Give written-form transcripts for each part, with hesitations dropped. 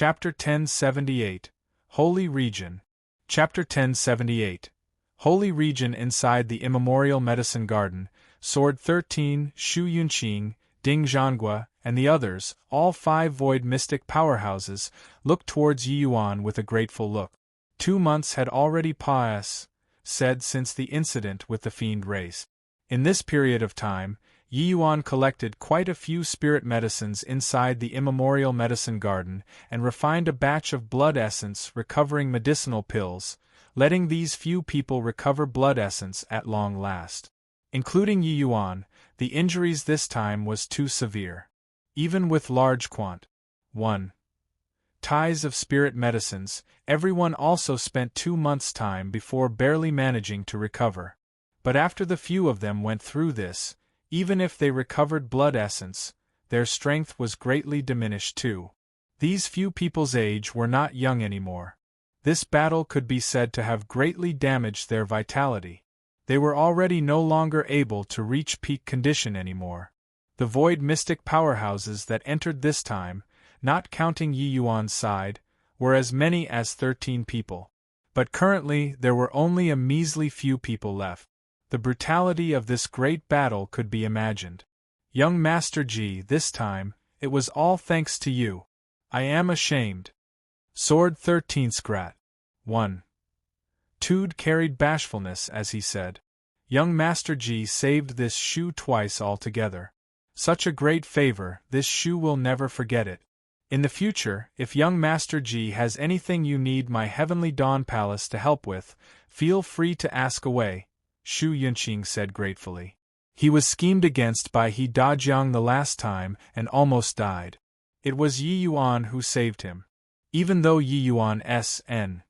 Chapter 1078, Holy Region. Chapter 1078, Holy Region. Inside the immemorial medicine garden, Sword 13, Shu Yunqing, Ding Zhangua, and the others, all 5 void mystic powerhouses, looked towards Yi Yuan with a grateful look. 2 months had already passed, said, since the incident with the fiend race. In this period of time, Yi Yuan collected quite a few spirit medicines inside the immemorial medicine garden and refined a batch of blood essence recovering medicinal pills, letting these few people recover blood essence at long last. Including Yi Yuan, the injuries this time was too severe. Even with large 1 ties of spirit medicines, everyone also spent 2 months' time before barely managing to recover. But after the few of them went through this, even if they recovered blood essence, their strength was greatly diminished too. These few people's age were not young anymore. This battle could be said to have greatly damaged their vitality. They were already no longer able to reach peak condition anymore. The void mystic powerhouses that entered this time, not counting Yi Yuan's side, were as many as 13 people. But currently there were only a measly few people left. The brutality of this great battle could be imagined. Young Master Ji, this time, it was all thanks to you. I am ashamed. Sword 13 Scrat. 1. Tude carried bashfulness as he said. Young Master Ji saved this Shu twice altogether. Such a great favor, this Shu will never forget it. In the future, if young Master Ji has anything you need my Heavenly Dawn Palace to help with, feel free to ask away, Shu Yunqing said gratefully. He was schemed against by He Dajiang the last time and almost died. It was Yi Yuan who saved him. Even though Yi Yuan S.N.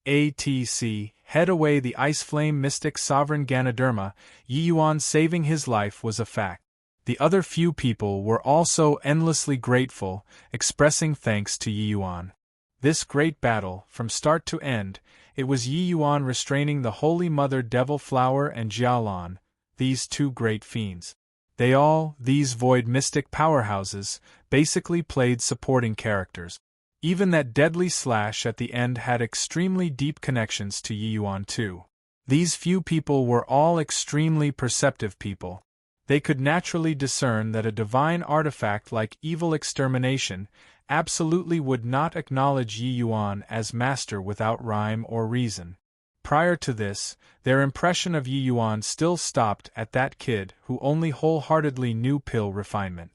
ATC head away the ice flame mystic sovereign Ganoderma, Yi Yuan saving his life was a fact. The other few people were also endlessly grateful, expressing thanks to Yi Yuan. This great battle, from start to end, it was Yi Yuan restraining the Holy Mother Devil Flower and Jialan, these 2 great fiends. They all, these void mystic powerhouses, basically played supporting characters. Even that deadly slash at the end had extremely deep connections to Yi Yuan too. These few people were all extremely perceptive people. They could naturally discern that a divine artifact like evil extermination absolutely would not acknowledge Yi Yuan as master without rhyme or reason. Prior to this, their impression of Yi Yuan still stopped at that kid who only wholeheartedly knew pill refinement.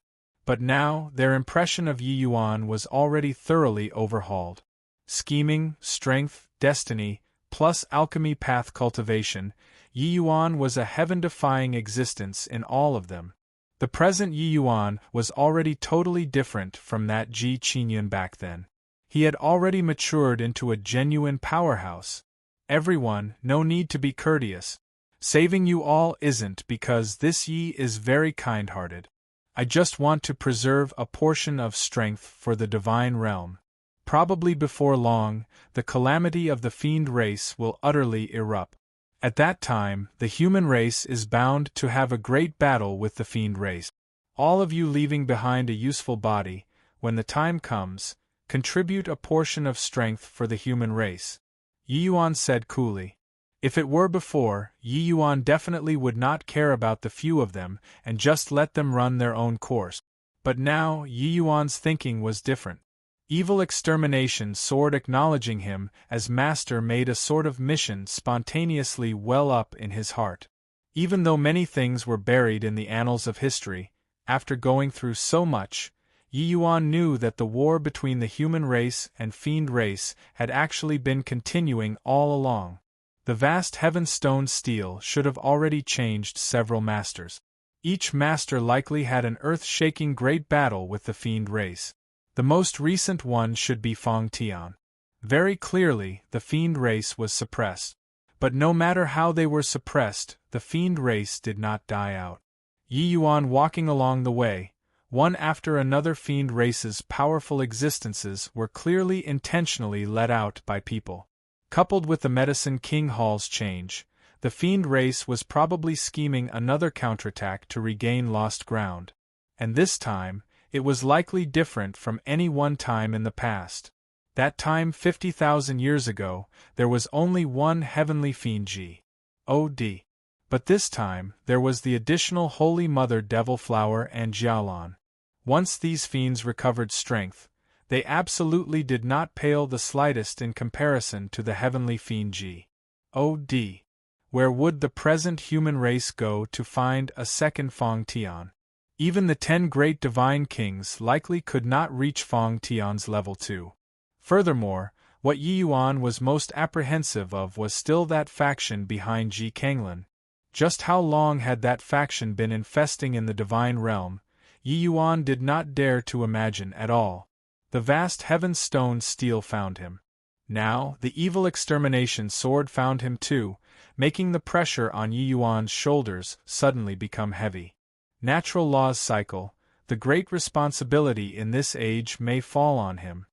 But now, their impression of Yi Yuan was already thoroughly overhauled. Scheming, strength, destiny, plus alchemy path cultivation, Yi Yuan was a heaven-defying existence in all of them. The present Yi Yuan was already totally different from that Ji Qingyun back then. He had already matured into a genuine powerhouse. Everyone, no need to be courteous. Saving you all isn't because this Yi is very kind-hearted. I just want to preserve a portion of strength for the divine realm. Probably before long, the calamity of the fiend race will utterly erupt. At that time, the human race is bound to have a great battle with the fiend race. All of you leaving behind a useful body, when the time comes, contribute a portion of strength for the human race. Yi Yuan said coolly. If it were before, Yi Yuan definitely would not care about the few of them and just let them run their own course. But now, Yi Yuan's thinking was different. Evil extermination sword acknowledging him as master made a sort of mission spontaneously well up in his heart. Even though many things were buried in the annals of history, after going through so much, Yi Yuan knew that the war between the human race and fiend race had actually been continuing all along. The vast heaven-stone steel should have already changed several masters. Each master likely had an earth-shaking great battle with the fiend race. The most recent one should be Feng Tian. Very clearly, the fiend race was suppressed. But no matter how they were suppressed, the fiend race did not die out. Yi Yuan walking along the way, one after another fiend race's powerful existences were clearly intentionally let out by people. Coupled with the Medicine King Hall's change, the fiend race was probably scheming another counterattack to regain lost ground. And this time, It was likely different from any one time in the past. That time 50,000 years ago, there was only one heavenly fiend G.O.D. But this time, there was the additional Holy Mother Devil Flower and Jialan. Once these fiends recovered strength, they absolutely did not pale the slightest in comparison to the heavenly fiend G.O.D. Where would the present human race go to find a second Feng Tian? Even the 10 great divine kings likely could not reach Feng Tian's level 2. Furthermore, what Yi Yuan was most apprehensive of was still that faction behind Ji Kanglan. Just how long had that faction been infesting in the divine realm, Yi Yuan did not dare to imagine at all. The vast heaven stone steel found him. Now, the evil extermination sword found him too, making the pressure on Yi Yuan's shoulders suddenly become heavy. Natural laws cycle, the great responsibility in this age may fall on him.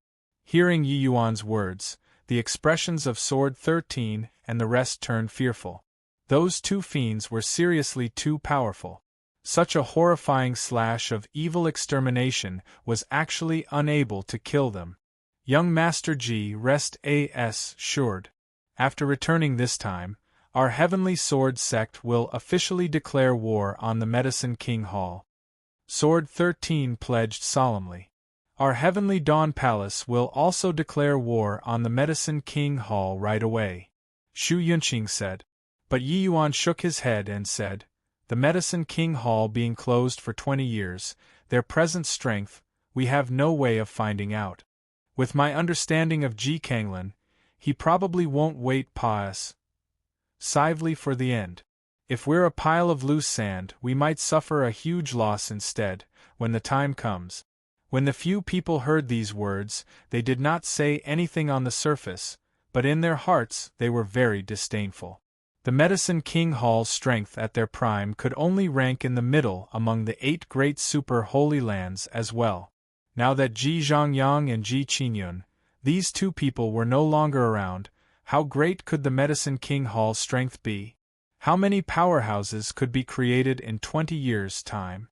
Hearing Yi Yuan's words, the expressions of Sword 13 and the rest turned fearful. Those two fiends were seriously too powerful. Such a horrifying slash of evil extermination was actually unable to kill them. Young Master Ji, rest assured. After returning this time, our Heavenly Sword sect will officially declare war on the Medicine King Hall. Sword 13 pledged solemnly. Our Heavenly Dawn Palace will also declare war on the Medicine King Hall right away, Shu Yunqing said. But Yi Yuan shook his head and said, the Medicine King Hall being closed for 20 years, their present strength, we have no way of finding out. With my understanding of Ji Kanglan, he probably won't wait passively for the end. If we're a pile of loose sand, we might suffer a huge loss instead, when the time comes. When the few people heard these words, they did not say anything on the surface, but in their hearts they were very disdainful. The Medicine King Hall's strength at their prime could only rank in the middle among the 8 great super holy lands as well. Now that Ji Zhongyang and Ji Qinyun, these two people were no longer around, how great could the Medicine King Hall's strength be? How many powerhouses could be created in 20 years' time?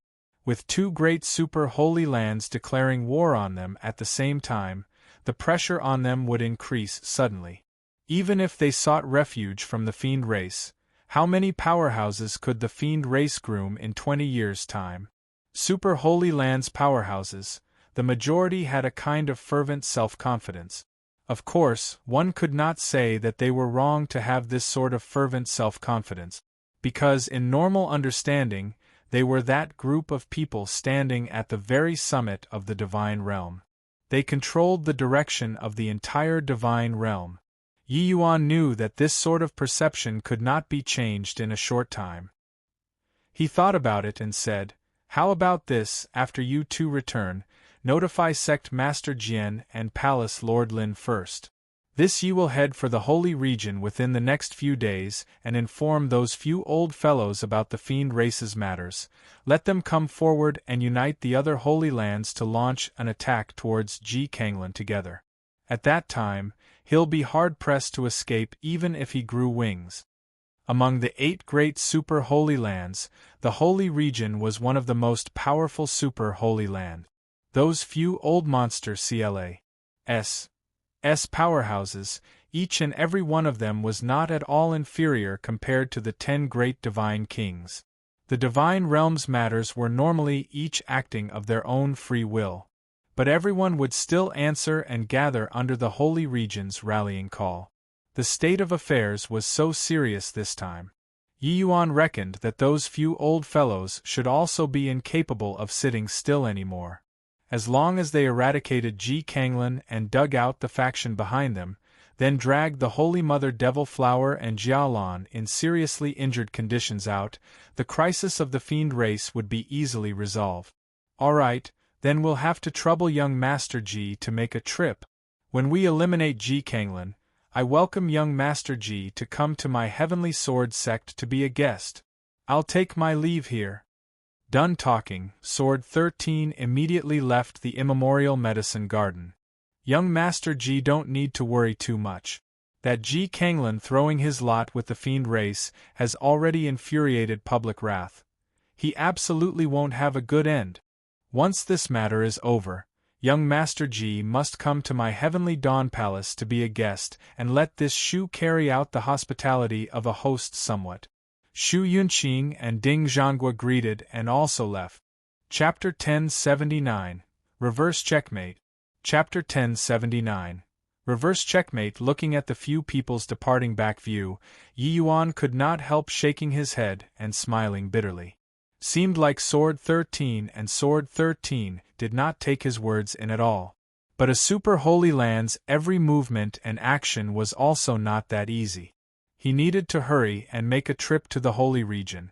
With 2 great super holy lands declaring war on them at the same time, the pressure on them would increase suddenly. Even if they sought refuge from the fiend race, how many powerhouses could the fiend race groom in 20 years' time? Super holy lands powerhouses, the majority had a kind of fervent self-confidence. Of course, one could not say that they were wrong to have this sort of fervent self-confidence, because in normal understanding, they were that group of people standing at the very summit of the divine realm. They controlled the direction of the entire divine realm. Yi Yuan knew that this sort of perception could not be changed in a short time. He thought about it and said, how about this, after you two return, notify Sect Master Jian and Palace Lord Lin first. This you will head for the Holy Region within the next few days and inform those few old fellows about the fiend race's matters. Let them come forward and unite the other Holy Lands to launch an attack towards Ji Kanglan together. At that time, he'll be hard-pressed to escape even if he grew wings. Among the 8 great super Holy Lands, the Holy Region was one of the most powerful super Holy Land. Those few old monster CLA's powerhouses, each and every one of them was not at all inferior compared to the 10 great divine kings. The divine realm's matters were normally each acting of their own free will, but everyone would still answer and gather under the Holy Region's rallying call. The state of affairs was so serious this time. Yi Yuan reckoned that those few old fellows should also be incapable of sitting still anymore. As long as they eradicated Ji Kanglan and dug out the faction behind them, then dragged the Holy Mother Devil Flower and Jialan in seriously injured conditions out, the crisis of the fiend race would be easily resolved. Alright, then we'll have to trouble young Master Ji to make a trip. When we eliminate Ji Kanglan, I welcome young Master Ji to come to my Heavenly Sword sect to be a guest. I'll take my leave here. Done talking, Sword 13 immediately left the immemorial medicine garden. Young Master Ji don't need to worry too much. That Ji Kanglan throwing his lot with the fiend race has already infuriated public wrath. He absolutely won't have a good end. Once this matter is over, young Master Ji must come to my heavenly dawn palace to be a guest, and let this Shu carry out the hospitality of a host somewhat. Shu Yunqing and Ding Zhangguo greeted and also left. Chapter 1079. Reverse Checkmate. Chapter 1079. Reverse Checkmate. Looking at the few people's departing back view, Yi Yuan could not help shaking his head and smiling bitterly. Seemed like Sword 13 and Sword 13 did not take his words in at all. But a super holy land's every movement and action was also not that easy. He needed to hurry and make a trip to the holy region.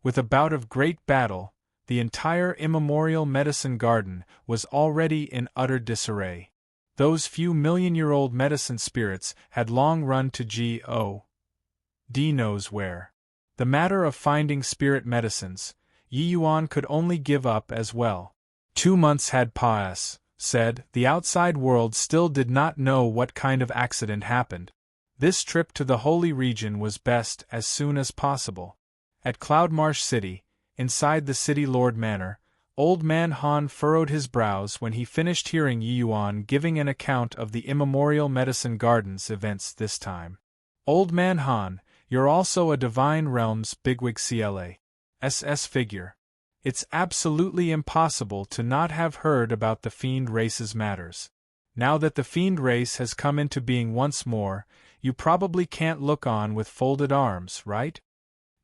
With a bout of great battle, the entire immemorial medicine garden was already in utter disarray. Those few million-year-old medicine spirits had long run to G.O.D. knows where. The matter of finding spirit medicines, Yi Yuan could only give up as well. 2 months had passed, said, the outside world still did not know what kind of accident happened. This trip to the holy region was best as soon as possible. At Cloudmarsh City, inside the City Lord Manor, Old Man Han furrowed his brows when he finished hearing Yi Yuan giving an account of the immemorial medicine garden's events this time. Old Man Han, you're also a Divine Realms bigwig CLA.'s figure. It's absolutely impossible to not have heard about the Fiend race's matters. Now that the Fiend race has come into being once more, you probably can't look on with folded arms, right?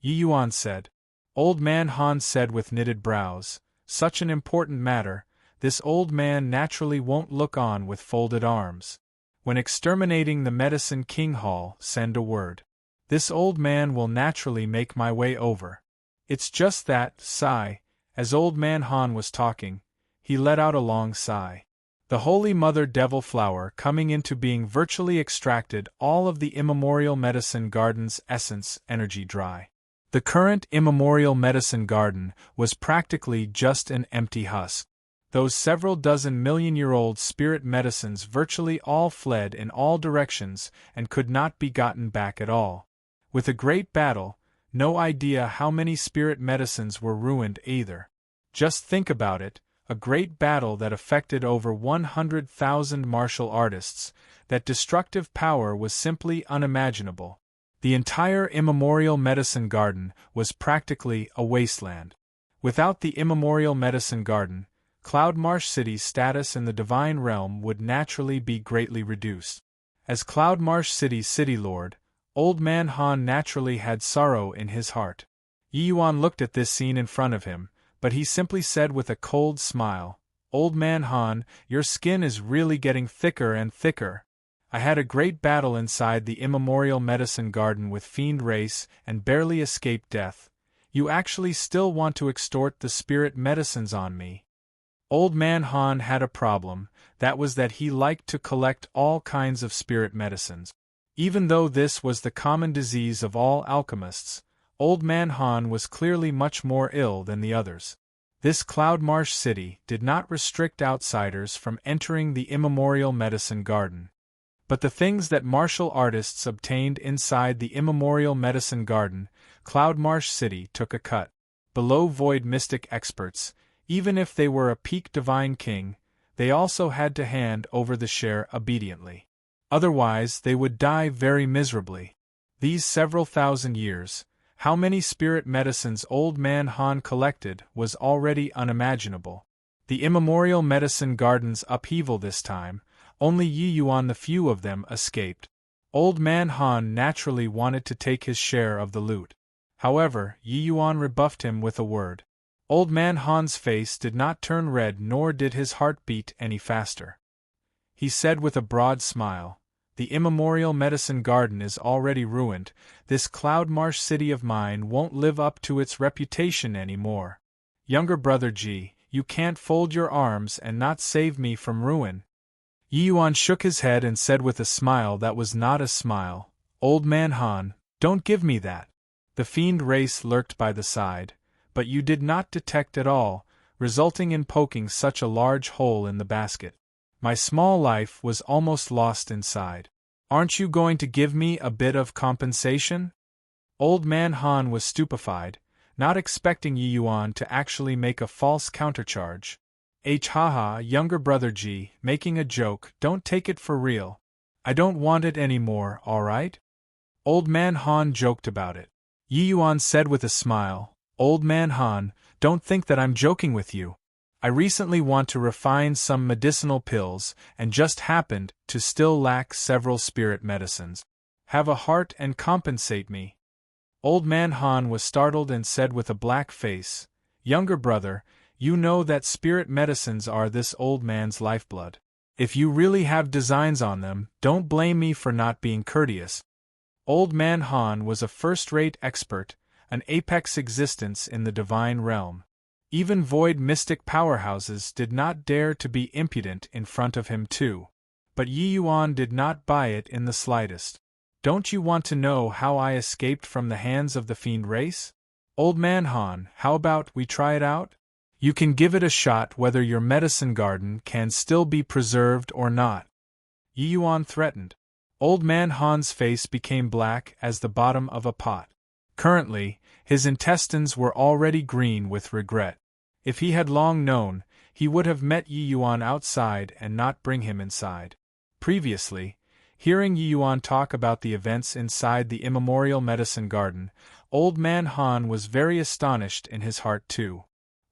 Yi Yuan said. Old Man Han said with knitted brows, such an important matter, this old man naturally won't look on with folded arms. When exterminating the Medicine King Hall, send a word. This old man will naturally make my way over. It's just that, sigh, as Old Man Han was talking, he let out a long sigh. The Holy Mother Devil Flower coming into being virtually extracted all of the immemorial medicine garden's essence energy dry. The current immemorial medicine garden was practically just an empty husk. Those several dozen million-year-old spirit medicines virtually all fled in all directions and could not be gotten back at all. With a great battle, no idea how many spirit medicines were ruined either. Just think about it, a great battle that affected over 100,000 martial artists, that destructive power was simply unimaginable. The entire immemorial medicine garden was practically a wasteland. Without the immemorial medicine garden, Cloudmarsh City's status in the divine realm would naturally be greatly reduced. As Cloudmarsh City's city lord, Old Man Han naturally had sorrow in his heart. Yi Yuan looked at this scene in front of him, but he simply said with a cold smile, Old Man Han, your skin is really getting thicker and thicker. I had a great battle inside the immemorial medicine garden with Fiend Race and barely escaped death. You actually still want to extort the spirit medicines on me. Old Man Han had a problem, that was that he liked to collect all kinds of spirit medicines. Even though this was the common disease of all alchemists, Old Man Han was clearly much more ill than the others. This Cloudmarsh City did not restrict outsiders from entering the immemorial medicine garden. But the things that martial artists obtained inside the immemorial medicine garden, Cloudmarsh City took a cut. Below void mystic experts, even if they were a peak divine king, they also had to hand over the share obediently. Otherwise they would die very miserably. These several thousand years, how many spirit medicines Old Man Han collected was already unimaginable. The immemorial medicine garden's upheaval this time, only Yi Yuan the few of them escaped. Old Man Han naturally wanted to take his share of the loot. However, Yi Yuan rebuffed him with a word. Old Man Han's face did not turn red nor did his heart beat any faster. He said with a broad smile, the immemorial medicine garden is already ruined, this Cloudmarsh City of mine won't live up to its reputation anymore. Younger brother Ji, you can't fold your arms and not save me from ruin. Yi Yuan shook his head and said with a smile that was not a smile, Old Man Han, don't give me that. The Fiend Race lurked by the side, but you did not detect at all, resulting in poking such a large hole in the basket. My small life was almost lost inside. Aren't you going to give me a bit of compensation? Old Man Han was stupefied, not expecting Yi Yuan to actually make a false countercharge. Haha, younger brother G, making a joke, don't take it for real. I don't want it anymore, alright? Old Man Han joked about it. Yi Yuan said with a smile, Old Man Han, don't think that I'm joking with you. I recently want to refine some medicinal pills and just happened to still lack several spirit medicines. Have a heart and compensate me. Old Man Han was startled and said with a black face, Younger brother, you know that spirit medicines are this old man's lifeblood. If you really have designs on them, don't blame me for not being courteous. Old Man Han was a first-rate expert, an apex existence in the divine realm. Even void mystic powerhouses did not dare to be impudent in front of him too. But Yi Yuan did not buy it in the slightest. Don't you want to know how I escaped from the hands of the fiend race? Old Man Han, how about we try it out? You can give it a shot whether your medicine garden can still be preserved or not. Yi Yuan threatened. Old Man Han's face became black as the bottom of a pot. Currently, his intestines were already green with regret. If he had long known, he would have met Yi Yuan outside and not bring him inside. Previously, hearing Yi Yuan talk about the events inside the immemorial medicine garden, Old Man Han was very astonished in his heart too.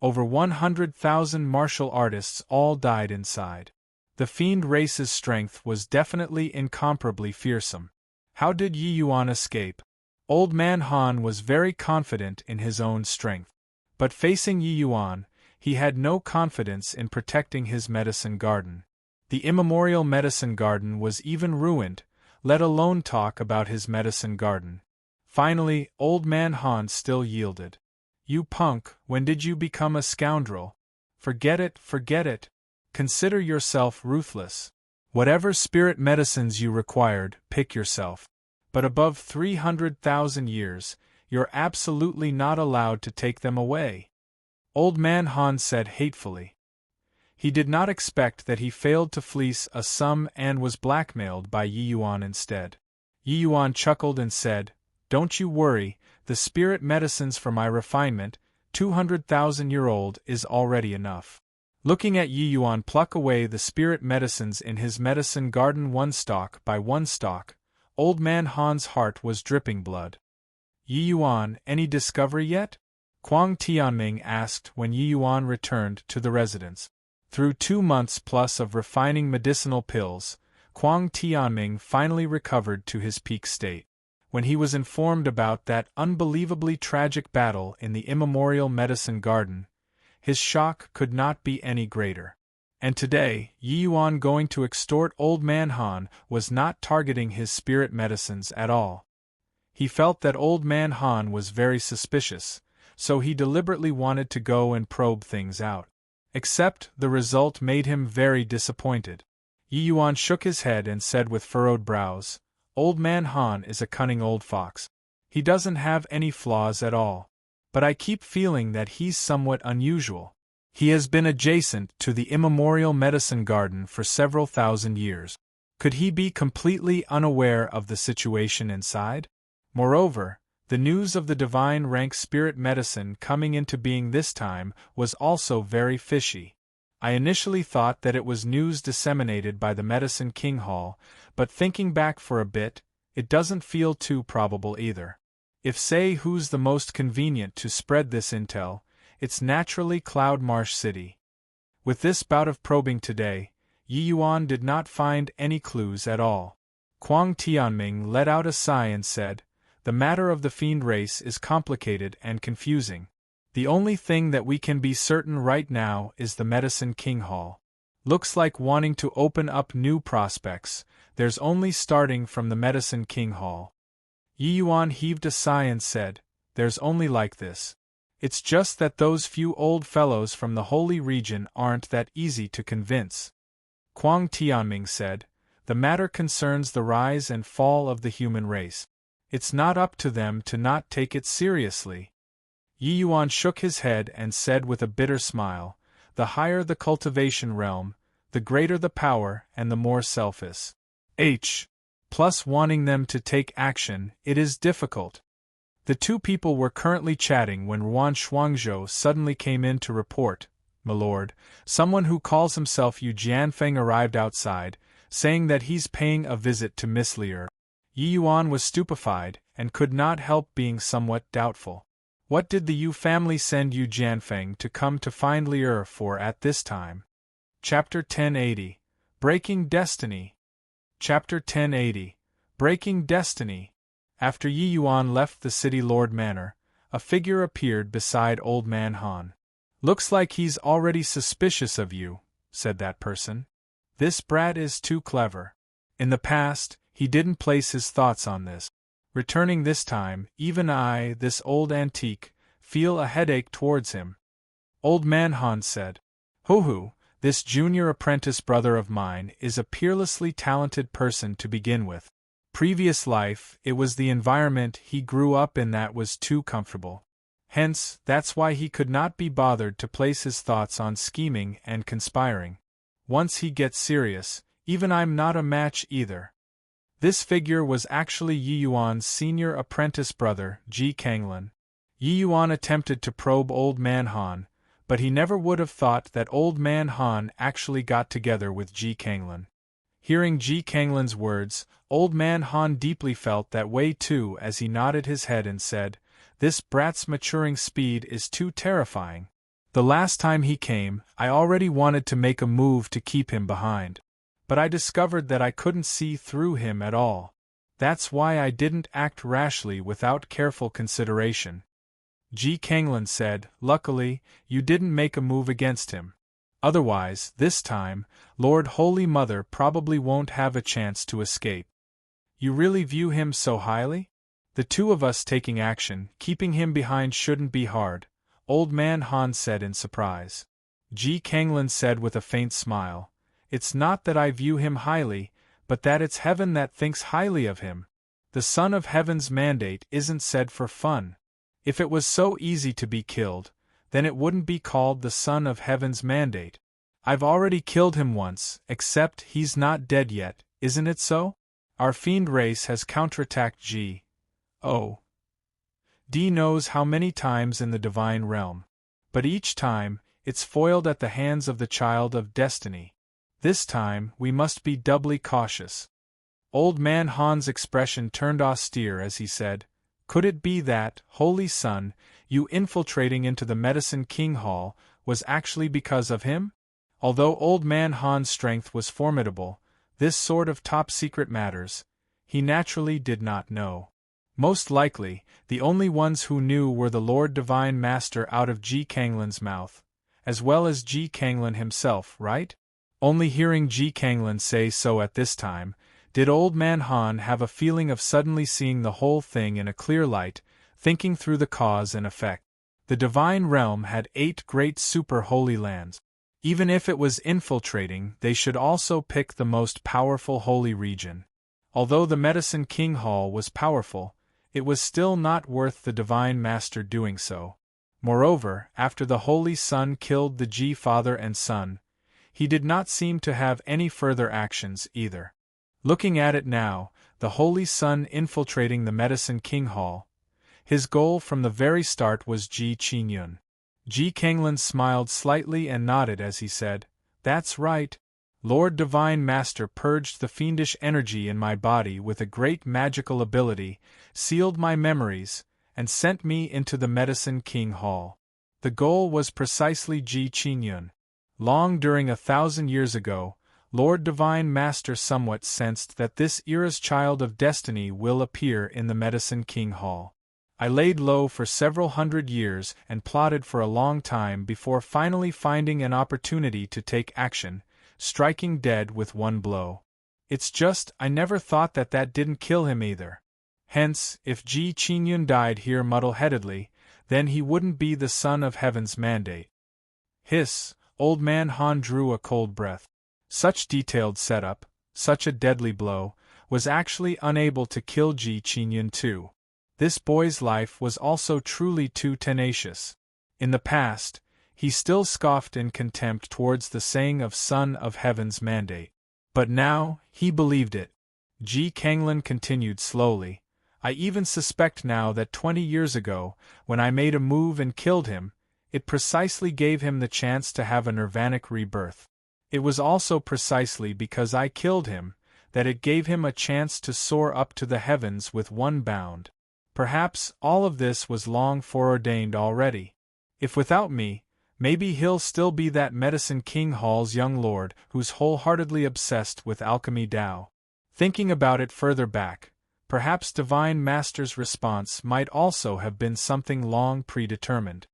Over 100,000 martial artists all died inside. The fiend race's strength was definitely incomparably fearsome. How did Yi Yuan escape? Old Man Han was very confident in his own strength. But facing Yi Yuan, he had no confidence in protecting his medicine garden. The immemorial medicine garden was even ruined, let alone talk about his medicine garden. Finally, Old Man Han still yielded. You punk, when did you become a scoundrel? Forget it, forget it. Consider yourself ruthless. Whatever spirit medicines you required, pick yourself. But above 300,000 years, you're absolutely not allowed to take them away. Old Man Han said hatefully. He did not expect that he failed to fleece a sum and was blackmailed by Yi Yuan instead. Yi Yuan chuckled and said, Don't you worry, the spirit medicines for my refinement, 200,000-year-old, is already enough. Looking at Yi Yuan pluck away the spirit medicines in his medicine garden one stalk by one stalk, Old Man Han's heart was dripping blood. Yi Yuan, any discovery yet? Kwang Tianming asked when Yi Yuan returned to the residence. Through 2 months plus of refining medicinal pills, Kwang Tianming finally recovered to his peak state. When he was informed about that unbelievably tragic battle in the immemorial medicine garden, his shock could not be any greater. And today, Yi Yuan going to extort Old Man Han was not targeting his spirit medicines at all. He felt that Old Man Han was very suspicious, so he deliberately wanted to go and probe things out. Except the result made him very disappointed. Yi Yuan shook his head and said with furrowed brows, Old Man Han is a cunning old fox. He doesn't have any flaws at all. But I keep feeling that he's somewhat unusual. He has been adjacent to the immemorial medicine garden for several thousand years. Could he be completely unaware of the situation inside? Moreover, the news of the divine rank spirit medicine coming into being this time was also very fishy. I initially thought that it was news disseminated by the Medicine King Hall, but thinking back for a bit, it doesn't feel too probable either. If say who's the most convenient to spread this intel, it's naturally Cloud Marsh City. With this bout of probing today, Yi Yuan did not find any clues at all. Kwang Tianming let out a sigh and said, The matter of the fiend race is complicated and confusing. The only thing that we can be certain right now is the Medicine King Hall. Looks like wanting to open up new prospects, there's only starting from the Medicine King Hall. Yi Yuan heaved a sigh and said, There's only like this. It's just that those few old fellows from the Holy Region aren't that easy to convince. Kwang Tianming said, The matter concerns the rise and fall of the human race. It's not up to them to not take it seriously. Yi Yuan shook his head and said with a bitter smile, The higher the cultivation realm, the greater the power and the more selfish. Plus wanting them to take action, it is difficult. The two people were currently chatting when Ruan Shuangzhou suddenly came in to report, "Milord, someone who calls himself Yu Jianfeng arrived outside, saying that he's paying a visit to Miss Lear." Yi Yuan was stupefied, and could not help being somewhat doubtful. What did the Yu family send Yu Jianfeng to come to find Lear for at this time? Chapter 1080. Breaking Destiny. Chapter 1080. Breaking Destiny. After Yi Yuan left the city lord manor, a figure appeared beside Old Man Han. "Looks like he's already suspicious of you," said that person. "This brat is too clever." In the past, he didn't place his thoughts on this. Returning this time, even I, this old antique, feel a headache towards him. Old Man Han said, "Hoo-hoo, this junior apprentice brother of mine is a peerlessly talented person to begin with. Previous life, it was the environment he grew up in that was too comfortable. Hence, that's why he could not be bothered to place his thoughts on scheming and conspiring. Once he gets serious, even I'm not a match either." This figure was actually Yi Yuan's senior apprentice brother, Ji Kanglin. Yi Yuan attempted to probe Old Man Han, but he never would have thought that Old Man Han actually got together with Ji Kanglin. Hearing Ji Kanglin's words, Old Man Han deeply felt that way too as he nodded his head and said, "This brat's maturing speed is too terrifying. The last time he came, I already wanted to make a move to keep him behind. But I discovered that I couldn't see through him at all. That's why I didn't act rashly without careful consideration." Ji Kanglin said, "Luckily, you didn't make a move against him. Otherwise, this time, Lord Holy Mother probably won't have a chance to escape." "You really view him so highly? The two of us taking action, keeping him behind shouldn't be hard," Old Man Han said in surprise. Ji Kanglin said with a faint smile, "It's not that I view him highly, but that it's heaven that thinks highly of him. The Son of Heaven's mandate isn't said for fun. If it was so easy to be killed, then it wouldn't be called the Son of Heaven's mandate. I've already killed him once, except he's not dead yet, isn't it so? Our fiend race has counterattacked G.O.D. knows how many times in the divine realm. But each time, it's foiled at the hands of the child of destiny. This time, we must be doubly cautious." Old Man Han's expression turned austere as he said, "Could it be that, Holy Son, you infiltrating into the Medicine King Hall, was actually because of him?" Although Old Man Han's strength was formidable, this sort of top-secret matters, he naturally did not know. Most likely, the only ones who knew were the Lord Divine Master out of Ji Kanglin's mouth, as well as Ji Kanglin himself, right? Only hearing Ji Kanglin say so at this time, did Old Man Han have a feeling of suddenly seeing the whole thing in a clear light, thinking through the cause and effect. The divine realm had 8 great super-holy lands. Even if it was infiltrating, they should also pick the most powerful holy region. Although the Medicine King Hall was powerful, it was still not worth the Divine Master doing so. Moreover, after the Holy Son killed the Ji father and son, he did not seem to have any further actions either. Looking at it now, the Holy Son infiltrating the Medicine King Hall, his goal from the very start was Ji Qingyun. Ji Kanglin smiled slightly and nodded as he said, "That's right. Lord Divine Master purged the fiendish energy in my body with a great magical ability, sealed my memories, and sent me into the Medicine King Hall. The goal was precisely Ji Qingyun. Long during 1,000 years ago, Lord Divine Master somewhat sensed that this era's child of destiny will appear in the Medicine King Hall. I laid low for several hundred years and plotted for a long time before finally finding an opportunity to take action, striking dead with one blow. It's just I never thought that didn't kill him either. Hence, if Ji Qingyun died here muddle-headedly, then he wouldn't be the Son of Heaven's mandate." Hiss, Old Man Han drew a cold breath. Such detailed setup, such a deadly blow, was actually unable to kill Ji Qingyun too. This boy's life was also truly too tenacious. In the past, he still scoffed in contempt towards the saying of Son of Heaven's mandate. But now, he believed it. Ji Kanglin continued slowly, "I even suspect now that 20 years ago, when I made a move and killed him, It precisely gave him the chance to have a nirvanic rebirth. It was also precisely because I killed him that it gave him a chance to soar up to the heavens with one bound. Perhaps all of this was long foreordained already. If without me, maybe he'll still be that Medicine King Hall's young lord who's wholeheartedly obsessed with alchemy Tao. Thinking about it further back, perhaps Divine Master's response might also have been something long predetermined.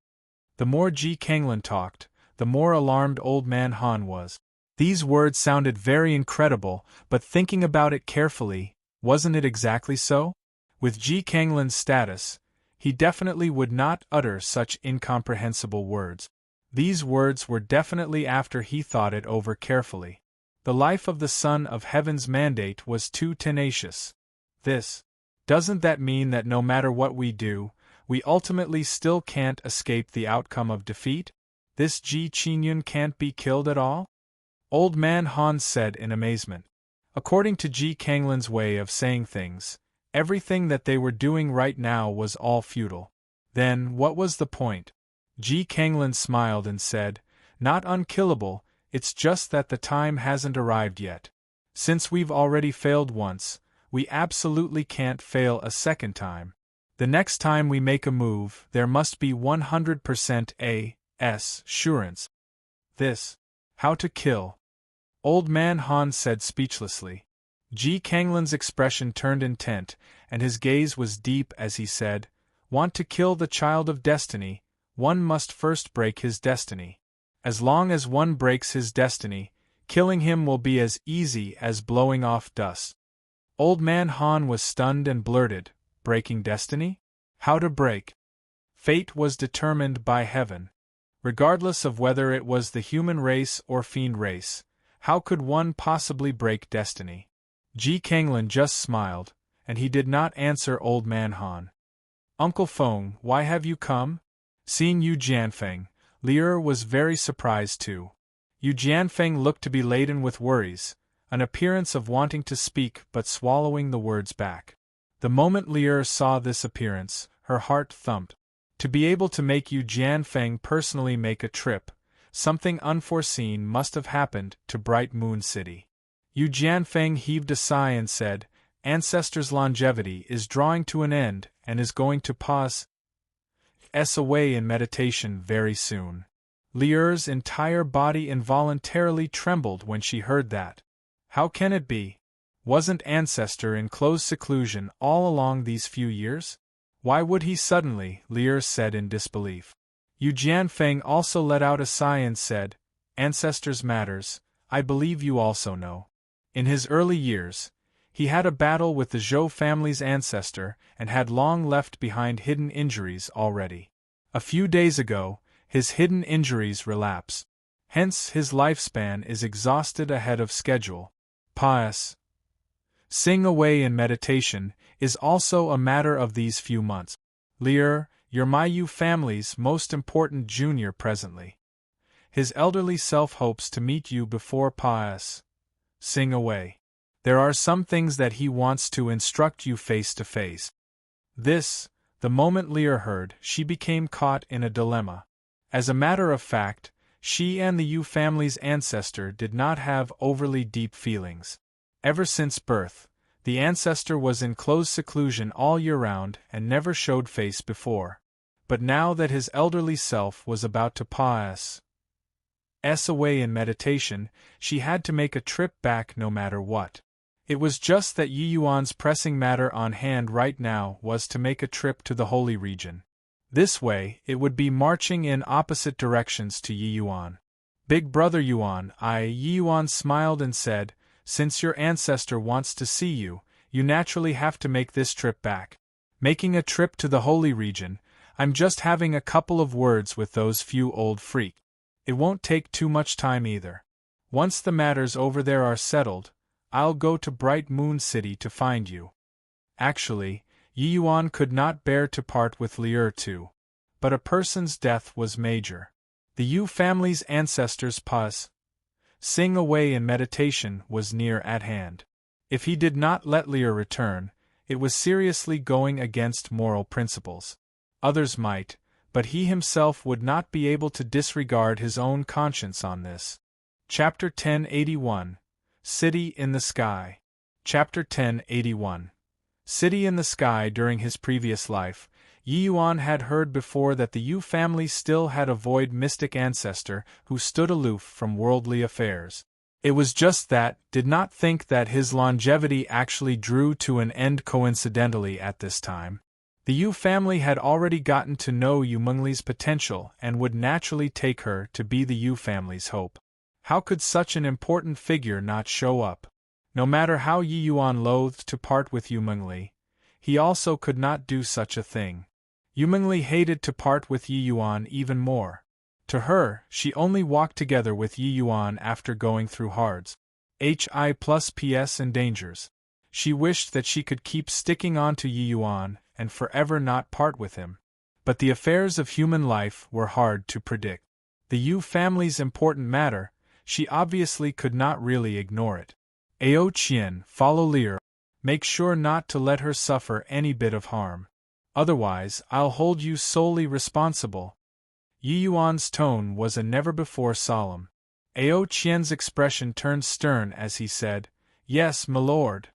The more Ji Kanglin talked, the more alarmed Old Man Han was. These words sounded very incredible, but thinking about it carefully, wasn't it exactly so? With Ji Kanglin's status, he definitely would not utter such incomprehensible words. These words were definitely after he thought it over carefully. The life of the Son of Heaven's mandate was too tenacious. Doesn't that mean that no matter what we do, we ultimately still can't escape the outcome of defeat? This Ji Qingyun can't be killed at all? Old Man Han said in amazement. According to Ji Kanglin's way of saying things, everything that they were doing right now was all futile. Then, what was the point? Ji Kanglin smiled and said, "Not unkillable, it's just that the time hasn't arrived yet. Since we've already failed once, we absolutely can't fail a second time. The next time we make a move, there must be 100% assurance." How to kill? Old Man Han said speechlessly. Ji Kanglin's expression turned intent, and his gaze was deep as he said, "Want to kill the child of destiny, one must first break his destiny. As long as one breaks his destiny, killing him will be as easy as blowing off dust." Old Man Han was stunned and blurted, "Breaking destiny? How to break?" Fate was determined by heaven. Regardless of whether it was the human race or fiend race, how could one possibly break destiny? Ji Kanglin just smiled, and he did not answer Old Man Han. "Uncle Feng, why have you come?" Seeing Yu Jianfeng, Lier was very surprised too. Yu Jianfeng looked to be laden with worries, an appearance of wanting to speak but swallowing the words back. The moment Lier saw this appearance, her heart thumped. To be able to make Yu Jianfeng personally make a trip, something unforeseen must have happened to Bright Moon City. Yu Jianfeng heaved a sigh and said, "Ancestor's longevity is drawing to an end and is going to pass away in meditation very soon." Lier's entire body involuntarily trembled when she heard that. How can it be? Wasn't Ancestor in close seclusion all along these few years? Why would he suddenly? Lier said in disbelief. Yu Jianfeng also let out a sigh and said, "Ancestor's matters, I believe you also know. In his early years, he had a battle with the Zhou family's ancestor and had long left behind hidden injuries already. A few days ago, his hidden injuries relapsed. Hence his lifespan is exhausted ahead of schedule. Sing away in meditation is also a matter of these few months. Lier, you're my Yu family's most important junior presently. His elderly self hopes to meet you before sing away. There are some things that he wants to instruct you face to face." The moment Lier heard, she became caught in a dilemma. As a matter of fact, she and the Yu family's ancestor did not have overly deep feelings. Ever since birth, the ancestor was in close seclusion all year round and never showed face before. But now that his elderly self was about to pass away in meditation, she had to make a trip back no matter what. It was just that Yi Yuan's pressing matter on hand right now was to make a trip to the Holy Region. This way, it would be marching in opposite directions to Yi Yuan. "Big Brother Yuan," Yi Yuan smiled and said, "Since your ancestor wants to see you, you naturally have to make this trip back." "Making a trip to the Holy Region, I'm just having a couple of words with those few old freaks. It won't take too much time either. Once the matters over there are settled, I'll go to Bright Moon City to find you." Actually, Yi Yuan could not bear to part with Lier too. But a person's death was major. The Yu family's ancestors' sing away in meditation was near at hand. If he did not let Lier return, it was seriously going against moral principles. Others might, but he himself would not be able to disregard his own conscience on this. Chapter 1081 City in the Sky. Chapter 1081 City in the Sky. During his previous life, Yi Yuan had heard before that the Yu family still had a void mystic ancestor who stood aloof from worldly affairs. It was just that, did not think that his longevity actually drew to an end coincidentally at this time. The Yu family had already gotten to know Yu Mengli's potential and would naturally take her to be the Yu family's hope. How could such an important figure not show up? No matter how Yi Yuan loathed to part with Yu Mengli, he also could not do such a thing. Yu Mengli hated to part with Yi Yuan even more. To her, she only walked together with Yi Yuan after going through hards, HI+PS and dangers. She wished that she could keep sticking on to Yi Yuan and forever not part with him. But the affairs of human life were hard to predict. The Yu family's important matter, she obviously could not really ignore it. Ao Qian, follow Lear. Make sure not to let her suffer any bit of harm. Otherwise, I'll hold you solely responsible. Yi Yuan's tone was a never-before solemn. Ao Qian's expression turned stern as he said, "Yes, my lord."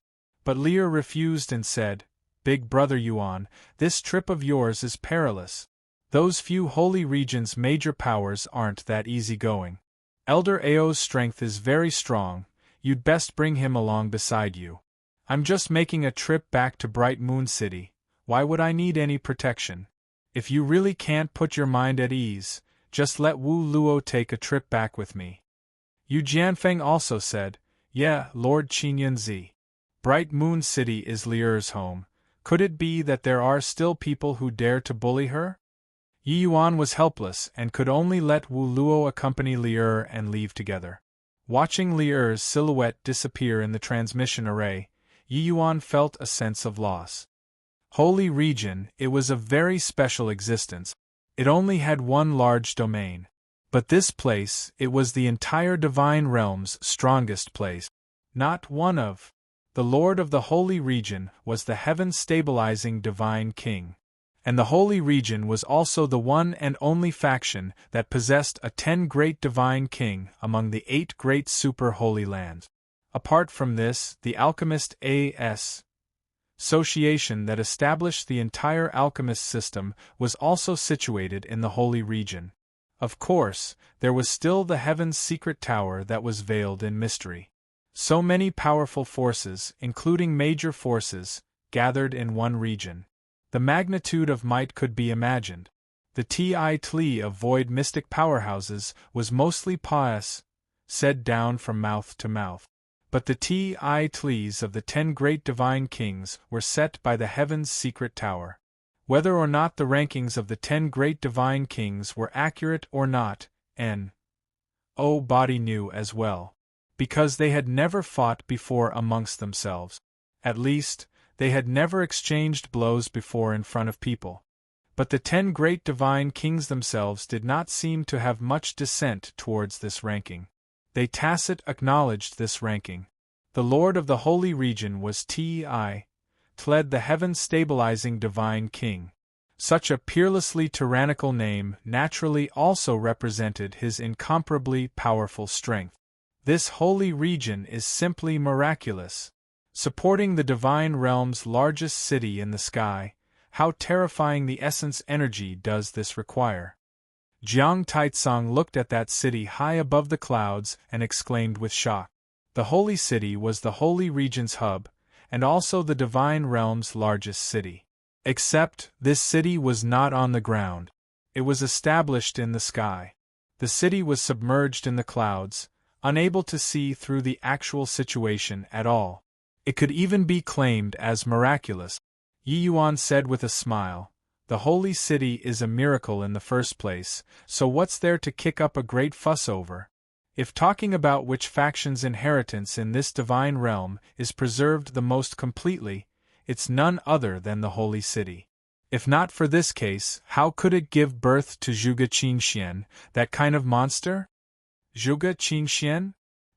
But Lear refused and said, "Big brother Yuan, this trip of yours is perilous. Those few holy regions' major powers aren't that easygoing. Elder Ao's strength is very strong, you'd best bring him along beside you. I'm just making a trip back to Bright Moon City, why would I need any protection? If you really can't put your mind at ease, just let Wu Luo take a trip back with me." Yu Jianfeng also said, "Yeah, Lord Qinyanzi. Bright Moon City is Lier's home. Could it be that there are still people who dare to bully her?" Yi Yuan was helpless and could only let Wu Luo accompany Lier and leave together. Watching Lier's silhouette disappear in the transmission array, Yi Yuan felt a sense of loss. Holy region, it was a very special existence. It only had one large domain. But this place, it was the entire divine realm's strongest place. Not one of. The Lord of the Holy Region was the heaven-stabilizing divine king. And the Holy Region was also the one and only faction that possessed a 10 great divine king among the 8 great super-holy lands. Apart from this, the Alchemist A.S. Association that established the entire alchemist system was also situated in the Holy Region. Of course, there was still the Heaven's secret tower that was veiled in mystery. So many powerful forces, including major forces, gathered in one region. The magnitude of might could be imagined. The Ti of void mystic powerhouses was mostly pious, said down from mouth to mouth. But the Ti of the 10 great divine kings were set by the Heaven's secret tower. Whether or not the rankings of the 10 great divine kings were accurate or not, N.O. Body knew as well. Because they had never fought before amongst themselves. At least, they had never exchanged blows before in front of people. But the 10 great divine kings themselves did not seem to have much dissent towards this ranking. They tacit acknowledged this ranking. The Lord of the Holy Region was Ti, Tled, the heaven-stabilizing divine king. Such a peerlessly tyrannical name naturally also represented his incomparably powerful strength. This holy region is simply miraculous. Supporting the divine realm's largest city in the sky, how terrifying the essence energy does this require? Jiang Taitsong looked at that city high above the clouds and exclaimed with shock. The holy city was the holy region's hub, and also the divine realm's largest city. Except, this city was not on the ground. It was established in the sky. The city was submerged in the clouds, unable to see through the actual situation at all. It could even be claimed as miraculous. Yi Yuan said with a smile, "The holy city is a miracle in the first place, so what's there to kick up a great fuss over? If talking about which faction's inheritance in this divine realm is preserved the most completely, it's none other than the holy city. If not for this case, how could it give birth to Zhuge Qinxian, that kind of monster?" Zhuge Qinxian?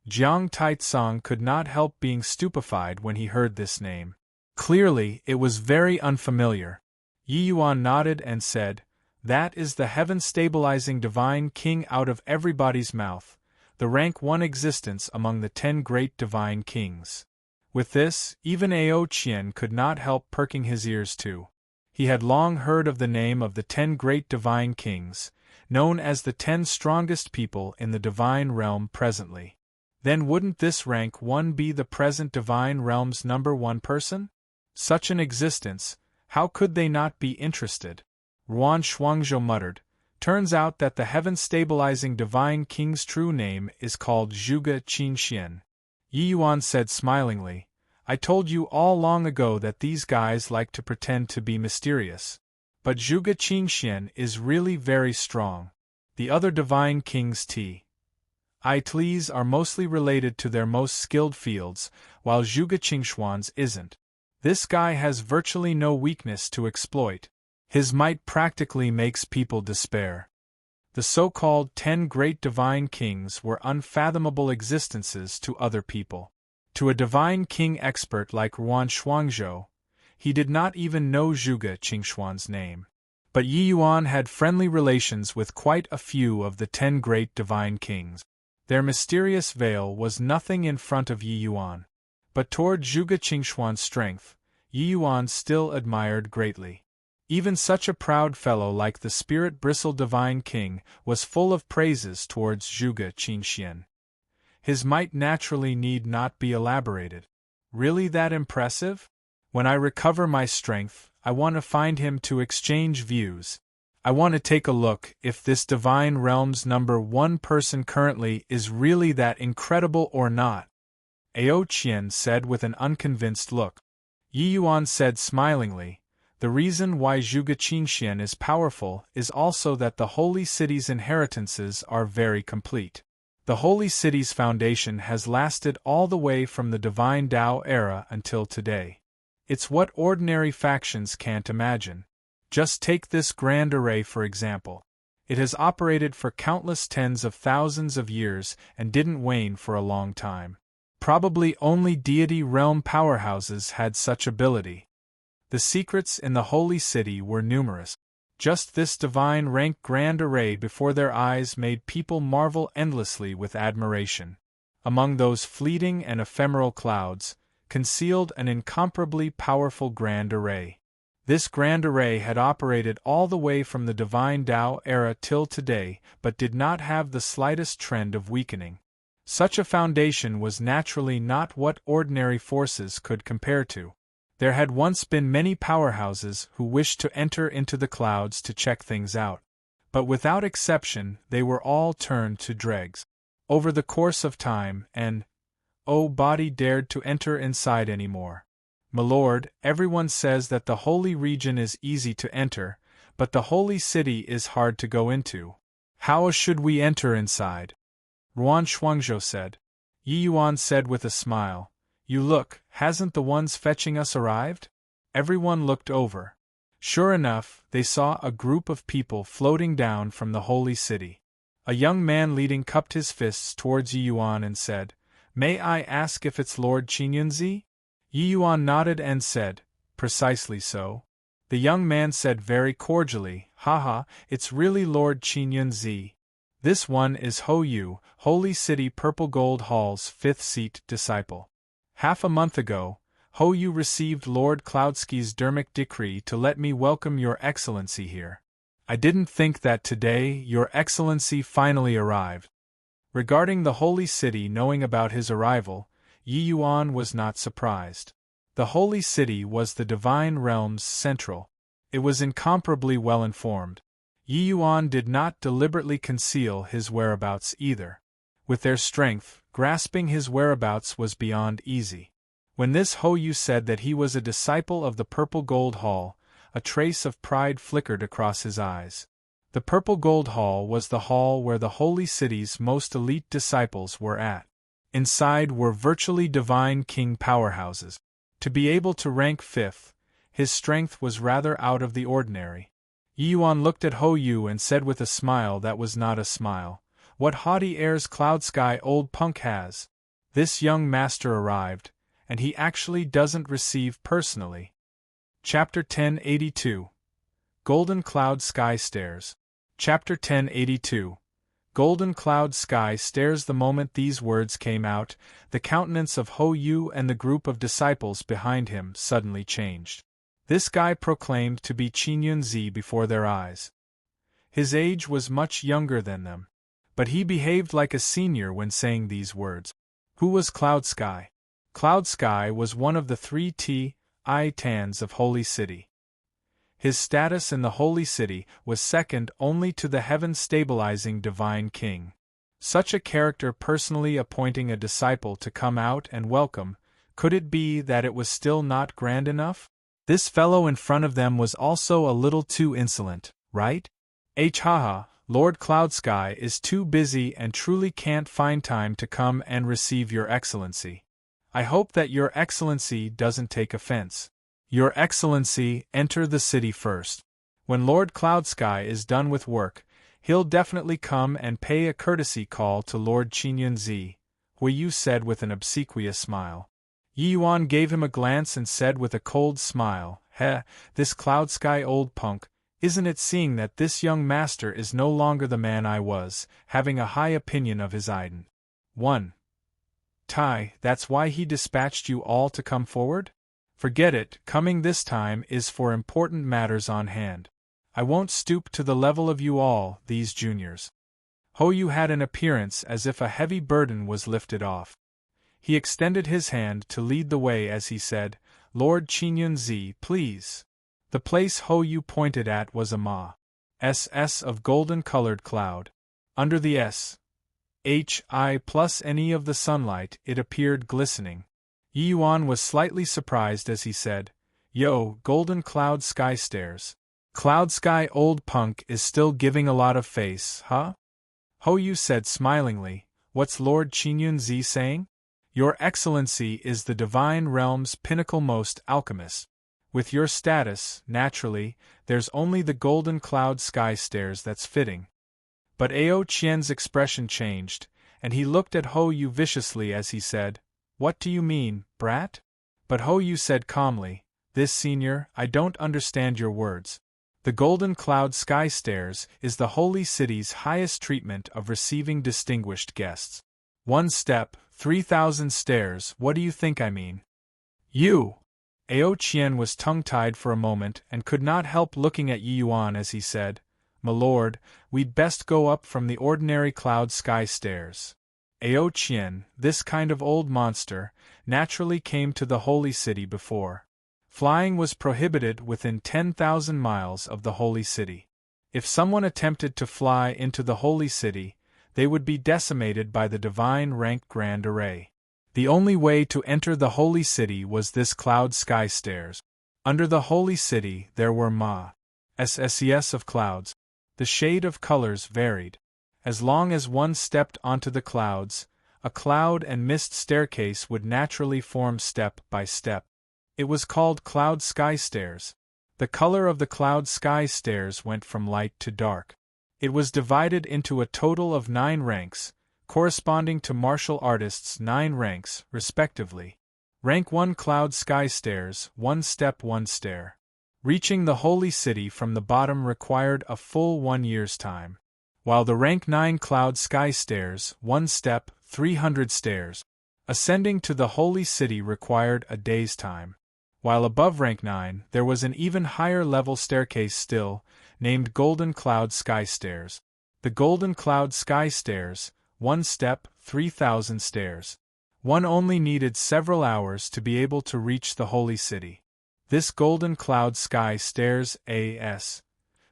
Jiang Taitsong could not help being stupefied when he heard this name. Clearly, it was very unfamiliar. Yi Yuan nodded and said, That is the heaven-stabilizing divine king out of everybody's mouth, the rank 1 existence among the 10 great divine kings. With this, even Ao Qian could not help perking his ears too. He had long heard of the name of the 10 great divine kings, known as the 10 strongest people in the divine realm presently. Then wouldn't this rank 1 be the present divine realm's number 1 person? Such an existence, how could they not be interested? Ruan Shuangzhou muttered. Turns out that the heaven-stabilizing divine king's true name is called Zhuge Qinxian. Yi Yuan said smilingly, I told you all long ago that these guys like to pretend to be mysterious. But Zhuge Qinxian is really very strong. The other divine kings T's are mostly related to their most skilled fields, while Zhuge Qinxian's isn't. This guy has virtually no weakness to exploit. His might practically makes people despair. The so-called 10 great divine kings were unfathomable existences to other people. To a divine king expert like Ruan Shuangzhou, he did not even know Zhuge Qinxian's name. But Yi Yuan had friendly relations with quite a few of the 10 great divine kings. Their mysterious veil was nothing in front of Yi Yuan. But toward Zhuge Qinxian's strength, Yi Yuan still admired greatly. Even such a proud fellow like the spirit-bristled divine king was full of praises towards Zhuge Qinxian. His might naturally need not be elaborated. Really that impressive? When I recover my strength, I want to find him to exchange views. I want to take a look if this divine realm's number 1 person currently is really that incredible or not. Ao Qian said with an unconvinced look. Yi Yuan said smilingly, the reason why Zhuge Qinxian is powerful is also that the holy city's inheritances are very complete. The holy city's foundation has lasted all the way from the divine Tao era until today. It's what ordinary factions can't imagine. Just take this grand array for example. It has operated for countless tens of thousands of years and didn't wane for a long time. Probably only deity realm powerhouses had such ability. The secrets in the holy city were numerous. Just this divine rank grand array before their eyes made people marvel endlessly with admiration. Among those fleeting and ephemeral clouds, concealed an incomparably powerful grand array. This grand array had operated all the way from the divine Tao era till today, but did not have the slightest trend of weakening. Such a foundation was naturally not what ordinary forces could compare to. There had once been many powerhouses who wished to enter into the clouds to check things out. But without exception, they were all turned to dregs. Over the course of time, nobody dared to enter inside anymore. My lord, everyone says that the holy region is easy to enter, but the holy city is hard to go into. How should we enter inside? Ruan Shuangzhou said. Yi Yuan said with a smile. You look, hasn't the ones fetching us arrived? Everyone looked over. Sure enough, they saw a group of people floating down from the holy city. A young man leading cupped his fists towards Yi Yuan and said, May I ask if it's Lord Qinyanzi? Yi Yuan nodded and said, Precisely so. The young man said very cordially, Haha, it's really Lord Qinyanzi. This one is Ho Yu, Holy City Purple Gold Hall's 5th seat disciple. Half a month ago, Ho Yu received Lord Cloudsky's Dermic decree to let me welcome Your Excellency here. I didn't think that today Your Excellency finally arrived. Regarding the Holy City knowing about his arrival, Yi Yuan was not surprised. The Holy City was the Divine Realm's central. It was incomparably well informed. Yi Yuan did not deliberately conceal his whereabouts either. With their strength, grasping his whereabouts was beyond easy. When this Ho Yu said that he was a disciple of the Purple Gold Hall, a trace of pride flickered across his eyes. The Purple Gold Hall was the hall where the Holy City's most elite disciples were at. Inside were virtually divine king powerhouses. To be able to rank 5th, his strength was rather out of the ordinary. Yi Yuan looked at Ho Yu and said with a smile that was not a smile, What haughty airs Cloudsky old punk has. This young master arrived, and he actually doesn't receive personally. Chapter 1082. Golden Cloud Sky Stairs. Chapter 1082. Golden Cloud Sky Stairs. The moment these words came out, the countenance of Ho Yu and the group of disciples behind him suddenly changed. This guy proclaimed to be Qin before their eyes. His age was much younger than them, but he behaved like a senior when saying these words. Who was Cloud Sky? Cloud Sky was one of the 3 Tans of Holy City. His status in the Holy City was second only to the heaven-stabilizing Divine King. Such a character personally appointing a disciple to come out and welcome, could it be that it was still not grand enough? This fellow in front of them was also a little too insolent, right? Haha, Lord Cloud Sky is too busy and truly can't find time to come and receive Your Excellency. I hope that Your Excellency doesn't take offense. Your Excellency, enter the city first. When Lord Cloud Sky is done with work, he'll definitely come and pay a courtesy call to Lord Qin, Hui Yu said with an obsequious smile. Yi Yuan gave him a glance and said with a cold smile, Heh, this Cloud Sky old punk, isn't it seeing that this young master is no longer the man I was, having a high opinion of his Iden. 1. Tai, that's why he dispatched you all to come forward? Forget it, coming this time is for important matters on hand. I won't stoop to the level of you all, these juniors. Ho Yu had an appearance as if a heavy burden was lifted off. He extended his hand to lead the way as he said, Lord Qin, please. The place Ho Yu pointed at was a SS of golden-colored cloud. Under the SHI plus NE of the sunlight it appeared glistening. Yi Yuan was slightly surprised as he said, Yo, Golden Cloud Sky Stairs. Cloud Sky old punk is still giving a lot of face, huh? Ho Yu said smilingly, What's Lord Qin saying? Your Excellency is the Divine Realm's pinnacle-most alchemist. With your status, naturally, there's only the Golden Cloud Sky Stairs that's fitting. But Ao Qian's expression changed, and he looked at Ho Yu viciously as he said, What do you mean, brat? But Ho Yu said calmly, This senior, I don't understand your words. The Golden Cloud Sky Stairs is the Holy City's highest treatment of receiving distinguished guests. 1 step, 3,000 stairs, what do you think I mean? You! Ao Qian was tongue-tied for a moment and could not help looking at Yi Yuan as he said, My lord, we'd best go up from the ordinary Cloud Sky Stairs. Ao Qian, this kind of old monster, naturally came to the Holy City before. Flying was prohibited within 10,000 miles of the Holy City. If someone attempted to fly into the Holy City, they would be decimated by the divine rank Grand Array. The only way to enter the Holy City was this Cloud Sky Stairs. Under the Holy City there were SSES of clouds. The shade of colors varied. As long as one stepped onto the clouds, a cloud and mist staircase would naturally form step by step. It was called Cloud Sky Stairs. The color of the Cloud Sky Stairs went from light to dark. It was divided into a total of 9 ranks, corresponding to martial artists' 9 ranks, respectively. Rank 1 Cloud Sky Stairs, 1 step 1 stair. Reaching the Holy City from the bottom required a full 1 year's time, while the rank 9 Cloud Sky Stairs, 1 step, 300 stairs. Ascending to the Holy City required a day's time. While above rank 9 there was an even higher level staircase still, named Golden Cloud Sky Stairs. The Golden Cloud Sky Stairs, 1 step, 3,000 stairs. One only needed several hours to be able to reach the Holy City. This Golden Cloud Sky Stairs AS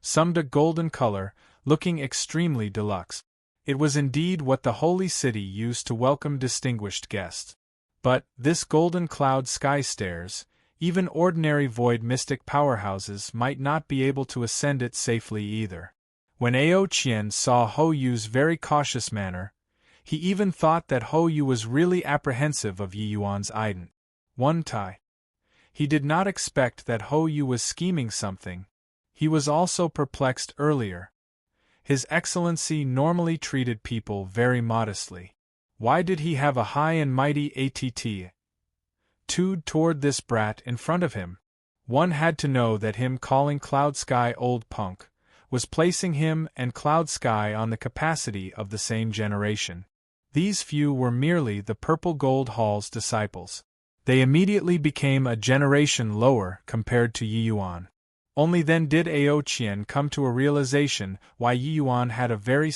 summed a golden color, looking extremely deluxe. It was indeed what the Holy City used to welcome distinguished guests. But, this Golden Cloud Sky Stairs, even ordinary void mystic powerhouses might not be able to ascend it safely either. When Ao Qian saw Ho Yu's very cautious manner, he even thought that Ho Yu was really apprehensive of Yi Yuan's Iden. 1 Tai. He did not expect that Ho Yu was scheming something. He was also perplexed earlier. His Excellency normally treated people very modestly. Why did he have a high and mighty attitude toward this brat in front of him? One had to know that him calling Cloud Sky old punk was placing him and Cloud Sky on the capacity of the same generation. These few were merely the Purple Gold Hall's disciples. They immediately became a generation lower compared to Yi Yuan. Only then did Ao Qian come to a realization why Yi Yuan had a very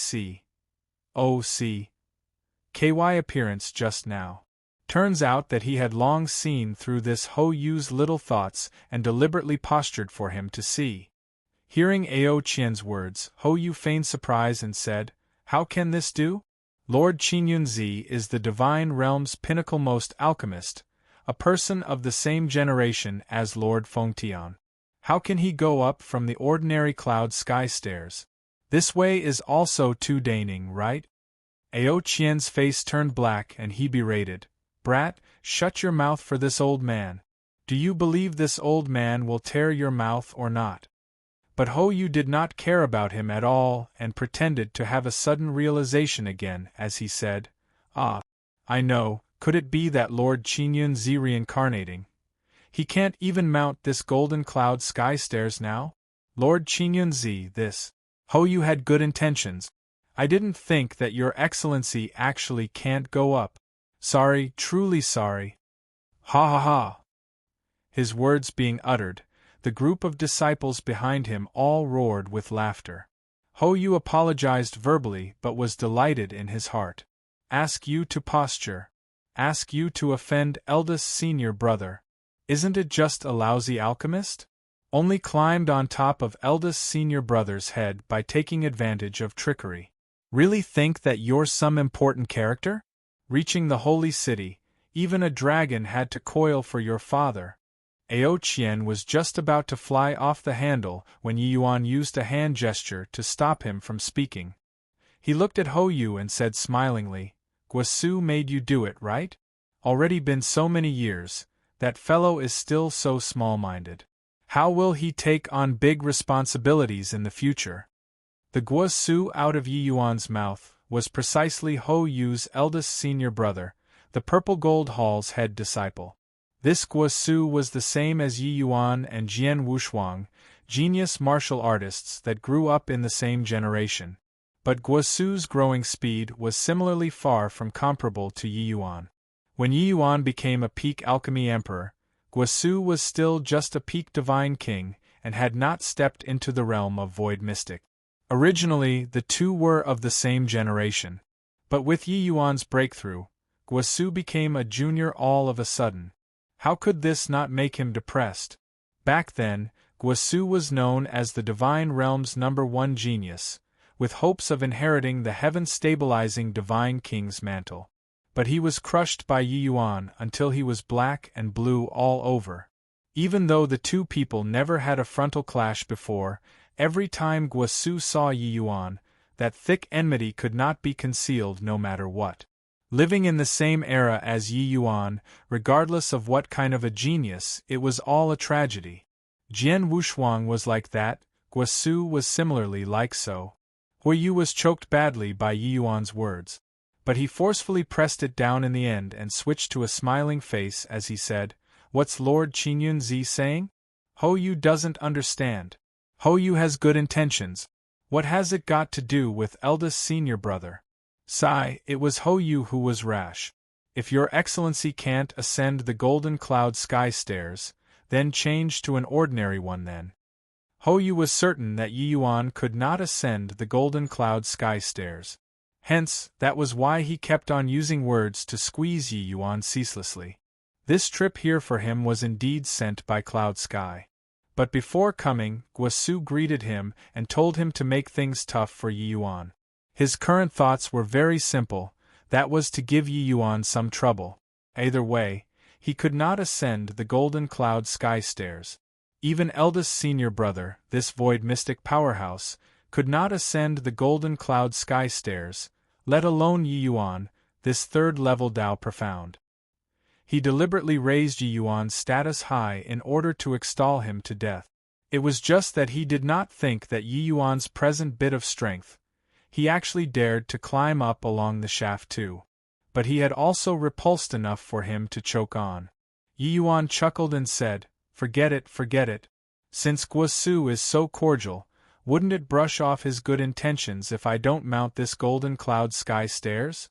KY appearance just now. Turns out that he had long seen through this Ho Yu's little thoughts and deliberately postured for him to see. Hearing Ao Qian's words, Ho Yu feigned surprise and said, "How can this do? Lord Qingyunzi is the divine realm's pinnacle-most alchemist, a person of the same generation as Lord Fengtian. How can he go up from the ordinary Cloud Sky stairs? This way is also too deigning, right?" Ao Qian's face turned black and he berated, "Brat, shut your mouth for this old man. Do you believe this old man will tear your mouth or not?" But Ho Yu did not care about him at all and pretended to have a sudden realization again as he said, "Ah, I know, could it be that Lord Qingyunzi reincarnating? He can't even mount this golden Cloud Sky stairs now? Lord Qingyunzi, this Ho Yu had good intentions. I didn't think that your excellency actually can't go up. Sorry, truly sorry. Ha ha ha." His words being uttered, the group of disciples behind him all roared with laughter. Ho Yu apologized verbally but was delighted in his heart. Ask you to posture. Ask you to offend eldest senior brother. Isn't it just a lousy alchemist? Only climbed on top of eldest senior brother's head by taking advantage of trickery. Really think that you're some important character? Reaching the holy city, even a dragon had to coil for your father. Ao Qian was just about to fly off the handle when Yi Yuan used a hand gesture to stop him from speaking. He looked at Ho Yu and said smilingly, "Guosu made you do it, right? Already been so many years, that fellow is still so small-minded. How will he take on big responsibilities in the future?" The Guosu out of Yi Yuan's mouth was precisely Ho Yu's eldest senior brother, the Purple Gold Hall's head disciple. This Guosu was the same as Yi Yuan and Jian Wushuang, genius martial artists that grew up in the same generation. But Guosu's growing speed was similarly far from comparable to Yi Yuan. When Yi Yuan became a peak alchemy emperor, Guosu was still just a peak divine king and had not stepped into the realm of void mystic. Originally, the two were of the same generation. But with Yi Yuan's breakthrough, Guosu became a junior all of a sudden. How could this not make him depressed? Back then, Guosu was known as the divine realm's #1 genius, with hopes of inheriting the heaven-stabilizing divine king's mantle. But he was crushed by Yi Yuan until he was black and blue all over. Even though the two people never had a frontal clash before, every time Guosu saw Yi Yuan, that thick enmity could not be concealed no matter what. Living in the same era as Yi Yuan, regardless of what kind of a genius, it was all a tragedy. Jian Wushuang was like that, Guosu was similarly like so. Hui Yu was choked badly by Yi Yuan's words. But he forcefully pressed it down in the end and switched to a smiling face as he said, "What's Lord Qingyunzi saying? Ho Yu doesn't understand. Ho Yu has good intentions. What has it got to do with eldest senior brother? Sigh, it was Ho Yu who was rash. If your excellency can't ascend the golden Cloud Sky stairs, then change to an ordinary one then." Ho Yu was certain that Yi Yuan could not ascend the golden Cloud Sky stairs. Hence, that was why he kept on using words to squeeze Yi Yuan ceaselessly. This trip here for him was indeed sent by Cloud Sky. But before coming, Guosu greeted him and told him to make things tough for Yi Yuan. His current thoughts were very simple, that was to give Yi Yuan some trouble. Either way, he could not ascend the golden Cloud Sky stairs. Even eldest senior brother, this void mystic powerhouse, could not ascend the golden Cloud Sky stairs, let alone Yi Yuan, this third-level Dao profound. He deliberately raised Yi Yuan's status high in order to extol him to death. It was just that he did not think that Yi Yuan's present bit of strength. He actually dared to climb up along the shaft too. But he had also repulsed enough for him to choke on. Yi Yuan chuckled and said, Forget it, forget it. Since Guosu is so cordial, wouldn't it brush off his good intentions if I don't mount this golden cloud sky stairs?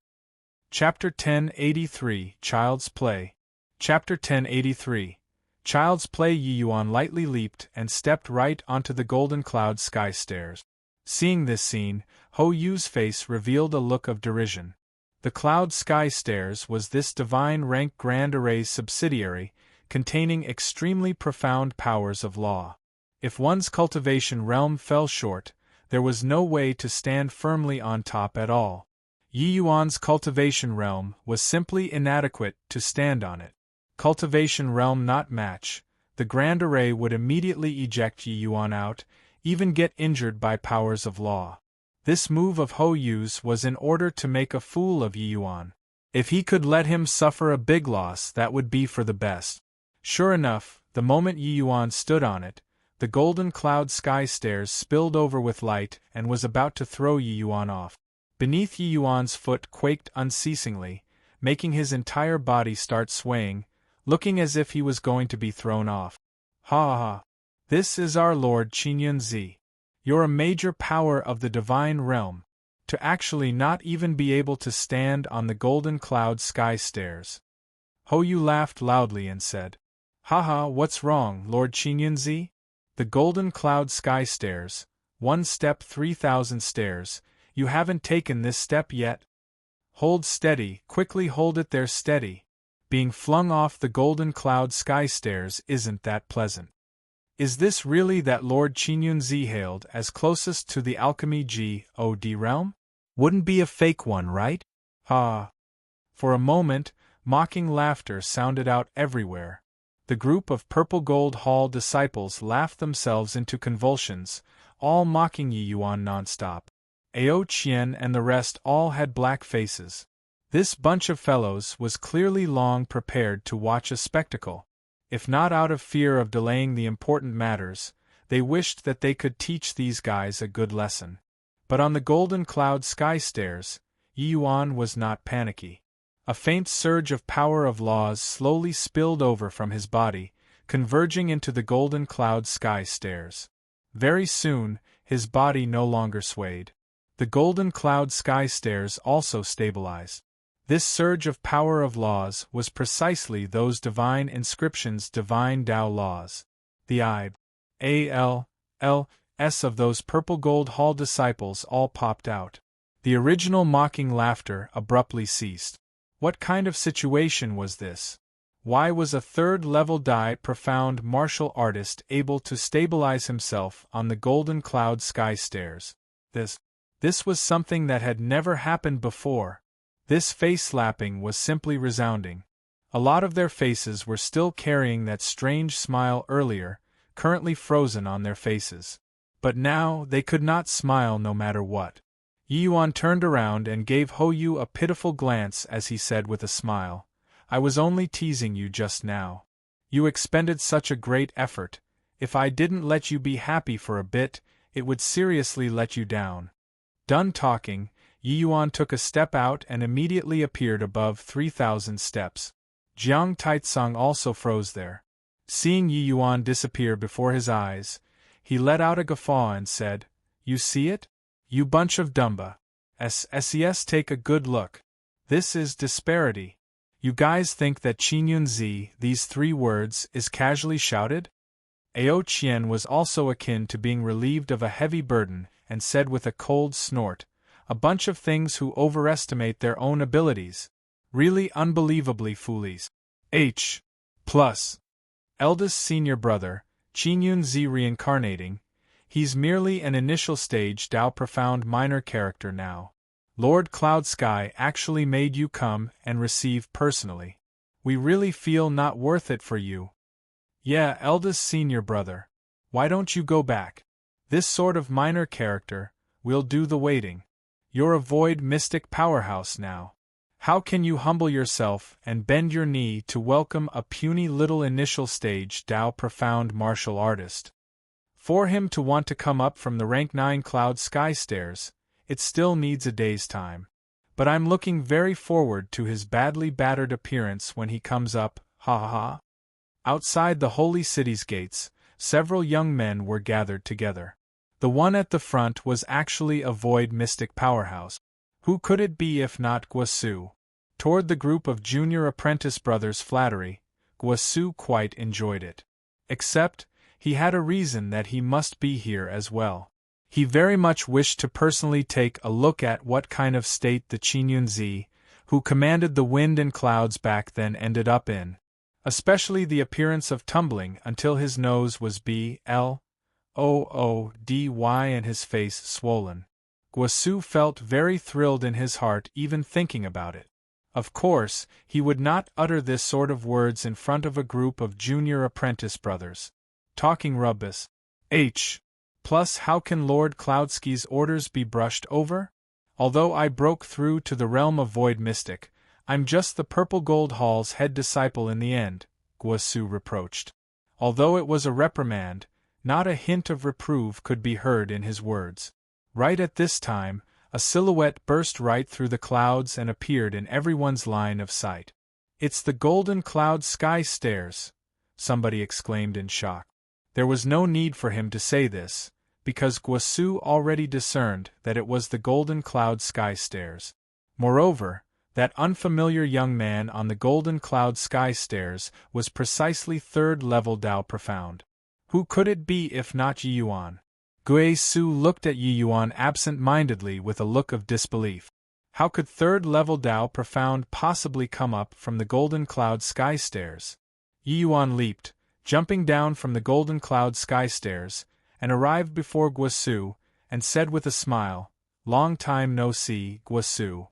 Chapter 1083 Child's Play. Chapter 1083 Child's Play. Yi Yuan lightly leaped and stepped right onto the golden cloud sky stairs. Seeing this scene, Ho Yu's face revealed a look of derision. The cloud sky stairs was this divine rank Grand Array's subsidiary, containing extremely profound powers of law. If one's cultivation realm fell short, there was no way to stand firmly on top at all. Yi Yuan's cultivation realm was simply inadequate to stand on it. Cultivation realm not match, the Grand Array would immediately eject Yi Yuan out, even get injured by powers of law. This move of Ho Yu's was in order to make a fool of Yi Yuan. If he could let him suffer a big loss, that would be for the best. Sure enough, the moment Yi Yuan stood on it, the golden cloud sky stairs spilled over with light and was about to throw Yi Yuan off. Beneath Yi Yuan's foot quaked unceasingly, making his entire body start swaying, looking as if he was going to be thrown off. Ha ha! This is our Lord Qingyunzi. You're a major power of the divine realm, to actually not even be able to stand on the golden cloud sky stairs. Ho Yu laughed loudly and said, "Haha, what's wrong, Lord Qingyunzi? The golden cloud sky stairs, 1 step 3,000 stairs, you haven't taken this step yet? Hold steady, quickly hold it there steady. Being flung off the golden cloud sky stairs isn't that pleasant." Is this really that Lord Qingyunzi hailed as closest to the alchemy God realm? Wouldn't be a fake one, right? Ha! For a moment, mocking laughter sounded out everywhere. The group of Purple Gold Hall disciples laughed themselves into convulsions, all mocking Yi Yuan nonstop. Ao Qian and the rest all had black faces. This bunch of fellows was clearly long prepared to watch a spectacle. If not out of fear of delaying the important matters, they wished that they could teach these guys a good lesson. But on the golden cloud sky stairs, Yi Yuan was not panicky. A faint surge of power of laws slowly spilled over from his body, converging into the golden cloud sky stairs. Very soon, his body no longer swayed. The golden cloud sky stairs also stabilized. This surge of power of laws was precisely those divine inscriptions, divine Tao laws. The I.A.L.L.S. of those Purple Gold Hall disciples all popped out. The original mocking laughter abruptly ceased. What kind of situation was this? Why was a third-level Dai profound martial artist able to stabilize himself on the golden cloud sky stairs? This was something that had never happened before. This face-slapping was simply resounding. A lot of their faces were still carrying that strange smile earlier, currently frozen on their faces. But now they could not smile no matter what. Yi Yuan turned around and gave Ho Yu a pitiful glance as he said with a smile, "I was only teasing you just now. You expended such a great effort. If I didn't let you be happy for a bit, it would seriously let you down." Done talking, Yi Yuan took a step out and immediately appeared above 3,000 steps. Jiang Taitsong also froze there. Seeing Yi Yuan disappear before his eyes, he let out a guffaw and said, "You see it? You bunch of dumba. Ses, take a good look. This is disparity. You guys think that Qingyunzi, these 3 words, is casually shouted?" Ao Qian was also akin to being relieved of a heavy burden and said with a cold snort, "A bunch of things who overestimate their own abilities. Really unbelievably foolies. H. Plus. Eldest senior brother, Qingyunzi reincarnating. He's merely an initial stage Tao profound minor character now. Lord Cloud Sky actually made you come and receive personally. We really feel not worth it for you. Yeah, eldest senior brother. Why don't you go back? This sort of minor character, we'll do the waiting. You're a void mystic powerhouse now. How can you humble yourself and bend your knee to welcome a puny little initial stage Tao profound martial artist? For him to want to come up from the rank 9 cloud sky stairs, it still needs a day's time. But I'm looking very forward to his badly battered appearance when he comes up, ha ha ha. Outside the holy city's gates, several young men were gathered together. The one at the front was actually a void mystic powerhouse. Who could it be if not Guasu? Toward the group of junior apprentice brothers' flattery, Guasu quite enjoyed it. Except, he had a reason that he must be here as well. He very much wished to personally take a look at what kind of state the Qinyunzi, who commanded the wind and clouds back then, ended up in. Especially the appearance of tumbling until his nose was bloody and his face swollen. Guasu felt very thrilled in his heart even thinking about it. Of course, he would not utter this sort of words in front of a group of junior apprentice brothers. Talking rubbish. Plus, how can Lord Cloudsky's orders be brushed over? Although I broke through to the realm of Void Mystic, I'm just the Purple Gold Hall's head disciple in the end, Guasu reproached. Although it was a reprimand, not a hint of reproof could be heard in his words. Right at this time, a silhouette burst right through the clouds and appeared in everyone's line of sight. "It's the Golden Cloud Sky Stairs," somebody exclaimed in shock. There was no need for him to say this, because Guasu already discerned that it was the Golden Cloud Sky Stairs. Moreover, that unfamiliar young man on the Golden Cloud Sky Stairs was precisely third-level Tao Profound. Who could it be if not Yi Yuan? Guasu looked at Yi Yuan absent-mindedly with a look of disbelief. How could third-level Tao Profound possibly come up from the Golden Cloud Sky Stairs? Yi Yuan leaped, jumping down from the Golden Cloud Sky Stairs, and arrived before Guasu, and said with a smile, "Long time no see, Guasu."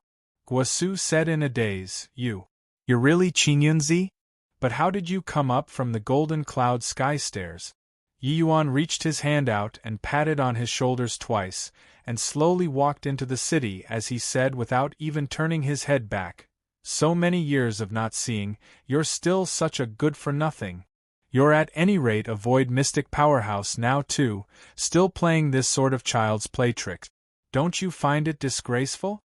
Guasu said in a daze, You're really Qinyunzi? But how did you come up from the Golden Cloud Sky Stairs?" Yi Yuan reached his hand out and patted on his shoulders twice, and slowly walked into the city as he said without even turning his head back, "So many years of not seeing, you're still such a good-for-nothing. You're at any rate a void mystic powerhouse now too, still playing this sort of child's play trick. Don't you find it disgraceful?"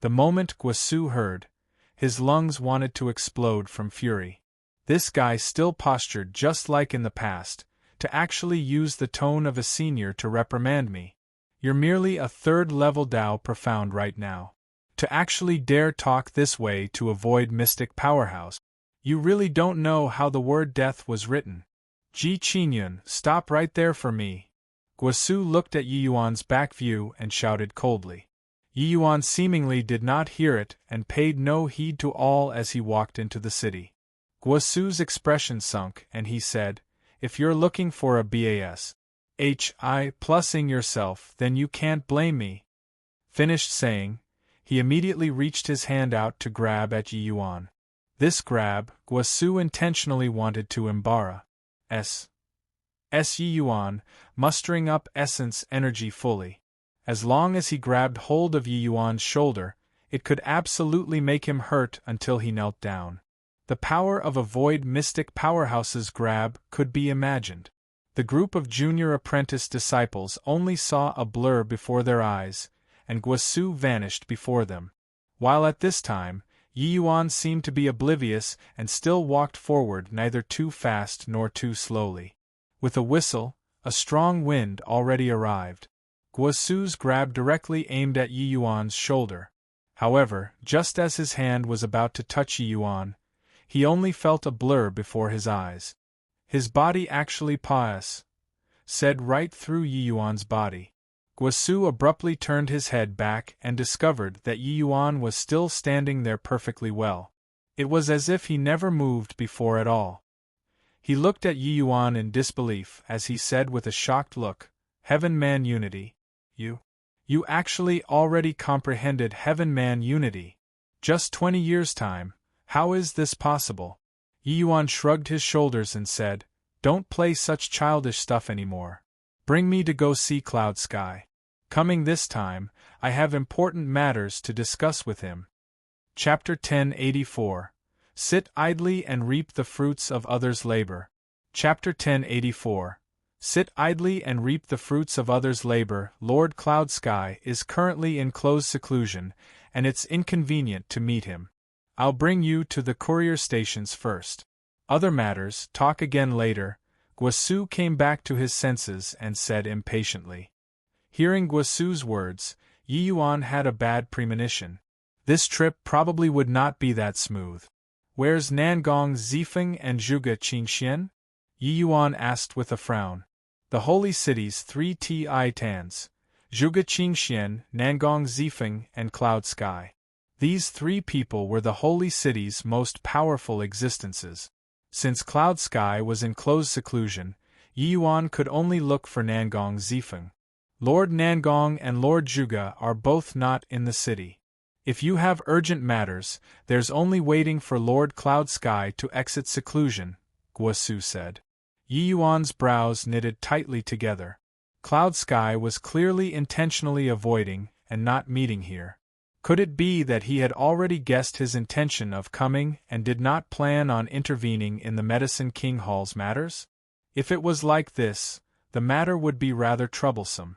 The moment Guasu heard, his lungs wanted to explode from fury. This guy still postured just like in the past, to actually use the tone of a senior to reprimand me. You're merely a third-level Tao Profound right now. To actually dare talk this way to a void mystic powerhouse. You really don't know how the word death was written. Ji Qinyun, stop right there for me. Guasu looked at Yi Yuan's back view and shouted coldly. Yi Yuan seemingly did not hear it and paid no heed to all as he walked into the city. Guasu's expression sunk and he said, "If you're looking for a BASHI+ing yourself, then you can't blame me." Finished saying, he immediately reached his hand out to grab at Yi Yuan. This grab, Guasu intentionally wanted to embarrass Yi Yuan, mustering up essence energy fully. As long as he grabbed hold of Yi Yuan's shoulder, it could absolutely make him hurt until he knelt down. The power of a void mystic powerhouse's grab could be imagined. The group of junior apprentice disciples only saw a blur before their eyes, and Guasu vanished before them. While at this time, Yi Yuan seemed to be oblivious and still walked forward neither too fast nor too slowly. With a whistle, a strong wind already arrived. Guasu's grab directly aimed at Yi Yuan's shoulder. However, just as his hand was about to touch Yi Yuan, he only felt a blur before his eyes. His body actually said right through Yi Yuan's body. Guasu abruptly turned his head back and discovered that Yi Yuan was still standing there perfectly well. It was as if he never moved before at all. He looked at Yi Yuan in disbelief as he said with a shocked look, "Heaven-man unity? You actually already comprehended heaven-man unity? Just 20 years' time, how is this possible?" Yi Yuan shrugged his shoulders and said, "Don't play such childish stuff anymore. Bring me to go see Cloud Sky. Coming this time, I have important matters to discuss with him." Chapter 1084. Sit idly and reap the fruits of others' labor. Chapter 1084. Sit idly and reap the fruits of others' labor. Lord Cloud Sky is currently in close seclusion, and it's inconvenient to meet him. I'll bring you to the courier stations first. Other matters, talk again later. Guasu came back to his senses and said impatiently. Hearing Guasu's words, Yi Yuan had a bad premonition. This trip probably would not be that smooth. Where's Nangong Zifeng and Zhuge Qingxian? Yi Yuan asked with a frown. The holy city's 3 Tans. Zhuge Qingxian, Nangong Zifeng, and Cloud Sky. These 3 people were the holy city's most powerful existences. Since Cloud Sky was in close seclusion, Yi Yuan could only look for Nangong Zifeng. Lord Nangong and Lord Zhuge are both not in the city. If you have urgent matters, there's only waiting for Lord Cloud Sky to exit seclusion, Guasu said. Yi Yuan's brows knitted tightly together. Cloud Sky was clearly intentionally avoiding and not meeting here. Could it be that he had already guessed his intention of coming and did not plan on intervening in the Medicine King Hall's matters? If it was like this, the matter would be rather troublesome.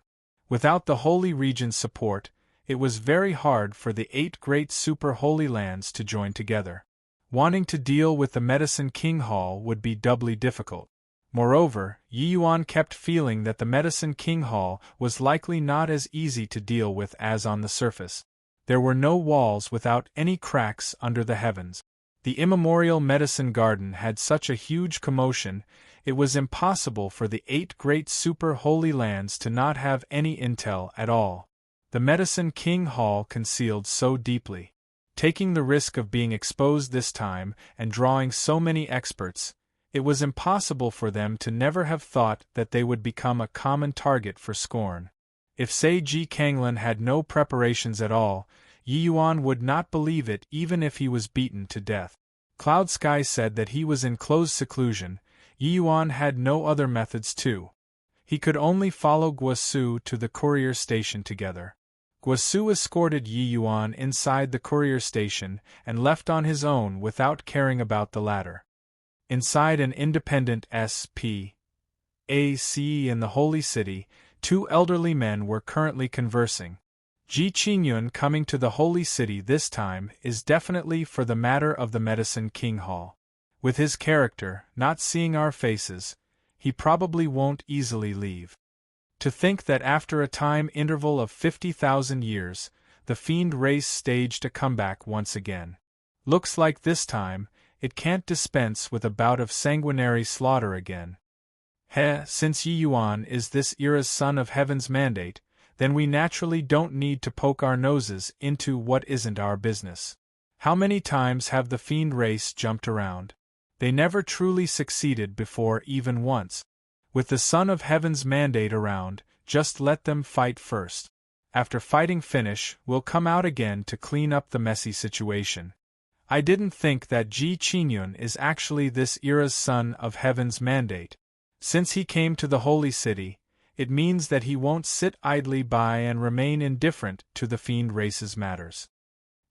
Without the Holy Region's support, it was very hard for the 8 great super-holy lands to join together. Wanting to deal with the Medicine King Hall would be doubly difficult. Moreover, Yi Yuan kept feeling that the Medicine King Hall was likely not as easy to deal with as on the surface. There were no walls without any cracks under the heavens. The immemorial medicine garden had such a huge commotion, it was impossible for the 8 great super-holy lands to not have any intel at all. The Medicine King Hall concealed so deeply. Taking the risk of being exposed this time and drawing so many experts, it was impossible for them to never have thought that they would become a common target for scorn. If Seiji Kanglan had no preparations at all, Yi Yuan would not believe it even if he was beaten to death. Cloud Sky said that he was in close seclusion. Yi Yuan had no other methods too. He could only follow Guasu to the courier station together. Guasu escorted Yi Yuan inside the courier station and left on his own without caring about the latter. Inside an independent S.P.A.C. in the Holy City, 2 elderly men were currently conversing. Ji Qingyun coming to the Holy City this time is definitely for the matter of the Medicine King Hall. With his character, not seeing our faces, he probably won't easily leave. To think that after a time interval of 50,000 years, the fiend race staged a comeback once again. Looks like this time, it can't dispense with a bout of sanguinary slaughter again. Since Yi Yuan is this era's son of heaven's mandate, then we naturally don't need to poke our noses into what isn't our business. How many times have the fiend race jumped around? They never truly succeeded before even once. With the son of heaven's mandate around, just let them fight first. After fighting finish, we'll come out again to clean up the messy situation. I didn't think that Ji Qingyun is actually this era's son of heaven's mandate. Since he came to the Holy City, it means that he won't sit idly by and remain indifferent to the fiend race's matters.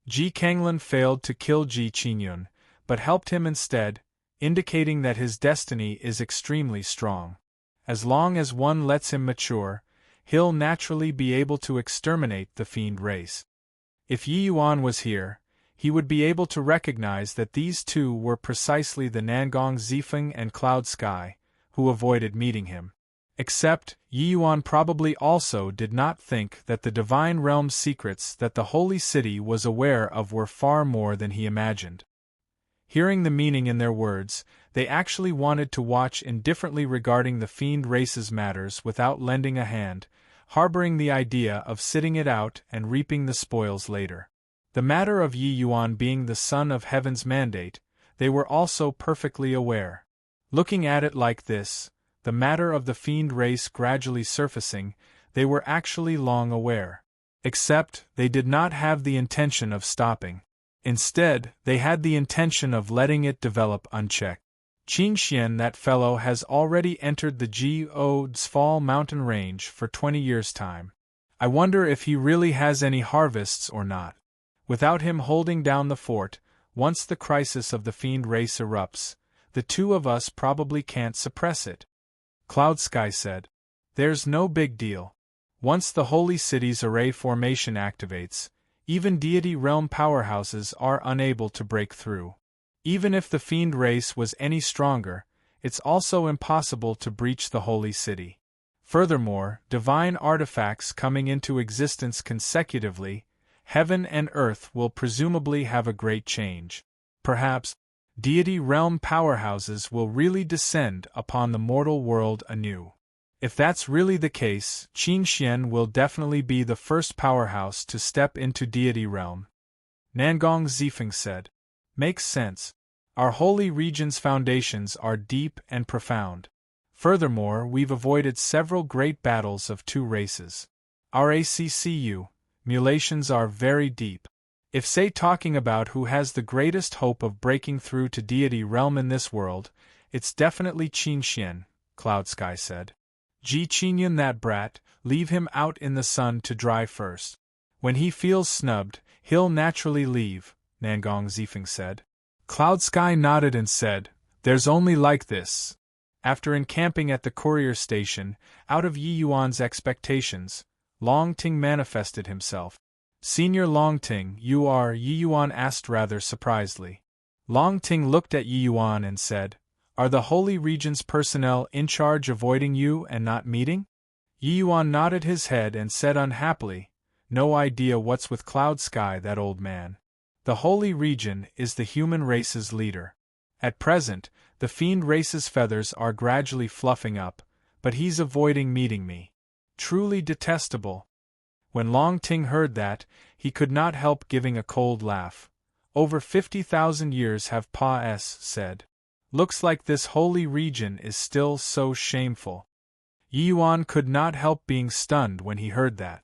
Ji Kanglan failed to kill Ji Qingyun, but helped him instead, indicating that his destiny is extremely strong. As long as one lets him mature, he'll naturally be able to exterminate the fiend race. If Yi Yuan was here, he would be able to recognize that these 2 were precisely the Nangong Zifeng and Cloud Sky, who avoided meeting him. Except, Yi Yuan probably also did not think that the Divine Realm's secrets that the Holy City was aware of were far more than he imagined. Hearing the meaning in their words, they actually wanted to watch indifferently regarding the fiend race's matters without lending a hand, harboring the idea of sitting it out and reaping the spoils later. The matter of Yi Yuan being the son of heaven's mandate, they were also perfectly aware. Looking at it like this, the matter of the fiend race gradually surfacing, they were actually long aware. Except, they did not have the intention of stopping. Instead, they had the intention of letting it develop unchecked. Qingxian, that fellow, has already entered the Zfall mountain range for 20 years' time. I wonder if he really has any harvests or not. Without him holding down the fort, once the crisis of the fiend race erupts, the 2 of us probably can't suppress it. Cloud Sky said. There's no big deal. Once the Holy City's array formation activates, even deity realm powerhouses are unable to break through. Even if the fiend race was any stronger, it's also impossible to breach the holy city. Furthermore, divine artifacts coming into existence consecutively, heaven and earth will presumably have a great change. Perhaps, deity realm powerhouses will really descend upon the mortal world anew. If that's really the case, Qin Xian will definitely be the first powerhouse to step into deity realm. Nangong Zifeng said. Makes sense. Our holy region's foundations are deep and profound. Furthermore, we've avoided several great battles of two races. Our ACCU mulations are very deep. If say talking about who has the greatest hope of breaking through to deity realm in this world, it's definitely Qin Xian, Cloud Sky said. Ji Qinyan that brat, leave him out in the sun to dry first. When he feels snubbed, he'll naturally leave, Nangong Zifeng said. Cloud Sky nodded and said, there's only like this. After encamping at the courier station, out of Yi Yuan's expectations, Long Ting manifested himself. Senior Long Ting, you are? Yi Yuan asked rather surprisedly. Long Ting looked at Yi Yuan and said, are the Holy Region's personnel in charge avoiding you and not meeting? Yi Yuan nodded his head and said unhappily, no idea what's with Cloud Sky, that old man. The Holy Region is the human race's leader. At present, the fiend race's feathers are gradually fluffing up, but he's avoiding meeting me. Truly detestable. When Long Ting heard that, he could not help giving a cold laugh. Over 50,000 years have Pa-S said. Looks like this holy region is still so shameful. Yi Yuan could not help being stunned when he heard that.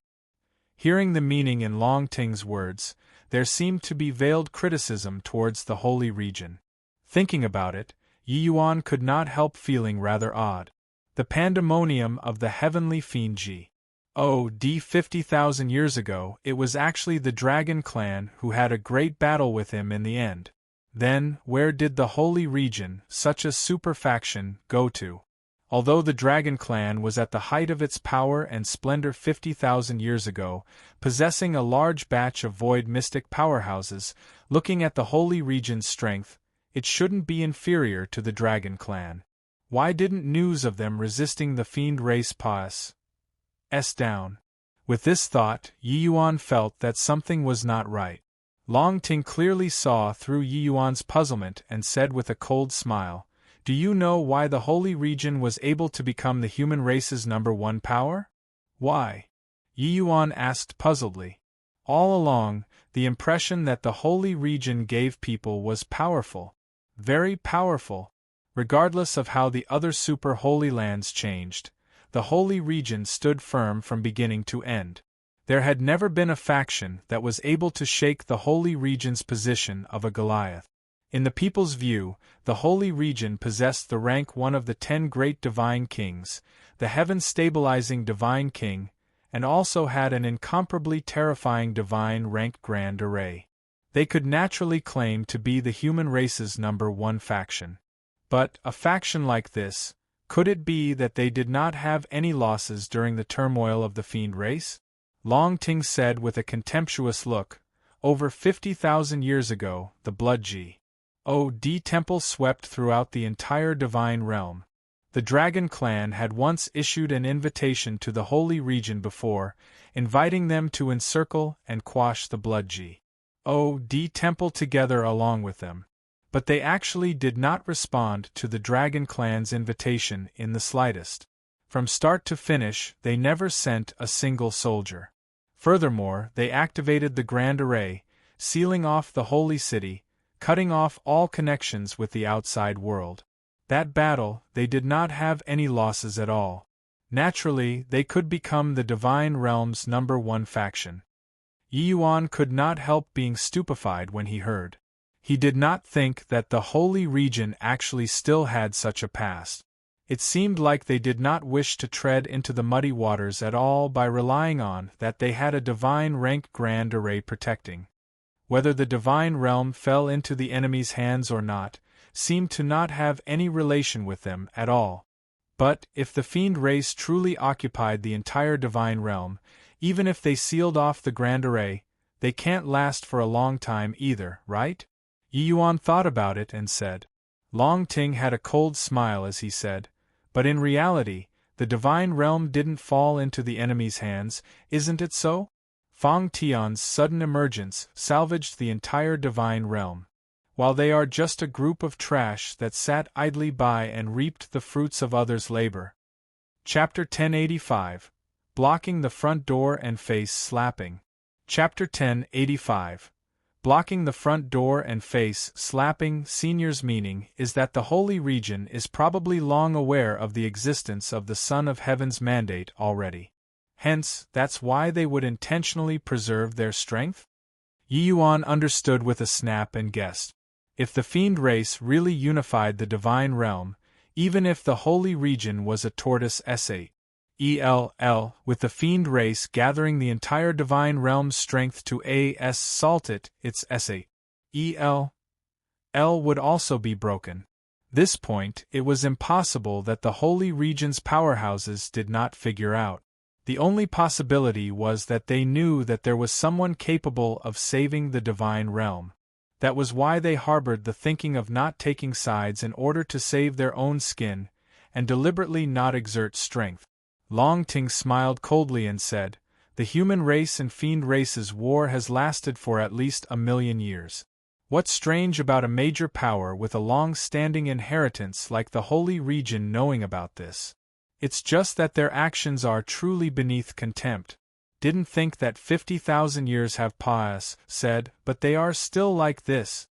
Hearing the meaning in Long Ting's words, there seemed to be veiled criticism towards the holy region. Thinking about it, Yi Yuan could not help feeling rather odd. The pandemonium of the heavenly fiend Ji. 50,000 years ago, it was actually the Dragon Clan who had a great battle with him in the end. Then, where did the Holy Region, such a super faction, go to? Although the Dragon Clan was at the height of its power and splendor 50,000 years ago, possessing a large batch of void mystic powerhouses, looking at the Holy Region's strength, it shouldn't be inferior to the Dragon Clan. Why didn't news of them resisting the fiend race pass down? With this thought, Yi Yuan felt that something was not right. Long Ting clearly saw through Yi Yuan's puzzlement and said with a cold smile, do you know why the Holy Region was able to become the human race's #1 power? Why? Yi Yuan asked puzzledly. All along, the impression that the Holy Region gave people was powerful. Very powerful. Regardless of how the other super holy lands changed, the Holy Region stood firm from beginning to end. There had never been a faction that was able to shake the Holy Region's position of a Goliath. In the people's view, the Holy Region possessed the rank 1 of the 10 great divine kings, the heaven-stabilizing divine king, and also had an incomparably terrifying divine rank grand array. They could naturally claim to be the human race's #1 faction. But, a faction like this, could it be that they did not have any losses during the turmoil of the fiend race? Long Ting said with a contemptuous look, over 50,000 years ago, the Blood God temple swept throughout the entire divine realm. The Dragon Clan had once issued an invitation to the Holy Region before, inviting them to encircle and quash the Blood God temple together along with them. But they actually did not respond to the Dragon Clan's invitation in the slightest. From start to finish, they never sent a single soldier. Furthermore, they activated the Grand Array, sealing off the Holy City, cutting off all connections with the outside world. That battle, they did not have any losses at all. Naturally, they could become the Divine Realm's #1 faction. Yi Yuan could not help being stupefied when he heard. He did not think that the Holy Region actually still had such a past. It seemed like they did not wish to tread into the muddy waters at all by relying on that they had a divine rank grand array protecting. Whether the divine realm fell into the enemy's hands or not, seemed to not have any relation with them at all. But, if the fiend race truly occupied the entire divine realm, even if they sealed off the grand array, they can't last for a long time either, right? Yi Yuan thought about it and said. Long Ting had a cold smile as he said, but in reality, the divine realm didn't fall into the enemy's hands, isn't it so? Fang Tian's sudden emergence salvaged the entire divine realm. While they are just a group of trash that sat idly by and reaped the fruits of others' labor. Chapter 1085. Blocking the front door and face slapping. Chapter 1085. Blocking the front door and face slapping. Senior's meaning is that the Holy Region is probably long aware of the existence of the Son of Heaven's mandate already. Hence, that's why they would intentionally preserve their strength? Yi Yuan understood with a snap and guessed. If the fiend race really unified the divine realm, even if the Holy Region was a tortoise with the fiend race gathering the entire divine realm's strength to assault it, its would also be broken. This point, it was impossible that the Holy Region's powerhouses did not figure out. The only possibility was that they knew that there was someone capable of saving the divine realm. That was why they harbored the thinking of not taking sides in order to save their own skin, and deliberately not exert strength. Long Ting smiled coldly and said, the human race and fiend race's war has lasted for at least 1,000,000 years. What's strange about a major power with a long-standing inheritance like the Holy Region knowing about this? It's just that their actions are truly beneath contempt. Didn't think that 50,000 years have passed, said, but they are still like this.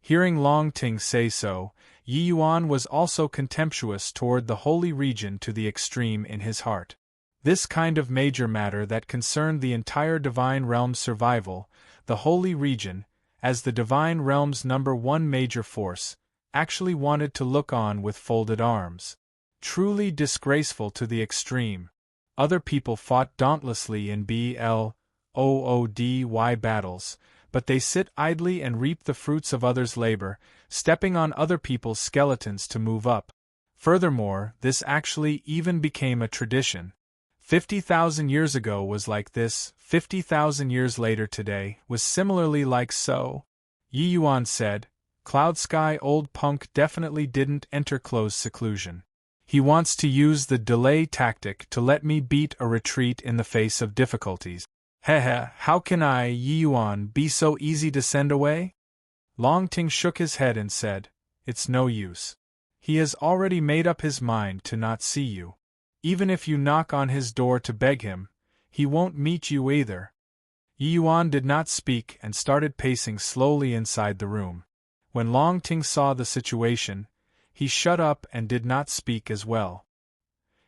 Hearing Long Ting say so, Yi Yuan was also contemptuous toward the Holy Region to the extreme in his heart. This kind of major matter that concerned the entire divine realm's survival, the Holy Region, as the divine realm's #1 major force, actually wanted to look on with folded arms. Truly disgraceful to the extreme. Other people fought dauntlessly in BLOODY battles, but they sit idly and reap the fruits of others' labor, stepping on other people's skeletons to move up. Furthermore, this actually even became a tradition. 50,000 years ago was like this, 50,000 years later today was similarly like so. Yi Yuan said, Cloud Sky old punk definitely didn't enter close seclusion. He wants to use the delay tactic to let me beat a retreat in the face of difficulties. How can I, Yi Yuan, be so easy to send away? Long Ting shook his head and said, it's no use. He has already made up his mind to not see you. Even if you knock on his door to beg him, he won't meet you either. Yi Yuan did not speak and started pacing slowly inside the room. When Long Ting saw the situation, he shut up and did not speak as well.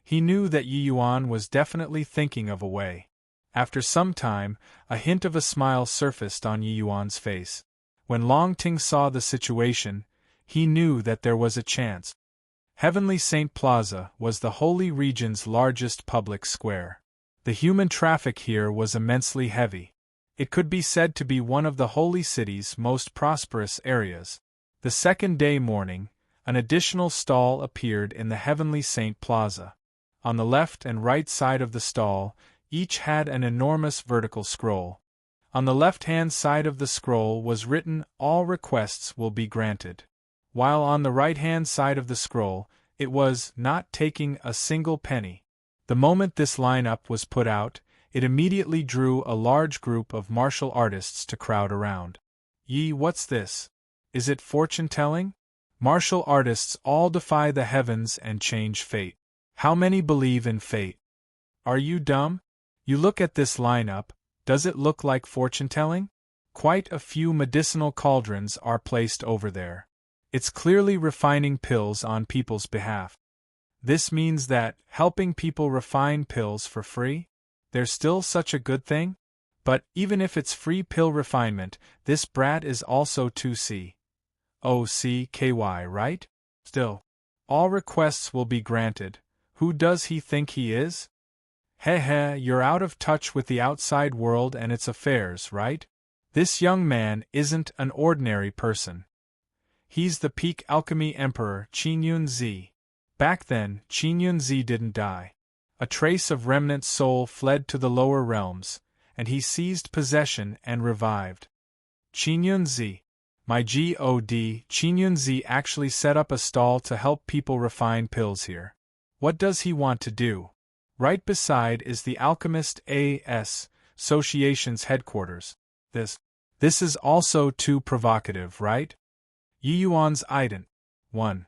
He knew that Yi Yuan was definitely thinking of a way. After some time, a hint of a smile surfaced on Yi Yuan's face. When Long Ting saw the situation, he knew that there was a chance. Heavenly Saint Plaza was the Holy Region's largest public square. The human traffic here was immensely heavy. It could be said to be one of the Holy City's most prosperous areas. The second day morning, an additional stall appeared in the Heavenly Saint Plaza. On the left and right side of the stall, each had an enormous vertical scroll. On the left-hand side of the scroll was written, "All requests will be granted." While on the right-hand side of the scroll, it was, "Not taking a single penny." The moment this line-up was put out, it immediately drew a large group of martial artists to crowd around. What's this? Is it fortune-telling? Martial artists all defy the heavens and change fate. How many believe in fate? Are you dumb? You look at this lineup, does it look like fortune-telling? Quite a few medicinal cauldrons are placed over there. It's clearly refining pills on people's behalf. This means that, helping people refine pills for free? There's still such a good thing? But, even if it's free pill refinement, this brat is also 2COCKY, right? Still. All requests will be granted. Who does he think he is? You're out of touch with the outside world and its affairs, right? This young man isn't an ordinary person. He's the peak alchemy emperor Qin Yunzi. Back then, Qin Yunzi didn't die. A trace of remnant soul fled to the lower realms, and he seized possession and revived. Qin Yunzi. My god, Qin Yunzi actually set up a stall to help people refine pills here. What does he want to do? Right beside is the Alchemist A.S. Association's headquarters. This is also too provocative, right? Yi Yuan's ident. 1.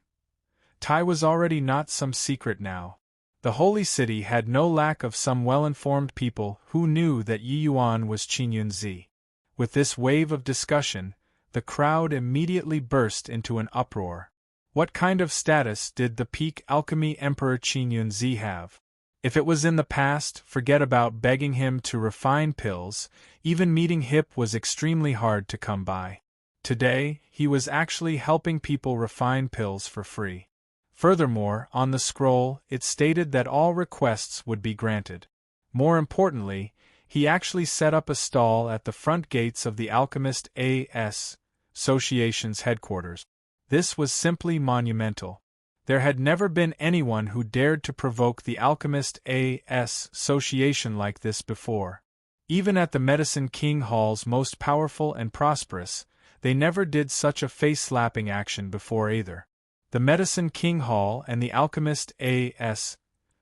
Tai was already not some secret now. The Holy City had no lack of some well-informed people who knew that Yi Yuan was Qin Yunzi. With this wave of discussion, the crowd immediately burst into an uproar. What kind of status did the peak alchemy Emperor Qin Yunzi have? If it was in the past, forget about begging him to refine pills, even meeting hip was extremely hard to come by. Today, he was actually helping people refine pills for free. Furthermore, on the scroll, it stated that all requests would be granted. More importantly, he actually set up a stall at the front gates of the Alchemist A.S. Association's headquarters. This was simply monumental. There had never been anyone who dared to provoke the Alchemist A.S. Association like this before. Even at the Medicine King Hall's most powerful and prosperous, they never did such a face-slapping action before either. The Medicine King Hall and the Alchemist A.S.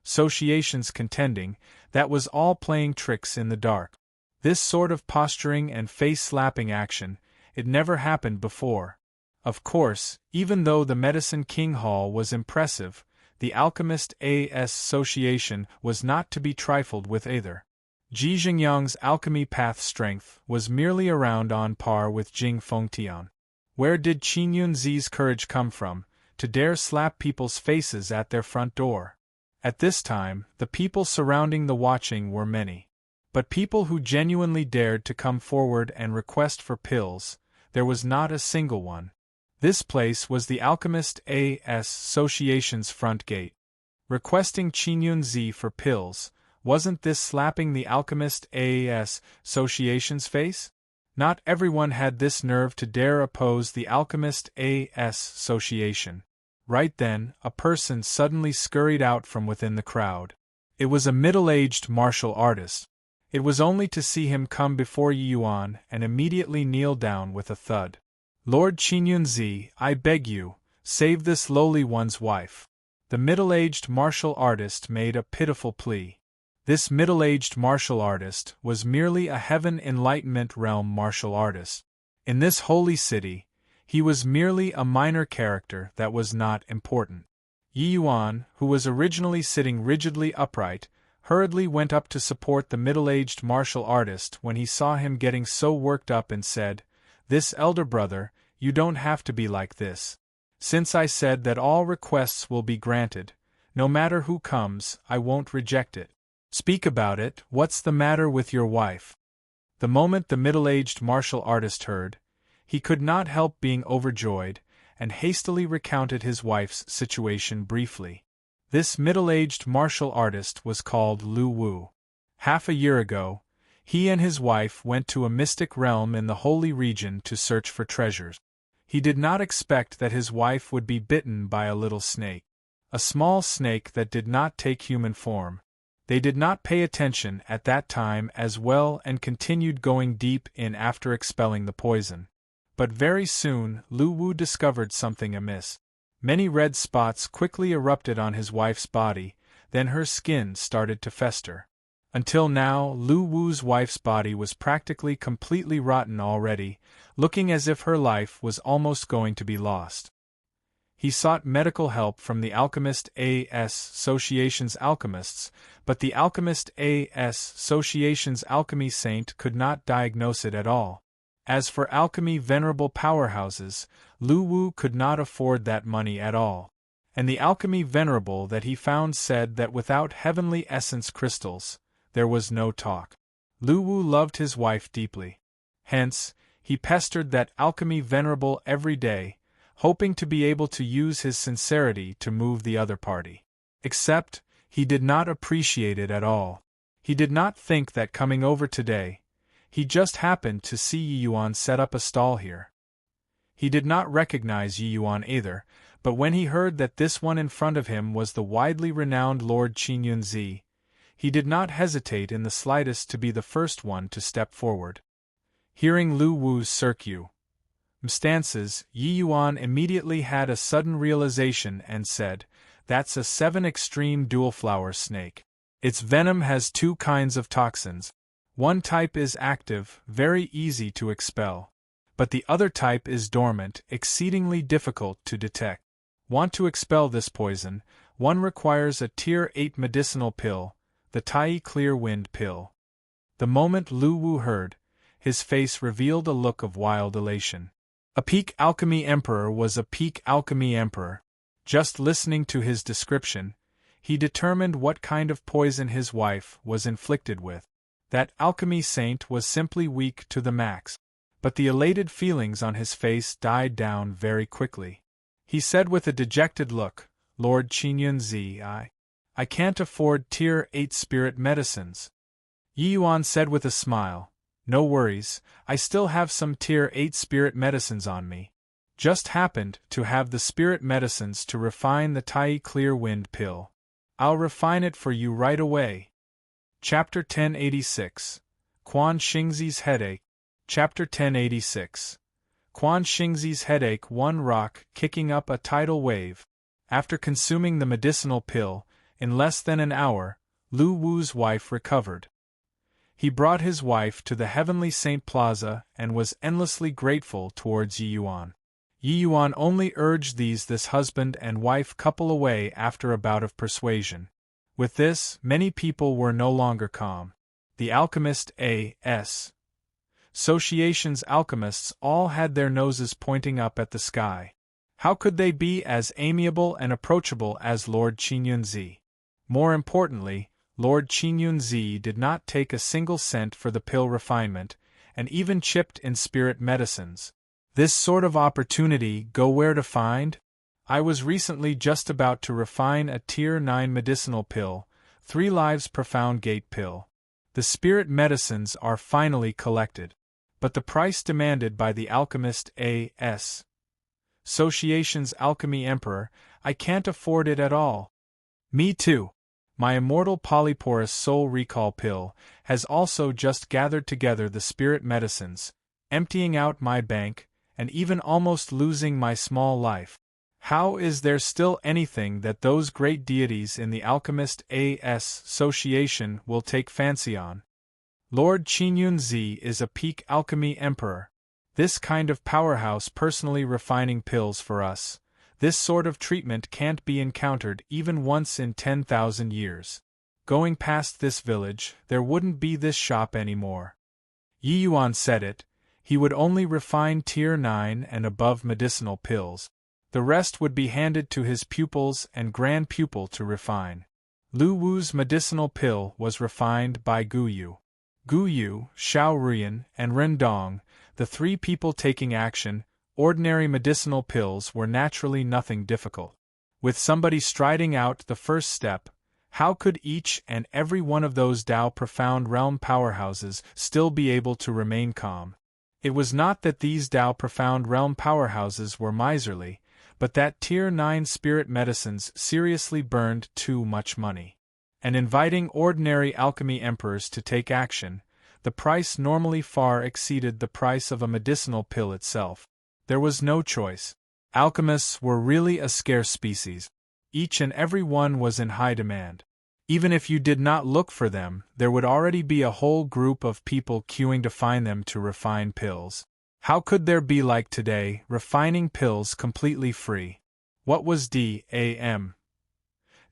Associations contending, that was all playing tricks in the dark. This sort of posturing and face-slapping action, it never happened before. Of course, even though the Medicine King Hall was impressive, the Alchemist A.S. Association was not to be trifled with either. Ji Xingyang's alchemy path strength was merely around on par with Jing Fengtian. Where did Qin Yunzi's courage come from, to dare slap people's faces at their front door? At this time, the people surrounding the watching were many. But people who genuinely dared to come forward and request for pills, there was not a single one. This place was the Alchemist A.S. Association's front gate. Requesting Qin Yunzi for pills, wasn't this slapping the Alchemist A.S. Association's face? Not everyone had this nerve to dare oppose the Alchemist A.S. Association. Right then, a person suddenly scurried out from within the crowd. It was a middle-aged martial artist. It was only to see him come before Yi Yuan and immediately kneel down with a thud. Lord Qin Yunzi, I beg you, save this lowly one's wife. The middle-aged martial artist made a pitiful plea. This middle-aged martial artist was merely a heaven enlightenment realm martial artist. In this holy city, he was merely a minor character that was not important. Yi Yuan, who was originally sitting rigidly upright, hurriedly went up to support the middle-aged martial artist when he saw him getting so worked up and said, "This elder brother, you don't have to be like this. Since I said that all requests will be granted, no matter who comes, I won't reject it. Speak about it, what's the matter with your wife?" The moment the middle-aged martial artist heard, he could not help being overjoyed, and hastily recounted his wife's situation briefly. This middle-aged martial artist was called Lu Wu. Half a year ago, he and his wife went to a mystic realm in the holy region to search for treasures. He did not expect that his wife would be bitten by a little snake. A small snake that did not take human form. They did not pay attention at that time as well and continued going deep in after expelling the poison. But very soon, Lu Wu discovered something amiss. Many red spots quickly erupted on his wife's body, then her skin started to fester. Until now, Lu Wu's wife's body was practically completely rotten already, looking as if her life was almost going to be lost. He sought medical help from the Alchemist A.S. Association's alchemists, but the Alchemist A.S. Association's alchemy saint could not diagnose it at all. As for alchemy venerable powerhouses, Lu Wu could not afford that money at all. And the alchemy venerable that he found said that without heavenly essence crystals, there was no talk. Lu Wu loved his wife deeply. Hence, he pestered that alchemy venerable every day, hoping to be able to use his sincerity to move the other party. Except, he did not appreciate it at all. He did not think that coming over today, he just happened to see Yi Yuan set up a stall here. He did not recognize Yi Yuan either, but when he heard that this one in front of him was the widely renowned Lord Qin Yunzi, he did not hesitate in the slightest to be the first one to step forward. Hearing Lu Wu's cirque, Stances, Yi Yuan immediately had a sudden realization and said, "That's a 7 extreme dual-flower snake. Its venom has 2 kinds of toxins. One type is active, very easy to expel. But the other type is dormant, exceedingly difficult to detect. Want to expel this poison, one requires a Tier 8 medicinal pill, the Tai Clear Wind pill." The moment Lu Wu heard, his face revealed a look of wild elation. A peak alchemy emperor was a peak alchemy emperor. Just listening to his description, he determined what kind of poison his wife was inflicted with. That alchemy saint was simply weak to the max. But the elated feelings on his face died down very quickly. He said with a dejected look, "Lord Qingyunzi, I can't afford Tier 8 spirit medicines." Yi Yuan said with a smile, "No worries, I still have some Tier 8 spirit medicines on me. Just happened to have the spirit medicines to refine the Tai Clear Wind pill. I'll refine it for you right away." Chapter 1086. Quan Xingzi's Headache. Chapter 1086. Quan Xingzi's Headache. One rock kicking up a tidal wave. After consuming the medicinal pill, in less than an hour, Lu Wu's wife recovered. He brought his wife to the Heavenly Saint Plaza and was endlessly grateful towards Yi Yuan. Yi Yuan only urged this husband and wife couple away after a bout of persuasion. With this, many people were no longer calm. The alchemist A.S. Association's alchemists all had their noses pointing up at the sky. How could they be as amiable and approachable as Lord Qingyunzi? More importantly, Lord Qingyunzi did not take a single cent for the pill refinement, and even chipped in spirit medicines. This sort of opportunity, go where to find? I was recently just about to refine a Tier 9 medicinal pill, 3 lives profound gate pill. The spirit medicines are finally collected. But the price demanded by the alchemist A.S. Association's alchemy emperor, I can't afford it at all. Me too. My immortal polyporous soul recall pill has also just gathered together the spirit medicines, emptying out my bank, and even almost losing my small life. How is there still anything that those great deities in the Alchemist A.S. Association will take fancy on? Lord Qingyunzi is a peak alchemy emperor. This kind of powerhouse personally refining pills for us. This sort of treatment can't be encountered even once in 10,000 years. Going past this village, there wouldn't be this shop anymore. Yi Yuan said it. He would only refine Tier 9 and above medicinal pills. The rest would be handed to his pupils and grand pupil to refine. Lu Wu's medicinal pill was refined by Gu Yu. Gu Yu, Xiao Ruyan, and Rendong, the 3 people taking action. Ordinary medicinal pills were naturally nothing difficult. With somebody striding out the first step, how could each and every one of those Dao Profound Realm powerhouses still be able to remain calm? It was not that these Dao Profound Realm powerhouses were miserly, but that Tier 9 spirit medicines seriously burned too much money. And inviting ordinary alchemy emperors to take action, the price normally far exceeded the price of a medicinal pill itself. There was no choice. Alchemists were really a scarce species. Each and every one was in high demand. Even if you did not look for them, there would already be a whole group of people queuing to find them to refine pills. How could there be like today, refining pills completely free? What was D.A.M.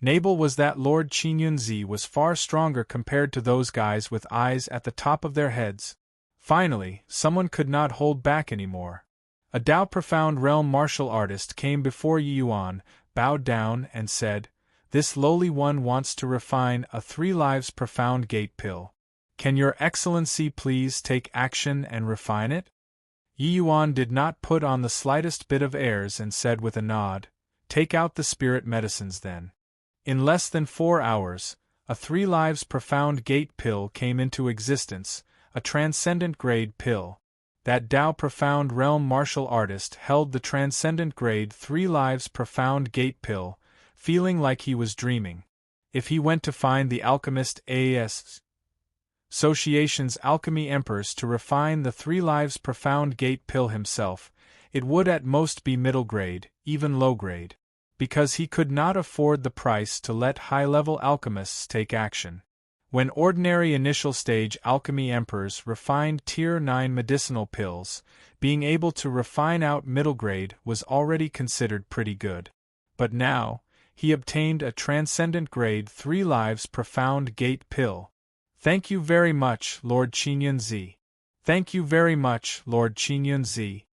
Nable was that Lord Qingyunzi was far stronger compared to those guys with eyes at the top of their heads. Finally, someone could not hold back anymore. A Dao Profound Realm martial artist came before Yi Yuan, bowed down, and said, "This lowly one wants to refine a 3 lives profound gate pill. Can your excellency please take action and refine it?" Yi Yuan did not put on the slightest bit of airs and said with a nod, "Take out the spirit medicines then." In less than 4 hours, a 3 lives profound gate pill came into existence, a transcendent grade pill. That Dao Profound Realm martial artist held the transcendent grade 3 lives profound gate pill, feeling like he was dreaming. If he went to find the alchemist A.S. Association's alchemy emperors to refine the 3 lives profound gate pill himself, It would at most be middle grade, even low grade. Because he could not afford the price to let high-level alchemists take action. When ordinary initial stage alchemy emperors refined Tier 9 medicinal pills, being able to refine out middle grade was already considered pretty good. But now, he obtained a transcendent grade 3 lives profound gate pill. Thank you very much, Lord Qingyunzi. Thank you very much, Lord Qingyunzi.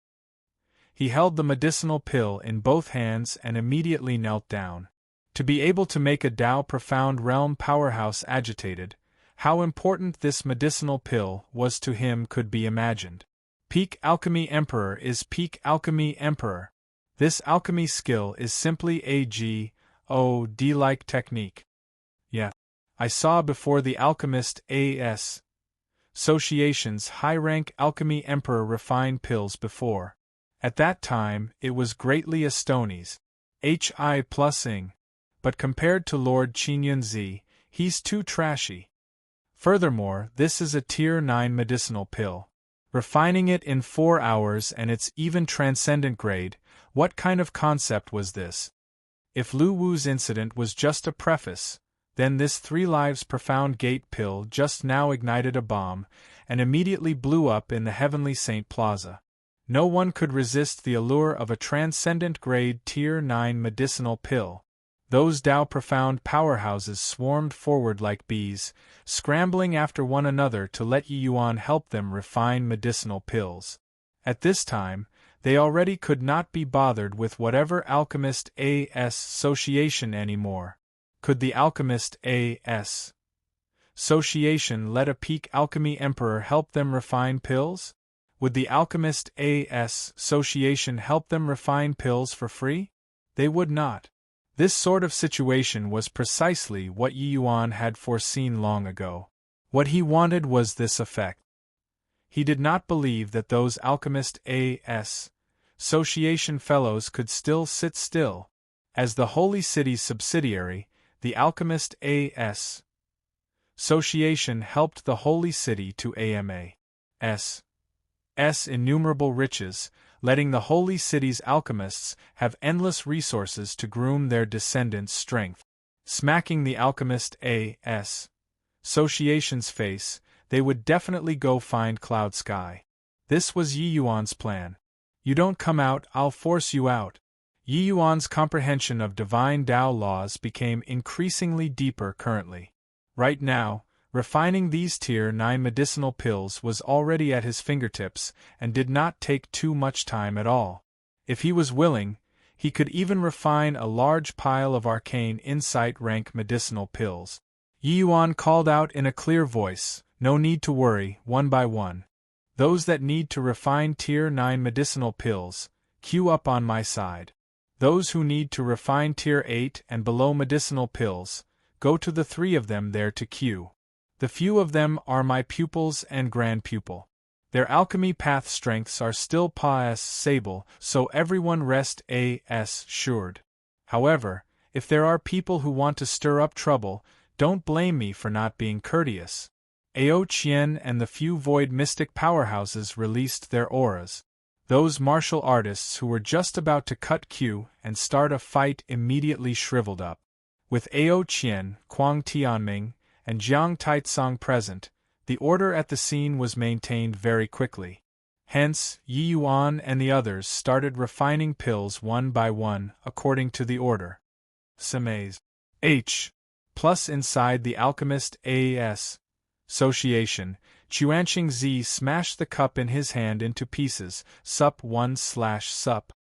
He held the medicinal pill in both hands and immediately knelt down. To be able to make a Dao profound realm powerhouse agitated, how important this medicinal pill was to him could be imagined. Peak Alchemy Emperor is Peak Alchemy Emperor. This alchemy skill is simply a God-like technique. Yeah. I saw before the Alchemist A.S. Association's high-rank Alchemy Emperor refine pills before. At that time, it was greatly astonies. Hi plusing. But compared to Lord Qingyunzi, he's too trashy. Furthermore, this is a Tier 9 medicinal pill. Refining it in 4 hours and its even transcendent grade, what kind of concept was this? If Lu Wu's incident was just a preface, then this 3 lives profound gate pill just now ignited a bomb, and immediately blew up in the heavenly Saint Plaza. No one could resist the allure of a transcendent grade Tier 9 medicinal pill. Those Dao profound powerhouses swarmed forward like bees, scrambling after one another to let Yi Yuan help them refine medicinal pills. At this time, they already could not be bothered with whatever Alchemist A.S. Association anymore. Could the Alchemist A.S. Association let a peak alchemy emperor help them refine pills? Would the Alchemist A.S. Association help them refine pills for free? They would not. This sort of situation was precisely what Yi Yuan had foreseen long ago. What he wanted was this effect. He did not believe that those Alchemist A.S. Association fellows could still sit still. As the Holy City's subsidiary, the Alchemist A.S. Association helped the Holy City to AMA's innumerable riches, letting the Holy City's alchemists have endless resources to groom their descendants' strength. Smacking the Alchemist A.S. Association's face, they would definitely go find Cloud Sky. This was Yi Yuan's plan. You don't come out, I'll force you out. Yi Yuan's comprehension of divine Tao laws became increasingly deeper currently. Right now, refining these Tier 9 medicinal pills was already at his fingertips and did not take too much time at all. If he was willing, he could even refine a large pile of arcane insight rank medicinal pills. Yi Yuan called out in a clear voice, "No need to worry, one by one. Those that need to refine Tier 9 medicinal pills, queue up on my side. Those who need to refine Tier 8 and below medicinal pills, go to the 3 of them there to queue. The few of them are my pupils and grand pupil. Their alchemy path strengths are still pas sable, so everyone rest assured. However, if there are people who want to stir up trouble, don't blame me for not being courteous." Ao Qian and the few void mystic powerhouses released their auras. Those martial artists who were just about to cut queue and start a fight immediately shriveled up. With Ao Qian, Kuang Tianming, and Jiang Taitsong present, the order at the scene was maintained very quickly. Hence, Yi Yuan and the others started refining pills one by one, according to the order. Semaze. H. Plus inside the Alchemist A.S. Association, Chuanqing Z smashed the cup in his hand into pieces, sup 1/sup.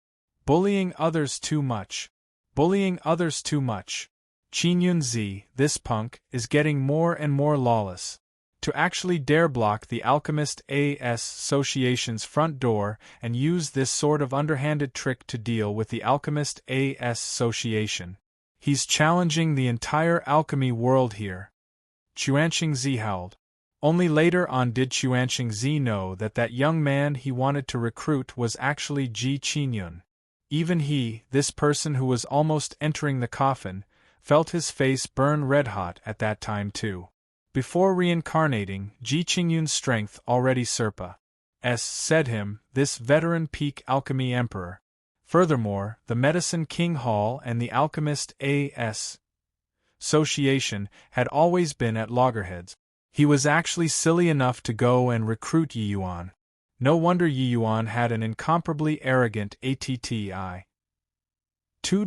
Bullying others too much. Bullying others too much. Qingyun Z, this punk, is getting more and more lawless. To actually dare block the Alchemist A.S. Association's front door and use this sort of underhanded trick to deal with the Alchemist A.S. Association. He's challenging the entire alchemy world here. Chuanqing Z howled. Only later on did Chuanqing Z know that young man he wanted to recruit was actually Ji Qinyun. Even he, this person who was almost entering the coffin, felt his face burn red-hot at that time too. Before reincarnating, Ji Qingyun's strength already surpassed said him, this veteran peak alchemy emperor. Furthermore, the Medicine King Hall and the Alchemist A.S. Association had always been at loggerheads. He was actually silly enough to go and recruit Yi Yuan. No wonder Yi Yuan had an incomparably arrogant attitude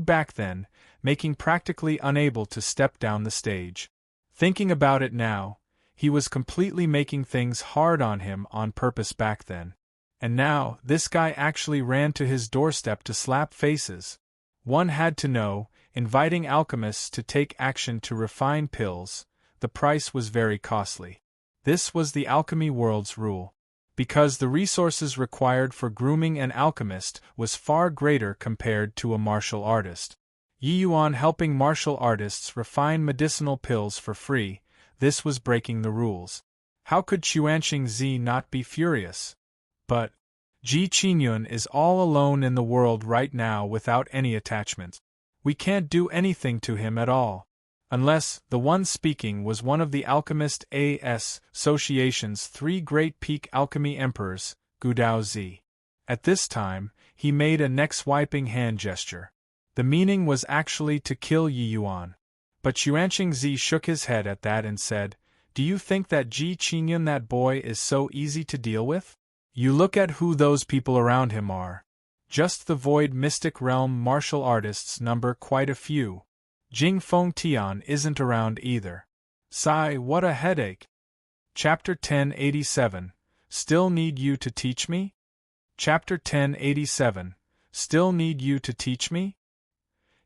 back then, making practically unable to step down the stage. Thinking about it now, he was completely making things hard on him on purpose back then. And now, this guy actually ran to his doorstep to slap faces. One had to know, inviting alchemists to take action to refine pills, the price was very costly. This was the alchemy world's rule. Because the resources required for grooming an alchemist was far greater compared to a martial artist. Yi Yuan helping martial artists refine medicinal pills for free, this was breaking the rules. How could Chuanqing Zi not be furious? But Ji Qingyun is all alone in the world right now without any attachments. We can't do anything to him at all. Unless the one speaking was one of the Alchemist A.S. Association's three great peak alchemy emperors, Gudao Zi. At this time, he made a neck-swiping hand gesture. The meaning was actually to kill Yi Yuan. But Chuanqing Zi shook his head at that and said, "Do you think that Ji Qingyun, that boy, is so easy to deal with? You look at who those people around him are. Just the Void Mystic Realm martial artists number quite a few. Jing Feng Tian isn't around either. Sigh, what a headache." Chapter 1087. Still need you to teach me? Chapter 1087. Still need you to teach me?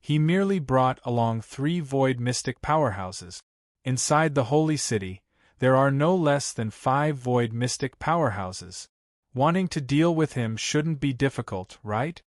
He merely brought along 3 void mystic powerhouses. Inside the Holy City, there are no less than 5 void mystic powerhouses. Wanting to deal with him shouldn't be difficult, right?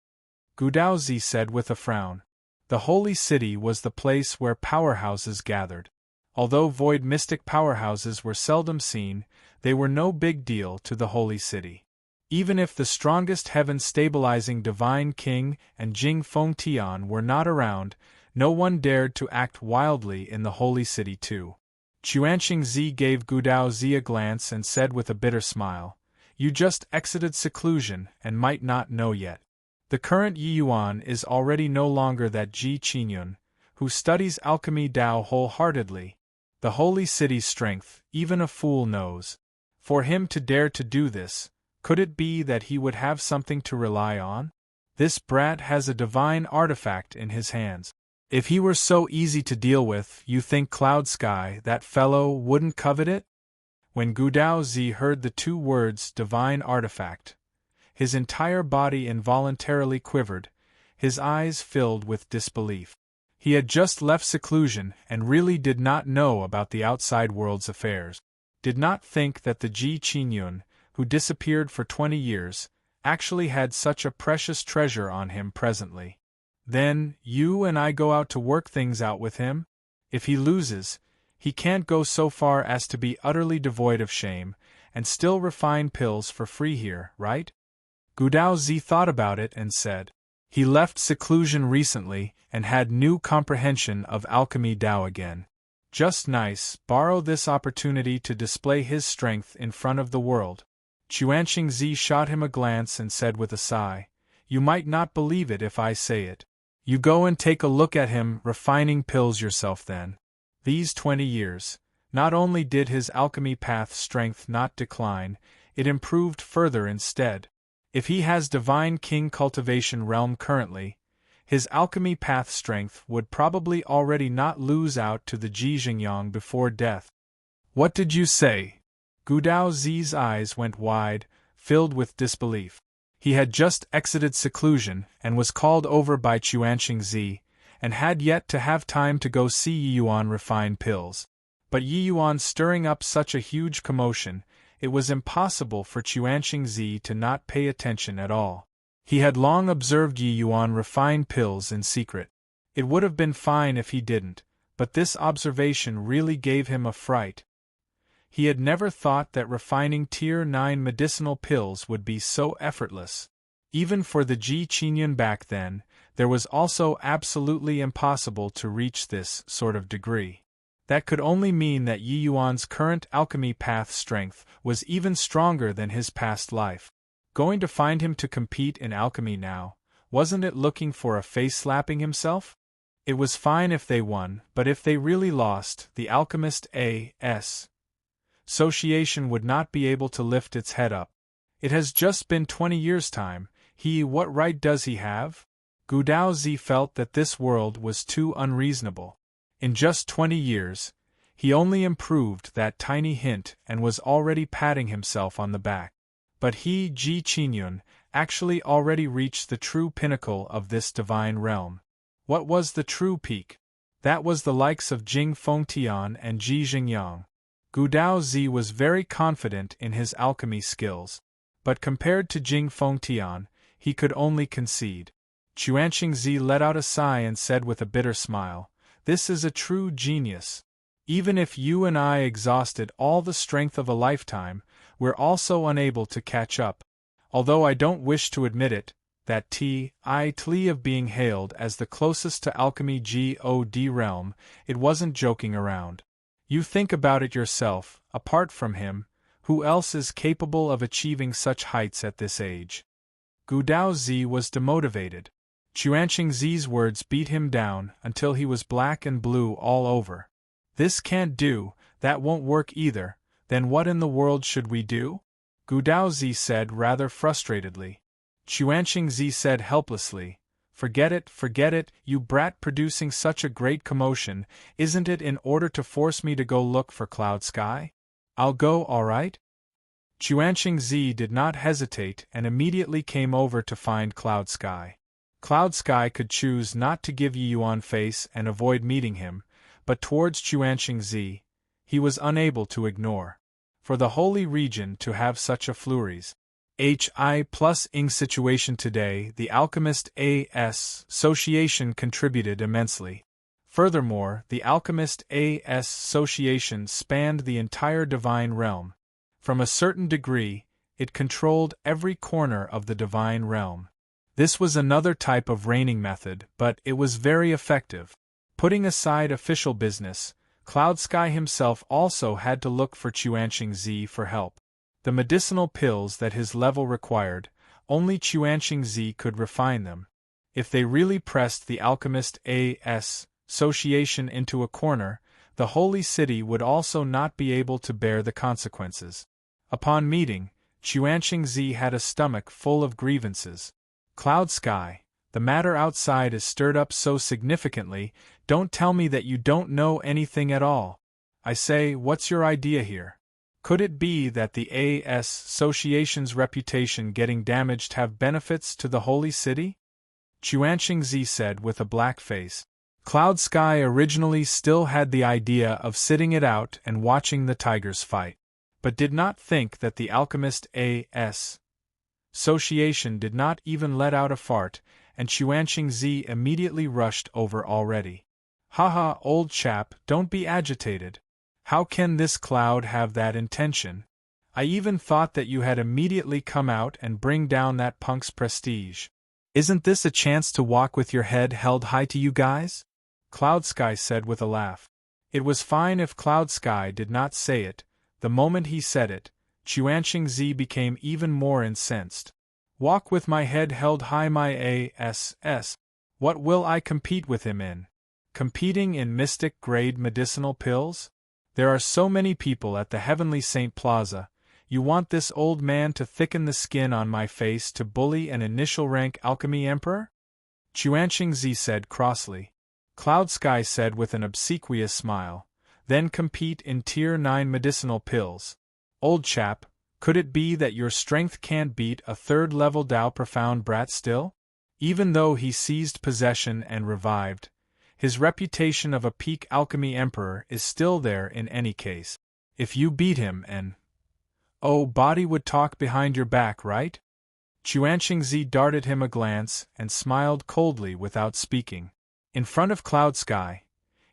Gudao Zi said with a frown. The Holy City was the place where powerhouses gathered. Although void mystic powerhouses were seldom seen, they were no big deal to the Holy City. Even if the strongest heaven-stabilizing Divine King and Jing Feng Tian were not around, no one dared to act wildly in the Holy City too. Chuanqing Zi gave Gudao Zi a glance and said with a bitter smile, "You just exited seclusion and might not know yet. The current Yi Yuan is already no longer that Ji Qingyun, who studies alchemy Dao wholeheartedly. The Holy City's strength, even a fool knows. For him to dare to do this, could it be that he would have something to rely on? This brat has a divine artifact in his hands. If he were so easy to deal with, you think Cloud Sky, that fellow, wouldn't covet it?" When Gudao Zi heard the 2 words divine artifact, his entire body involuntarily quivered, his eyes filled with disbelief. He had just left seclusion and really did not know about the outside world's affairs. Did not think that the Ji Qingyun, who disappeared for 20 years, actually had such a precious treasure on him presently. Then, you and I go out to work things out with him? If he loses, he can't go so far as to be utterly devoid of shame, and still refine pills for free here, right? Gudao Zi thought about it and said, "He left seclusion recently and had new comprehension of alchemy Dao again. Just nice, borrow this opportunity to display his strength in front of the world." Chuanqing Zi shot him a glance and said with a sigh, "You might not believe it if I say it. You go and take a look at him refining pills yourself then." These 20 years, not only did his alchemy path strength not decline, it improved further instead. If he has Divine King cultivation realm currently, his alchemy path strength would probably already not lose out to the Ji Xingyang before death. "What did you say?" Gudao Zi's eyes went wide, filled with disbelief. He had just exited seclusion and was called over by Chuanqing Zi, and had yet to have time to go see Yi Yuan refine pills. But Yi Yuan stirring up such a huge commotion, it was impossible for Chuanqing Zi to not pay attention at all. He had long observed Yi Yuan refine pills in secret. It would have been fine if he didn't, but this observation really gave him a fright. He had never thought that refining Tier 9 medicinal pills would be so effortless. Even for the Ji Qingyun back then, there was also absolutely impossible to reach this sort of degree. That could only mean that Yi Yuan's current alchemy path strength was even stronger than his past life. Going to find him to compete in alchemy now, wasn't it looking for a face slapping himself? It was fine if they won, but if they really lost, the Alchemist A.S. Association would not be able to lift its head up. It has just been 20 years' time. What right does he have? Gu Daozi felt that this world was too unreasonable. In just 20 years, he only improved that tiny hint and was already patting himself on the back. But he, Ji Qinyun, actually already reached the true pinnacle of this divine realm. What was the true peak? That was the likes of Jing Fengtian and Ji Xingyang. Gu Daozi was very confident in his alchemy skills. But compared to Jing Fengtian, he could only concede. Chuanqingzi let out a sigh and said with a bitter smile, "This is a true genius. Even if you and I exhausted all the strength of a lifetime, we're also unable to catch up. Although I don't wish to admit it, that Tli of being hailed as the closest to alchemy God realm, it wasn't joking around. You think about it yourself, apart from him, who else is capable of achieving such heights at this age?" Gu Daozi was demotivated. Chuanqingzi's words beat him down until he was black and blue all over. "This can't do, that won't work either, then what in the world should we do?" Gu Daozi said rather frustratedly. Chuanqingzi said helplessly, forget it, you brat, producing such a great commotion, isn't it in order to force me to go look for Cloud Sky? I'll go, alright?" Chuanqingzi did not hesitate and immediately came over to find Cloud Sky. Cloud Sky could choose not to give Yi Yuan face and avoid meeting him, but towards Chuanqingzi, he was unable to ignore. For the holy region to have such a flurries HI+ing situation today, the Alchemist A.S. Association contributed immensely. Furthermore, the Alchemist A.S. Association spanned the entire divine realm. From a certain degree, it controlled every corner of the divine realm. This was another type of reigning method, but it was very effective. Putting aside official business, Cloud Sky himself also had to look for Chuanqingzi for help. The medicinal pills that his level required, only Chuanqingzi could refine them. If they really pressed the Alchemist A.S. Association into a corner, the holy city would also not be able to bear the consequences. Upon meeting, Chuanqingzi had a stomach full of grievances. "Cloud Sky, the matter outside is stirred up so significantly, don't tell me that you don't know anything at all. I say, what's your idea here? Could it be that the A.S. Association's reputation getting damaged have benefits to the holy city?" Chuanqingzi said with a black face. Cloud Sky originally still had the idea of sitting it out and watching the tigers fight, but did not think that the Alchemist A.S. Association did not even let out a fart, and Chuanqingzi immediately rushed over already. "Haha, old chap, don't be agitated. How can this cloud have that intention? I even thought that you had immediately come out and bring down that punk's prestige. Isn't this a chance to walk with your head held high to you guys?" Cloud Sky said with a laugh. It was fine if Cloud Sky did not say it. The moment he said it, Chuanqingzi became even more incensed. "Walk with my head held high, my A.S.S. What will I compete with him in? Competing in mystic-grade medicinal pills? There are so many people at the Heavenly Saint Plaza. You want this old man to thicken the skin on my face to bully an initial-rank alchemy emperor?" Chuanqingzi said crossly. Cloud Sky said with an obsequious smile, "Then compete in Tier 9 medicinal pills. Old chap, could it be that your strength can't beat a third-level Dao Profound brat still?" Even though he seized possession and revived, his reputation of a peak alchemy emperor is still there in any case. If you beat him and... "Oh, body would talk behind your back, right?" Chuanqingzi darted him a glance and smiled coldly without speaking. In front of Cloud Sky,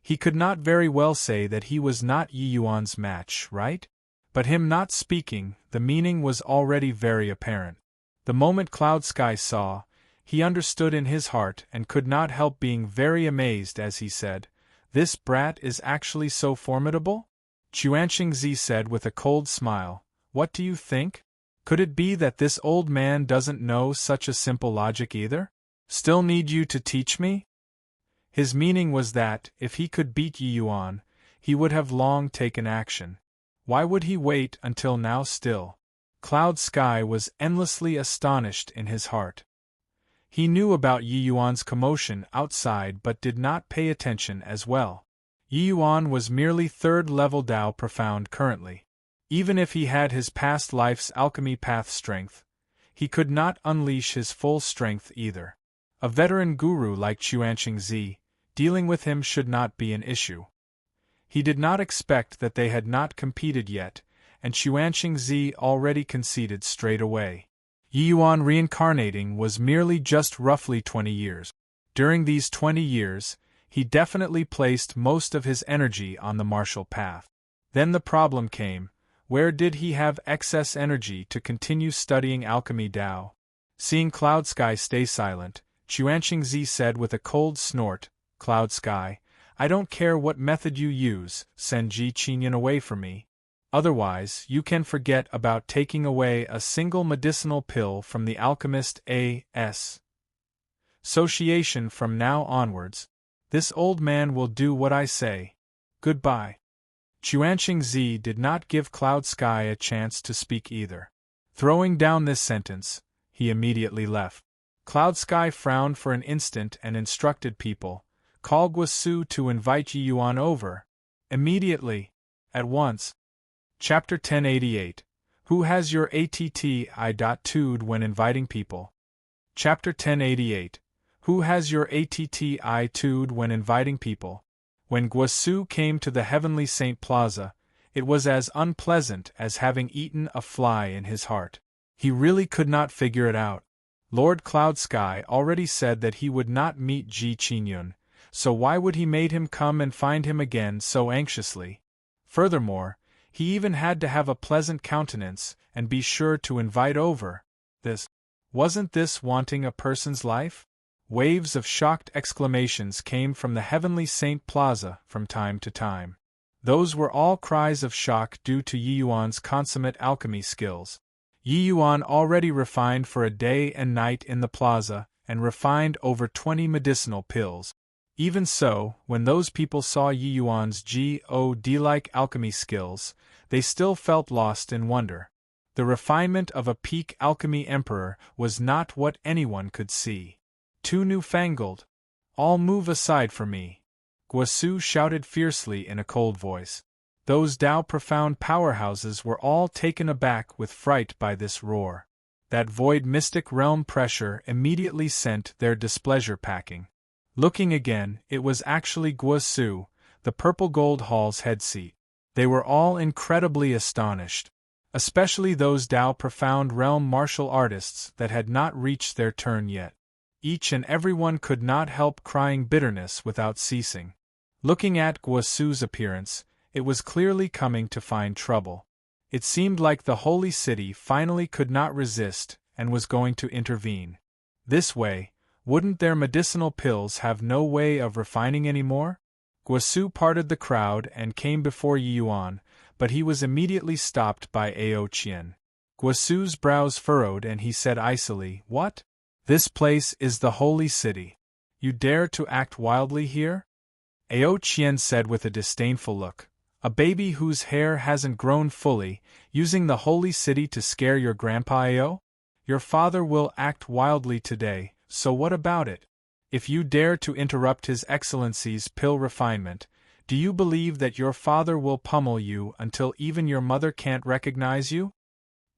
he could not very well say that he was not Yi Yuan's match, right? But him not speaking, the meaning was already very apparent. The moment Cloud Sky saw, he understood in his heart and could not help being very amazed as he said, This brat is actually so formidable? Chuanqingzi said with a cold smile. What do you think? Could it be that this old man doesn't know such a simple logic either? Still need you to teach me? His meaning was that, if he could beat Yi Yuan, he would have long taken action. Why would he wait until now still? Cloud Sky was endlessly astonished in his heart. He knew about Yi Yuan's commotion outside but did not pay attention as well. Yi Yuan was merely third-level Dao Profound currently. Even if he had his past life's alchemy path strength, he could not unleash his full strength either. A veteran guru like Chuanqingzi, dealing with him should not be an issue. He did not expect that they had not competed yet, and Chuanqingzi already conceded straight away. Yi Yuan reincarnating was merely just roughly 20 years. During these 20 years, he definitely placed most of his energy on the martial path. Then the problem came, where did he have excess energy to continue studying alchemy Dao? Seeing Cloud Sky stay silent, Chuanqingzi said with a cold snort, Cloud Sky, I don't care what method you use, send Ji Qinyan away from me. Otherwise, you can forget about taking away a single medicinal pill from the alchemist A.S. Association from now onwards. This old man will do what I say. Goodbye. Chuanqingzi did not give Cloud Sky a chance to speak either. Throwing down this sentence, he immediately left. Cloud Sky frowned for an instant and instructed people, call Guosu to invite Yi Yuan over. Immediately. At once. Chapter 1088. Who has your ATTI.tude when inviting people? Chapter 1088. Who has your ATTI.tude when inviting people? When Guosu came to the Heavenly Saint Plaza, it was as unpleasant as having eaten a fly in his heart. He really could not figure it out. Lord Cloud Sky already said that he would not meet Ji Qinyan, so why would he made him come and find him again so anxiously? Furthermore, he even had to have a pleasant countenance and be sure to invite over. Wasn't this wanting a person's life? Waves of shocked exclamations came from the Heavenly Saint Plaza from time to time. Those were all cries of shock due to Yi Yuan's consummate alchemy skills. Yi Yuan already refined for a day and night in the plaza, and refined over 20 medicinal pills. Even so, when those people saw Yi Yuan's God-like alchemy skills, they still felt lost in wonder. The refinement of a peak alchemy emperor was not what anyone could see. Too newfangled. All move aside from me. Guosu shouted fiercely in a cold voice. Those Dao Profound powerhouses were all taken aback with fright by this roar. That void mystic realm pressure immediately sent their displeasure packing. Looking again, it was actually Guosu, the purple gold hall's head seat. They were all incredibly astonished. Especially those Dao Profound realm martial artists that had not reached their turn yet. Each and every one could not help crying bitterness without ceasing. Looking at Guosu's appearance, it was clearly coming to find trouble. It seemed like the holy city finally could not resist and was going to intervene. This way, wouldn't their medicinal pills have no way of refining anymore? Guosu parted the crowd and came before Yi Yuan, but he was immediately stopped by Ao Qian. Guosu's brows furrowed and he said icily, What? This place is the holy city. You dare to act wildly here? Ao Qian said with a disdainful look. A baby whose hair hasn't grown fully, using the holy city to scare your grandpa Ao? Your father will act wildly today, so what about it? If you dare to interrupt His Excellency's pill refinement, do you believe that your father will pummel you until even your mother can't recognize you?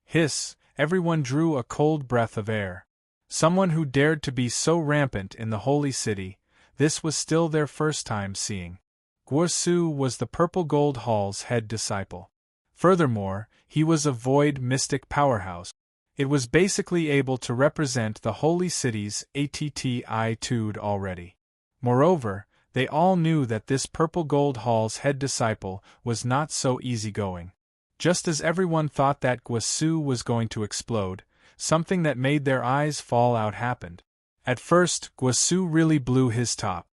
Hiss, everyone drew a cold breath of air. Someone who dared to be so rampant in the holy city, this was still their first time seeing. Guosu was the Purple Gold Hall's head disciple. Furthermore, he was a void mystic powerhouse. It was basically able to represent the holy city's attitude already. Moreover, they all knew that this Purple Gold Hall's head disciple was not so easygoing. Just as everyone thought that Guosu was going to explode, something that made their eyes fall out happened. At first, Guosu really blew his top.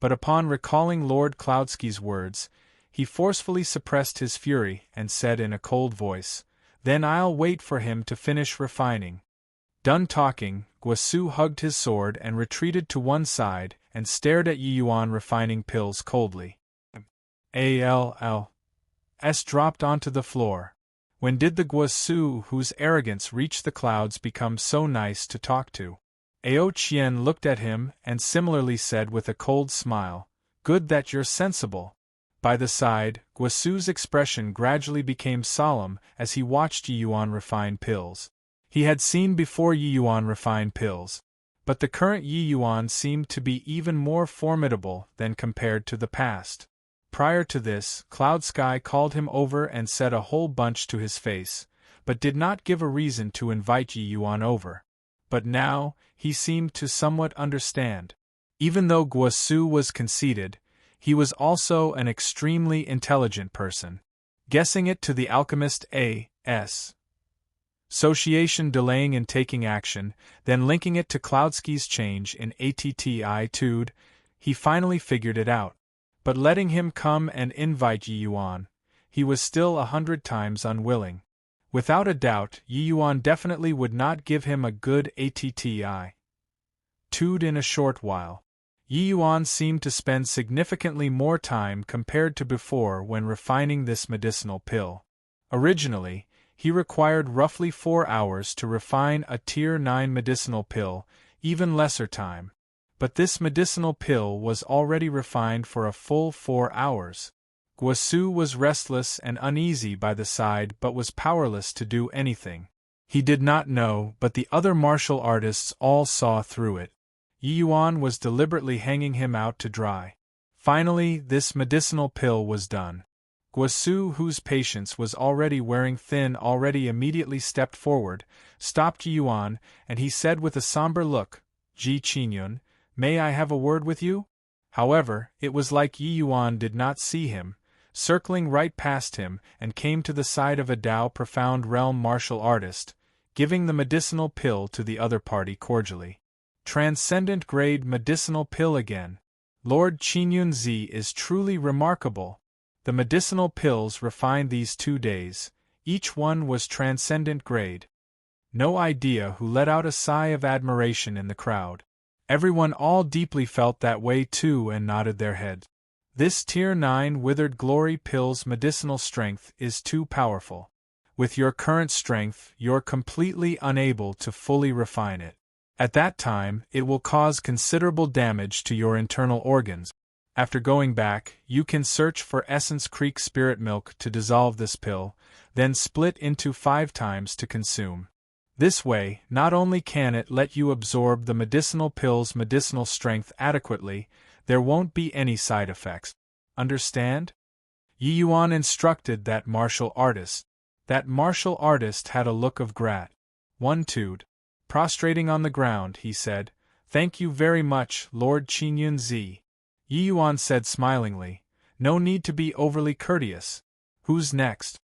but upon recalling Lord Cloudsky's words, he forcefully suppressed his fury and said in a cold voice, "Then I'll wait for him to finish refining." Done talking, Guasu hugged his sword and retreated to one side and stared at Yi Yuan refining pills coldly. S dropped onto the floor. When did the Guasu whose arrogance reached the clouds become so nice to talk to? Ao Qian looked at him and similarly said with a cold smile, "Good that you're sensible." By the side, Guasu's expression gradually became solemn as he watched Yi Yuan refine pills. He had seen before Yi Yuan refine pills, but the current Yi Yuan seemed to be even more formidable than compared to the past. Prior to this, Cloud Sky called him over and said a whole bunch to his face, but did not give a reason to invite Yi Yuan over. But now, he seemed to somewhat understand. Even though Guasu was conceited, he was also an extremely intelligent person. Guessing it to the alchemist A.S. Association delaying in taking action, then linking it to Cloudsky's change in attitude, he finally figured it out. But letting him come and invite Yi Yuan, he was still 100 times unwilling. Without a doubt, Yi Yuan definitely would not give him a good attitude in a short while. Yi Yuan seemed to spend significantly more time compared to before when refining this medicinal pill. Originally, he required roughly 4 hours to refine a Tier 9 medicinal pill, even lesser time. But this medicinal pill was already refined for a full 4 hours. Guasu was restless and uneasy by the side but was powerless to do anything. He did not know, but the other martial artists all saw through it. Yi Yuan was deliberately hanging him out to dry. Finally, this medicinal pill was done. Guasu, whose patience was already wearing thin, already immediately stepped forward, stopped Yi Yuan, and he said with a somber look, "Ji Qingyun, may I have a word with you?" However, it was like Yi Yuan did not see him, circling right past him and came to the side of a Dao Profound Realm martial artist, giving the medicinal pill to the other party cordially. Transcendent grade medicinal pill again. Lord Qingyun Zi is truly remarkable. The medicinal pills refined these 2 days, each one was transcendent grade. No idea who let out a sigh of admiration in the crowd. Everyone all deeply felt that way too and nodded their heads. This Tier 9 Withered Glory pill's medicinal strength is too powerful. With your current strength, you're completely unable to fully refine it. At that time, it will cause considerable damage to your internal organs. After going back, you can search for Essence Creek Spirit Milk to dissolve this pill, then split into 5 times to consume. This way, not only can it let you absorb the medicinal pill's medicinal strength adequately, there won't be any side effects. Understand? Yi Yuan instructed that martial artist. That martial artist had a look of gratitude. Prostrating on the ground, he said, "Thank you very much, Lord Qingyun Zi." Yi Yuan said smilingly, "No need to be overly courteous. Who's next?"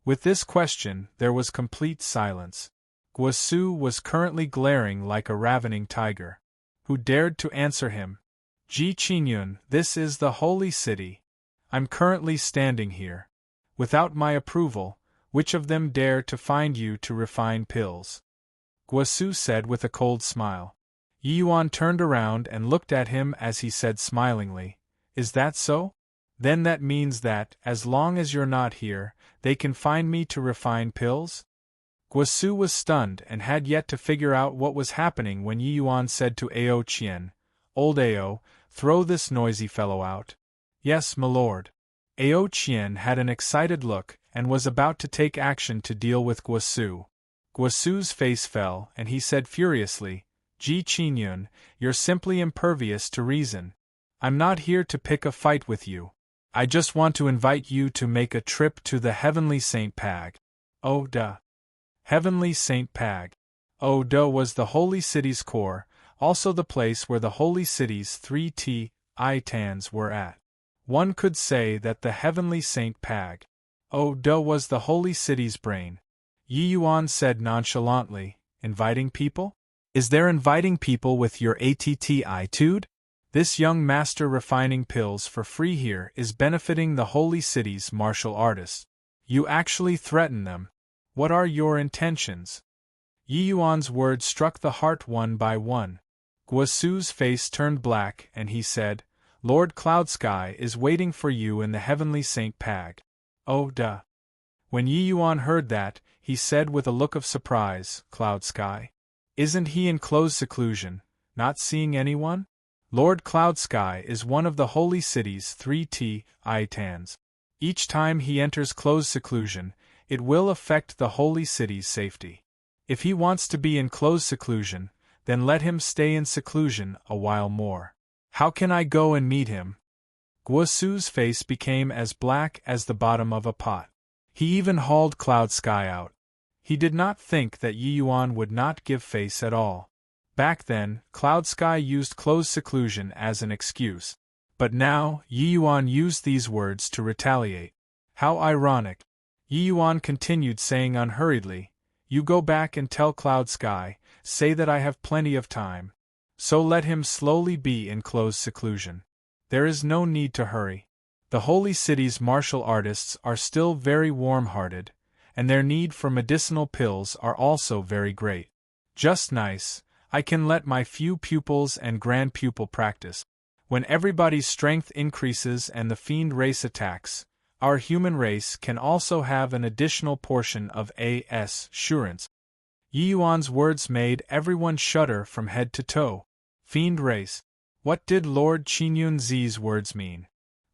With this question, there was complete silence. Guasu was currently glaring like a ravening tiger. Who dared to answer him? "Ji Qingyun, this is the holy city. I'm currently standing here. Without my approval, which of them dare to find you to refine pills?" Guasu said with a cold smile. Yi Yuan turned around and looked at him as he said smilingly, "Is that so? Then that means that, as long as you're not here, they can find me to refine pills?" Guasu was stunned and had yet to figure out what was happening when Yi Yuan said to Ao Qian, "Old Ao, throw this noisy fellow out." "Yes, m'lord." Ao Qian had an excited look and was about to take action to deal with Guasu. Guasu's face fell and he said furiously, "Ji Qingyun, you're simply impervious to reason. I'm not here to pick a fight with you. I just want to invite you to make a trip to the Heavenly Saint Pag." "Oh duh. Heavenly Saint Pag." Oh duh was the holy city's core, also the place where the holy city's 3 titans were at. One could say that the Heavenly Saint Pag. Oh duh was the holy city's brain. Yi Yuan said nonchalantly, "Inviting people? Is there inviting people with your attitude?" This young master refining pills for free here is benefiting the holy city's martial artists. You actually threaten them. What are your intentions? Yi Yuan's words struck the heart one by one. Guosu's face turned black and he said, Lord Cloud Sky is waiting for you in the heavenly Saint Pag. Oh duh. When Yi Yuan heard that, he said with a look of surprise, Cloud Sky? Isn't he in closed seclusion, not seeing anyone? Lord Cloud Sky is one of the holy city's 3 titans. Each time he enters closed seclusion, it will affect the holy city's safety. If he wants to be in closed seclusion, then let him stay in seclusion a while more. How can I go and meet him? Guosu's face became as black as the bottom of a pot. He even hauled Cloud Sky out. He did not think that Yi Yuan would not give face at all. Back then, Cloud Sky used closed seclusion as an excuse. But now, Yi Yuan used these words to retaliate. How ironic. Yi Yuan continued saying unhurriedly, You go back and tell Cloud Sky, say that I have plenty of time. So let him slowly be in closed seclusion. There is no need to hurry. The holy city's martial artists are still very warm-hearted, and their need for medicinal pills are also very great. Just nice, I can let my few pupils and grand pupil practice. When everybody's strength increases and the fiend race attacks, our human race can also have an additional portion of assurance. Yi Yuan's words made everyone shudder from head to toe. Fiend race. What did Lord Qingyunzi's words mean?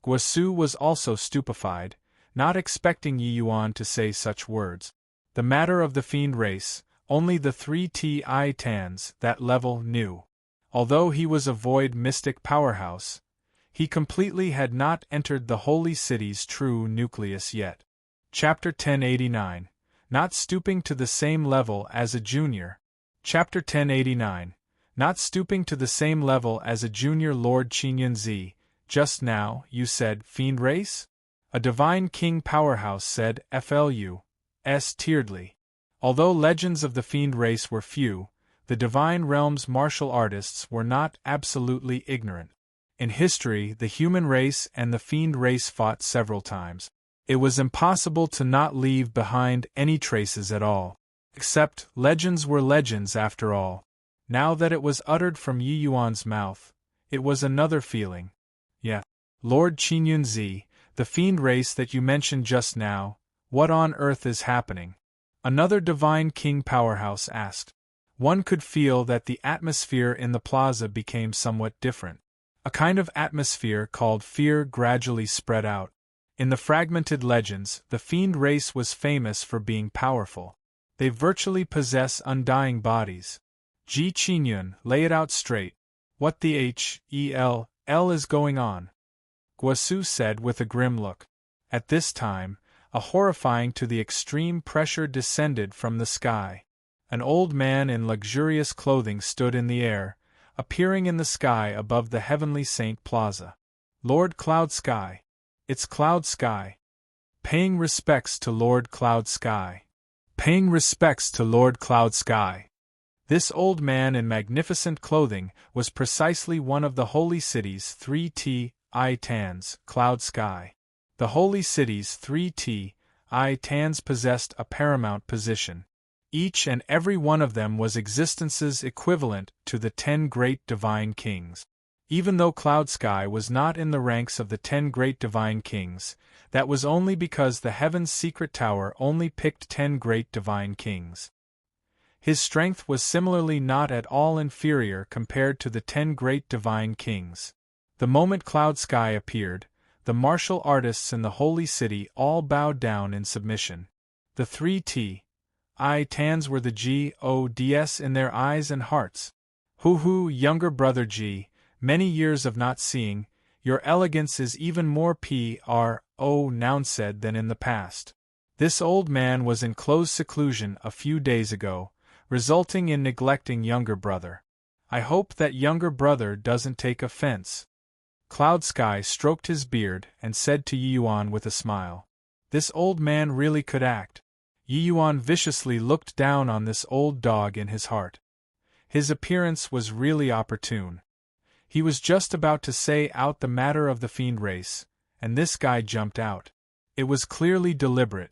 Guosu was also stupefied, not expecting Yi Yuan to say such words. The matter of the fiend race, only the 3 titans that level knew. Although he was a void mystic powerhouse, he completely had not entered the holy city's true nucleus yet. Chapter 1089. Not stooping to the same level as a junior. Chapter 1089. Not stooping to the same level as a junior Lord Qingyunzi. Just now, you said, fiend race? A divine king powerhouse said, FLU.S. tieredly. Although legends of the fiend race were few, the divine realm's martial artists were not absolutely ignorant. In history, the human race and the fiend race fought several times. It was impossible to not leave behind any traces at all. Except, legends were legends after all. Now that it was uttered from Yi Yuan's mouth, it was another feeling. Yeah. Lord Qingyunzi, the fiend race that you mentioned just now, what on earth is happening? Another divine king powerhouse asked. One could feel that the atmosphere in the plaza became somewhat different. A kind of atmosphere called fear gradually spread out. In the fragmented legends, the fiend race was famous for being powerful. They virtually possess undying bodies. Ji Qingyun, lay it out straight. What the hell is going on? Guosu said with a grim look. At this time, a horrifying to the extreme pressure descended from the sky. An old man in luxurious clothing stood in the air, appearing in the sky above the heavenly Saint Plaza. Lord Cloud Sky. It's Cloud Sky. Paying respects to Lord Cloud Sky. Paying respects to Lord Cloud Sky. This old man in magnificent clothing was precisely one of the holy city's 3 titans, Cloud Sky. The holy city's 3 titans possessed a paramount position. Each and every one of them was existences equivalent to the 10 great divine kings. Even though Cloud Sky was not in the ranks of the 10 great divine kings, that was only because the Heaven's Secret Tower only picked 10 great divine kings. His strength was similarly not at all inferior compared to the 10 great divine kings. The moment Cloud Sky appeared, the martial artists in the holy city all bowed down in submission. The 3 titans were the gods in their eyes and hearts. Hoo, younger brother G, many years of not seeing, your elegance is even more pronounced than in the past. This old man was in close seclusion a few days ago, resulting in neglecting younger brother. I hope that younger brother doesn't take offense. Cloud Sky stroked his beard and said to Yi Yuan with a smile. This old man really could act. Yi Yuan viciously looked down on this old dog in his heart. His appearance was really opportune. He was just about to say out the matter of the fiend race, and this guy jumped out. It was clearly deliberate.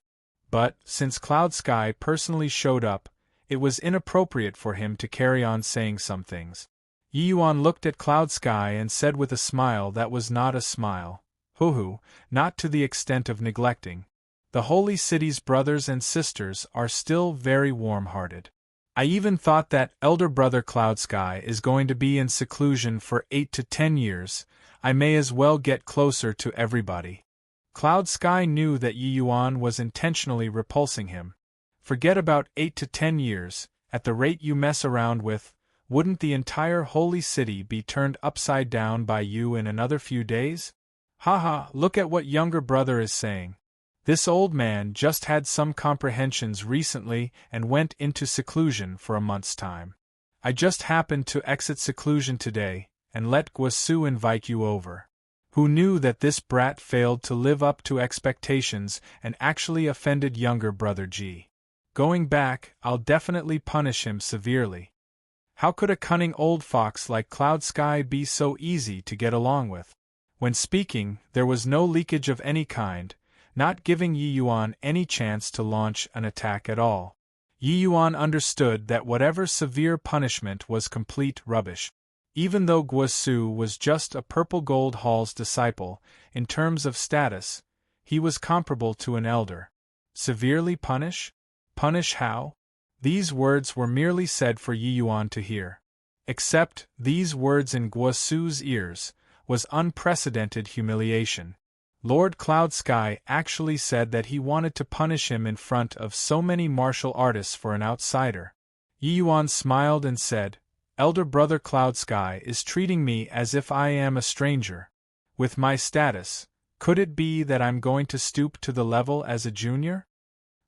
But, since Cloud Sky personally showed up, it was inappropriate for him to carry on saying some things. Yi Yuan looked at Cloud Sky and said with a smile that was not a smile, "Hoo-hoo, not to the extent of neglecting. The Holy City's brothers and sisters are still very warm-hearted. I even thought that elder brother Cloud Sky is going to be in seclusion for 8 to 10 years, I may as well get closer to everybody." Cloud Sky knew that Yi Yuan was intentionally repulsing him. Forget about 8 to 10 years, at the rate you mess around with, wouldn't the entire Holy City be turned upside down by you in another few days? Haha, look at what younger brother is saying. This old man just had some comprehensions recently and went into seclusion for a month's time. I just happened to exit seclusion today, and let Guosu invite you over. Who knew that this brat failed to live up to expectations and actually offended younger brother G. Going back, I'll definitely punish him severely. How could a cunning old fox like Cloud Sky be so easy to get along with? When speaking, there was no leakage of any kind, not giving Yi Yuan any chance to launch an attack at all. Yi Yuan understood that whatever severe punishment was complete rubbish. Even though Guosu was just a Purple Gold Hall's disciple, in terms of status, he was comparable to an elder. Severely punish? Punish how? These words were merely said for Yi Yuan to hear. Except, these words in Guosu's ears was unprecedented humiliation. Lord Cloud Sky actually said that he wanted to punish him in front of so many martial artists for an outsider. Yi Yuan smiled and said, "Elder brother Cloud Sky is treating me as if I am a stranger. With my status, could it be that I'm going to stoop to the level as a junior?"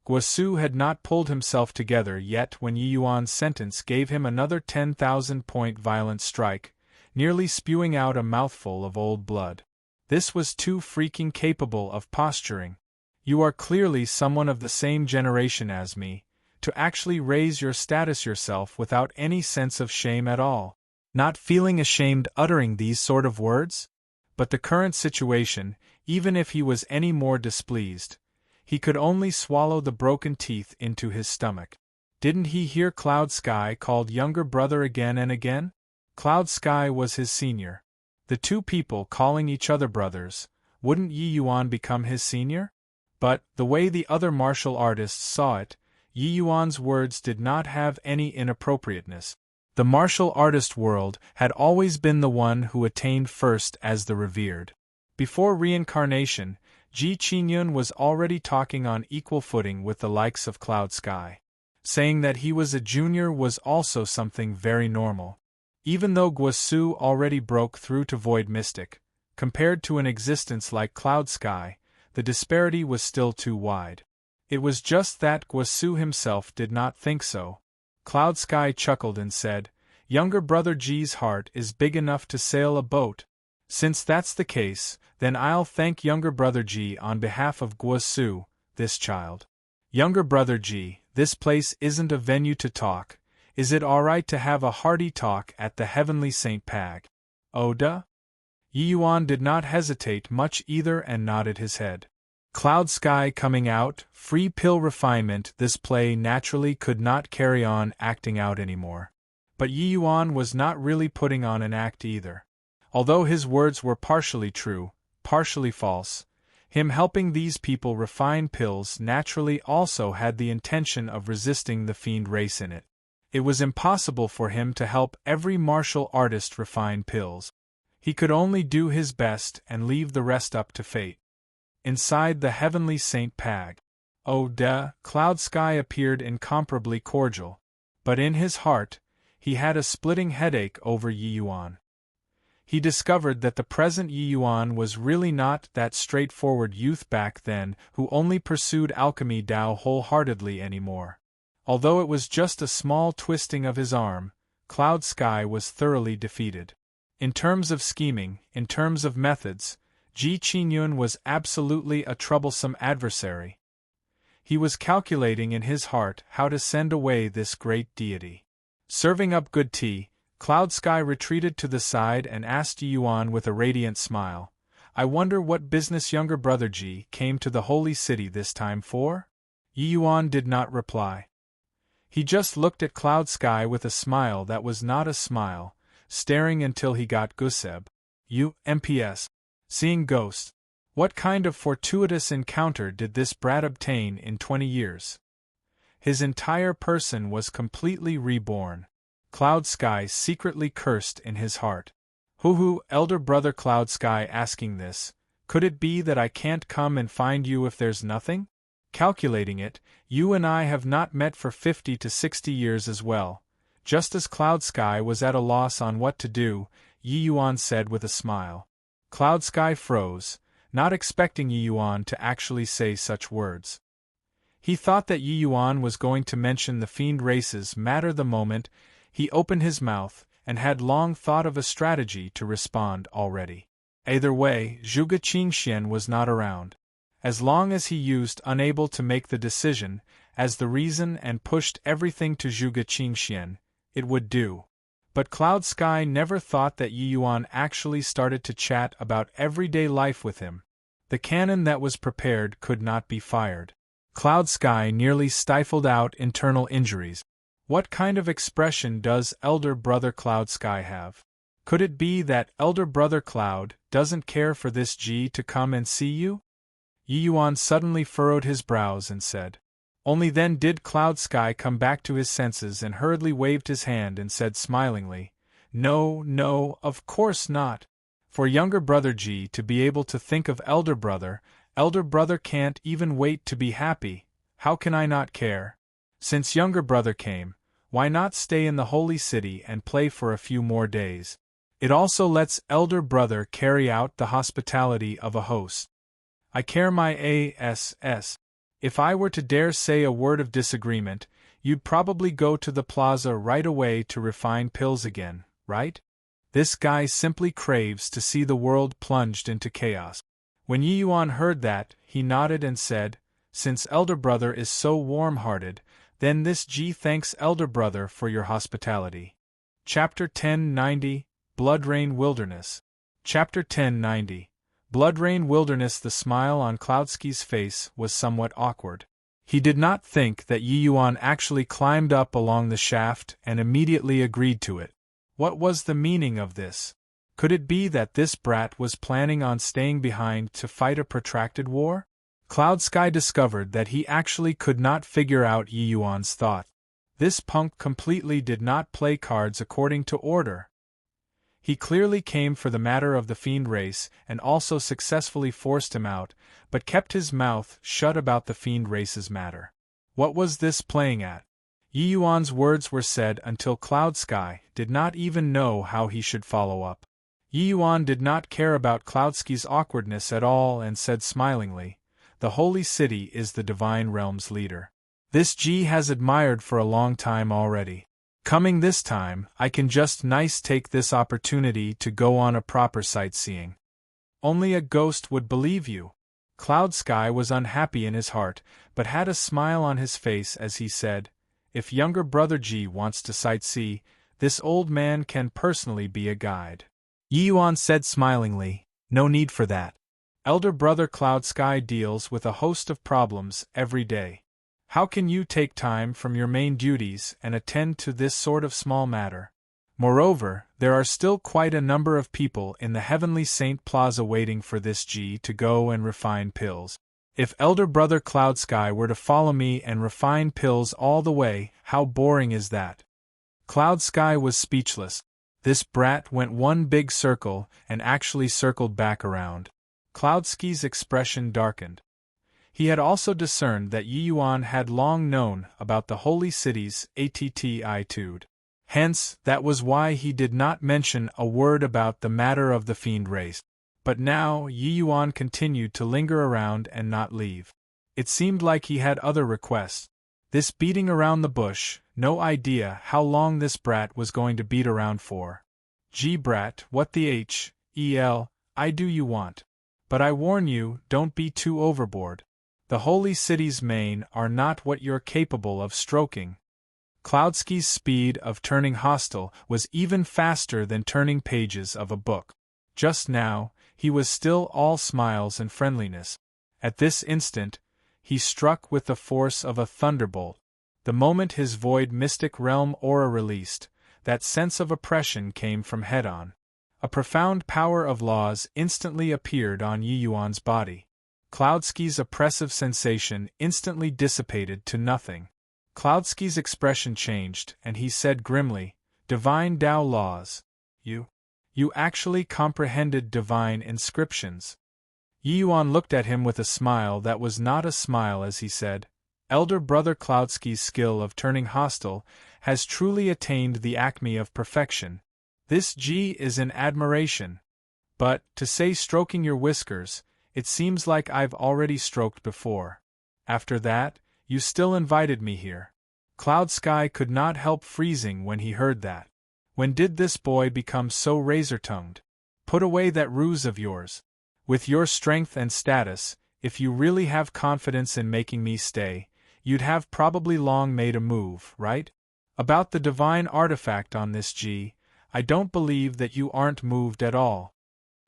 Guosu had not pulled himself together yet when Yi Yuan's sentence gave him another 10,000-point violent strike, nearly spewing out a mouthful of old blood. This was too freaking capable of posturing. You are clearly someone of the same generation as me, to actually raise your status yourself without any sense of shame at all. Not feeling ashamed uttering these sort of words? But the current situation, even if he was any more displeased, he could only swallow the broken teeth into his stomach. Didn't he hear Cloud Sky called younger brother again and again? Cloud Sky was his senior. The two people calling each other brothers, wouldn't Yi Yuan become his senior? But, the way the other martial artists saw it, Yi Yuan's words did not have any inappropriateness. The martial artist world had always been the one who attained first as the revered. Before reincarnation, Ji Qingyun was already talking on equal footing with the likes of Cloud Sky. Saying that he was a junior was also something very normal. Even though Guosu already broke through to Void Mystic, compared to an existence like Cloud Sky, the disparity was still too wide. It was just that Guosu himself did not think so. Cloud Sky chuckled and said, "Younger brother G's heart is big enough to sail a boat. Since that's the case, then I'll thank younger brother G on behalf of Guosu, this child. Younger brother G, this place isn't a venue to talk. Is it alright to have a hearty talk at the Heavenly St. Pag? Oh duh?" Yi Yuan did not hesitate much either and nodded his head. Cloud Sky coming out, free pill refinement. This play naturally could not carry on acting out anymore. But Yi Yuan was not really putting on an act either. Although his words were partially true, partially false, him helping these people refine pills naturally also had the intention of resisting the fiend race in it. It was impossible for him to help every martial artist refine pills. He could only do his best and leave the rest up to fate. Inside the Heavenly St. Pag. Oh duh, Cloud Sky appeared incomparably cordial. But in his heart, he had a splitting headache over Yi Yuan. He discovered that the present Yi Yuan was really not that straightforward youth back then who only pursued alchemy Tao wholeheartedly anymore. Although it was just a small twisting of his arm, Cloud Sky was thoroughly defeated. In terms of scheming, in terms of methods, Ji Qingyun was absolutely a troublesome adversary. He was calculating in his heart how to send away this great deity. Serving up good tea, Cloud Sky retreated to the side and asked Yi Yuan with a radiant smile, I wonder what business younger brother Ji came to the holy city this time for? Yi Yuan did not reply. He just looked at Cloud Sky with a smile that was not a smile, staring until he got Guseb. MPS. Seeing ghosts. What kind of fortuitous encounter did this brat obtain in 20 years? His entire person was completely reborn. Cloud Sky secretly cursed in his heart. Hoo, elder brother Cloud Sky asking this, could it be that I can't come and find you if there's nothing? Calculating it, you and I have not met for 50 to 60 years as well. Just as Cloud Sky was at a loss on what to do, Yi Yuan said with a smile. Cloud Sky froze, not expecting Yi Yuan to actually say such words. He thought that Yi Yuan was going to mention the fiend races matter the moment he opened his mouth, and had long thought of a strategy to respond already. Either way, Zhuge Qingxian was not around. As long as he used unable to make the decision as the reason and pushed everything to Zhuge Qingxian, it would do. But Cloud Sky never thought that Yi Yuan actually started to chat about everyday life with him. The cannon that was prepared could not be fired. Cloud Sky nearly stifled out internal injuries. What kind of expression does elder brother Cloud Sky have? Could it be that elder brother Cloud doesn't care for this G to come and see you? Yi Yuan suddenly furrowed his brows and said. Only then did Cloud Sky come back to his senses and hurriedly waved his hand and said smilingly, No, of course not. For younger brother G to be able to think of elder brother can't even wait to be happy, how can I not care? Since younger brother came, why not stay in the holy city and play for a few more days? It also lets elder brother carry out the hospitality of a host. I care my ass. If I were to dare say a word of disagreement, you'd probably go to the plaza right away to refine pills again, right? This guy simply craves to see the world plunged into chaos. When Yi Yuan heard that, he nodded and said, Since elder brother is so warm-hearted, then this G thanks elder brother for your hospitality. Chapter 1090, Bloodrain Wilderness. Chapter 1090, Bloodrain Wilderness. The smile on Cloudsky's face was somewhat awkward. He did not think that Yi Yuan actually climbed up along the shaft and immediately agreed to it. What was the meaning of this? Could it be that this brat was planning on staying behind to fight a protracted war? Cloud Sky discovered that he actually could not figure out Yi Yuan's thought. This punk completely did not play cards according to order. He clearly came for the matter of the fiend race and also successfully forced him out, but kept his mouth shut about the fiend race's matter. What was this playing at? Yi Yuan's words were said until Cloud Sky did not even know how he should follow up. Yi Yuan did not care about Cloudsky's awkwardness at all and said smilingly, The holy city is the divine realm's leader. This G has admired for a long time already. Coming this time, I can just nice take this opportunity to go on a proper sightseeing. Only a ghost would believe you. Cloud Sky was unhappy in his heart, but had a smile on his face as he said, If younger brother G wants to sightsee, this old man can personally be a guide. Yi Yuan said smilingly, No need for that. Elder brother Cloud Sky deals with a host of problems every day. How can you take time from your main duties and attend to this sort of small matter? Moreover, there are still quite a number of people in the Heavenly Saint Plaza waiting for this G to go and refine pills. If elder brother Cloud Sky were to follow me and refine pills all the way, how boring is that? Cloud Sky was speechless. This brat went one big circle and actually circled back around. Cloudsky's expression darkened. He had also discerned that Yi Yuan had long known about the holy city's attitude. Hence, that was why he did not mention a word about the matter of the fiend race. But now, Yi Yuan continued to linger around and not leave. It seemed like he had other requests. This beating around the bush, no idea how long this brat was going to beat around for. Gee brat, what the hell, I do you want? But I warn you, don't be too overboard. The holy city's mane are not what you're capable of stroking. Cloudsky's speed of turning hostile was even faster than turning pages of a book. Just now, he was still all smiles and friendliness. At this instant, he struck with the force of a thunderbolt. The moment his void mystic realm aura released, that sense of oppression came from head-on. A profound power of laws instantly appeared on Yi Yuan's body. Cloudsky's oppressive sensation instantly dissipated to nothing. Cloudsky's expression changed, and he said grimly, "Divine Tao laws. You actually comprehended divine inscriptions." Yi Yuan looked at him with a smile that was not a smile as he said, "Elder brother, Cloudsky's skill of turning hostile has truly attained the acme of perfection. This G is in admiration. But, to say stroking your whiskers, it seems like I've already stroked before. After that, you still invited me here." Cloudsky could not help freezing when he heard that. When did this boy become so razor-tongued? Put away that ruse of yours. With your strength and status, if you really have confidence in making me stay, you'd have probably long made a move, right? About the divine artifact on this G, I don't believe that you aren't moved at all.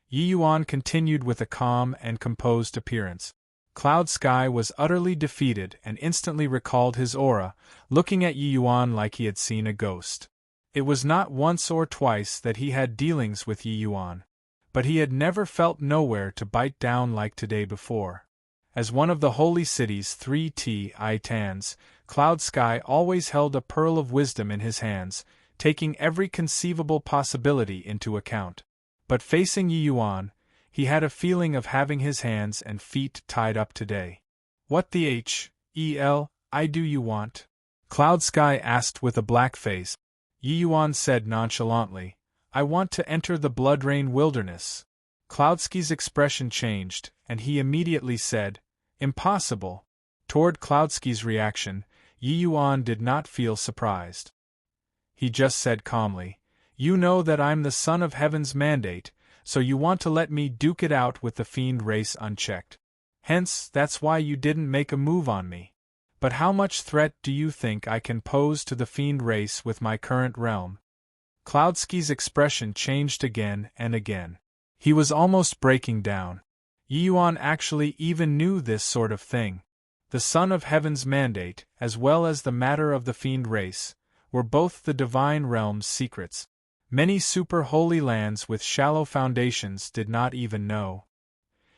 Yi Yuan continued with a calm and composed appearance. Cloudsky was utterly defeated and instantly recalled his aura, looking at Yi Yuan like he had seen a ghost. It was not once or twice that he had dealings with Yi Yuan, but he had never felt nowhere to bite down like today before. As one of the holy city's 3 titans, Cloudsky always held a pearl of wisdom in his hands, taking every conceivable possibility into account. But facing Yi Yuan, he had a feeling of having his hands and feet tied up today. "What the hell do you want?" Cloudsky asked with a black face. Yi Yuan said nonchalantly, "I want to enter the Bloodrain wilderness." Cloudsky's expression changed, and he immediately said, "Impossible." Toward Cloudsky's reaction, Yi Yuan did not feel surprised. He just said calmly, "You know that I'm the son of heaven's mandate, so you want to let me duke it out with the fiend race unchecked. Hence, that's why you didn't make a move on me. But how much threat do you think I can pose to the fiend race with my current realm?" Cloudsky's expression changed again and again. He was almost breaking down. Yi Yuan actually even knew this sort of thing. The son of heaven's mandate, as well as the matter of the fiend race, were both the divine realm's secrets. Many super-holy lands with shallow foundations did not even know.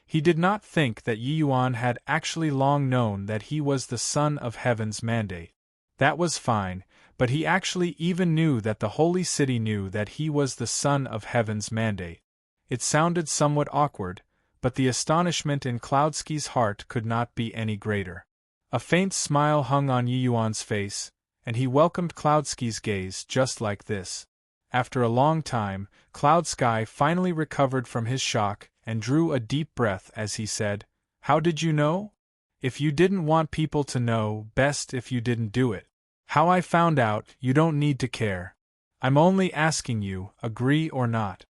He did not think that Yi Yuan had actually long known that he was the son of heaven's mandate. That was fine, but he actually even knew that the holy city knew that he was the son of heaven's mandate. It sounded somewhat awkward, but the astonishment in Cloudsky's heart could not be any greater. A faint smile hung on Yi Yuan's face, and he welcomed Cloudsky's gaze just like this. After a long time, Cloudsky finally recovered from his shock and drew a deep breath as he said, "How did you know? If you didn't want people to know, best if you didn't do it. How I found out, you don't need to care. I'm only asking you, agree or not."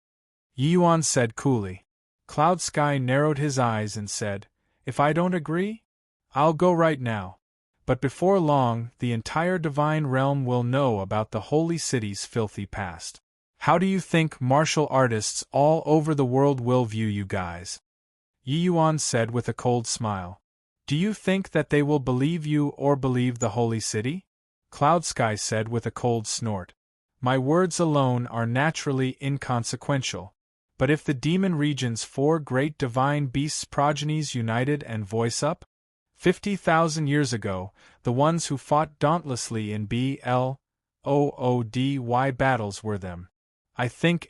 Yi Yuan said coolly. Cloudsky narrowed his eyes and said, "If I don't agree? I'll go right now. But before long, the entire divine realm will know about the holy city's filthy past. How do you think martial artists all over the world will view you guys?" Yi Yuan said with a cold smile. "Do you think that they will believe you or believe the holy city?" Cloudsky said with a cold snort. "My words alone are naturally inconsequential. But if the demon region's 4 great divine beasts' progenies united and voice up? 50,000 years ago, the ones who fought dauntlessly in Bloody battles were them. I think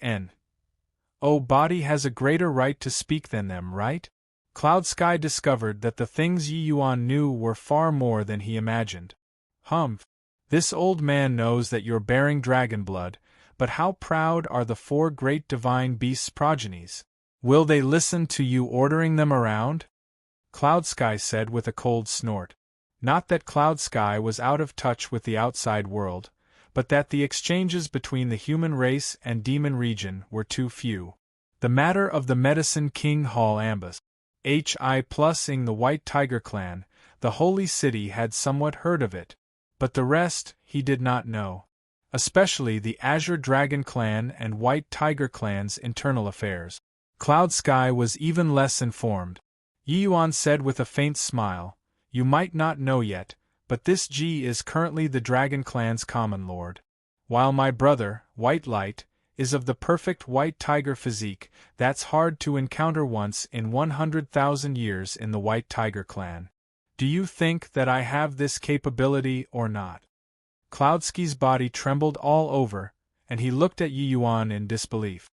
body has a greater right to speak than them, right?" Cloudsky discovered that the things Yi Yuan knew were far more than he imagined. "Humph. This old man knows that you're bearing dragon blood, but how proud are the 4 great divine beasts' progenies? Will they listen to you ordering them around?" Cloudsky said with a cold snort. Not that Cloudsky was out of touch with the outside world, but that the exchanges between the human race and demon region were too few. The matter of the Medicine King Hall ambush. Hi+ing the White Tiger clan, the holy city had somewhat heard of it. But the rest, he did not know. Especially the Azure Dragon clan and White Tiger clan's internal affairs. Cloud Sky was even less informed. Yi Yuan said with a faint smile, "You might not know yet, but this Ji is currently the Dragon clan's common lord. While my brother, White Light, is of the perfect White Tiger physique that's hard to encounter once in 100,000 years in the White Tiger clan. Do you think that I have this capability or not?" Cloudsky's body trembled all over, and he looked at Yi Yuan in disbelief.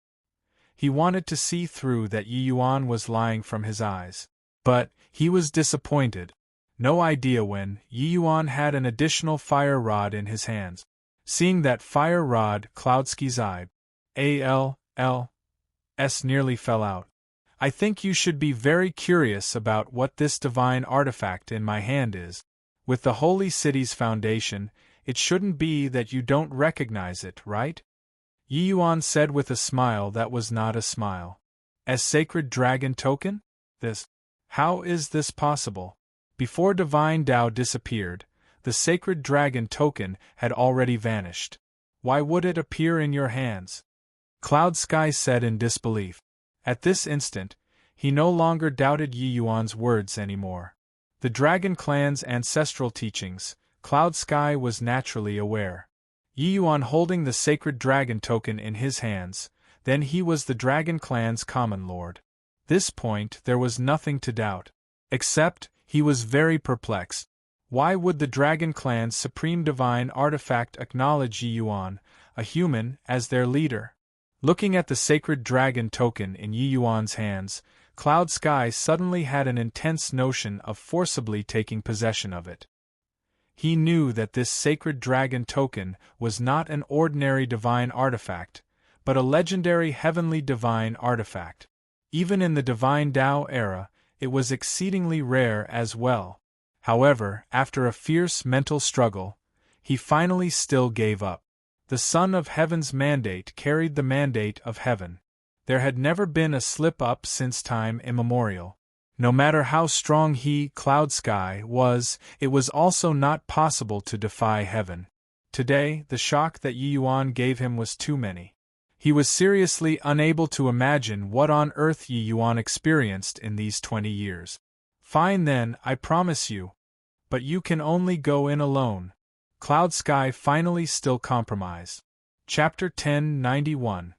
He wanted to see through that Yi Yuan was lying from his eyes. But he was disappointed. No idea when Yi Yuan had an additional fire rod in his hands. Seeing that fire rod, Cloudsky's eye, nearly fell out. "I think you should be very curious about what this divine artifact in my hand is. With the holy city's foundation, it shouldn't be that you don't recognize it, right?" Yi Yuan said with a smile that was not a smile. "As sacred dragon token? This? How is this possible?" Before divine Tao disappeared, the sacred dragon token had already vanished. "Why would it appear in your hands?" Cloud Sky said in disbelief. At this instant, he no longer doubted Yi Yuan's words anymore. The Dragon clan's ancestral teachings, Cloud Sky was naturally aware. Yi Yuan holding the sacred dragon token in his hands, then he was the Dragon clan's common lord. This point there was nothing to doubt. Except, he was very perplexed. Why would the Dragon clan's supreme divine artifact acknowledge Yi Yuan, a human, as their leader? Looking at the sacred dragon token in Yi Yuan's hands, Cloud Sky suddenly had an intense notion of forcibly taking possession of it. He knew that this sacred dragon token was not an ordinary divine artifact, but a legendary heavenly divine artifact. Even in the divine Tao era, it was exceedingly rare as well. However, after a fierce mental struggle, he finally still gave up. The Son of Heaven's mandate carried the mandate of heaven. There had never been a slip-up since time immemorial. No matter how strong he, Cloud Sky, was, it was also not possible to defy heaven. Today, the shock that Yi Yuan gave him was too many. He was seriously unable to imagine what on earth Yi Yuan experienced in these 20 years. "Fine then, I promise you. But you can only go in alone." Cloud Sky finally still compromised. Chapter 1091.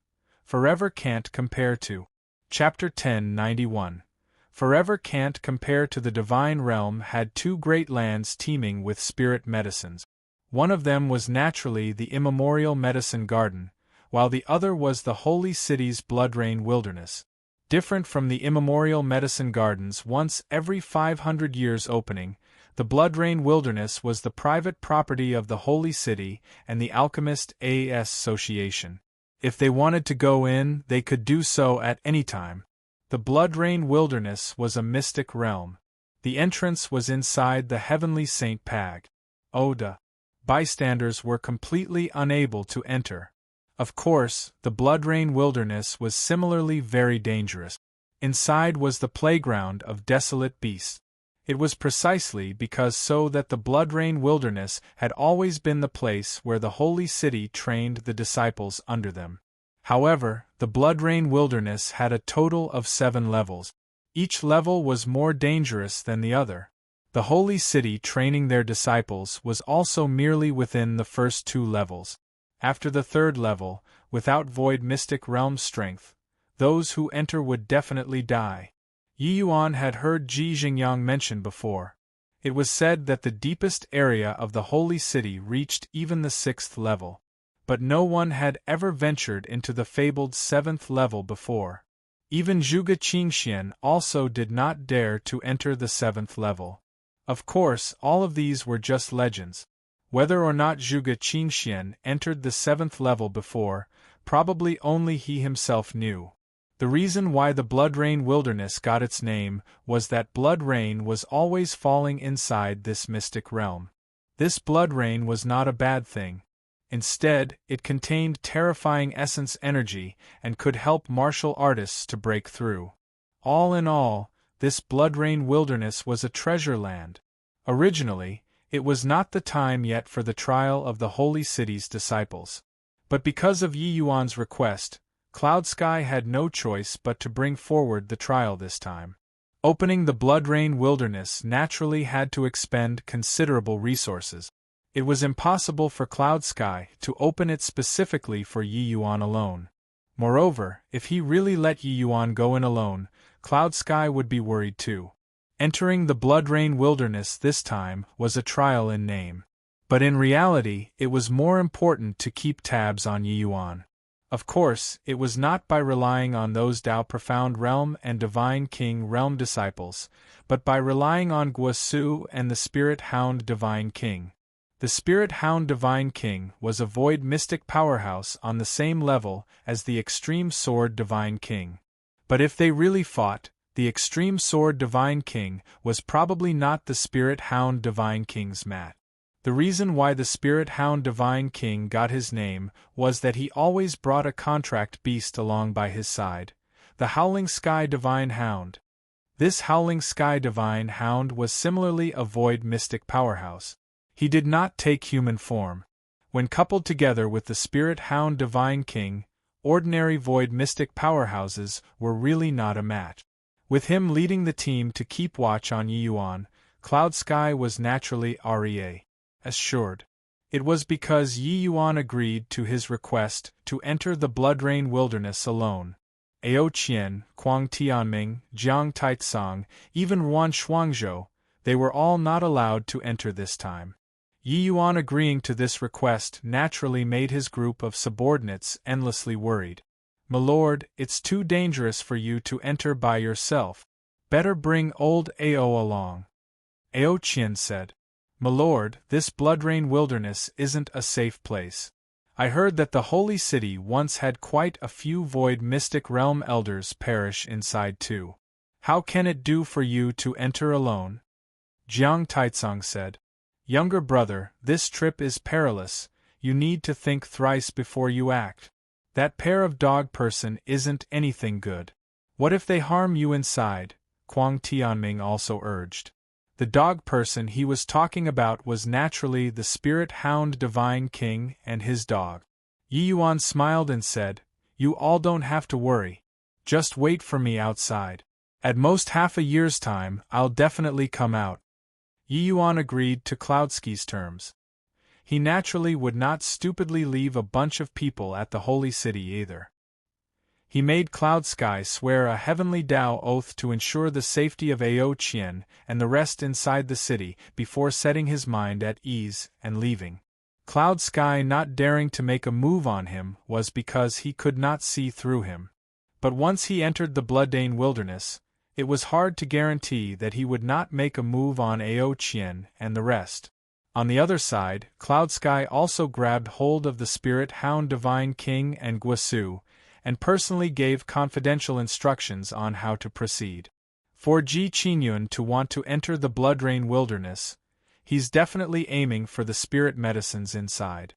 Forever Can't Compare to. Chapter 1091. Forever Can't Compare to. The Divine Realm had two great lands teeming with spirit medicines. One of them was naturally the immemorial medicine garden, while the other was the holy city's Bloodrain wilderness. Different from the immemorial medicine gardens once every 500 years opening, the Bloodrain wilderness was the private property of the holy city and the Alchemist Association. If they wanted to go in, they could do so at any time. The Bloodrain wilderness was a mystic realm. The entrance was inside the heavenly Saint Pag. Oda. Bystanders were completely unable to enter. Of course, the Bloodrain wilderness was similarly very dangerous. Inside was the playground of desolate beasts. It was precisely because so that the Bloodrain wilderness had always been the place where the holy city trained the disciples under them. However, the Bloodrain wilderness had a total of 7 levels. Each level was more dangerous than the other. The holy city training their disciples was also merely within the first 2 levels. After the 3rd level, without void mystic realm strength, those who enter would definitely die. Yi Yuan had heard Ji Xingyang mention before. It was said that the deepest area of the holy city reached even the 6th level. But no one had ever ventured into the fabled 7th level before. Even Zhuge Qingxian also did not dare to enter the 7th level. Of course, all of these were just legends. Whether or not Zhuge Qingxian entered the 7th level before, probably only he himself knew. The reason why the Bloodrain wilderness got its name was that blood rain was always falling inside this mystic realm. This blood rain was not a bad thing. Instead, it contained terrifying essence energy and could help martial artists to break through. All in all, this Bloodrain wilderness was a treasure land. Originally, It was not the time yet for the trial of the Holy City's disciples. But because of Yi Yuan's request, Cloud Sky had no choice but to bring forward the trial this time. Opening the Blood Rain Wilderness naturally had to expend considerable resources. It was impossible for Cloud Sky to open it specifically for Yi Yuan alone. Moreover, if he really let Yi Yuan go in alone, Cloud Sky would be worried too. Entering the Blood Rain Wilderness this time was a trial in name. But in reality, it was more important to keep tabs on Yi Yuan. Of course, it was not by relying on those Tao Profound Realm and Divine King Realm disciples, but by relying on Guosu and the Spirit Hound Divine King. The Spirit Hound Divine King was a void mystic powerhouse on the same level as the Extreme Sword Divine King. But if they really fought, the Extreme Sword Divine King was probably not the Spirit Hound Divine King's match. The reason why the Spirit Hound Divine King got his name was that he always brought a contract beast along by his side, the Howling Sky Divine Hound. This Howling Sky Divine Hound was similarly a void mystic powerhouse. He did not take human form. When coupled together with the Spirit Hound Divine King, ordinary void mystic powerhouses were really not a match. With him leading the team to keep watch on Yi Yuan, Cloud Sky was naturally assured. It was because Yi Yuan agreed to his request to enter the Blood Rain Wilderness alone. Ao Qian, Kuang Tianming, Jiang Taitsong, even Ruan Shuangzhou, they were all not allowed to enter this time. Yi Yuan agreeing to this request naturally made his group of subordinates endlessly worried. "My lord, it's too dangerous for you to enter by yourself. Better bring old Ao along." Ao Qian said. "My lord, this Blood Rain Wilderness isn't a safe place. I heard that the Holy City once had quite a few void mystic realm elders perish inside too. How can it do for you to enter alone?" Jiang Taitsong said. "Younger brother, this trip is perilous. You need to think thrice before you act. That pair of dog person isn't anything good. What if they harm you inside?" Kuang Tianming also urged. The dog person he was talking about was naturally the Spirit Hound Divine King and his dog. Yi Yuan smiled and said, "You all don't have to worry. Just wait for me outside. At most half a year's time, I'll definitely come out." Yi Yuan agreed to Cloudsky's terms. He naturally would not stupidly leave a bunch of people at the Holy City either. He made Cloud Sky swear a heavenly Tao oath to ensure the safety of Ao Qian and the rest inside the city before setting his mind at ease and leaving. Cloud Sky not daring to make a move on him was because he could not see through him. But once he entered the Blood Rain Wilderness, it was hard to guarantee that he would not make a move on Ao Qian and the rest. On the other side, Cloud Sky also grabbed hold of the Spirit Hound Divine King and Guosu, and personally gave confidential instructions on how to proceed. For Ji Qingyun to want to enter the Blood Rain Wilderness, he's definitely aiming for the spirit medicines inside.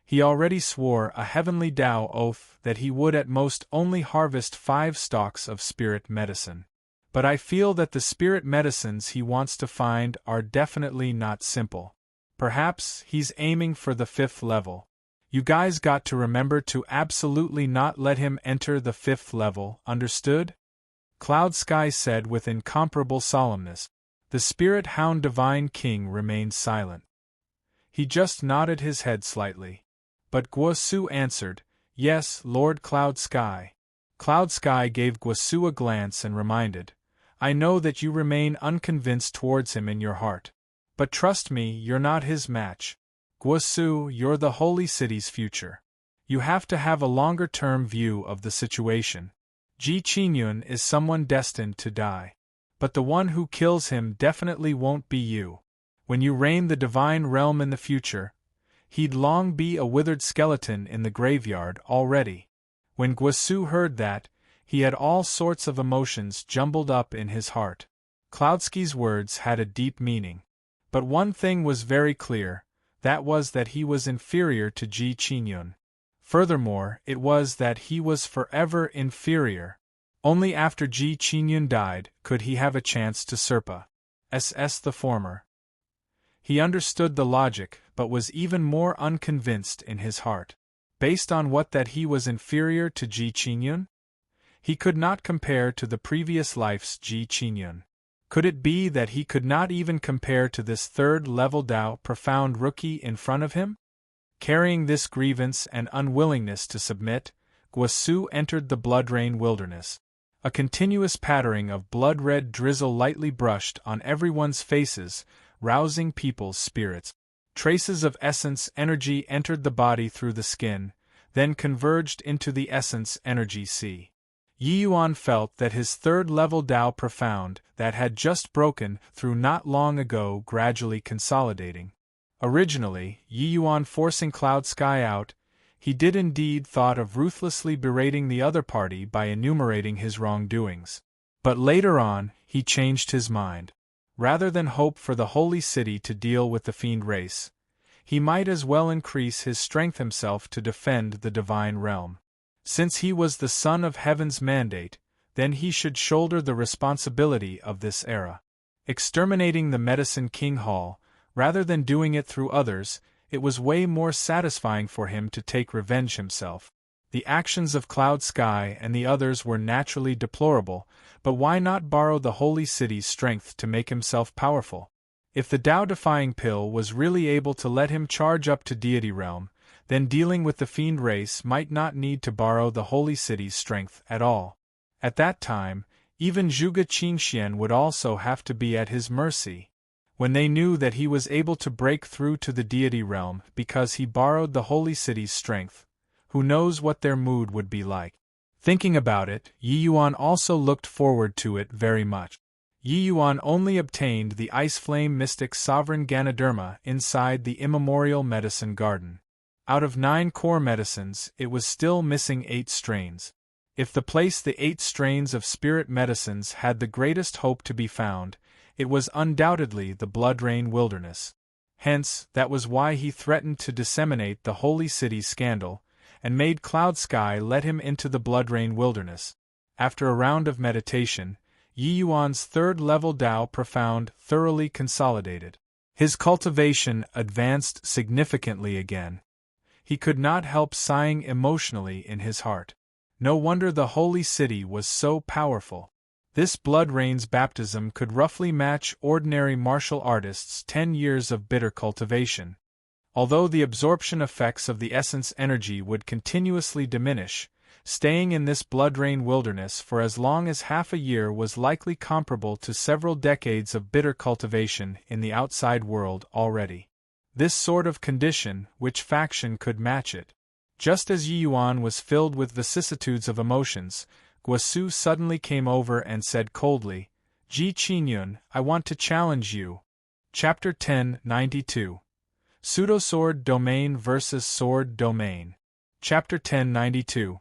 He already swore a heavenly Tao oath that he would at most only harvest 5 stalks of spirit medicine. But I feel that the spirit medicines he wants to find are definitely not simple. Perhaps he's aiming for the 5th level. You guys got to remember to absolutely not let him enter the 5th level, understood? Cloud Sky said with incomparable solemnness. The Spirit Hound Divine King remained silent. He just nodded his head slightly. But Guosu answered, "Yes, Lord Cloud Sky." Cloud Sky gave Guosu a glance and reminded, "I know that you remain unconvinced towards him in your heart. But trust me, you're not his match. Guosu, you're the Holy City's future. You have to have a longer-term view of the situation. Ji Qingyun is someone destined to die. But the one who kills him definitely won't be you. When you reign the divine realm in the future, he'd long be a withered skeleton in the graveyard already." When Guosu heard that, he had all sorts of emotions jumbled up in his heart. Cloudsky's words had a deep meaning. But one thing was very clear. That was that he was inferior to Ji Qingyun. Furthermore, it was that he was forever inferior. Only after Ji Qingyun died could he have a chance to Serpa. SS the former. He understood the logic, but was even more unconvinced in his heart. Based on what, that he was inferior to Ji Qingyun? He could not compare to the previous life's Ji Qingyun. Could it be that he could not even compare to this third-level Dao profound rookie in front of him? Carrying this grievance and unwillingness to submit, Guosu entered the blood-rain wilderness. A continuous pattering of blood-red drizzle lightly brushed on everyone's faces, rousing people's spirits. Traces of essence energy entered the body through the skin, then converged into the essence energy sea. Yi Yuan felt that his third-level Dao profound, that had just broken through not long ago, gradually consolidating. Originally, Yi Yuan forcing Cloud Sky out, he did indeed thought of ruthlessly berating the other party by enumerating his wrongdoings. But later on, he changed his mind. Rather than hope for the holy city to deal with the fiend race, he might as well increase his strength himself to defend the divine realm. Since he was the son of heaven's mandate, then he should shoulder the responsibility of this era. Exterminating the Medicine King Hall, rather than doing it through others, it was way more satisfying for him to take revenge himself. The actions of Cloud Sky and the others were naturally deplorable, but why not borrow the holy city's strength to make himself powerful? If the Tao-defying pill was really able to let him charge up to deity realm, then dealing with the fiend race might not need to borrow the holy city's strength at all. At that time, even Zhuge Qingxian would also have to be at his mercy. When they knew that he was able to break through to the deity realm because he borrowed the holy city's strength, who knows what their mood would be like. Thinking about it, Yi Yuan also looked forward to it very much. Yi Yuan only obtained the Ice Flame Mystic Sovereign Ganoderma inside the immemorial medicine garden. Out of 9 core medicines, it was still missing 8 strains. If the place the 8 strains of spirit medicines had the greatest hope to be found, it was undoubtedly the blood-rain wilderness. Hence, that was why he threatened to disseminate the holy city's scandal, and made Cloud Sky let him into the blood-rain wilderness. After a round of meditation, Yi Yuan's third-level Dao profound thoroughly consolidated. His cultivation advanced significantly again. He could not help sighing emotionally in his heart. No wonder the holy city was so powerful. This blood-rain's baptism could roughly match ordinary martial artists' 10 years of bitter cultivation. Although the absorption effects of the essence energy would continuously diminish, staying in this blood-rain wilderness for as long as half a year was likely comparable to several decades of bitter cultivation in the outside world already. This sort of condition, which faction could match it? Just as Yi Yuan was filled with vicissitudes of emotions, Guosu suddenly came over and said coldly, "Ji Qingyun, I want to challenge you." Chapter 1092. Pseudo-Sword Domain vs. Sword Domain. Chapter 1092.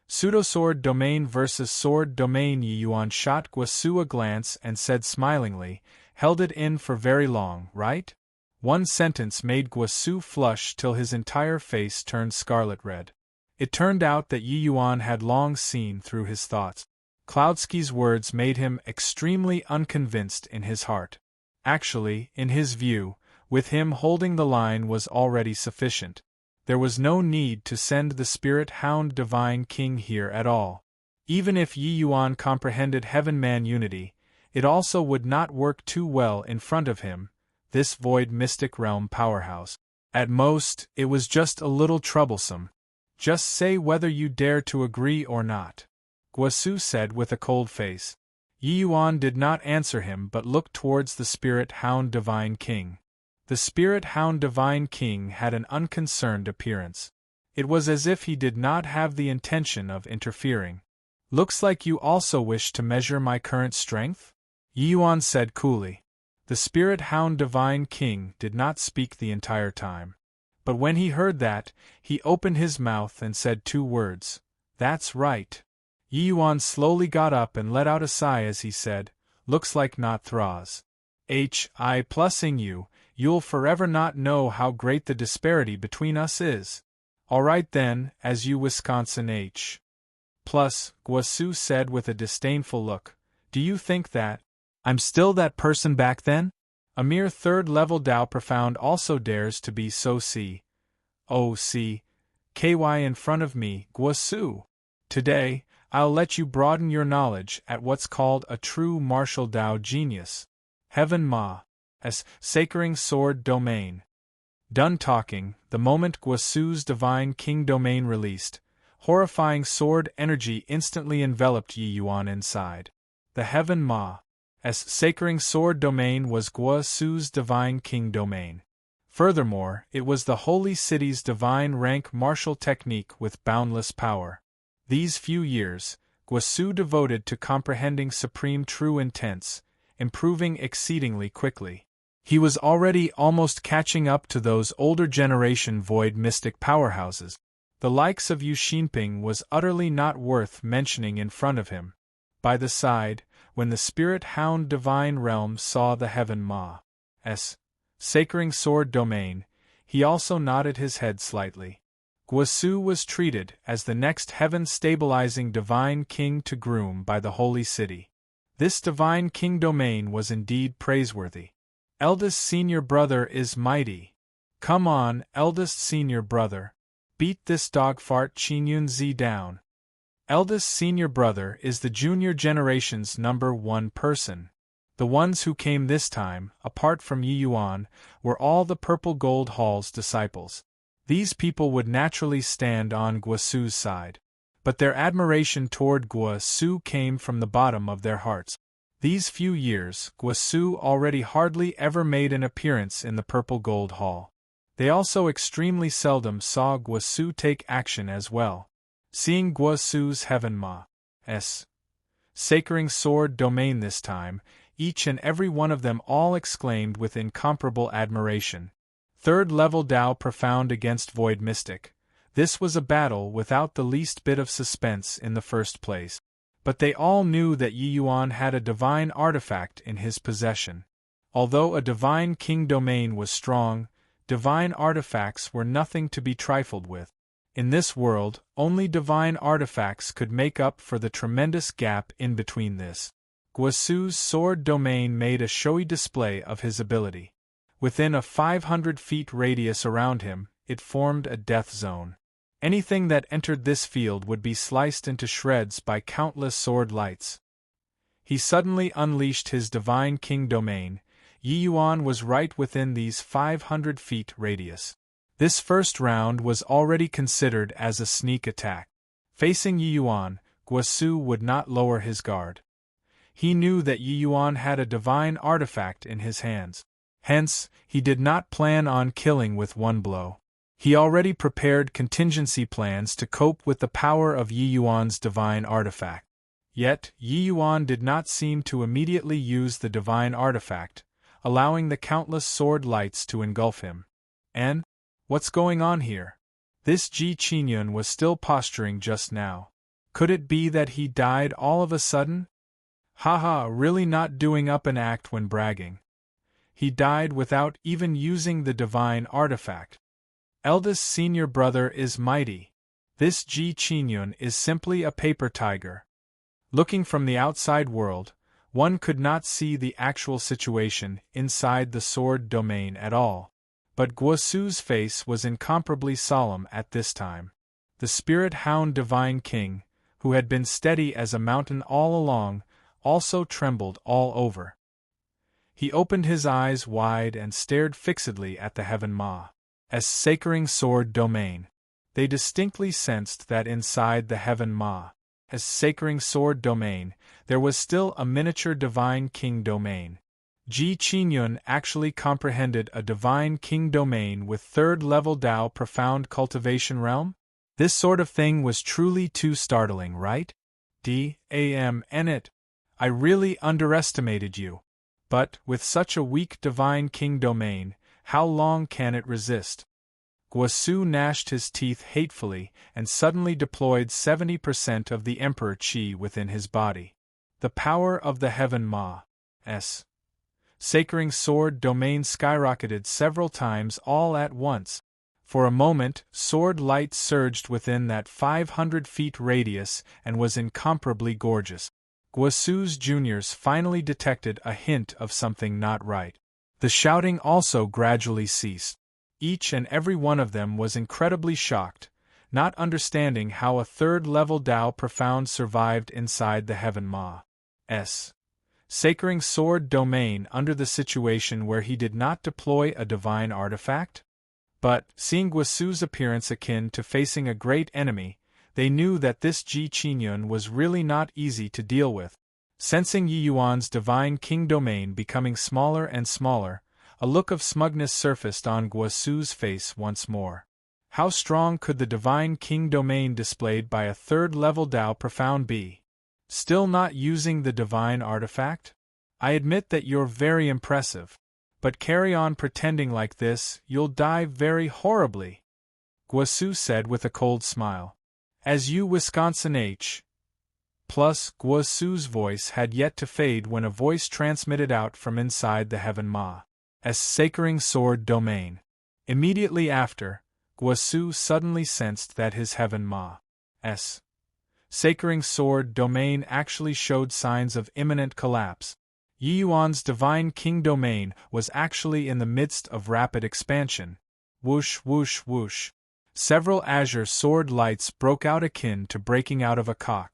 Pseudo-Sword Domain vs. Sword Domain. Yi Yuan shot Guosu a glance and said smilingly, "Held it in for very long, right?" One sentence made Guosu flush till his entire face turned scarlet red. It turned out that Yi Yuan had long seen through his thoughts. Cloudsky's words made him extremely unconvinced in his heart. Actually, in his view, with him holding the line was already sufficient. There was no need to send the Spirit Hound Divine King here at all. Even if Yi Yuan comprehended heaven-man unity, it also would not work too well in front of him, this void mystic realm powerhouse. At most, it was just a little troublesome. "Just say whether you dare to agree or not," Guosu said with a cold face. Yi Yuan did not answer him but looked towards the Spirit Hound Divine King. The Spirit Hound Divine King had an unconcerned appearance. It was as if he did not have the intention of interfering. "Looks like you also wish to measure my current strength?" Yi Yuan said coolly. The Spirit Hound Divine King did not speak the entire time. But when he heard that, he opened his mouth and said 2 words. "That's right." Yi Yuan slowly got up and let out a sigh as he said, "Looks like not thraws. I plusing you, you'll forever not know how great the disparity between us is." "All right then, as you Wisconsin H. Plus," Guosu said with a disdainful look, "do you think that I'm still that person back then?" A mere third-level Tao profound also dares to be so KY in front of me, Guosu. Today, I'll let you broaden your knowledge at what's called a true martial Tao genius. Heaven Ma's sacred sword domain. Done talking, the moment Guosu's divine king domain released, horrifying sword energy instantly enveloped Yi Yuan inside. The Heaven Ma's sacred sword domain was Guosu's divine king domain. Furthermore, it was the holy city's divine rank martial technique with boundless power. These few years, Guosu devoted to comprehending supreme true intents, improving exceedingly quickly. He was already almost catching up to those older generation void mystic powerhouses. The likes of Yu Xinping was utterly not worth mentioning in front of him. By the side, when the spirit hound divine realm saw the Heaven Ma's sacred sword domain, he also nodded his head slightly. Guosu was treated as the next heaven-stabilizing divine king to groom by the holy city. This divine king domain was indeed praiseworthy. Eldest senior brother is mighty. Come on, eldest senior brother. Beat this dogfart Qinyun Zi down. Eldest senior brother is the junior generation's #1 person. The ones who came this time, apart from Yi Yuan, were all the Purple Gold Hall's disciples. These people would naturally stand on Guosu's side. But their admiration toward Guosu came from the bottom of their hearts. These few years, Guosu already hardly ever made an appearance in the Purple Gold Hall. They also extremely seldom saw Guosu take action as well. Seeing Guosu's Heaven Ma's sacred sword domain this time, each and every one of them all exclaimed with incomparable admiration. Third-level Tao profound against void mystic. This was a battle without the least bit of suspense in the first place. But they all knew that Yi Yuan had a divine artifact in his possession. Although a divine king domain was strong, divine artifacts were nothing to be trifled with. In this world, only divine artifacts could make up for the tremendous gap in between this. Guosu's sword domain made a showy display of his ability. Within a 500 feet radius around him, it formed a death zone. Anything that entered this field would be sliced into shreds by countless sword lights. He suddenly unleashed his divine king domain. Yi Yuan was right within these 500 feet radius. This first round was already considered as a sneak attack. Facing Yi Yuan, Guosu would not lower his guard. He knew that Yi Yuan had a divine artifact in his hands. Hence, he did not plan on killing with one blow. He already prepared contingency plans to cope with the power of Yi Yuan's divine artifact. Yet, Yi Yuan did not seem to immediately use the divine artifact, allowing the countless sword lights to engulf him. And, what's going on here? This Ji Qinyun was still posturing just now. Could it be that he died all of a sudden? Haha, really not doing up an act when bragging. He died without even using the divine artifact. Eldest senior brother is mighty. This Ji Qinyun is simply a paper tiger. Looking from the outside world, one could not see the actual situation inside the sword domain at all. But Guosu's face was incomparably solemn at this time. The spirit hound divine king, who had been steady as a mountain all along, also trembled all over. He opened his eyes wide and stared fixedly at the Heaven Ma's sacred sword domain. They distinctly sensed that inside the Heaven Ma's sacred sword domain, there was still a miniature divine king domain. Ji Qinyun actually comprehended a divine king domain with third-level Tao profound cultivation realm? This sort of thing was truly too startling, right? I really underestimated you. But, with such a weak divine king domain, how long can it resist? Guosu gnashed his teeth hatefully and suddenly deployed 70% of the Emperor Qi within his body. The power of the Heaven Ma's sacred sword domain skyrocketed several times all at once. For a moment, sword light surged within that 500 feet radius and was incomparably gorgeous. Guosu's juniors finally detected a hint of something not right. The shouting also gradually ceased. Each and every one of them was incredibly shocked, not understanding how a third-level Tao profound survived inside the Heaven Ma's sacred sword domain under the situation where he did not deploy a divine artifact. But, seeing Guasu's appearance akin to facing a great enemy, they knew that this Ji Qingyun was really not easy to deal with. Sensing Yi Yuan's divine king domain becoming smaller and smaller, a look of smugness surfaced on Guasu's face once more. How strong could the divine king domain displayed by a third-level Tao profound be? Still not using the divine artifact? I admit that you're very impressive. But carry on pretending like this, you'll die very horribly, Guasu said with a cold smile. As you Wisconsin H. Plus, Guasu's voice had yet to fade when a voice transmitted out from inside the Heaven Ma's sacred sword domain. Immediately after, Guasu suddenly sensed that his Heaven Ma's sacred sword domain actually showed signs of imminent collapse. Yi Yuan's divine king domain was actually in the midst of rapid expansion. Whoosh whoosh whoosh. Several azure sword lights broke out akin to breaking out of a cock.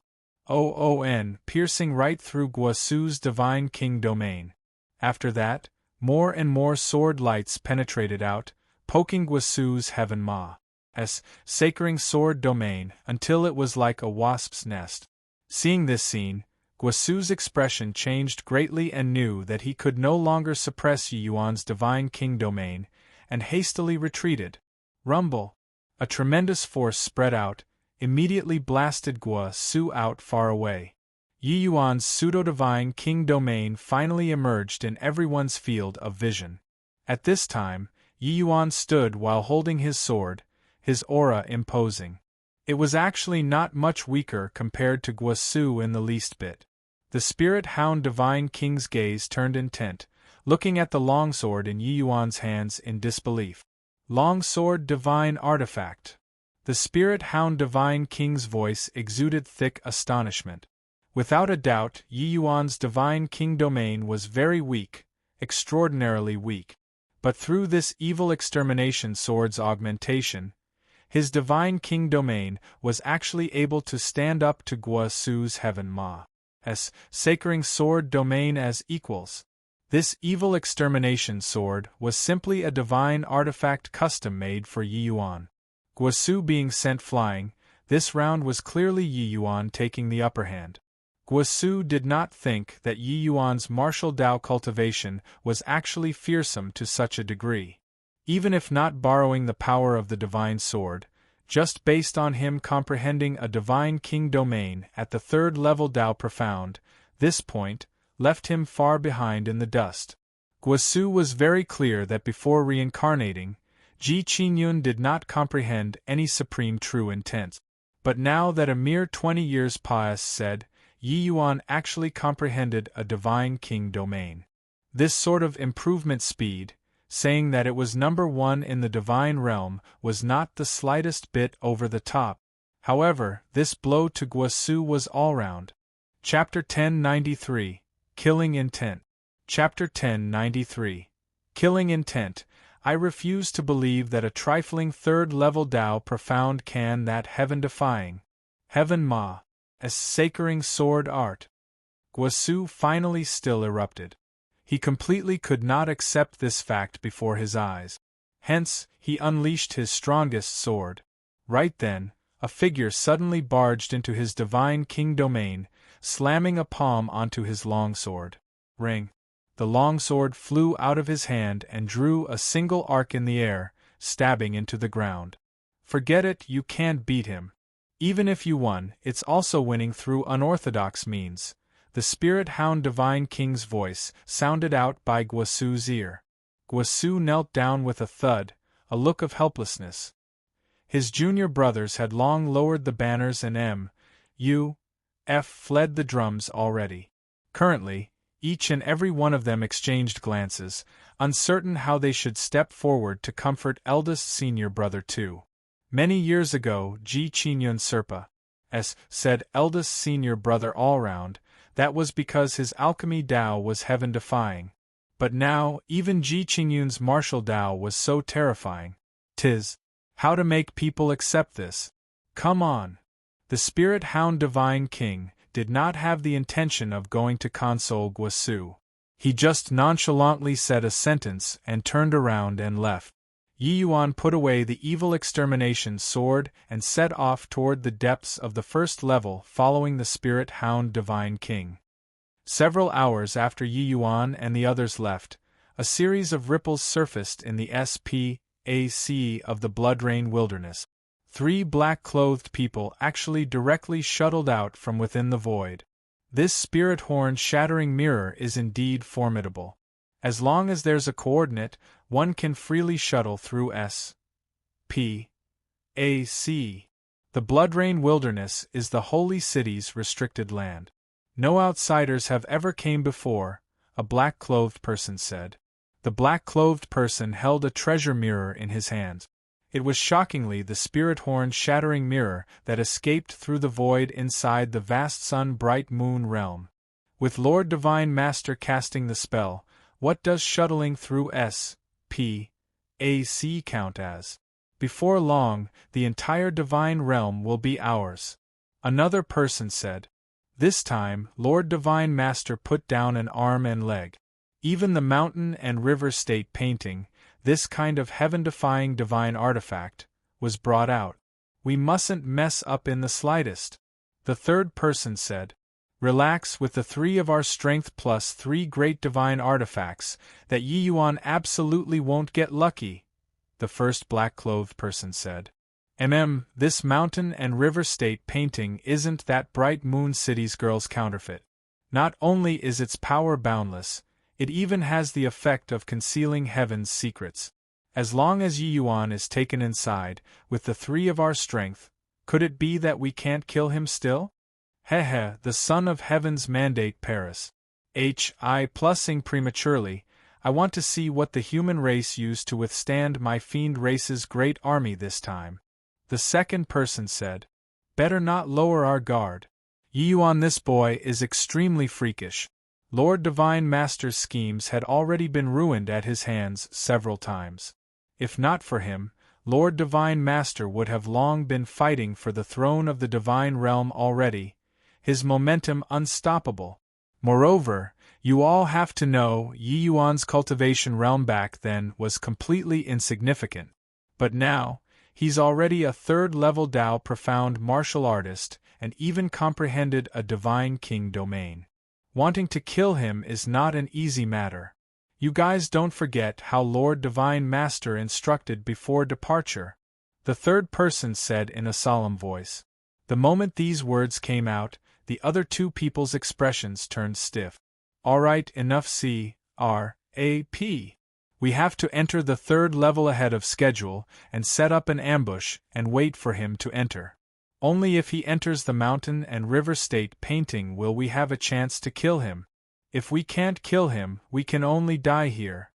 OON, piercing right through Guasu's divine king domain. After that, more and more sword lights penetrated out, poking Guasu's Heaven Ma's sacred sword domain until it was like a wasp's nest. Seeing this scene, Guasu's expression changed greatly and knew that he could no longer suppress Yi Yuan's divine king domain, and hastily retreated. Rumble! A tremendous force spread out, immediately blasted Guasu out far away. Yi Yuan's pseudo-divine king domain finally emerged in everyone's field of vision. At this time, Yi Yuan stood while holding his sword, his aura imposing. It was actually not much weaker compared to Guasu in the least bit. The spirit hound divine king's gaze turned intent, looking at the longsword in Yi Yuan's hands in disbelief. Longsword divine artifact. The spirit hound divine king's voice exuded thick astonishment. Without a doubt, Yi Yuan's divine king domain was very weak, extraordinarily weak. But through this evil extermination sword's augmentation, his divine king domain was actually able to stand up to Guasu's Heaven Ma's sacred sword domain as equals. This evil extermination sword was simply a divine artifact custom-made for Yi Yuan. Guasu being sent flying, this round was clearly Yi Yuan taking the upper hand. Guasu did not think that Yi Yuan's martial Tao cultivation was actually fearsome to such a degree. Even if not borrowing the power of the divine sword, just based on him comprehending a divine king domain at the third-level Tao profound, this point left him far behind in the dust. Guasu was very clear that before reincarnating, Ji Qingyun did not comprehend any supreme true intent. But now that a mere 20 years passed said, Yi Yuan actually comprehended a divine king domain. This sort of improvement speed, saying that it was number one in the divine realm, was not the slightest bit over the top. However, this blow to Guasu was all-round. Chapter 1093, Killing Intent. Chapter 1093, Killing Intent. I refuse to believe that a trifling third-level Tao profound can that heaven-defying, Heaven Ma's sacred sword art. Guasu finally still erupted. He completely could not accept this fact before his eyes. Hence, he unleashed his strongest sword. Right then, a figure suddenly barged into his divine king domain, slamming a palm onto his longsword. Ring! The longsword flew out of his hand and drew a single arc in the air, stabbing into the ground. Forget it, you can't beat him. Even if you won, it's also winning through unorthodox means. The spirit hound divine king's voice sounded out by Guasu's ear. Guasu knelt down with a thud, a look of helplessness. His junior brothers had long lowered the banners and M.U.F. fled the drums already. Currently, each and every one of them exchanged glances, uncertain how they should step forward to comfort eldest senior brother too. Many years ago, Ji Qingyun Serpa said eldest senior brother all round. That was because his alchemy Tao was heaven-defying. But now, even Ji Qingyun's martial Tao was so terrifying. "'Tis. How to make people accept this? Come on." The Spirit Hound Divine King did not have the intention of going to console Guasu. He just nonchalantly said a sentence and turned around and left. Yi Yuan put away the evil extermination sword and set off toward the depths of the first level following the Spirit Hound Divine King. Several hours after Yi Yuan and the others left, a series of ripples surfaced in the SPAC of the Bloodrain Wilderness. 3 black-clothed people actually directly shuttled out from within the void. This spirit horn shattering mirror is indeed formidable. As long as there's a coordinate, one can freely shuttle through SPAC. The Bloodrain Wilderness is the Holy City's restricted land. No outsiders have ever came before, a black-clothed person said. The black-clothed person held a treasure mirror in his hands. It was shockingly the spirit horn shattering mirror that escaped through the void inside the vast sun-bright moon realm. With Lord Divine Master casting the spell, what does shuttling through SPAC count as? Before long, the entire divine realm will be ours. Another person said. This time, Lord Divine Master put down an arm and leg. Even the mountain and river state painting, this kind of heaven-defying divine artifact, was brought out. We mustn't mess up in the slightest. The third person said. Relax, with the 3 of our strength plus 3 great divine artifacts, that Yi Yuan absolutely won't get lucky, the first black-clothed person said. This mountain and river state painting isn't that bright moon city's girl's counterfeit. Not only is its power boundless, it even has the effect of concealing heaven's secrets. As long as Yi Yuan is taken inside, with the 3 of our strength, could it be that we can't kill him still? Hehe, the son of heaven's mandate Paris. I plusing prematurely, I want to see what the human race used to withstand my fiend race's great army this time. The second person said. Better not lower our guard. Yi Yuan, this boy is extremely freakish. Lord Divine Master's schemes had already been ruined at his hands several times. If not for him, Lord Divine Master would have long been fighting for the throne of the divine realm already, his momentum unstoppable. Moreover, you all have to know Yi Yuan's cultivation realm back then was completely insignificant. But now, he's already a 3rd-level Dao profound martial artist and even comprehended a divine king domain. Wanting to kill him is not an easy matter. You guys don't forget how Lord Divine Master instructed before departure, the third person said in a solemn voice. The moment these words came out, the other 2 people's expressions turned stiff. All right, enough C.R.A.P. We have to enter the 3rd level ahead of schedule and set up an ambush and wait for him to enter. Only if he enters the mountain and river state painting will we have a chance to kill him. If we can't kill him, we can only die here.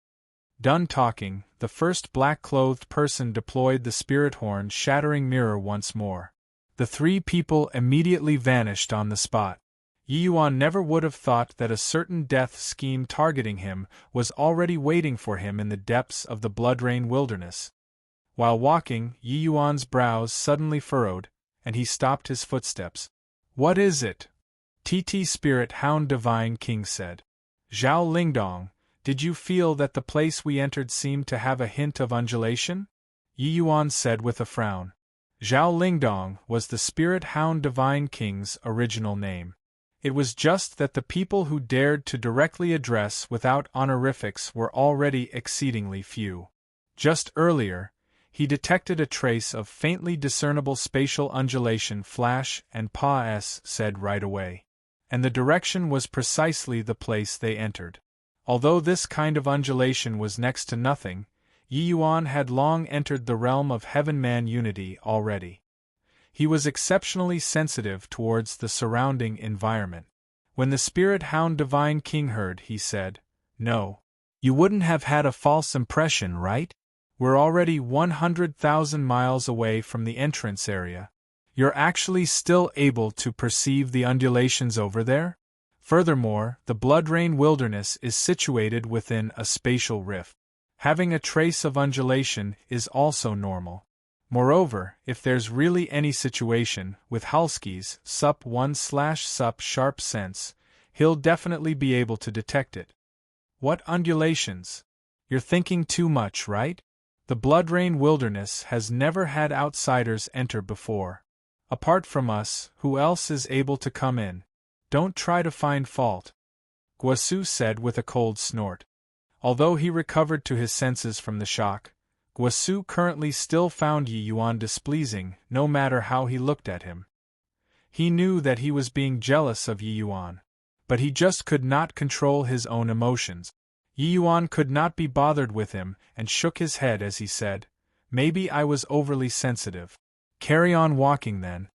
Done talking, the first black-clothed person deployed the spirit horn shattering mirror once more. The 3 people immediately vanished on the spot. Yi Yuan never would have thought that a certain death scheme targeting him was already waiting for him in the depths of the Bloodrain Wilderness. While walking, Yi Yuan's brows suddenly furrowed, and he stopped his footsteps. What is it? TT Spirit Hound Divine King said. Zhao Lingdong, did you feel that the place we entered seemed to have a hint of undulation? Yi Yuan said with a frown. Zhao Lingdong was the Spirit Hound Divine King's original name. It was just that the people who dared to directly address without honorifics were already exceedingly few. Just earlier, he detected a trace of faintly discernible spatial undulation flash and Pa-S said right away. And the direction was precisely the place they entered. Although this kind of undulation was next to nothing, Yi Yuan had long entered the realm of heaven-man unity already. He was exceptionally sensitive towards the surrounding environment. When the Spirit Hound Divine King heard, he said, No. You wouldn't have had a false impression, right? We're already 100,000 miles away from the entrance area. You're actually still able to perceive the undulations over there? Furthermore, the Bloodrain Wilderness is situated within a spatial rift. Having a trace of undulation is also normal. Moreover, if there's really any situation, with Halski's Sup1/Sup sharp sense, he'll definitely be able to detect it. What undulations? You're thinking too much, right? The Bloodrain Wilderness has never had outsiders enter before. Apart from us, who else is able to come in? Don't try to find fault, Guasu said with a cold snort. Although he recovered to his senses from the shock, Guasu currently still found Yi Yuan displeasing, no matter how he looked at him. He knew that he was being jealous of Yi Yuan, but he just could not control his own emotions. Yi Yuan could not be bothered with him and shook his head as he said, "Maybe I was overly sensitive. Carry on walking then."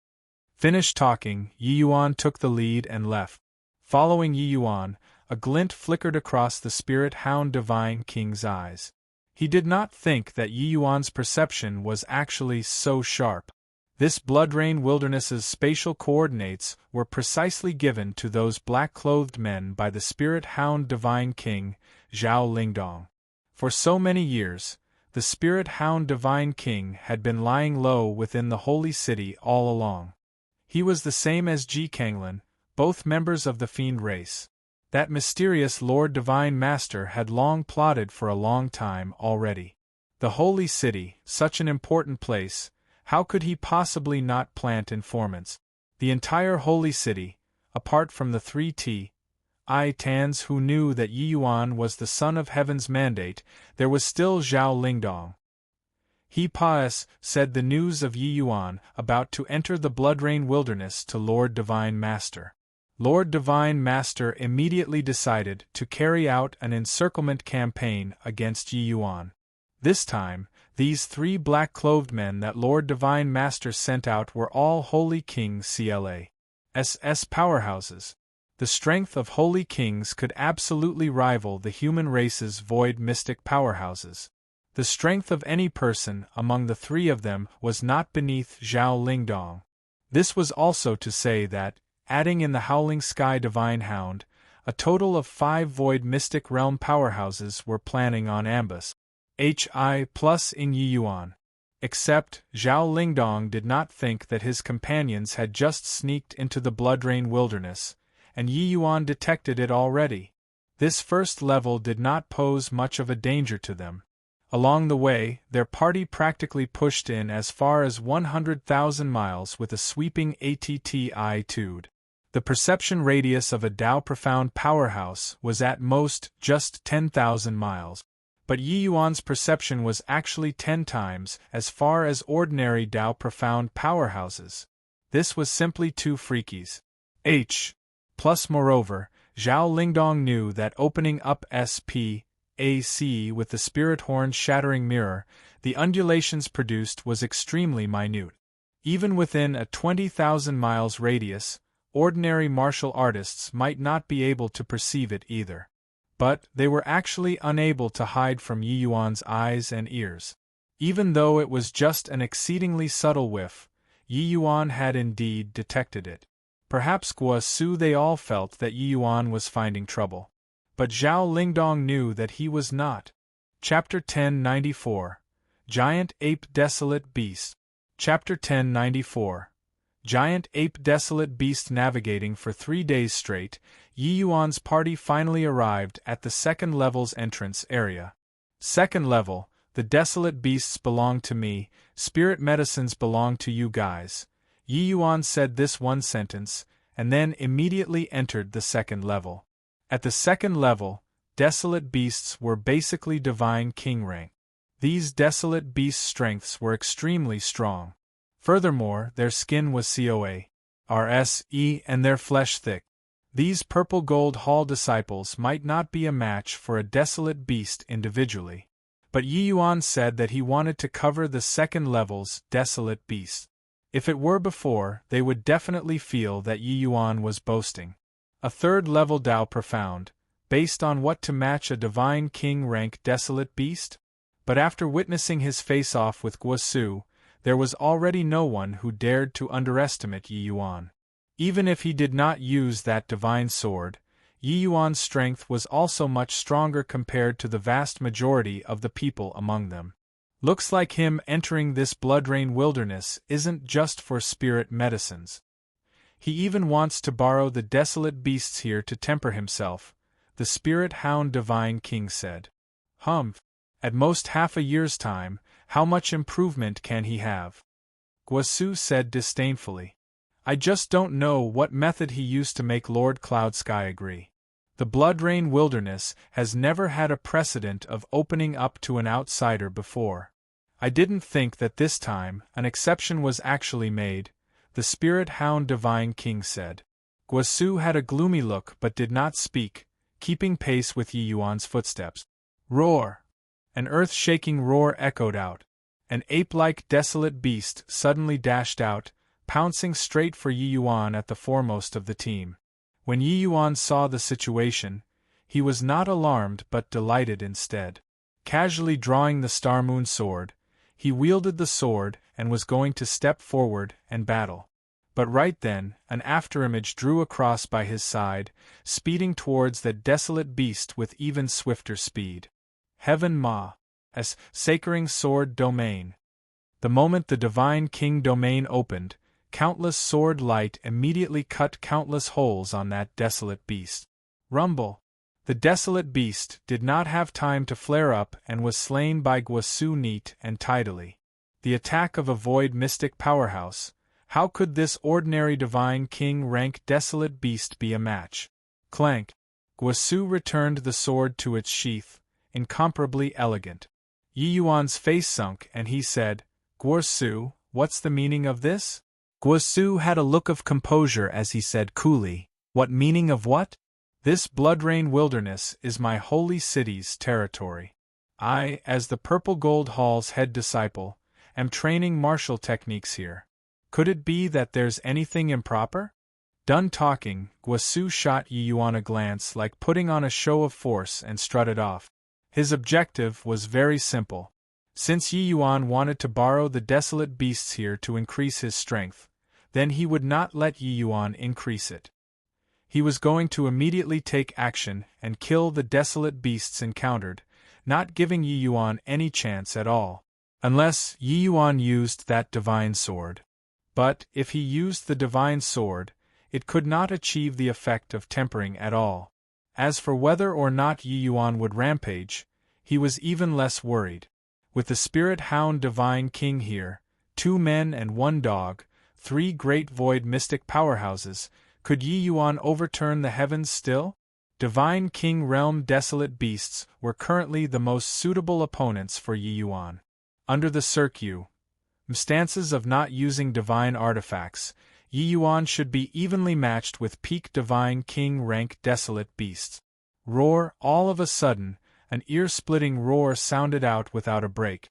Finished talking, Yi Yuan took the lead and left. Following Yi Yuan, a glint flickered across the Spirit Hound Divine King's eyes. He did not think that Yi Yuan's perception was actually so sharp. This Bloodrain Wilderness's spatial coordinates were precisely given to those black-clothed men by the Spirit Hound Divine King, Zhao Lingdong. For so many years, the Spirit Hound Divine King had been lying low within the Holy City all along. He was the same as Ji Kanglin, both members of the Fiend race. That mysterious Lord Divine Master had long plotted for a long time already. The Holy City, such an important place, how could he possibly not plant informants? The entire Holy City, apart from the 3 Tans who knew that Yi Yuan was the Son of Heaven's mandate, there was still Zhao Lingdong. He said the news of Yi Yuan about to enter the Bloodrain Wilderness to Lord Divine Master. Lord Divine Master immediately decided to carry out an encirclement campaign against Yi Yuan. This time, these 3 black-clothed men that Lord Divine Master sent out were all Holy King CLA's powerhouses. The strength of Holy Kings could absolutely rival the human race's void mystic powerhouses. The strength of any person among the 3 of them was not beneath Zhao Lingdong. This was also to say that, adding in the Howling Sky Divine Hound, a total of 5 void mystic realm powerhouses were planning on ambush. Plus in Yi Yuan. Except, Zhao Lingdong did not think that his companions had just sneaked into the Bloodrain Wilderness, and Yi Yuan detected it already. This first level did not pose much of a danger to them. Along the way, their party practically pushed in as far as 100,000 miles with a sweeping attitude. The perception radius of a Dao Profound powerhouse was at most just 10,000 miles. But Yi Yuan's perception was actually 10 times as far as ordinary Dao Profound powerhouses. This was simply too freakies. Plus moreover, Zhao Lingdong knew that opening up SPAC with the Spirit Horn's shattering mirror, the undulations produced was extremely minute. Even within a 20,000 miles radius, ordinary martial artists might not be able to perceive it either. But they were actually unable to hide from Yi Yuan's eyes and ears. Even though it was just an exceedingly subtle whiff, Yi Yuan had indeed detected it. Perhaps Guasu they all felt that Yi Yuan was finding trouble. But Zhao Lingdong knew that he was not. Chapter 1094. Giant Ape Desolate Beast. Chapter 1094. Giant Ape Desolate Beast. Navigating for 3 days straight, Yi Yuan's party finally arrived at the second level's entrance area. Second level, the desolate beasts belong to me, spirit medicines belong to you guys. Yi Yuan said this one sentence, and then immediately entered the second level. At the second level, desolate beasts were basically divine king rank. These desolate beasts' strengths were extremely strong. Furthermore, their skin was COA/RSE and their flesh thick. These purple gold hall disciples might not be a match for a desolate beast individually. But Yi Yuan said that he wanted to cover the second level's desolate beast. If it were before, they would definitely feel that Yi Yuan was boasting. A third level Dao Profound, based on what to match a divine king rank desolate beast? But after witnessing his face-off with Guasu, there was already no one who dared to underestimate Yi Yuan. Even if he did not use that divine sword, Yi Yuan's strength was also much stronger compared to the vast majority of the people among them. Looks like him entering this blood-rain wilderness isn't just for spirit medicines. He even wants to borrow the desolate beasts here to temper himself, the spirit hound divine king said. Humph! At most half a year's time, how much improvement can he have? Guosu said disdainfully. I just don't know what method he used to make Lord Cloudsky agree. The blood-rain wilderness has never had a precedent of opening up to an outsider before. I didn't think that this time an exception was actually made, the spirit hound divine king said. Guosu had a gloomy look but did not speak, keeping pace with Yi Yuan's footsteps. Roar! An earth-shaking roar echoed out. An ape-like desolate beast suddenly dashed out, pouncing straight for Yi Yuan at the foremost of the team. When Yi Yuan saw the situation, he was not alarmed but delighted instead. Casually drawing the Star Moon sword, he wielded the sword and was going to step forward and battle. But right then, an afterimage drew across by his side, speeding towards that desolate beast with even swifter speed. Heaven Ma's sacring sword domain. The moment the divine king domain opened, countless sword light immediately cut countless holes on that desolate beast. Rumble! The desolate beast did not have time to flare up and was slain by Guosu neat and tidily. The attack of a void mystic powerhouse. How could this ordinary divine king rank desolate beast be a match? Clank! Guosu returned the sword to its sheath, incomparably elegant. Yi Yuan's face sunk and he said, Guosu, what's the meaning of this? Guosu had a look of composure as he said coolly, What meaning of what? This blood-rain wilderness is my holy city's territory. I, as the Purple Gold Hall's head disciple, am training martial techniques here. Could it be that there's anything improper? Done talking, Guosu shot Yi Yuan a glance like putting on a show of force and strutted off. His objective was very simple. Since Yi Yuan wanted to borrow the desolate beasts here to increase his strength, then he would not let Yi Yuan increase it. He was going to immediately take action and kill the desolate beasts encountered, not giving Yi Yuan any chance at all. Unless Yi Yuan used that divine sword. But, if he used the divine sword, it could not achieve the effect of tempering at all. As for whether or not Yi Yuan would rampage, he was even less worried. With the spirit hound divine king here, 2 men and 1 dog, 3 great void mystic powerhouses, could Yi Yuan overturn the heavens still? Divine King Realm desolate beasts were currently the most suitable opponents for Yi Yuan. Under the circumstances of not using divine artifacts, Yi Yuan should be evenly matched with peak divine king rank desolate beasts. Roar! All of a sudden, an ear-splitting roar sounded out without a break.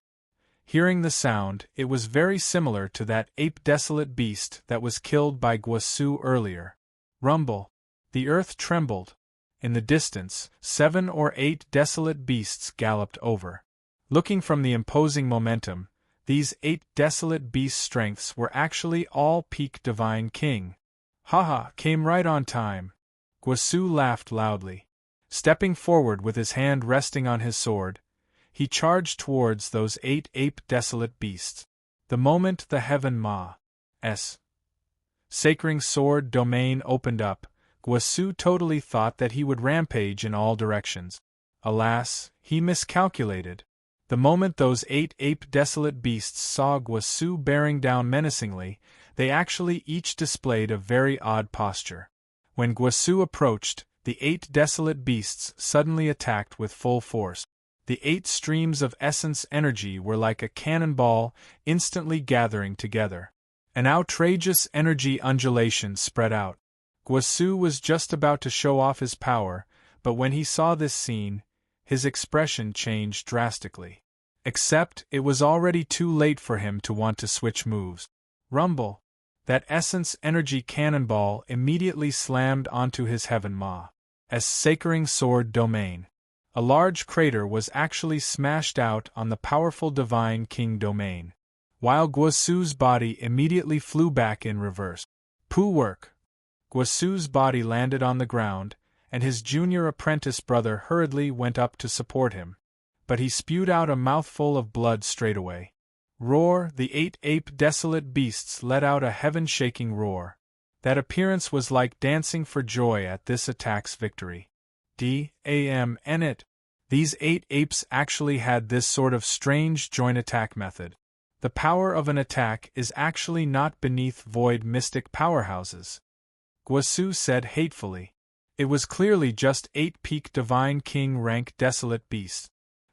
Hearing the sound, it was very similar to that ape desolate beast that was killed by Guosu earlier. Rumble! The earth trembled. In the distance, 7 or 8 desolate beasts galloped over. Looking from the imposing momentum, these 8 desolate beast strengths were actually all peak divine king. Haha, came right on time. Guosu laughed loudly. Stepping forward with his hand resting on his sword, he charged towards those 8 ape desolate beasts. The moment the Heaven Ma's sacring sword domain opened up, Guosu totally thought that he would rampage in all directions. Alas, he miscalculated. The moment those 8 ape desolate beasts saw Guosu bearing down menacingly, they actually each displayed a very odd posture. When Guosu approached, the 8 desolate beasts suddenly attacked with full force. The 8 streams of essence energy were like a cannonball, instantly gathering together. An outrageous energy undulation spread out. Guosu was just about to show off his power, but when he saw this scene, his expression changed drastically. Except it was already too late for him to want to switch moves. Rumble! That essence energy cannonball immediately slammed onto his Heaven Ma's sacring sword domain. A large crater was actually smashed out on the powerful divine king domain, while Guosu's body immediately flew back in reverse. Poo work! Guasu's body landed on the ground, and his junior apprentice brother hurriedly went up to support him. But he spewed out a mouthful of blood straightaway. Roar! The 8 ape desolate beasts let out a heaven-shaking roar. That appearance was like dancing for joy at this attack's victory. Damn it! These 8 apes actually had this sort of strange joint attack method. The power of an attack is actually not beneath void mystic powerhouses. Guasu said hatefully. It was clearly just 8 peak divine king rank desolate beasts.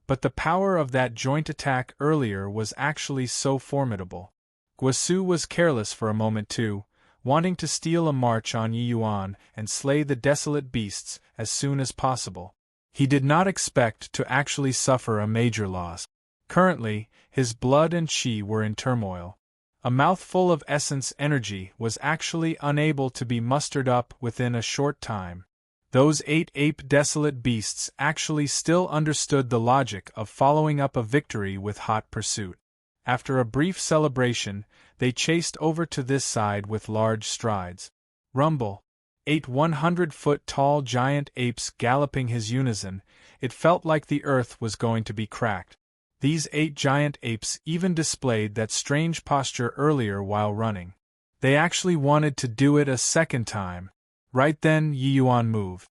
But the power of that joint attack earlier was actually so formidable. Guasu was careless for a moment too, wanting to steal a march on Yi Yuan and slay the desolate beasts as soon as possible. He did not expect to actually suffer a major loss. Currently, his blood and chi were in turmoil. A mouthful of essence energy was actually unable to be mustered up within a short time. Those 8 ape desolate beasts actually still understood the logic of following up a victory with hot pursuit. After a brief celebration, they chased over to this side with large strides. Rumble! 8 100-foot-tall giant apes galloping his unison, it felt like the earth was going to be cracked. These 8 giant apes even displayed that strange posture earlier while running. They actually wanted to do it a second time. Right then Yi Yuan moved.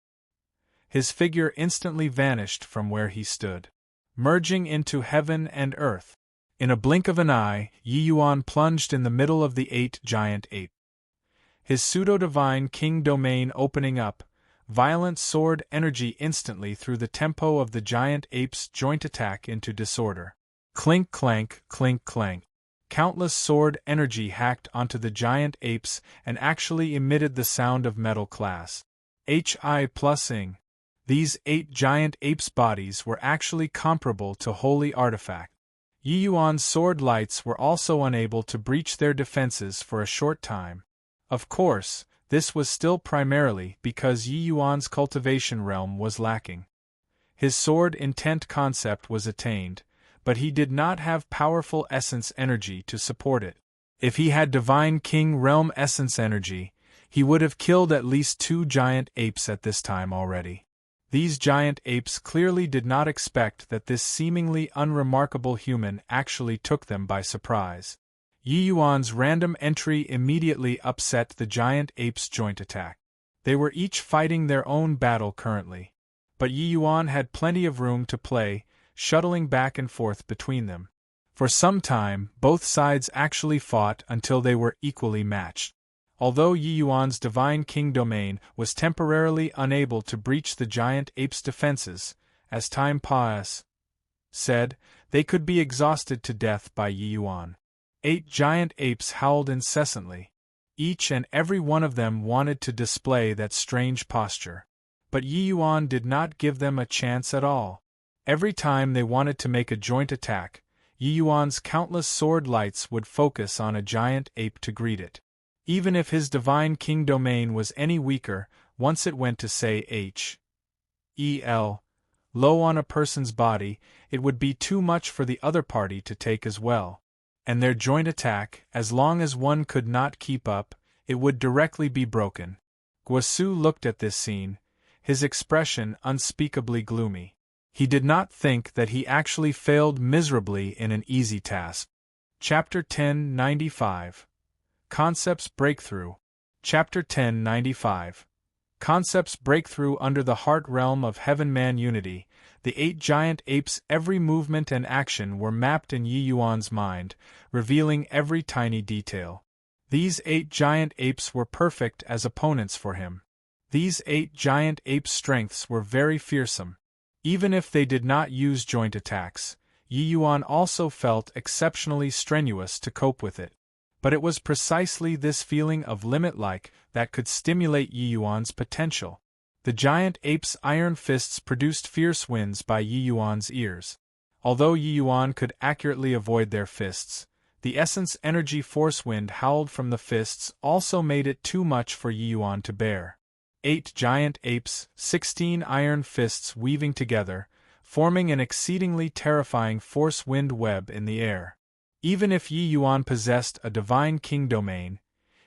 His figure instantly vanished from where he stood, merging into heaven and earth. In a blink of an eye, Yi Yuan plunged in the middle of the 8 giant apes. His pseudo-divine king domain opening up, violent sword energy instantly threw the tempo of the giant ape's joint attack into disorder. Clink clank, clink clank. Countless sword energy hacked onto the giant apes and actually emitted the sound of metal class. Hi+ing. These 8 giant apes' bodies were actually comparable to holy artifact. Yi Yuan's sword lights were also unable to breach their defenses for a short time. Of course, this was still primarily because Yi Yuan's cultivation realm was lacking. His sword intent concept was attained, but he did not have powerful essence energy to support it. If he had divine king realm essence energy, he would have killed at least 2 giant apes at this time already. These giant apes clearly did not expect that this seemingly unremarkable human actually took them by surprise. Yi Yuan's random entry immediately upset the giant apes' joint attack. They were each fighting their own battle currently, but Yi Yuan had plenty of room to play, shuttling back and forth between them. For some time, both sides actually fought until they were equally matched. Although Yi Yuan's divine king domain was temporarily unable to breach the giant apes' defenses, as time passed, they could be exhausted to death by Yi Yuan. 8 giant apes howled incessantly. Each and every one of them wanted to display that strange posture. But Yi Yuan did not give them a chance at all. Every time they wanted to make a joint attack, Yi Yuan's countless sword lights would focus on a giant ape to greet it. Even if his divine king domain was any weaker, once it went to say H.E.L. low on a person's body, it would be too much for the other party to take as well. And their joint attack, as long as one could not keep up, it would directly be broken. Guasu looked at this scene, his expression unspeakably gloomy. He did not think that he actually failed miserably in an easy task. Chapter 1095. Concepts Breakthrough. Chapter 1095. Concepts Breakthrough. Under the heart realm of Heaven-Man Unity, the 8 giant apes' every movement and action were mapped in Yi Yuan's mind, revealing every tiny detail. These 8 giant apes were perfect as opponents for him. These 8 giant apes' strengths were very fearsome. Even if they did not use joint attacks, Yi Yuan also felt exceptionally strenuous to cope with it. But it was precisely this feeling of limit-like that could stimulate Yi Yuan's potential. The giant ape's iron fists produced fierce winds by Yi Yuan's ears. Although Yi Yuan could accurately avoid their fists, the essence energy force wind howled from the fists also made it too much for Yi Yuan to bear. 8 giant apes, 16 iron fists weaving together, forming an exceedingly terrifying force wind web in the air. Even if Yi Yuan possessed a divine king domain,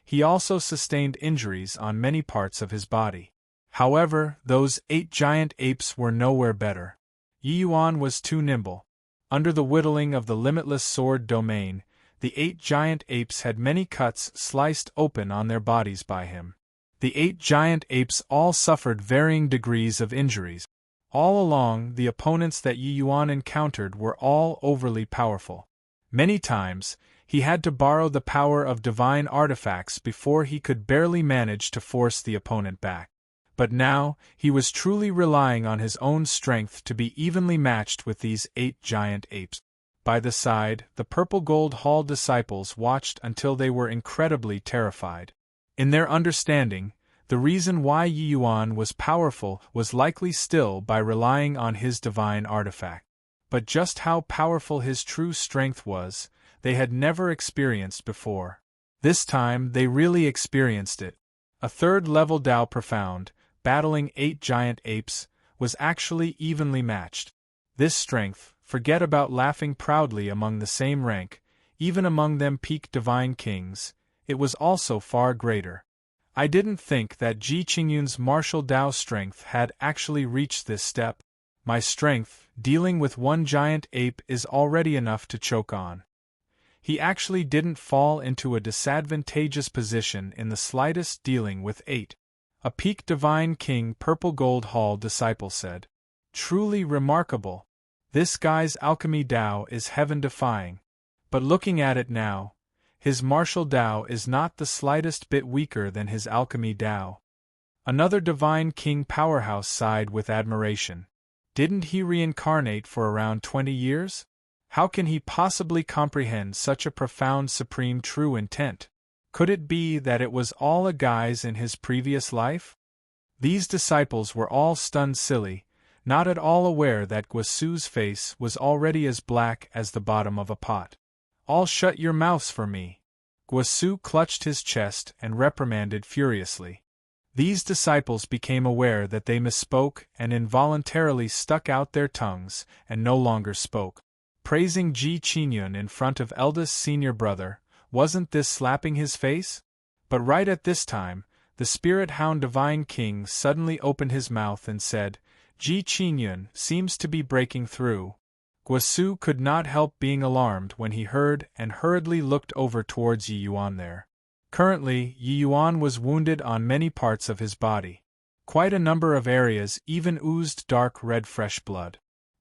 He also sustained injuries on many parts of his body. However, those 8 giant apes were nowhere better. Yi Yuan was too nimble. Under the whittling of the limitless sword domain, the 8 giant apes had many cuts sliced open on their bodies by him. The 8 giant apes all suffered varying degrees of injuries. All along, the opponents that Yi Yuan encountered were all overly powerful. Many times, he had to borrow the power of divine artifacts before he could barely manage to force the opponent back. But now, he was truly relying on his own strength to be evenly matched with these 8 giant apes. By the side, the Purple Gold Hall disciples watched until they were incredibly terrified. In their understanding, the reason why Yi Yuan was powerful was likely still by relying on his divine artifact. But just how powerful his true strength was, they had never experienced before. This time they really experienced it. A third-level Tao Profound, battling 8 giant apes, was actually evenly matched. This strength, forget about laughing proudly among the same rank, even among them peak divine kings, it was also far greater. I didn't think that Ji Qingyun's martial Tao strength had actually reached this step. My strength, dealing with 1 giant ape, is already enough to choke on. He actually didn't fall into a disadvantageous position in the slightest dealing with 8. A peak divine king Purple Gold Hall disciple said. Truly remarkable. This guy's alchemy Tao is heaven-defying. But looking at it now, his martial Tao is not the slightest bit weaker than his alchemy Tao. Another divine king powerhouse sighed with admiration. Didn't he reincarnate for around 20 years? How can he possibly comprehend such a profound supreme true intent? Could it be that it was all a guise in his previous life? These disciples were all stunned silly, not at all aware that Guasu's face was already as black as the bottom of a pot. All shut your mouths for me. Guasu clutched his chest and reprimanded furiously. These disciples became aware that they misspoke and involuntarily stuck out their tongues and no longer spoke. Praising Ji Qingyun in front of eldest senior brother, wasn't this slapping his face? But right at this time, the spirit hound divine king suddenly opened his mouth and said, Ji Qingyun seems to be breaking through. Guasu could not help being alarmed when he heard and hurriedly looked over towards Yi Yuan there. Currently, Yi Yuan was wounded on many parts of his body. Quite a number of areas even oozed dark red fresh blood.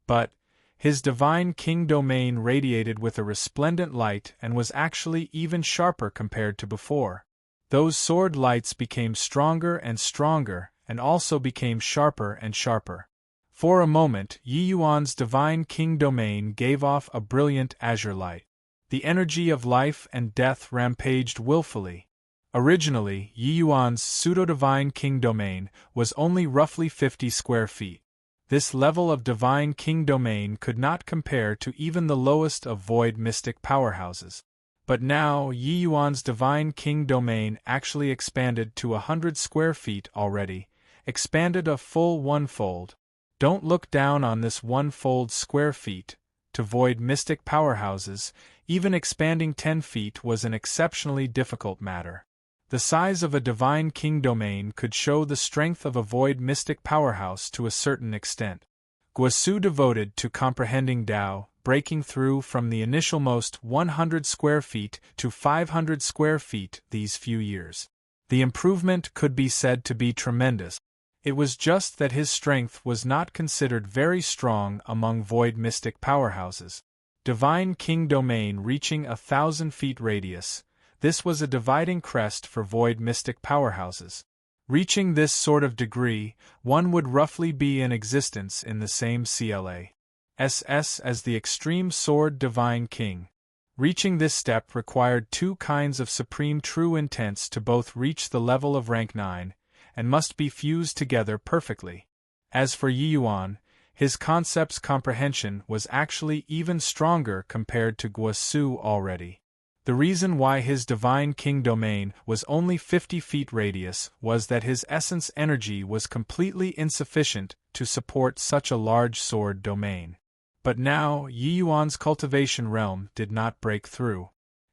But his divine king domain radiated with a resplendent light and was actually even sharper compared to before. Those sword lights became stronger and stronger, and also became sharper and sharper. For a moment, Yi Yuan's divine king domain gave off a brilliant azure light. The energy of life and death rampaged willfully. Originally, Yi Yuan's pseudo-divine king domain was only roughly 50 square feet. This level of divine king domain could not compare to even the lowest of void mystic powerhouses. But now, Yi Yuan's divine king domain actually expanded to 100 square feet already, expanded a full 1-fold. Don't look down on this 1-fold square feet. To void mystic powerhouses, even expanding 10 feet was an exceptionally difficult matter. The size of a divine king domain could show the strength of a void mystic powerhouse to a certain extent. Guasu devoted to comprehending Tao, breaking through from the initialmost 100 square feet to 500 square feet these few years. The improvement could be said to be tremendous. It was just that his strength was not considered very strong among void mystic powerhouses. Divine king domain reaching 1,000 feet radius. This was a dividing crest for void mystic powerhouses. Reaching this sort of degree, one would roughly be in existence in the same CLA. SS as the extreme sword divine king. Reaching this step required 2 kinds of supreme true intents to both reach the level of rank 9, and must be fused together perfectly. As for Yi Yuan, his concept's comprehension was actually even stronger compared to Guasu already. The reason why his divine king domain was only 50 feet radius was that his essence energy was completely insufficient to support such a large sword domain. But now, Yi Yuan's cultivation realm did not break through.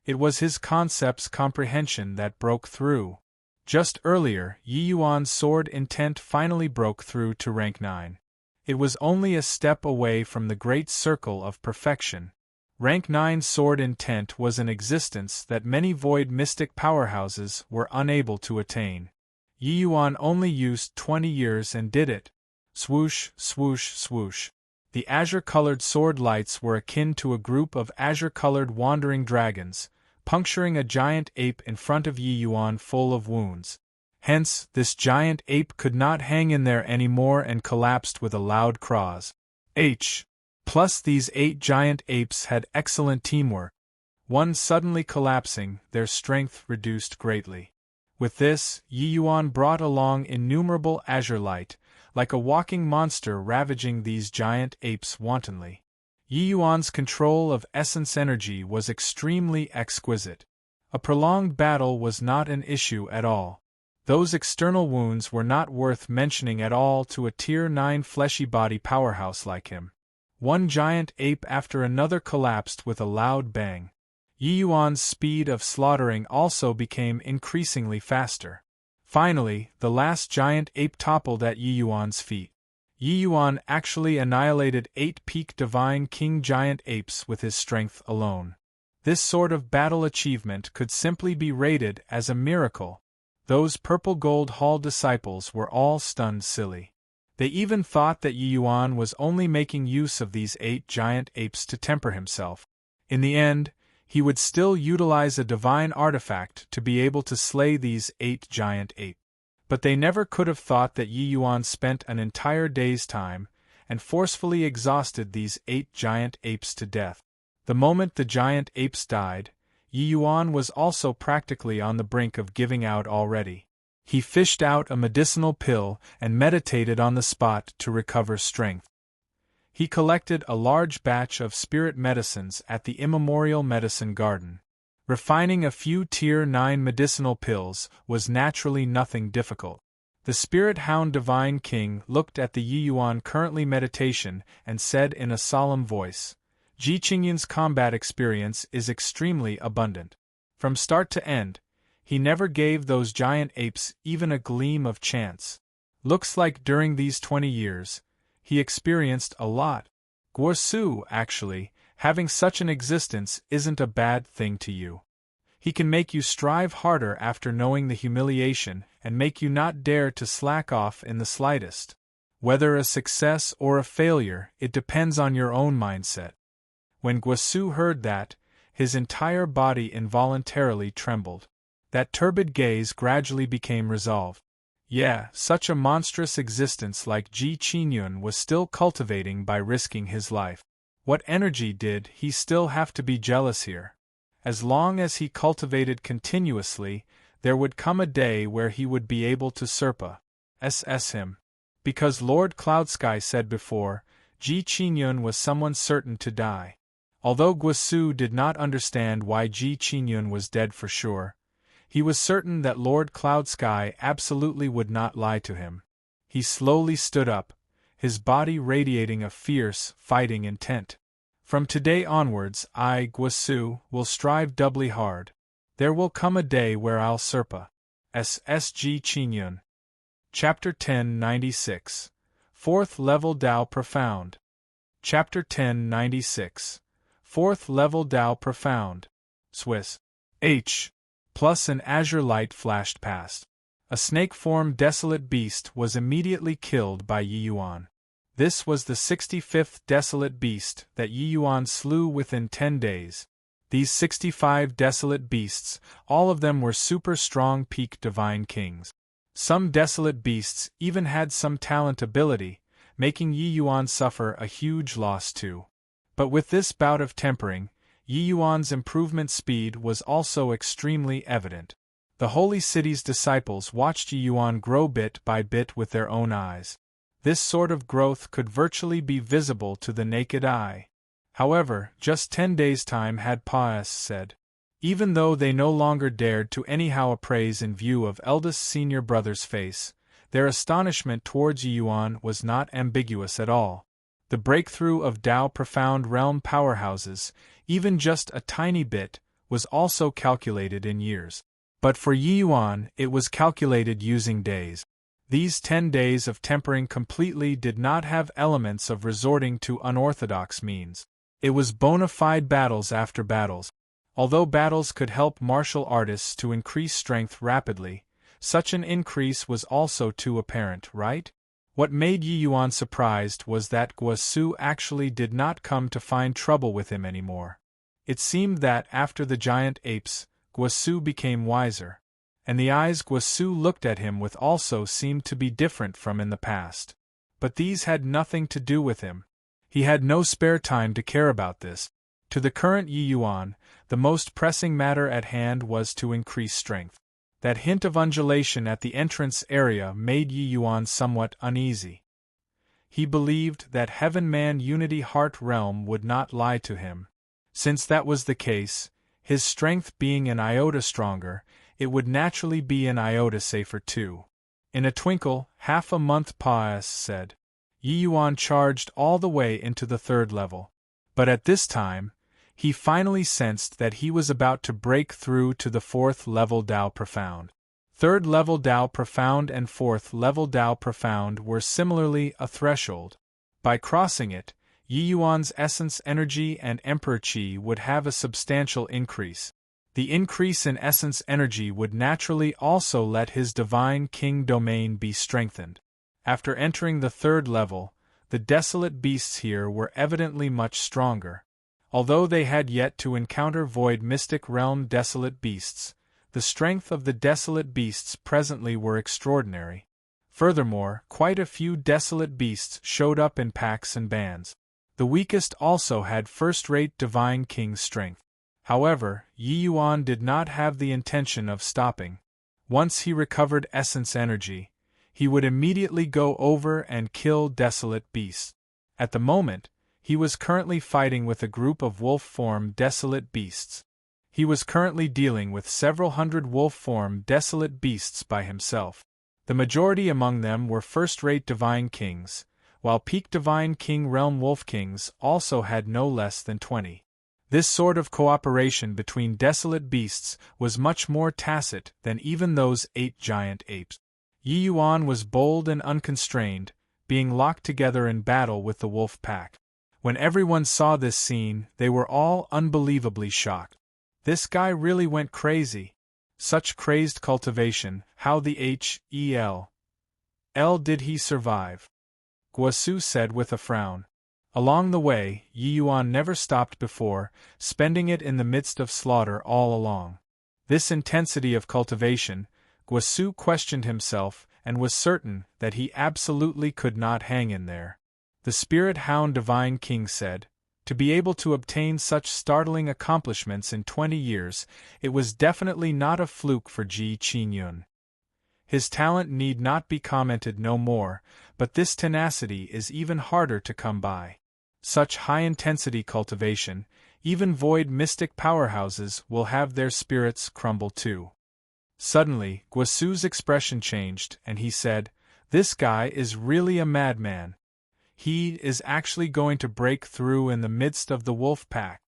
It was his concept's comprehension that broke through. Just earlier, Yi Yuan's sword intent finally broke through to rank 9. It was only a step away from the great circle of perfection. Rank 9 sword intent was an existence that many void mystic powerhouses were unable to attain. Yi Yuan only used 20 years and did it. Swoosh, swoosh, swoosh. The azure-colored sword lights were akin to a group of azure-colored wandering dragons, puncturing a giant ape in front of Yi Yuan full of wounds. Hence, this giant ape could not hang in there anymore and collapsed with a loud craws. Plus these 8 giant apes had excellent teamwork. One suddenly collapsing, their strength reduced greatly. With this, Yi Yuan brought along innumerable azure light, like a walking monster ravaging these giant apes wantonly. Yi Yuan's control of essence energy was extremely exquisite. A prolonged battle was not an issue at all. Those external wounds were not worth mentioning at all to a Tier 9 fleshy body powerhouse like him. One giant ape after another collapsed with a loud bang. Yi Yuan's speed of slaughtering also became increasingly faster. Finally, the last giant ape toppled at Yi Yuan's feet. Yi Yuan actually annihilated 8 peak divine king giant apes with his strength alone. This sort of battle achievement could simply be rated as a miracle. Those purple gold hall disciples were all stunned silly. They even thought that Yi Yuan was only making use of these 8 giant apes to temper himself. In the end, he would still utilize a divine artifact to be able to slay these 8 giant apes. But they never could have thought that Yi Yuan spent an entire day's time and forcefully exhausted these 8 giant apes to death. The moment the giant apes died, Yi Yuan was also practically on the brink of giving out already. He fished out a medicinal pill and meditated on the spot to recover strength. He collected a large batch of spirit medicines at the immemorial medicine garden. Refining a few Tier 9 medicinal pills was naturally nothing difficult. The spirit hound Divine King looked at the Yi Yuan currently meditation and said in a solemn voice, "Ji Qingyun's combat experience is extremely abundant. From start to end, he never gave those giant apes even a gleam of chance. Looks like during these 20 years, he experienced a lot. Guosu, actually, having such an existence isn't a bad thing to you. He can make you strive harder after knowing the humiliation and make you not dare to slack off in the slightest. Whether a success or a failure, it depends on your own mindset." When Guosu heard that, his entire body involuntarily trembled. That turbid gaze gradually became resolved. Yeah, such a monstrous existence like Ji Qingyun was still cultivating by risking his life. What energy did he still have to be jealous here? As long as he cultivated continuously, there would come a day where he would be able to surpass him. Because Lord Cloudsky said before, Ji Qingyun was someone certain to die. Although Guosu did not understand why Ji Qingyun was dead for sure, he was certain that Lord Cloudsky absolutely would not lie to him. He slowly stood up, his body radiating a fierce, fighting intent. "From today onwards, I, Guosu, will strive doubly hard. There will come a day where I'll surpass Ji Qingyun." Chapter 1096. 4th Level Tao Profound. Chapter 1096. 4th Level Tao Profound. Swiss. Plus an azure light flashed past. A snake-formed desolate beast was immediately killed by Yi Yuan. This was the 65th desolate beast that Yi Yuan slew within 10 days. These 65 desolate beasts, all of them were super strong peak divine kings. Some desolate beasts even had some talent ability, making Yi Yuan suffer a huge loss too. But with this bout of tempering, Yi Yuan's improvement speed was also extremely evident. The Holy City's disciples watched Yi Yuan grow bit by bit with their own eyes. This sort of growth could virtually be visible to the naked eye. However, just 10 days' time had passed. Even though they no longer dared to anyhow appraise in view of eldest senior brother's face, their astonishment towards Yi Yuan was not ambiguous at all. The breakthrough of Tao profound realm powerhouses, even just a tiny bit, was also calculated in years. But for Yi Yuan, it was calculated using days. These 10 days of tempering completely did not have elements of resorting to unorthodox means. It was bona fide battles after battles. Although battles could help martial artists to increase strength rapidly, such an increase was also too apparent, right? What made Yi Yuan surprised was that Guosu actually did not come to find trouble with him anymore. It seemed that after the giant apes, Guosu became wiser, and the eyes Guosu looked at him with also seemed to be different from in the past. But these had nothing to do with him. He had no spare time to care about this. To the current Yi Yuan, the most pressing matter at hand was to increase strength. That hint of undulation at the entrance area made Yi Yuan somewhat uneasy. He believed that Heaven-Man Unity Heart Realm would not lie to him. Since that was the case, his strength being an iota stronger, it would naturally be an iota safer too. In a twinkle, half a month said. Yi Yuan charged all the way into the 3rd level. But at this time, he finally sensed that he was about to break through to the 4th level Dao Profound. 3rd level Dao Profound and 4th level Dao Profound were similarly a threshold. By crossing it, Yi Yuan's essence energy and Emperor Qi would have a substantial increase. The increase in essence energy would naturally also let his Divine King domain be strengthened. After entering the 3rd level, the desolate beasts here were evidently much stronger. Although they had yet to encounter Void Mystic Realm desolate beasts, the strength of the desolate beasts presently were extraordinary. Furthermore, quite a few desolate beasts showed up in packs and bands. The weakest also had first-rate Divine King strength. However, Yi Yuan did not have the intention of stopping. Once he recovered essence energy, he would immediately go over and kill desolate beasts. At the moment, he was currently fighting with a group of wolf-form desolate beasts. He was currently dealing with several hundred wolf-form desolate beasts by himself. The majority among them were first-rate Divine Kings, while peak Divine King Realm Wolf Kings also had no less than 20. This sort of cooperation between desolate beasts was much more tacit than even those 8 giant apes. Yi Yuan was bold and unconstrained, being locked together in battle with the wolf pack. When everyone saw this scene, they were all unbelievably shocked. This guy really went crazy. Such crazed cultivation, how the hell did he survive? Guosu said with a frown. Along the way, Yi Yuan never stopped before, spending it in the midst of slaughter all along. This intensity of cultivation, Guosu questioned himself and was certain that he absolutely could not hang in there. The Spirit Hound Divine King said, to be able to obtain such startling accomplishments in 20 years, it was definitely not a fluke for Ji Qingyun. His talent need not be commented no more, but this tenacity is even harder to come by. Such high-intensity cultivation, even void mystic powerhouses will have their spirits crumble too. Suddenly, Guosu's expression changed and he said, "This guy is really a madman. He is actually going to break through in the midst of the wolf pack."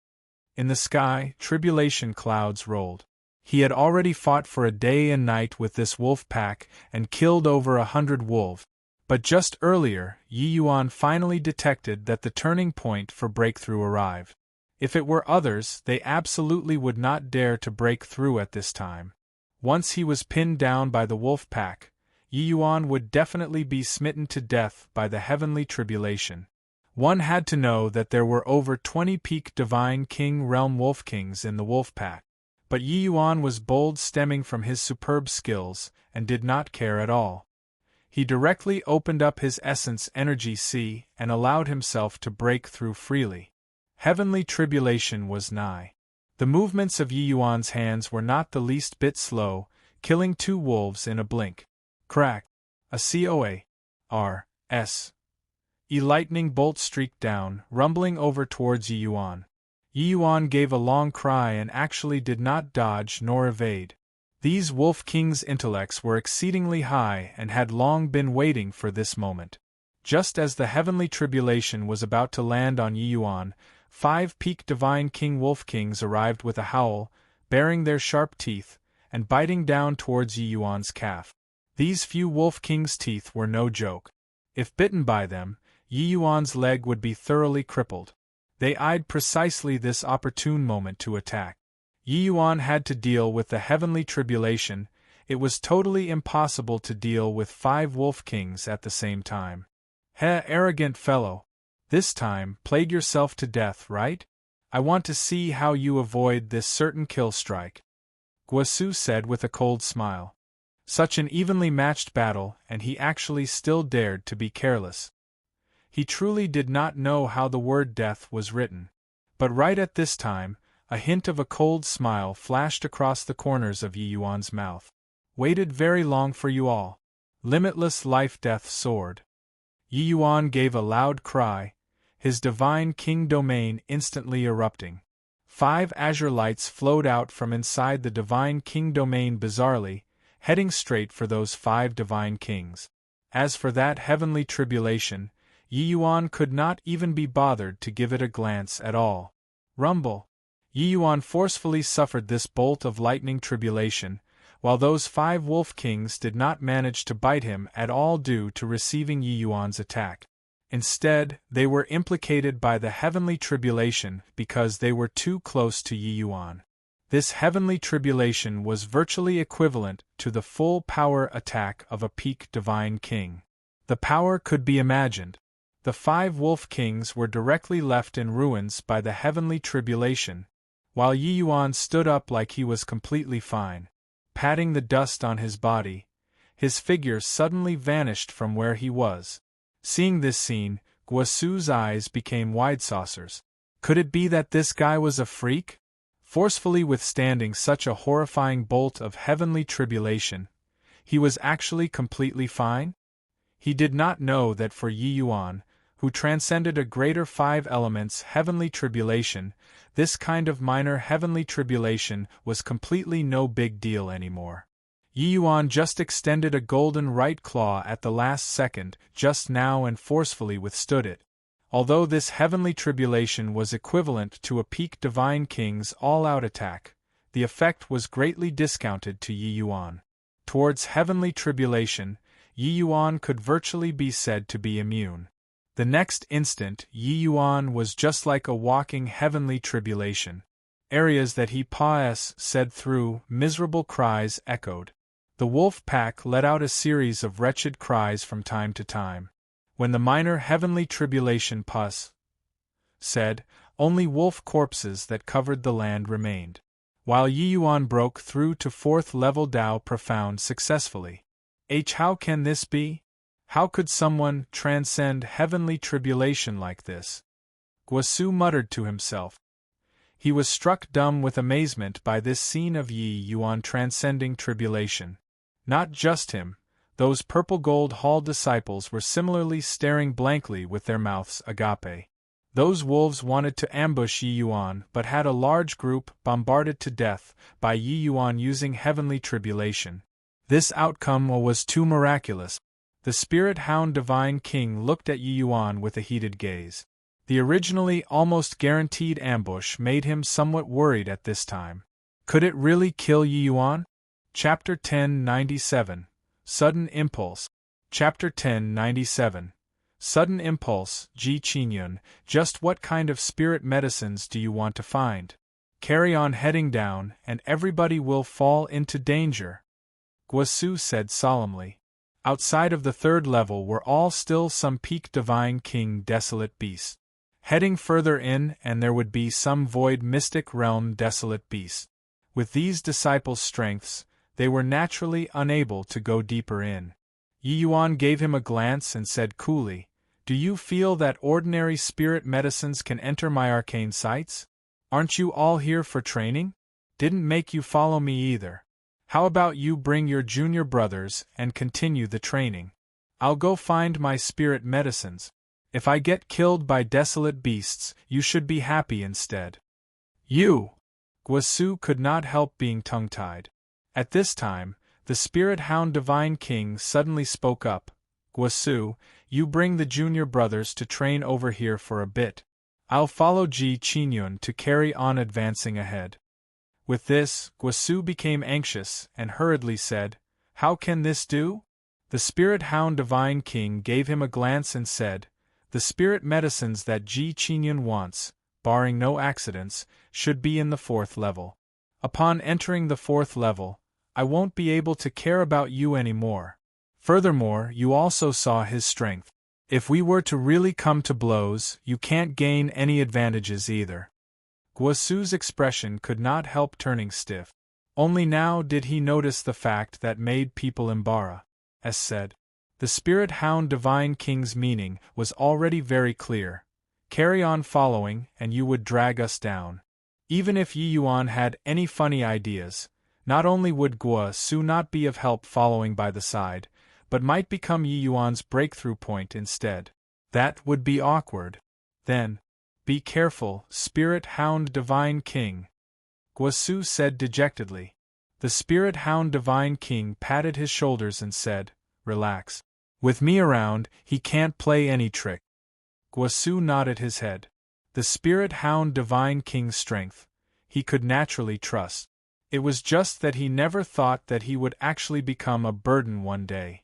In the sky, tribulation clouds rolled. He had already fought for a day and night with this wolf pack and killed over 100 wolves. But just earlier, Yi Yuan finally detected that the turning point for breakthrough arrived. If it were others, they absolutely would not dare to break through at this time. Once he was pinned down by the wolf pack, Yi Yuan would definitely be smitten to death by the heavenly tribulation. One had to know that there were over 20 peak Divine King Realm Wolf Kings in the wolf pack. But Yi Yuan was bold stemming from his superb skills, and did not care at all. He directly opened up his essence energy sea and allowed himself to break through freely. Heavenly tribulation was nigh. The movements of Yi Yuan's hands were not the least bit slow, killing 2 wolves in a blink. Crack! A lightning bolt streaked down, rumbling over towards Yi Yuan. Yi Yuan gave a long cry and actually did not dodge nor evade. These Wolf King's intellects were exceedingly high and had long been waiting for this moment. Just as the heavenly tribulation was about to land on Yi Yuan, 5 peak Divine King Wolf Kings arrived with a howl, baring their sharp teeth, and biting down towards Yi Yuan's calf. These few Wolf King's teeth were no joke. If bitten by them, Yi Yuan's leg would be thoroughly crippled. They eyed precisely this opportune moment to attack. Yi Yuan had to deal with the heavenly tribulation. It was totally impossible to deal with 5 Wolf Kings at the same time. Arrogant fellow! This time, played yourself to death, right? I want to see how you avoid this certain kill strike, Guosu said with a cold smile. Such an evenly matched battle, and he actually still dared to be careless. He truly did not know how the word death was written. But right at this time, a hint of a cold smile flashed across the corners of Yi Yuan's mouth. Waited very long for you all. Limitless life-death sword. Yi Yuan gave a loud cry, his divine king domain instantly erupting. 5 azure lights flowed out from inside the divine king domain bizarrely, heading straight for those 5 divine kings. As for that heavenly tribulation, Yi Yuan could not even be bothered to give it a glance at all. Rumble! Yi Yuan forcefully suffered this bolt of lightning tribulation, while those 5 Wolf Kings did not manage to bite him at all due to receiving Yi Yuan's attack. Instead, they were implicated by the heavenly tribulation because they were too close to Yi Yuan. This heavenly tribulation was virtually equivalent to the full power attack of a peak divine king. The power could be imagined. The 5 Wolf Kings were directly left in ruins by the heavenly tribulation, while Yi Yuan stood up like he was completely fine. Patting the dust on his body, his figure suddenly vanished from where he was. Seeing this scene, Guosu's eyes became wide saucers. Could it be that this guy was a freak? Forcefully withstanding such a horrifying bolt of heavenly tribulation, he was actually completely fine? He did not know that for Yi Yuan, who transcended a greater 5 elements heavenly tribulation, this kind of minor heavenly tribulation was completely no big deal anymore. Yi Yuan just extended a golden right claw at the last second, just now, and forcefully withstood it. Although this heavenly tribulation was equivalent to a peak divine king's all-out attack, the effect was greatly discounted to Yi Yuan. Towards heavenly tribulation, Yi Yuan could virtually be said to be immune. The next instant, Yi Yuan was just like a walking heavenly tribulation. Areas that he said through, miserable cries echoed. The wolf pack let out a series of wretched cries from time to time. When the minor heavenly tribulation said, only wolf corpses that covered the land remained. While Yi Yuan broke through to 4th level Dao Profound successfully. How can this be? How could someone transcend heavenly tribulation like this? Guosu muttered to himself. He was struck dumb with amazement by this scene of Yi Yuan transcending tribulation. Not just him, those purple gold hall disciples were similarly staring blankly with their mouths agape. Those wolves wanted to ambush Yi Yuan but had a large group bombarded to death by Yi Yuan using heavenly tribulation. This outcome was too miraculous. The spirit hound divine king looked at Yi Yuan with a heated gaze. The originally almost guaranteed ambush made him somewhat worried at this time. Could it really kill Yi Yuan? Chapter 1097. Sudden Impulse. Chapter 1097. Sudden Impulse. Ji Qingyun, just what kind of spirit medicines do you want to find? Carry on heading down, and everybody will fall into danger, Guosu said solemnly. Outside of the 3rd level were all still some peak divine king desolate beasts. Heading further in, and there would be some void mystic realm desolate beasts. With these disciples' strengths, they were naturally unable to go deeper in. Yi Yuan gave him a glance and said coolly, "Do you feel that ordinary spirit medicines can enter my arcane sights? Aren't you all here for training? Didn't make you follow me either. How about you bring your junior brothers and continue the training? I'll go find my spirit medicines. If I get killed by desolate beasts, you should be happy instead." You! Guosu could not help being tongue-tied. At this time, the spirit hound divine king suddenly spoke up. Guosu, you bring the junior brothers to train over here for a bit. I'll follow Ji Qingyun to carry on advancing ahead. With this, Guasu became anxious and hurriedly said, "How can this do?" The spirit hound divine king gave him a glance and said, "The spirit medicines that Ji Qingyun wants, barring no accidents, should be in the 4th level. Upon entering the 4th level, I won't be able to care about you anymore. Furthermore, you also saw his strength. If we were to really come to blows, you can't gain any advantages either." Guasu's expression could not help turning stiff. Only now did he notice the fact that made people embarrassed. As said, the spirit hound divine king's meaning was already very clear. Carry on following and you would drag us down. Even if Yi Yuan had any funny ideas, not only would Guasu not be of help following by the side, but might become Yi Yuan's breakthrough point instead. That would be awkward. Then, "Be careful, spirit hound divine king," Guasu said dejectedly. The spirit hound divine king patted his shoulders and said, "Relax. With me around, he can't play any trick." Guasu nodded his head. The spirit hound divine king's strength, he could naturally trust. It was just that he never thought that he would actually become a burden one day.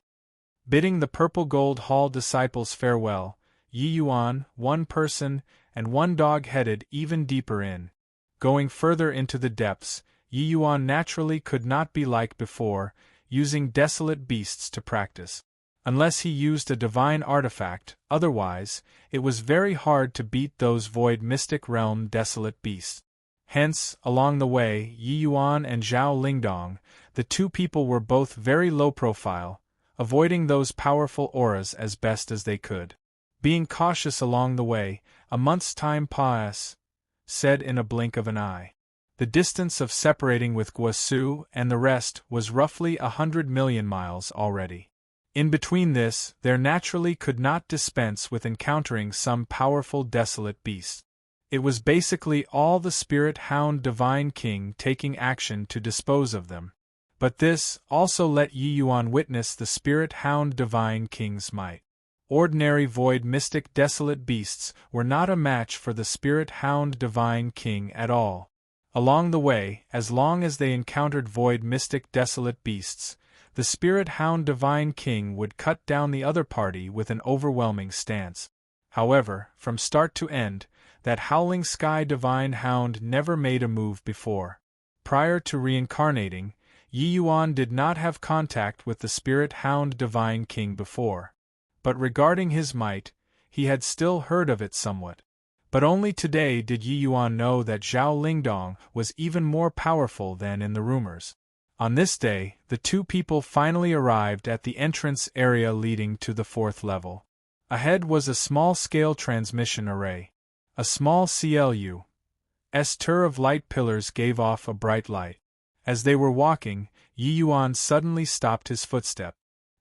Bidding the Purple Gold Hall disciples farewell, Yi Yuan, one person, and one dog headed even deeper in. Going further into the depths, Yi Yuan naturally could not be like before, using desolate beasts to practice. Unless he used a divine artifact, otherwise, it was very hard to beat those void mystic realm desolate beasts. Hence, along the way, Yi Yuan and Zhao Lingdong, the two people were both very low profile, avoiding those powerful auras as best as they could. Being cautious along the way, a month's time passed, said in a blink of an eye. The distance of separating with Guasu and the rest was roughly 100 million miles already. In between this, there naturally could not dispense with encountering some powerful desolate beast. It was basically all the spirit hound divine king taking action to dispose of them. But this also let Yi Yuan witness the spirit hound divine king's might. Ordinary void mystic desolate beasts were not a match for the spirit hound divine king at all. Along the way, as long as they encountered void mystic desolate beasts, the spirit hound divine king would cut down the other party with an overwhelming stance. However, from start to end, that howling sky divine hound never made a move before. Prior to reincarnating, Yi Yuan did not have contact with the spirit hound divine king before. But regarding his might, he had still heard of it somewhat. But only today did Yi Yuan know that Zhao Lingdong was even more powerful than in the rumors. On this day, the two people finally arrived at the entrance area leading to the 4th level. Ahead was a small-scale transmission array. A small CLU's tour of light pillars gave off a bright light. As they were walking, Yi Yuan suddenly stopped his footstep.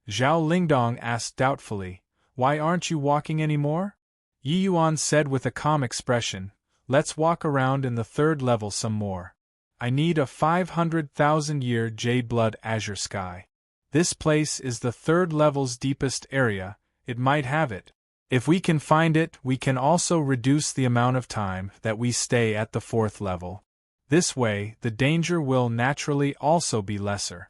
Zhao Lingdong asked doubtfully, "Why aren't you walking anymore?" Yi Yuan said with a calm expression, "Let's walk around in the 3rd level some more. I need a 500,000-year jade blood azure sky. This place is the 3rd level's deepest area, it might have it. If we can find it, we can also reduce the amount of time that we stay at the 4th level. This way, the danger will naturally also be lesser."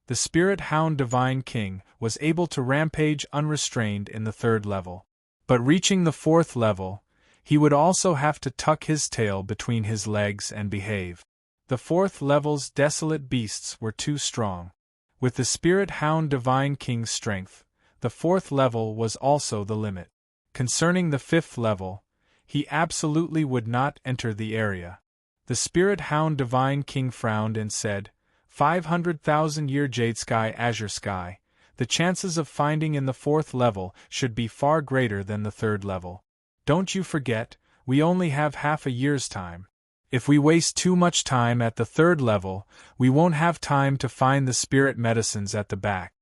The spirit hound divine king was able to rampage unrestrained in the 3rd level. But reaching the 4th level, he would also have to tuck his tail between his legs and behave. The 4th level's desolate beasts were too strong. With the spirit hound divine king's strength, the 4th level was also the limit. Concerning the 5th level, he absolutely would not enter the area. The spirit hound divine king frowned and said, 500,000-year jade sky azure sky, the chances of finding in the 4th level should be far greater than the 3rd level. Don't you forget, we only have half a year's time. If we waste too much time at the 3rd level, we won't have time to find the spirit medicines at the back.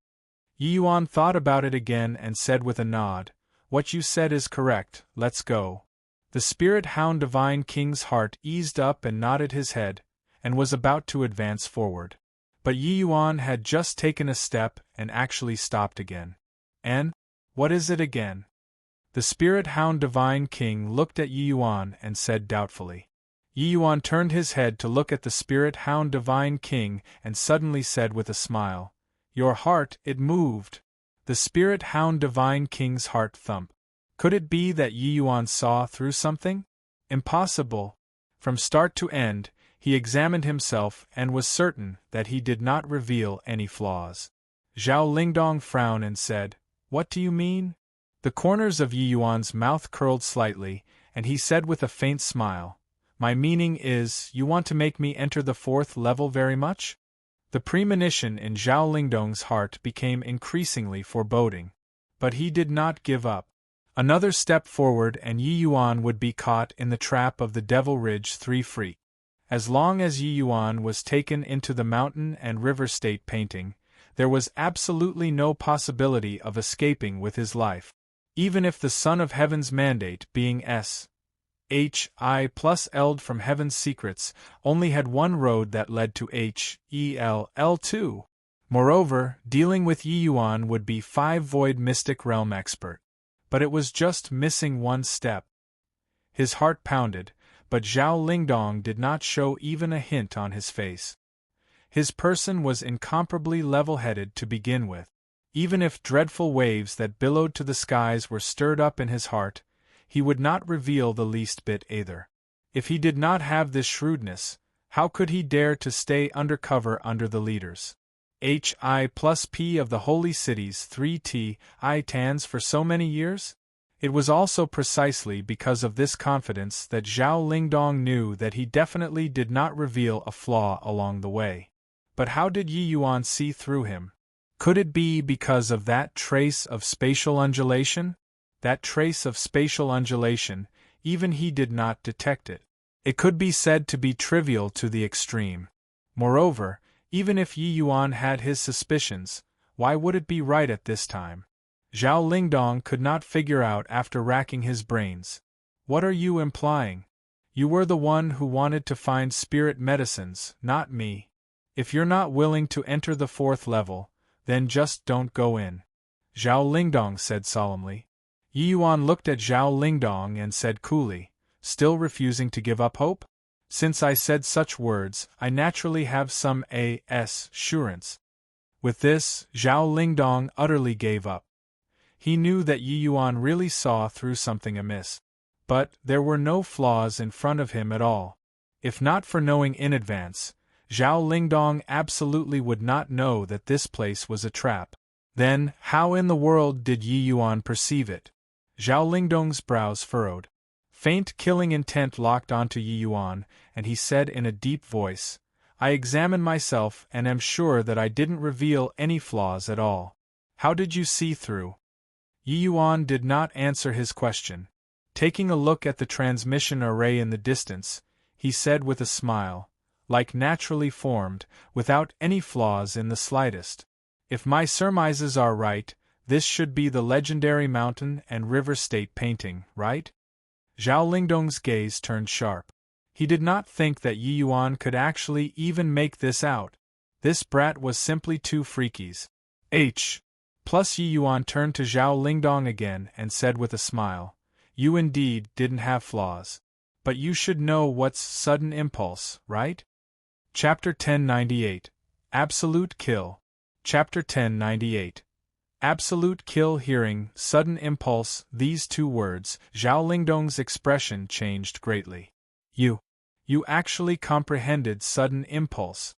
Yi Yuan thought about it again and said with a nod, "What you said is correct, let's go." The spirit hound divine king's heart eased up and nodded his head, and was about to advance forward. But Yi Yuan had just taken a step and actually stopped again. "And? What is it again?" The spirit hound divine king looked at Yi Yuan and said doubtfully. Yi Yuan turned his head to look at the spirit hound divine king and suddenly said with a smile, "Your heart, it moved." The spirit hound divine king's heart thumped. Could it be that Yi Yuan saw through something? Impossible. From start to end, he examined himself and was certain that he did not reveal any flaws. Zhao Lingdong frowned and said, "What do you mean?" The corners of Yi Yuan's mouth curled slightly, and he said with a faint smile, "My meaning is, you want to make me enter the 4th level very much?" The premonition in Zhao Lingdong's heart became increasingly foreboding. But he did not give up. Another step forward and Yi Yuan would be caught in the trap of the Devil Ridge 3 freak. As long as Yi Yuan was taken into the mountain and river state painting, there was absolutely no possibility of escaping with his life. Even if the Son of Heaven's mandate being S.H.I. plus Eld from Heaven's secrets only had one road that led to H.E.L.L2. Moreover, dealing with Yi Yuan would be 5 Void Mystic Realm expert. But it was just missing one step. His heart pounded, but Zhao Lingdong did not show even a hint on his face. His person was incomparably level-headed to begin with. Even if dreadful waves that billowed to the skies were stirred up in his heart, he would not reveal the least bit either. If he did not have this shrewdness, how could he dare to stay undercover under the leaders? H.I. plus P of the Holy City's 3T Tans for so many years? It was also precisely because of this confidence that Zhao Lingdong knew that he definitely did not reveal a flaw along the way. But how did Yi Yuan see through him? Could it be because of that trace of spatial undulation? That trace of spatial undulation, even he did not detect it. It could be said to be trivial to the extreme. Moreover, even if Yi Yuan had his suspicions, why would it be right at this time? Zhao Lingdong could not figure out after racking his brains. What are you implying? You were the one who wanted to find spirit medicines, not me. If you're not willing to enter the 4th level, then just don't go in. Zhao Lingdong said solemnly. Yi Yuan looked at Zhao Lingdong and said coolly, still refusing to give up hope? Since I said such words, I naturally have some assurance. With this, Zhao Lingdong utterly gave up. He knew that Yi Yuan really saw through something amiss. But there were no flaws in front of him at all. If not for knowing in advance, Zhao Lingdong absolutely would not know that this place was a trap. Then, how in the world did Yi Yuan perceive it? Zhao Lingdong's brows furrowed. Faint killing intent locked onto Yi Yuan, and he said in a deep voice, "I examine myself and am sure that I didn't reveal any flaws at all. How did you see through?" Yi Yuan did not answer his question. Taking a look at the transmission array in the distance, he said with a smile, "Like naturally formed, without any flaws in the slightest. If my surmises are right, this should be the legendary mountain and river state painting, right?" Zhao Lingdong's gaze turned sharp. He did not think that Yi Yuan could actually even make this out. This brat was simply too freakies. Plus Yi Yuan turned to Zhao Lingdong again and said with a smile, "You indeed didn't have flaws. But you should know what's sudden impulse, right?" Chapter 1098. Absolute Kill. Chapter 1098. Absolute kill. Hearing sudden impulse, these 2 words, Zhao Lingdong's expression changed greatly. You actually comprehended sudden impulse.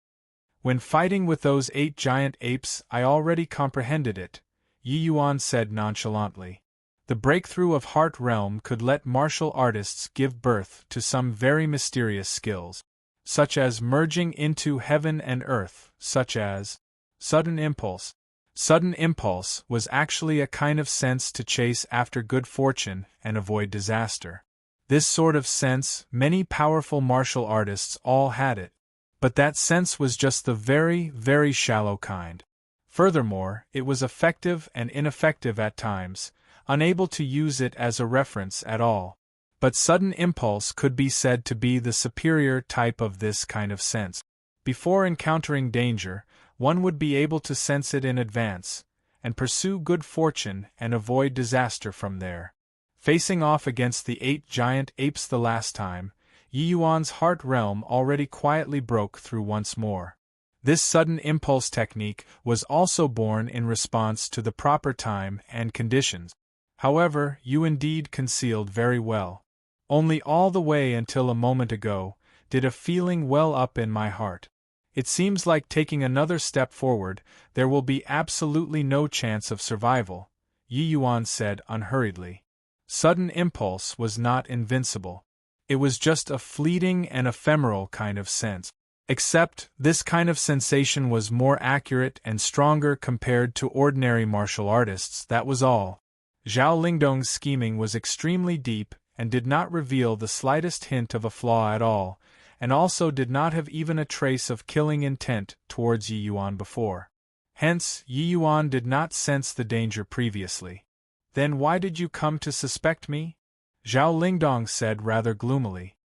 When fighting with those 8 giant apes, I already comprehended it, Yi Yuan said nonchalantly. The breakthrough of Heart Realm could let martial artists give birth to some very mysterious skills, such as merging into heaven and earth, such as sudden impulse. Sudden impulse was actually a kind of sense to chase after good fortune and avoid disaster. This sort of sense, many powerful martial artists all had it. But that sense was just the very, very shallow kind. Furthermore, it was effective and ineffective at times, unable to use it as a reference at all. But sudden impulse could be said to be the superior type of this kind of sense. Before encountering danger, one would be able to sense it in advance, and pursue good fortune and avoid disaster from there. Facing off against the 8 giant apes the last time, Yi Yuan's heart realm already quietly broke through once more. This sudden impulse technique was also born in response to the proper time and conditions. However, you indeed concealed very well. Only all the way until a moment ago did a feeling well up in my heart. It seems like taking another step forward, there will be absolutely no chance of survival, Yi Yuan said unhurriedly. Sudden impulse was not invincible. It was just a fleeting and ephemeral kind of sense. Except, this kind of sensation was more accurate and stronger compared to ordinary martial artists, that was all. Zhao Lingdong's scheming was extremely deep and did not reveal the slightest hint of a flaw at all, and also did not have even a trace of killing intent towards Yi Yuan before. Hence, Yi Yuan did not sense the danger previously. Then why did you come to suspect me? Zhao Lingdong said rather gloomily.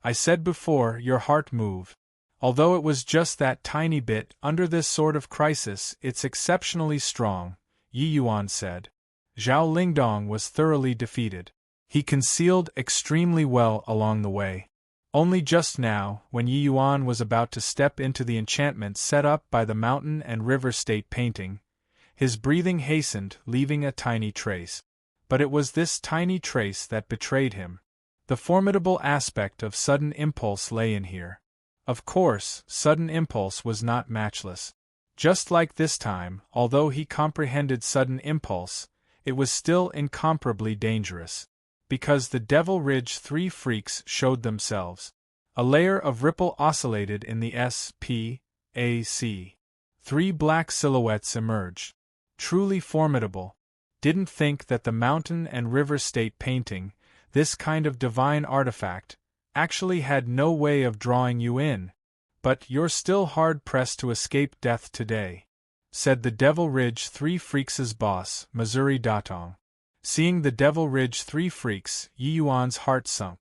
I said before, your heart moved. Although it was just that tiny bit, under this sort of crisis it's exceptionally strong, Yi Yuan said. Zhao Lingdong was thoroughly defeated. He concealed extremely well along the way. Only just now, when Yi Yuan was about to step into the enchantment set up by the mountain and river state painting, his breathing hastened, leaving a tiny trace. But it was this tiny trace that betrayed him. The formidable aspect of sudden impulse lay in here. Of course, sudden impulse was not matchless. Just like this time, although he comprehended sudden impulse, it was still incomparably dangerous. Because the Devil Ridge 3 freaks showed themselves. A layer of ripple oscillated in the SPAC. 3 black silhouettes emerged. Truly formidable. Didn't think that the mountain and river state painting, this kind of divine artifact, actually had no way of drawing you in. But you're still hard-pressed to escape death today, said the Devil Ridge 3 freaks' boss, Missouri Datong. Seeing the Devil Ridge 3 freaks, Yi Yuan's heart sunk.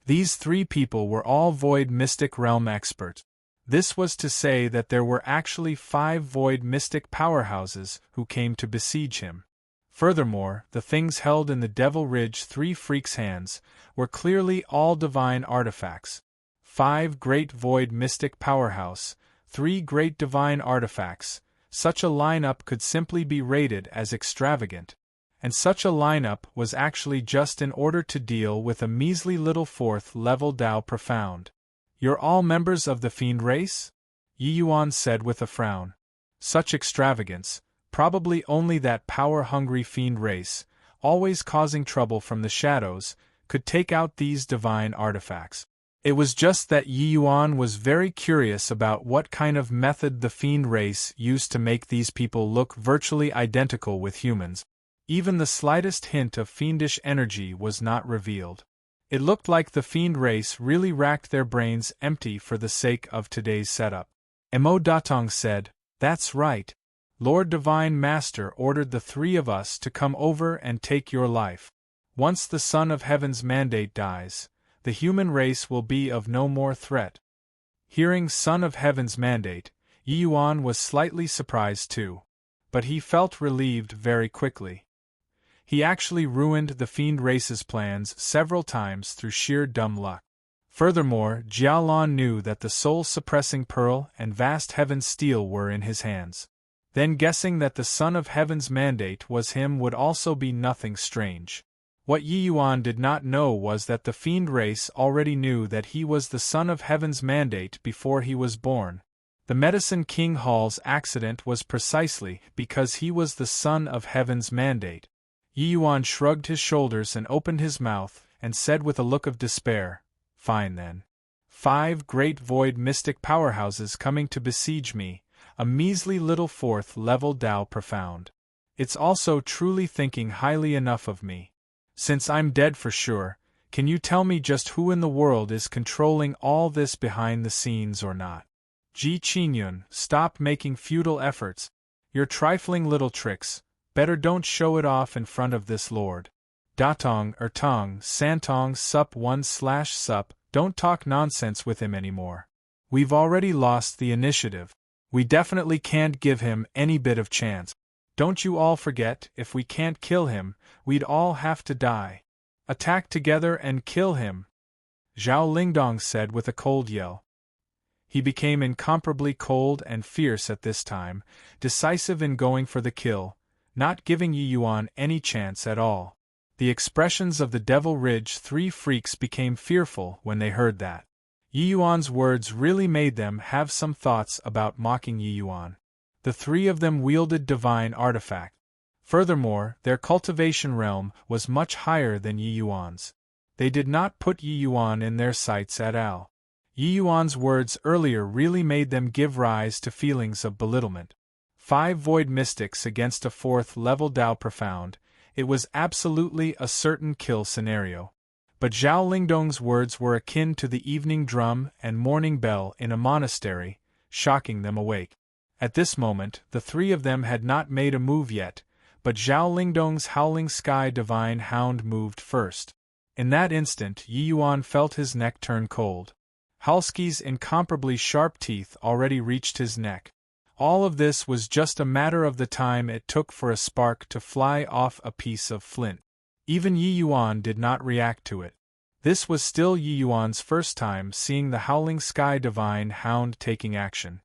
These 3 people were all Void Mystic Realm experts. This was to say that there were actually 5 Void Mystic powerhouses who came to besiege him. Furthermore, the things held in the Devil Ridge 3 freaks' hands were clearly all divine artifacts. 5 great Void Mystic powerhouse, 3 great divine artifacts. Such a lineup could simply be rated as extravagant. And such a lineup was actually just in order to deal with a measly little 4th level Tao Profound. You're all members of the Fiend race? Yi Yuan said with a frown. Such extravagance, probably only that power-hungry Fiend race, always causing trouble from the shadows, could take out these divine artifacts. It was just that Yi Yuan was very curious about what kind of method the Fiend race used to make these people look virtually identical with humans. Even the slightest hint of fiendish energy was not revealed. It looked like the Fiend race really racked their brains empty for the sake of today's setup. Mo Datong said, That's right. Lord Divine Master ordered the 3 of us to come over and take your life. Once the Son of Heaven's mandate dies, the human race will be of no more threat. Hearing Son of Heaven's mandate, Yi Yuan was slightly surprised too. But he felt relieved very quickly. He actually ruined the Fiend race's plans several times through sheer dumb luck. Furthermore, Jialan knew that the soul-suppressing pearl and vast heaven's steel were in his hands. Then guessing that the Son of Heaven's mandate was him would also be nothing strange. What Yi Yuan did not know was that the Fiend race already knew that he was the Son of Heaven's mandate before he was born. The Medicine King Hall's accident was precisely because he was the Son of Heaven's mandate. Yi Yuan shrugged his shoulders and opened his mouth, and said with a look of despair, Fine then. 5 great Void Mystic powerhouses coming to besiege me, a measly little 4th level Tao Profound. It's also truly thinking highly enough of me. Since I'm dead for sure, can you tell me just who in the world is controlling all this behind the scenes or not? Ji Qinyun, stop making futile efforts. Your trifling little tricks, better don't show it off in front of this lord. Datong Ertong Santong Sup 1/Sup, don't talk nonsense with him anymore. We've already lost the initiative. We definitely can't give him any bit of chance. Don't you all forget, if we can't kill him, we'd all have to die. Attack together and kill him. Zhao Lingdong said with a cold yell. He became incomparably cold and fierce at this time, decisive in going for the kill, not giving Yi Yuan any chance at all. The expressions of the Devil Ridge 3 freaks became fearful when they heard that. Yi Yuan's words really made them have some thoughts about mocking Yi Yuan. The 3 of them wielded divine artifact. Furthermore, their cultivation realm was much higher than Yi Yuan's. They did not put Yi Yuan in their sights at all. Yi Yuan's words earlier really made them give rise to feelings of belittlement. 5 void mystics against a 4th level Dao Profound. It was absolutely a certain kill scenario. But Zhao Lingdong's words were akin to the evening drum and morning bell in a monastery, shocking them awake. At this moment, the 3 of them had not made a move yet, but Zhao Lingdong's Howling Sky Divine Hound moved first. In that instant, Yi Yuan felt his neck turn cold. Halski's incomparably sharp teeth already reached his neck. All of this was just a matter of the time it took for a spark to fly off a piece of flint. Even Yi Yuan did not react to it. This was still Yi Yuan's first time seeing the Howling Sky Divine Hound taking action.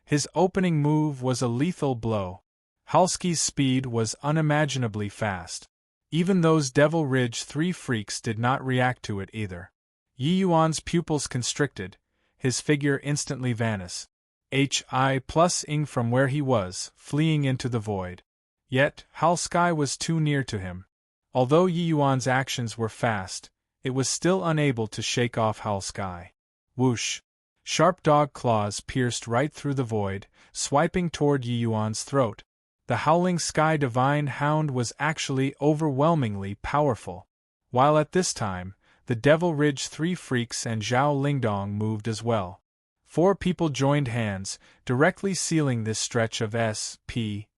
His opening move was a lethal blow. Halski's speed was unimaginably fast. Even those Devil Ridge 3 freaks did not react to it either. Yi Yuan's pupils constricted, his figure instantly vanished. Hi+ing from where he was, fleeing into the void. Yet, Halsky was too near to him. Although Yi Yuan's actions were fast, it was still unable to shake off Halsky. Whoosh! Sharp dog claws pierced right through the void, swiping toward Yi Yuan's throat. The Howling Sky Divine Hound was actually overwhelmingly powerful. While at this time, the Devil Ridge 3 freaks and Zhao Lingdong moved as well. 4 people joined hands, directly sealing this stretch of S.P.A.C.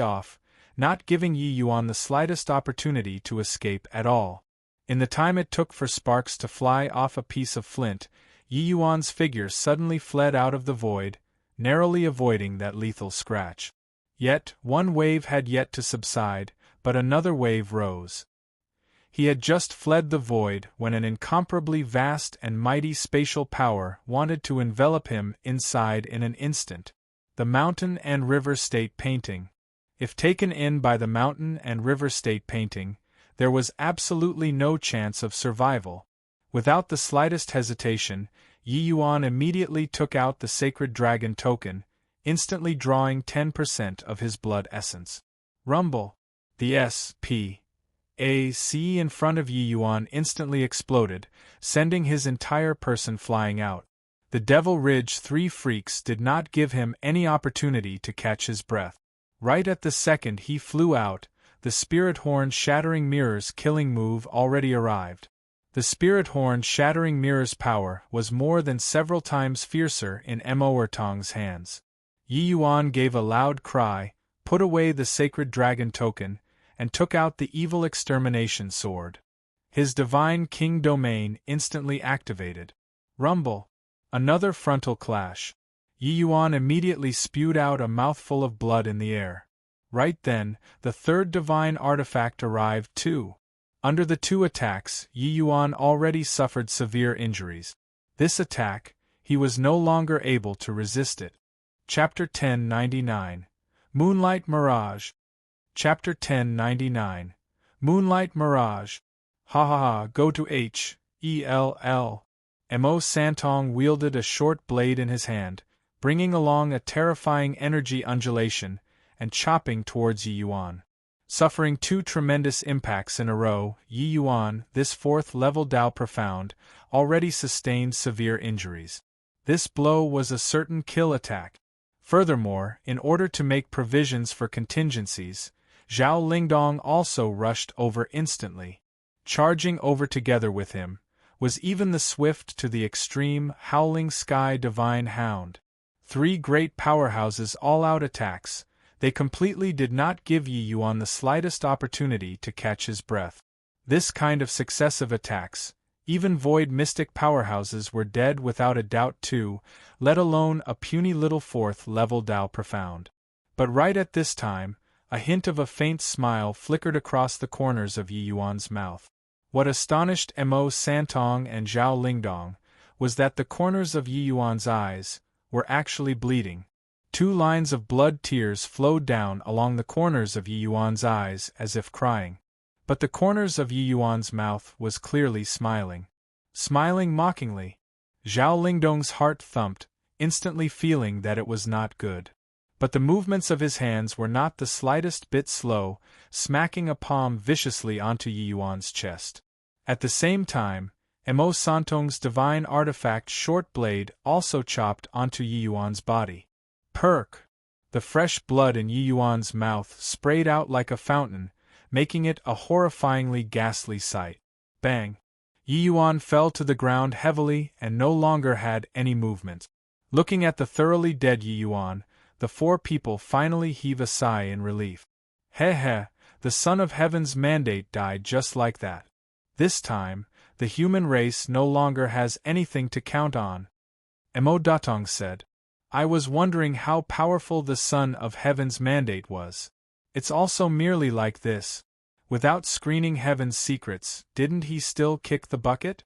off, not giving Yi Yuan the slightest opportunity to escape at all. In the time it took for sparks to fly off a piece of flint, Yi Yuan's figure suddenly fled out of the void, narrowly avoiding that lethal scratch. Yet, one wave had yet to subside, but another wave rose. He had just fled the void when an incomparably vast and mighty spatial power wanted to envelop him inside in an instant. The Mountain and River State Painting. If taken in by the Mountain and River State Painting, there was absolutely no chance of survival. Without the slightest hesitation, Yi Yuan immediately took out the Sacred Dragon token, instantly drawing 10% of his blood essence. Rumble! The S.P.A.C. in front of Yi Yuan instantly exploded, sending his entire person flying out. The Devil Ridge 3 freaks did not give him any opportunity to catch his breath. Right at the second he flew out, the Spirit Horn Shattering Mirrors killing move already arrived. The Spirit Horn Shattering Mirrors power was more than several times fiercer in Mo-Ertong's hands. Yi Yuan gave a loud cry, put away the Sacred Dragon token, and took out the Evil Extermination Sword. His Divine King Domain instantly activated. Rumble! Another frontal clash. Yi Yuan immediately spewed out a mouthful of blood in the air. Right then, the 3rd Divine Artifact arrived too. Under the 2 attacks, Yi Yuan already suffered severe injuries. This attack, he was no longer able to resist it. Chapter 1099. Moonlight Mirage. Chapter 1099. Moonlight Mirage. Ha ha ha, go to H.E.L.L. Mo Santong wielded a short blade in his hand, bringing along a terrifying energy undulation, and chopping towards Yi Yuan. Suffering 2 tremendous impacts in a row, Yi Yuan, this 4th level Dao Profound, already sustained severe injuries. This blow was a certain kill attack. Furthermore, in order to make provisions for contingencies, Zhao Lingdong also rushed over instantly. Charging over together with him was even the swift to the extreme Howling Sky Divine Hound. 3 great powerhouses all-out attacks. They completely did not give Yi Yuan the slightest opportunity to catch his breath. This kind of successive attacks, even void mystic powerhouses were dead without a doubt too, let alone a puny little 4th level Dao Profound. But right at this time, a hint of a faint smile flickered across the corners of Yi Yuan's mouth. What astonished Mo Santong and Zhao Lingdong was that the corners of Yi Yuan's eyes were actually bleeding. 2 lines of blood tears flowed down along the corners of Yi Yuan's eyes as if crying. But the corners of Yi Yuan's mouth was clearly smiling. Smiling mockingly. Zhao Lingdong's heart thumped, instantly feeling that it was not good. But the movements of his hands were not the slightest bit slow, smacking a palm viciously onto Yi Yuan's chest. At the same time, Mo Santong's divine artifact short blade also chopped onto Yi Yuan's body. Perk! The fresh blood in Yi Yuan's mouth sprayed out like a fountain, making it a horrifyingly ghastly sight. Bang! Yi Yuan fell to the ground heavily and no longer had any movement. Looking at the thoroughly dead Yi Yuan, the 4 people finally heave a sigh in relief. He he, the Son of Heaven's mandate died just like that. This time, the human race no longer has anything to count on. Mo Datong said. I was wondering how powerful the Son of Heaven's mandate was. It's also merely like this. Without screening Heaven's secrets, didn't he still kick the bucket?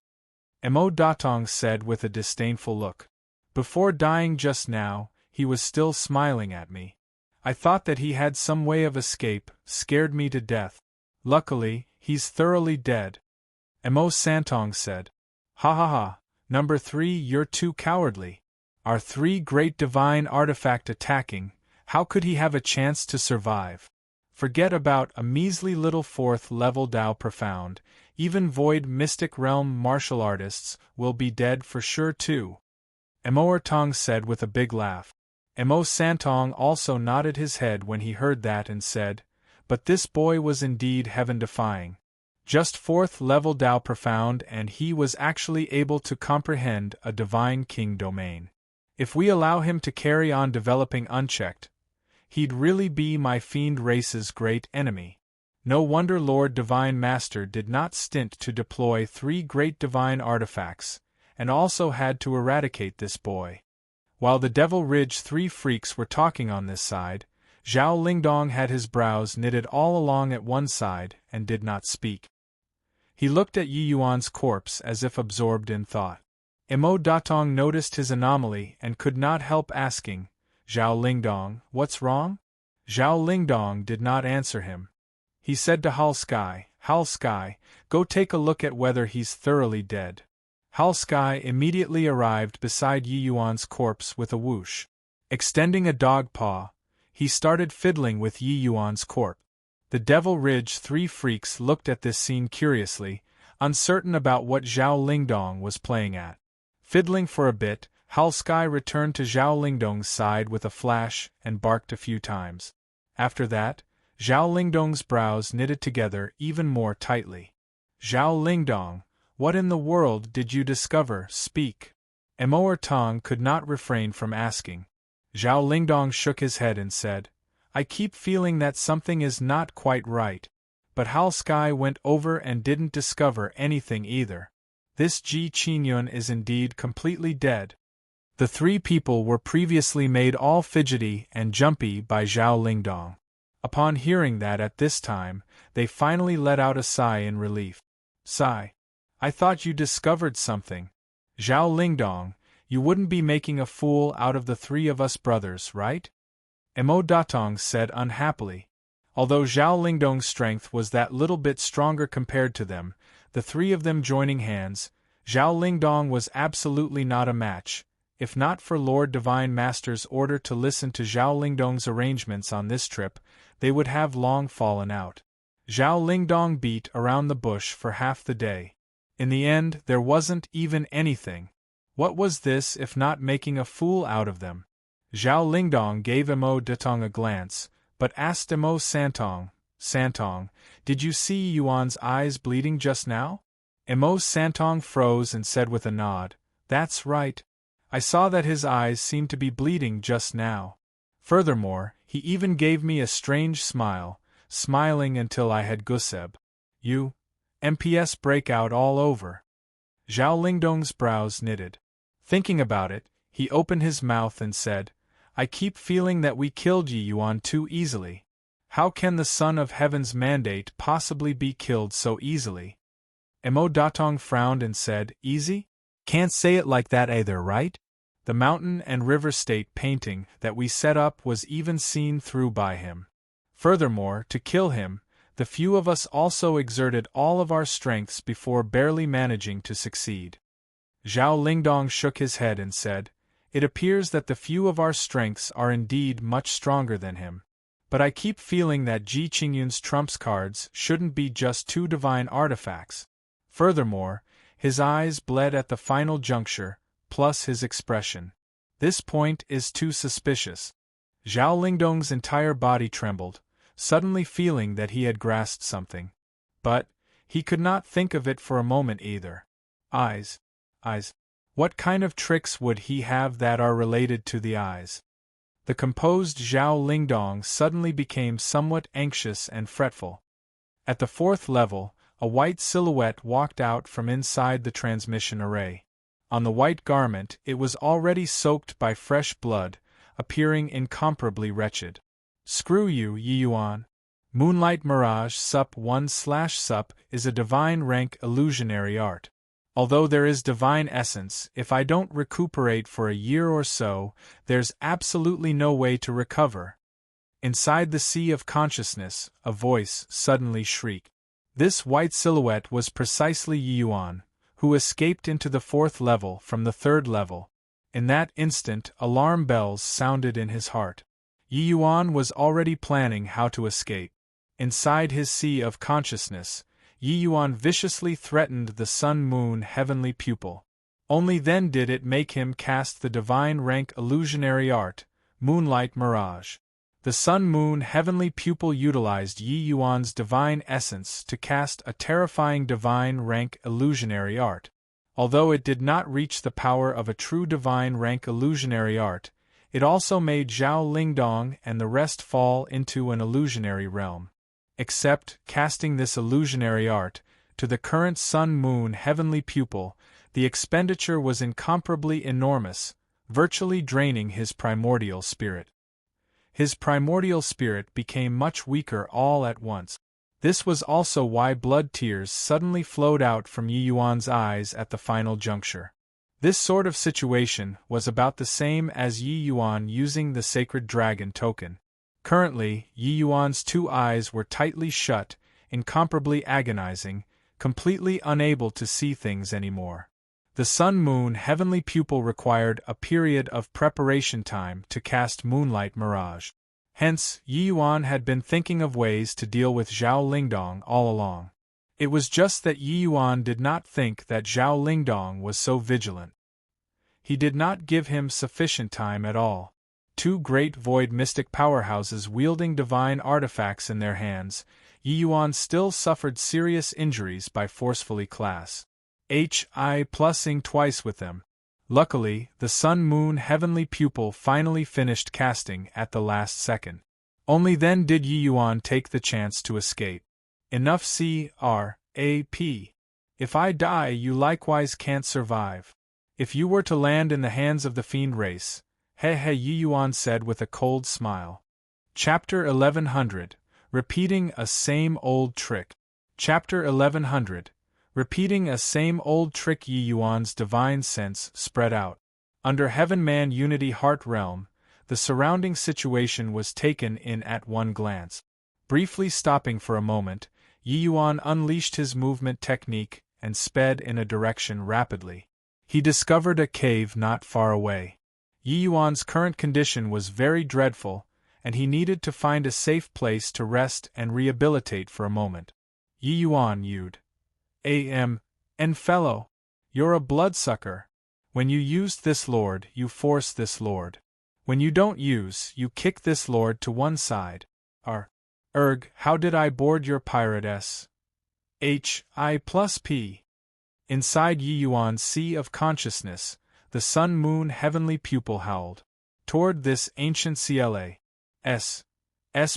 Mo Datong said with a disdainful look. Before dying just now, he was still smiling at me. I thought that he had some way of escape, scared me to death. Luckily, he's thoroughly dead. Mo Santong said. Ha ha ha, number 3, you're too cowardly. Our 3 great divine artifact attacking, how could he have a chance to survive? Forget about a measly little 4th level Dao Profound, even Void Mystic Realm martial artists will be dead for sure too. Mo Ertong said with a big laugh. Mo Santong also nodded his head when he heard that and said, but this boy was indeed heaven-defying. Just 4th level Dao Profound and he was actually able to comprehend a divine king domain. If we allow him to carry on developing unchecked, he'd really be my fiend race's great enemy. No wonder Lord Divine Master did not stint to deploy 3 great divine artifacts, and also had to eradicate this boy. While the Devil Ridge 3 freaks were talking on this side, Zhao Lingdong had his brows knitted all along at one side and did not speak. He looked at Yi Yuan's corpse as if absorbed in thought. Mo Datong noticed his anomaly and could not help asking, Zhao Lingdong, what's wrong? Zhao Lingdong did not answer him. He said to Hal Sky, go take a look at whether he's thoroughly dead. Hal Sky immediately arrived beside Yi Yuan's corpse with a whoosh. Extending a dog paw, he started fiddling with Yi Yuan's corpse. The Devil Ridge 3 freaks looked at this scene curiously, uncertain about what Zhao Lingdong was playing at. Fiddling for a bit, Hal Sky returned to Zhao Lingdong's side with a flash and barked a few times. After that, Zhao Lingdong's brows knitted together even more tightly. Zhao Lingdong, what in the world did you discover? Speak. Mo Ertong could not refrain from asking. Zhao Lingdong shook his head and said, I keep feeling that something is not quite right. But Hal Sky went over and didn't discover anything either. This Ji Qingyun is indeed completely dead. The 3 people were previously made all fidgety and jumpy by Zhao Lingdong. Upon hearing that at this time, they finally let out a sigh in relief. Sigh. I thought you discovered something. Zhao Lingdong, you wouldn't be making a fool out of the 3 of us brothers, right? Mo Datong said unhappily. Although Zhao Lingdong's strength was that little bit stronger compared to them, the 3 of them joining hands, Zhao Lingdong was absolutely not a match. If not for Lord Divine Master's order to listen to Zhao Lingdong's arrangements on this trip, they would have long fallen out. Zhao Lingdong beat around the bush for half the day. In the end, there wasn't even anything. What was this if not making a fool out of them? Zhao Lingdong gave Mo Datong a glance, but asked Mo Santong, did you see Yuan's eyes bleeding just now? Mo Santong froze and said with a nod, that's right. I saw that his eyes seemed to be bleeding just now. Furthermore, he even gave me a strange smile, smiling until I had goosebumps. You? MPS breakout all over. Zhao Lingdong's brows knitted. Thinking about it, he opened his mouth and said, I keep feeling that we killed Yi Yuan too easily. How can the Son of Heaven's mandate possibly be killed so easily? Mo Datong frowned and said, easy? Can't say it like that either, right? The mountain and river state painting that we set up was even seen through by him. Furthermore, to kill him, the few of us also exerted all of our strengths before barely managing to succeed. Zhao Lingdong shook his head and said, it appears that the few of our strengths are indeed much stronger than him. But I keep feeling that Ji Qingyun's trumps cards shouldn't be just two divine artifacts. Furthermore, his eyes bled at the final juncture, plus his expression. This point is too suspicious. Zhao Lingdong's entire body trembled, suddenly feeling that he had grasped something. But he could not think of it for a moment either. Eyes. What kind of tricks would he have that are related to the eyes? The composed Zhao Lingdong suddenly became somewhat anxious and fretful. At the fourth level, a white silhouette walked out from inside the transmission array. On the white garment it was already soaked by fresh blood, appearing incomparably wretched. Screw you, Yi Yuan. Moonlight Mirage Sup 1/Sup is a divine rank illusionary art. Although there is divine essence, if I don't recuperate for a year or so, there's absolutely no way to recover. Inside the sea of consciousness, a voice suddenly shrieked. This white silhouette was precisely Yi Yuan, who escaped into the fourth level from the third level. In that instant, alarm bells sounded in his heart. Yi Yuan was already planning how to escape. Inside his sea of consciousness, Yi Yuan viciously threatened the sun-moon heavenly pupil. Only then did it make him cast the divine rank illusionary art, Moonlight Mirage. The sun-moon heavenly pupil utilized Yi Yuan's divine essence to cast a terrifying divine rank illusionary art. Although it did not reach the power of a true divine rank illusionary art, it also made Zhao Lingdong and the rest fall into an illusionary realm. Except, casting this illusionary art, to the current sun-moon heavenly pupil, the expenditure was incomparably enormous, virtually draining his primordial spirit. His primordial spirit became much weaker all at once. This was also why blood tears suddenly flowed out from Yi Yuan's eyes at the final juncture. This sort of situation was about the same as Yi Yuan using the sacred dragon token. Currently, Yi Yuan's two eyes were tightly shut, incomparably agonizing, completely unable to see things anymore. The sun-moon heavenly pupil required a period of preparation time to cast Moonlight Mirage. Hence, Yi Yuan had been thinking of ways to deal with Zhao Lingdong all along. It was just that Yi Yuan did not think that Zhao Lingdong was so vigilant. He did not give him sufficient time at all. Two great void mystic powerhouses wielding divine artifacts in their hands, Yi Yuan still suffered serious injuries by forcefully HI+ing twice with them. Luckily, the sun-moon heavenly pupil finally finished casting at the last second. Only then did Yi Yuan take the chance to escape. Enough CRAP. If I die, you likewise can't survive. If you were to land in the hands of the fiend race, Yi Yuan said with a cold smile. Chapter 1100. Repeating a same old trick. Chapter 1100. Repeating a same old trick. Yi Yuan's divine sense spread out. Under Heaven-Man Unity Heart Realm, the surrounding situation was taken in at one glance. Briefly stopping for a moment, Yi Yuan unleashed his movement technique and sped in a direction rapidly. He discovered a cave not far away. Yi Yuan's current condition was very dreadful, and he needed to find a safe place to rest and rehabilitate for a moment. Yi Yuan, you'd and fellow, you're a bloodsucker. When you used this lord, you force this lord. When you don't use, you kick this lord to one side. How did I board your pirate S? HI+P. Inside Yi Yuan's sea of consciousness, the sun-moon heavenly pupil howled. Toward this ancient CLA's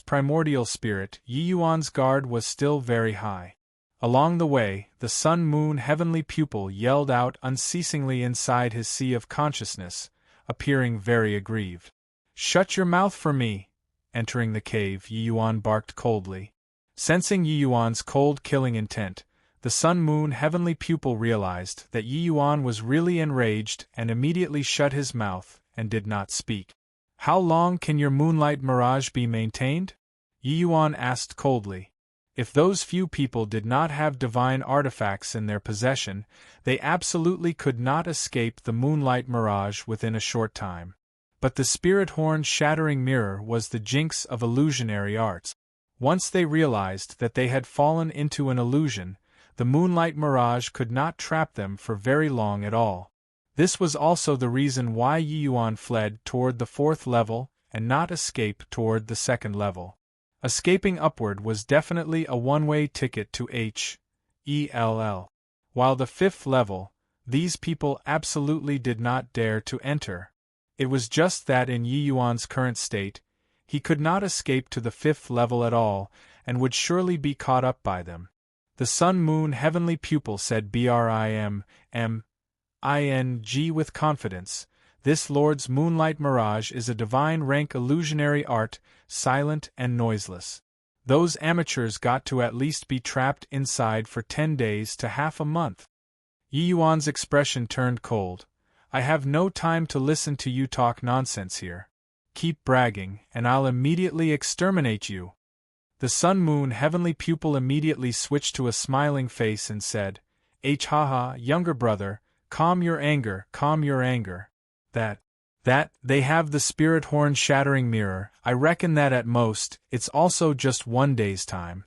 primordial spirit, Yi Yuan's guard was still very high. Along the way, the sun-moon heavenly pupil yelled out unceasingly inside his sea of consciousness, appearing very aggrieved. "Shut your mouth for me!" Entering the cave, Yi Yuan barked coldly. Sensing Yi Yuan's cold killing intent, The Sun-Moon Heavenly Pupil realized that Yi Yuan was really enraged and immediately shut his mouth and did not speak. "How long can your moonlight mirage be maintained?" Yi Yuan asked coldly. If those few people did not have divine artifacts in their possession, they absolutely could not escape the moonlight mirage within a short time. But the spirit horn shattering mirror was the jinx of illusionary arts. Once they realized that they had fallen into an illusion, the moonlight mirage could not trap them for very long at all. This was also the reason why Yi Yuan fled toward the 4th level and not escape toward the 2nd level. Escaping upward was definitely a one-way ticket to H-E-L-L. While the 5th level, these people absolutely did not dare to enter. It was just that in Yi Yuan's current state, he could not escape to the 5th level at all and would surely be caught up by them. The Sun-Moon Heavenly Pupil said Briming with confidence, "This Lord's moonlight mirage is a divine rank illusionary art, silent and noiseless. Those amateurs got to at least be trapped inside for 10 days to half a month." Yi Yuan's expression turned cold. "I have no time to listen to you talk nonsense here. Keep bragging, and I'll immediately exterminate you." The Sun-Moon Heavenly Pupil immediately switched to a smiling face and said, "Haha, younger brother, calm your anger, calm your anger. They have the spirit horn shattering mirror. I reckon that at most, it's also just 1 day's time."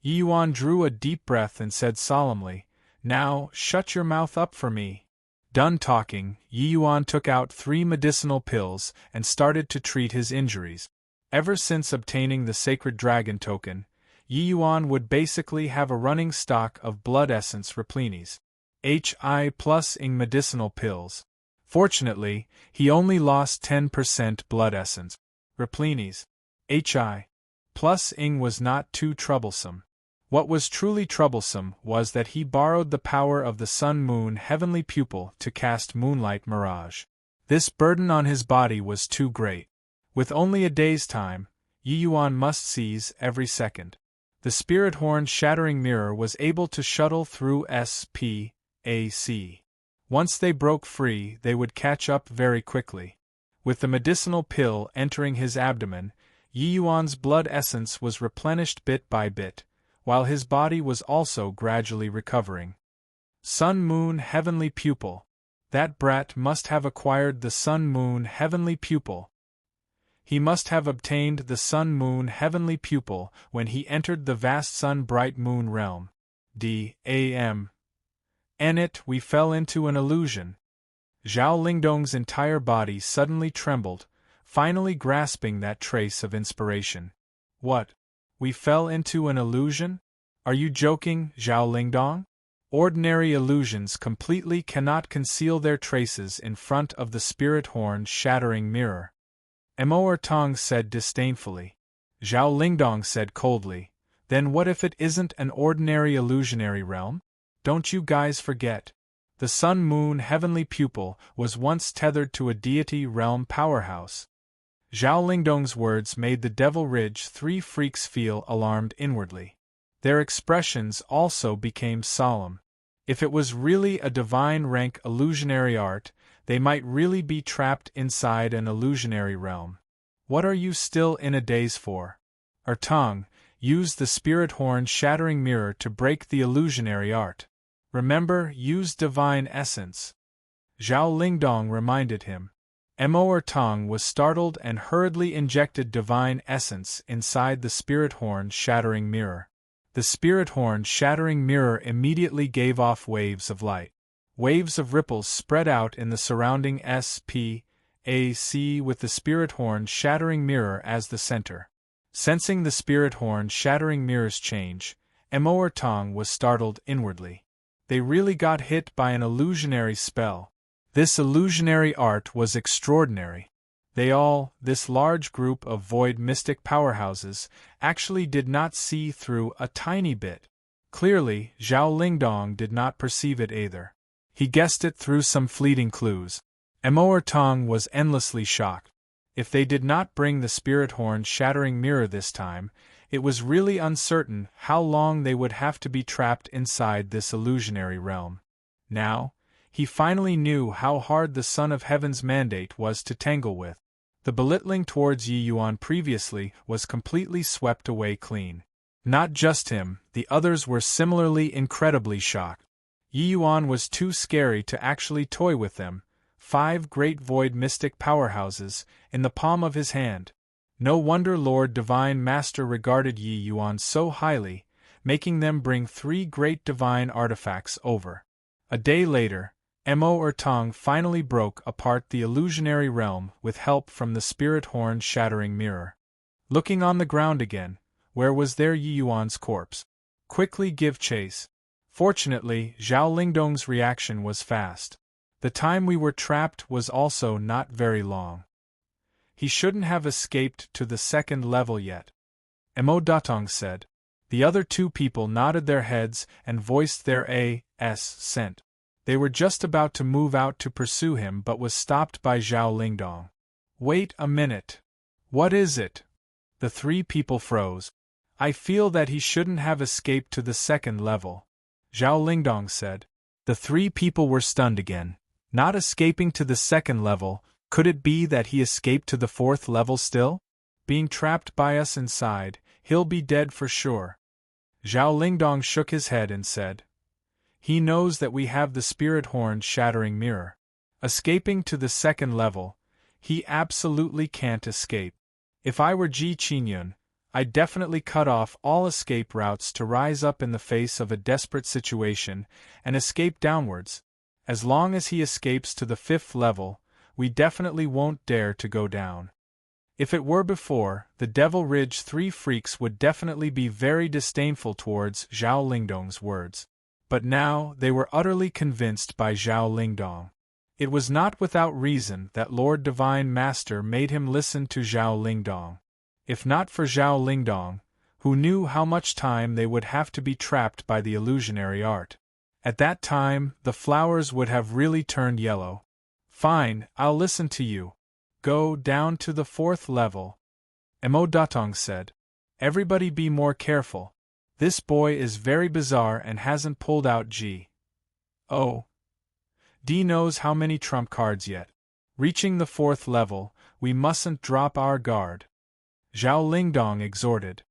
Yi Yuan drew a deep breath and said solemnly, "Now, shut your mouth up for me." Done talking, Yi Yuan took out 3 medicinal pills and started to treat his injuries. Ever since obtaining the sacred dragon token, Yi Yuan would basically have a running stock of blood essence replinis. Hi+ing medicinal pills. Fortunately, he only lost 10% blood essence. Replinis. Hi+ing was not too troublesome. What was truly troublesome was that he borrowed the power of the Sun-Moon Heavenly Pupil to cast Moonlight Mirage. This burden on his body was too great. With only a day's time, Yi Yuan must seize every second. The spirit horn shattering mirror was able to shuttle through SPAC. Once they broke free, they would catch up very quickly. With the medicinal pill entering his abdomen, Yi Yuan's blood essence was replenished bit by bit, while his body was also gradually recovering. Sun-Moon Heavenly Pupil. That brat must have acquired the Sun-Moon Heavenly Pupil. He must have obtained the Sun-Moon Heavenly Pupil when he entered the vast sun-bright moon realm. We fell into an illusion. Zhao Lingdong's entire body suddenly trembled, finally grasping that trace of inspiration. "What? We fell into an illusion? Are you joking, Zhao Lingdong? Ordinary illusions completely cannot conceal their traces in front of the spirit horn shattering mirror." Emor Tong said disdainfully. Zhao Lingdong said coldly, "Then what if it isn't an ordinary illusionary realm? Don't you guys forget. The Sun-Moon Heavenly Pupil was once tethered to a deity realm powerhouse." Zhao Lingdong's words made the Devil Ridge 3 freaks feel alarmed inwardly. Their expressions also became solemn. If it was really a divine rank illusionary art, they might really be trapped inside an illusionary realm. What are you still in a daze for? Tong, use the spirit horn shattering mirror to break the illusionary art. Remember, use divine essence. Zhao Lingdong reminded him. Emor Tong was startled and hurriedly injected divine essence inside the spirit horn shattering mirror. The spirit horn shattering mirror immediately gave off waves of light. Waves of ripples spread out in the surrounding SPAC with the spirit horn shattering mirror as the center. Sensing the spirit horn shattering mirror's change, Emor Tong was startled inwardly. They really got hit by an illusionary spell. This illusionary art was extraordinary. This large group of void mystic powerhouses, actually did not see through a tiny bit. Clearly, Zhao Lingdong did not perceive it either. He guessed it through some fleeting clues. Emor Tong was endlessly shocked. If they did not bring the spirit horn shattering mirror this time, It was really uncertain how long they would have to be trapped inside this illusionary realm. Now, he finally knew how hard the Son of Heaven's mandate was to tangle with. The belittling towards Yi Yuan previously was completely swept away clean. Not just him, the others were similarly incredibly shocked. Yi Yuan was too scary to actually toy with them, 5 great void mystic powerhouses, in the palm of his hand. No wonder Lord Divine Master regarded Yi Yuan so highly, making them bring 3 great divine artifacts over. A day later, Mo Tong finally broke apart the illusionary realm with help from the spirit horn shattering mirror. Looking on the ground again, where was there Yi Yuan's corpse? Quickly give chase. Fortunately, Zhao Lingdong's reaction was fast. The time we were trapped was also not very long. He shouldn't have escaped to the 2nd level yet. Mo Datong said. The other 2 people nodded their heads and voiced their assent. They were just about to move out to pursue him but was stopped by Zhao Lingdong. Wait a minute. What is it? The 3 people froze. I feel that he shouldn't have escaped to the 2nd level, Zhao Lingdong said. The 3 people were stunned again. Not escaping to the 2nd level, could it be that he escaped to the 4th level still? Being trapped by us inside, he'll be dead for sure. Zhao Lingdong shook his head and said. He knows that we have the spirit horn shattering mirror. Escaping to the 2nd level, he absolutely can't escape. If I were Ji Qingyun, I'd definitely cut off all escape routes to rise up in the face of a desperate situation and escape downwards. As long as he escapes to the 5th level, we definitely won't dare to go down. If it were before, the Devil Ridge 3 freaks would definitely be very disdainful towards Zhao Lingdong's words. But now they were utterly convinced by Zhao Lingdong. It was not without reason that Lord Divine Master made him listen to Zhao Lingdong. If not for Zhao Lingdong, who knew how much time they would have to be trapped by the illusionary art. At that time, the flowers would have really turned yellow. Fine, I'll listen to you. Go down to the 4th level. Mo Datong said. Everybody be more careful. This boy is very bizarre and hasn't pulled out G. Oh. D knows how many trump cards yet. Reaching the 4th level, we mustn't drop our guard. Zhao Lingdong exhorted.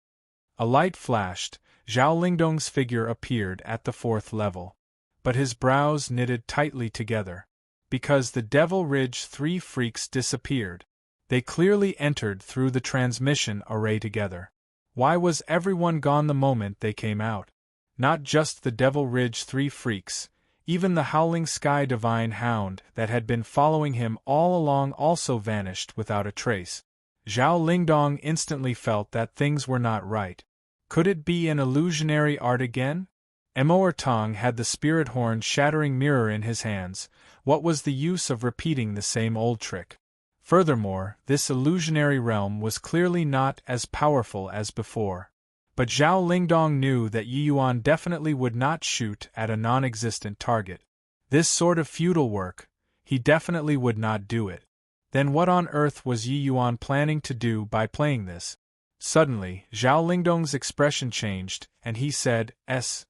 A light flashed, Zhao Lingdong's figure appeared at the 4th level. But his brows knitted tightly together. Because the Devil Ridge 3 freaks disappeared. They clearly entered through the transmission array together. Why was everyone gone the moment they came out? Not just the Devil Ridge 3 freaks, even the Howling Sky Divine Hound that had been following him all along also vanished without a trace. Zhao Lingdong instantly felt that things were not right. Could it be an illusionary art again? Mo Tong had the spirit horn shattering mirror in his hands. What was the use of repeating the same old trick? Furthermore, this illusionary realm was clearly not as powerful as before. But Zhao Lingdong knew that Yi Yuan definitely would not shoot at a non-existent target. This sort of futile work, he definitely would not do it. Then what on earth was Yi Yuan planning to do by playing this? Suddenly, Zhao Lingdong's expression changed, and he said, S-H-I+T.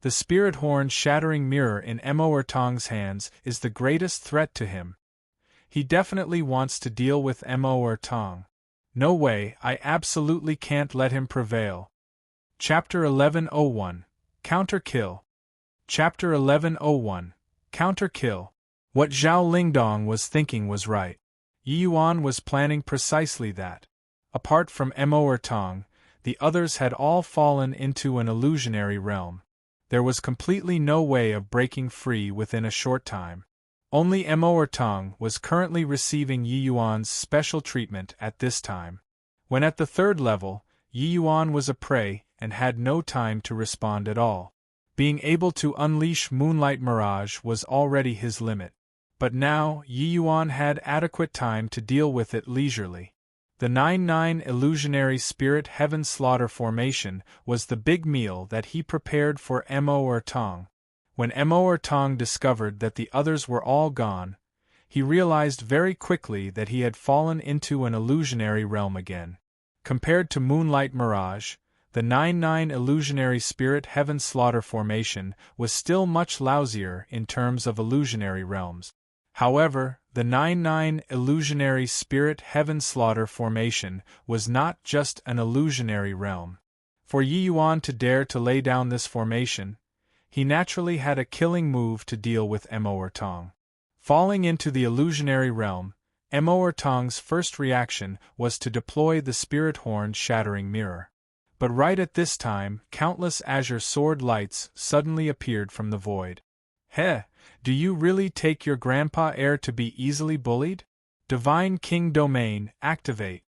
The spirit horn shattering mirror in Mo Tong's hands is the greatest threat to him. He definitely wants to deal with Mo Tong. No way, I absolutely can't let him prevail. Chapter 1101. Counter Kill. Chapter 1101. Counter Kill. What Zhao Lingdong was thinking was right. Yi Yuan was planning precisely that. Apart from Mo Tong, the others had all fallen into an illusionary realm. There was completely no way of breaking free within a short time. Only Mo Tong was currently receiving Yi Yuan's special treatment at this time. When at the 3rd level, Yi Yuan was a prey and had no time to respond at all. Being able to unleash Moonlight Mirage was already his limit. But now, Yi Yuan had adequate time to deal with it leisurely. The 9-9 Illusionary Spirit Heaven Slaughter formation was the big meal that he prepared for Mo Tong. When Mo Tong discovered that the others were all gone, he realized very quickly that he had fallen into an illusionary realm again. Compared to Moonlight Mirage, the 9-9 illusionary spirit heaven slaughter formation was still much lousier in terms of illusionary realms. However, the 9-9 illusionary spirit heaven slaughter formation was not just an illusionary realm. For Yi Yuan to dare to lay down this formation, he naturally had a killing move to deal with Mo Tong. Falling into the illusionary realm, Mo Tong's first reaction was to deploy the spirit horn shattering mirror. But right at this time, countless azure sword lights suddenly appeared from the void. Heh, do you really take your grandpa heir to be easily bullied? Divine King Domain, activate.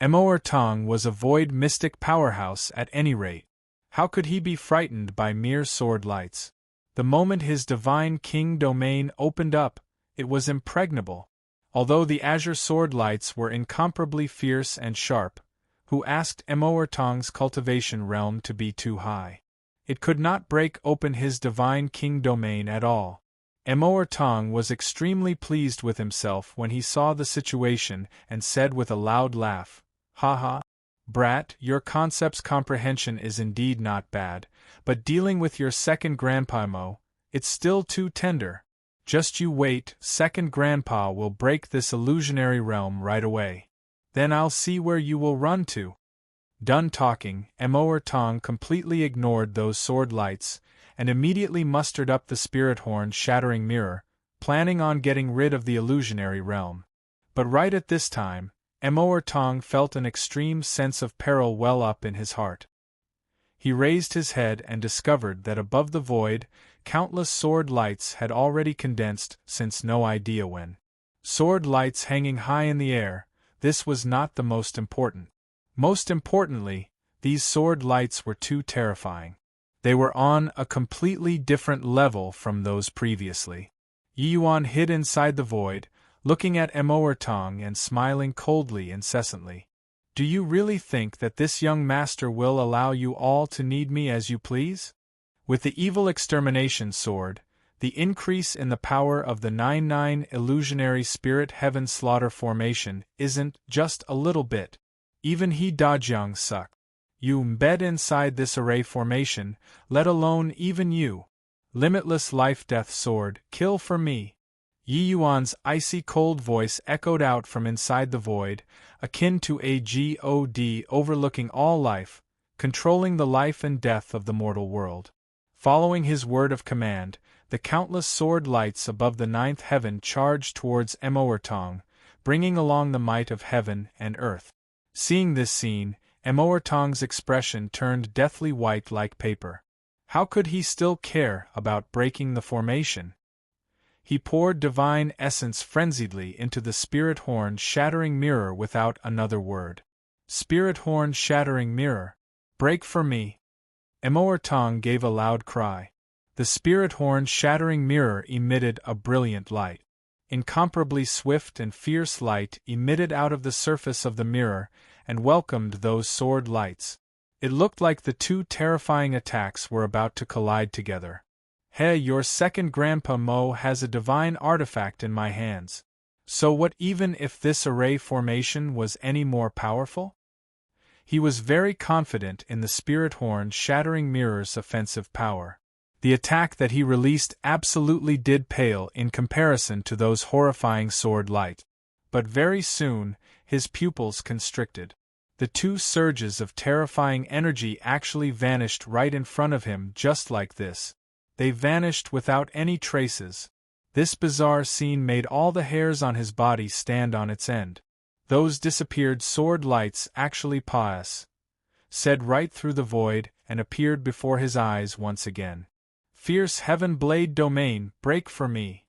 Mo Tong was a void mystic powerhouse at any rate. How could he be frightened by mere sword lights? The moment his Divine King Domain opened up, it was impregnable. Although the azure sword lights were incomparably fierce and sharp, who asked Mo Tong's cultivation realm to be too high? It could not break open his Divine King Domain at all. Mo Tong was extremely pleased with himself when he saw the situation and said with a loud laugh, "Ha ha! Brat, your concept's comprehension is indeed not bad, but dealing with your second grandpa Mo, it's still too tender. Just you wait, second grandpa will break this illusionary realm right away. Then I'll see where you will run to." Done talking, Mo Tong completely ignored those sword lights, and immediately mustered up the spirit horn shattering mirror, planning on getting rid of the illusionary realm. But right at this time, Mo Tong felt an extreme sense of peril well up in his heart. He raised his head and discovered that above the void, countless sword lights had already condensed since no idea when. Sword lights hanging high in the air, this was not the most important. Most importantly, these sword lights were too terrifying. They were on a completely different level from those previously. Yi Yuan hid inside the void, looking at Mo Tong and smiling coldly incessantly. "Do you really think that this young master will allow you all to need me as you please?" With the evil extermination sword, the increase in the power of the 9-9 illusionary spirit heaven slaughter formation isn't just a little bit. Even he Dajiang suck. You embed inside this array formation, let alone even you. Limitless life-death sword, kill for me. Yi Yuan's icy cold voice echoed out from inside the void, akin to a god overlooking all life, controlling the life and death of the mortal world. Following his word of command, the countless sword lights above the ninth heaven charged towards Mo Tong, bringing along the might of heaven and earth. Seeing this scene, Mo Tong's expression turned deathly white like paper. How could he still care about breaking the formation? He poured divine essence frenziedly into the spirit horn shattering mirror without another word. Spirit horn shattering mirror, break for me. Mo Tong gave a loud cry. The spirit horn shattering mirror emitted a brilliant light. Incomparably swift and fierce light emitted out of the surface of the mirror and welcomed those sword lights. It looked like the two terrifying attacks were about to collide together. "Hey, your second grandpa Mo has a divine artifact in my hands. So what even if this array formation was any more powerful?" He was very confident in the spirit horn shattering mirror's offensive power. The attack that he released absolutely did pale in comparison to those horrifying sword lights. But very soon, his pupils constricted. The two surges of terrifying energy actually vanished right in front of him just like this. They vanished without any traces. This bizarre scene made all the hairs on his body stand on its end. Those disappeared sword lights actually said right through the void and appeared before his eyes once again. "Fierce heaven blade domain, break for me."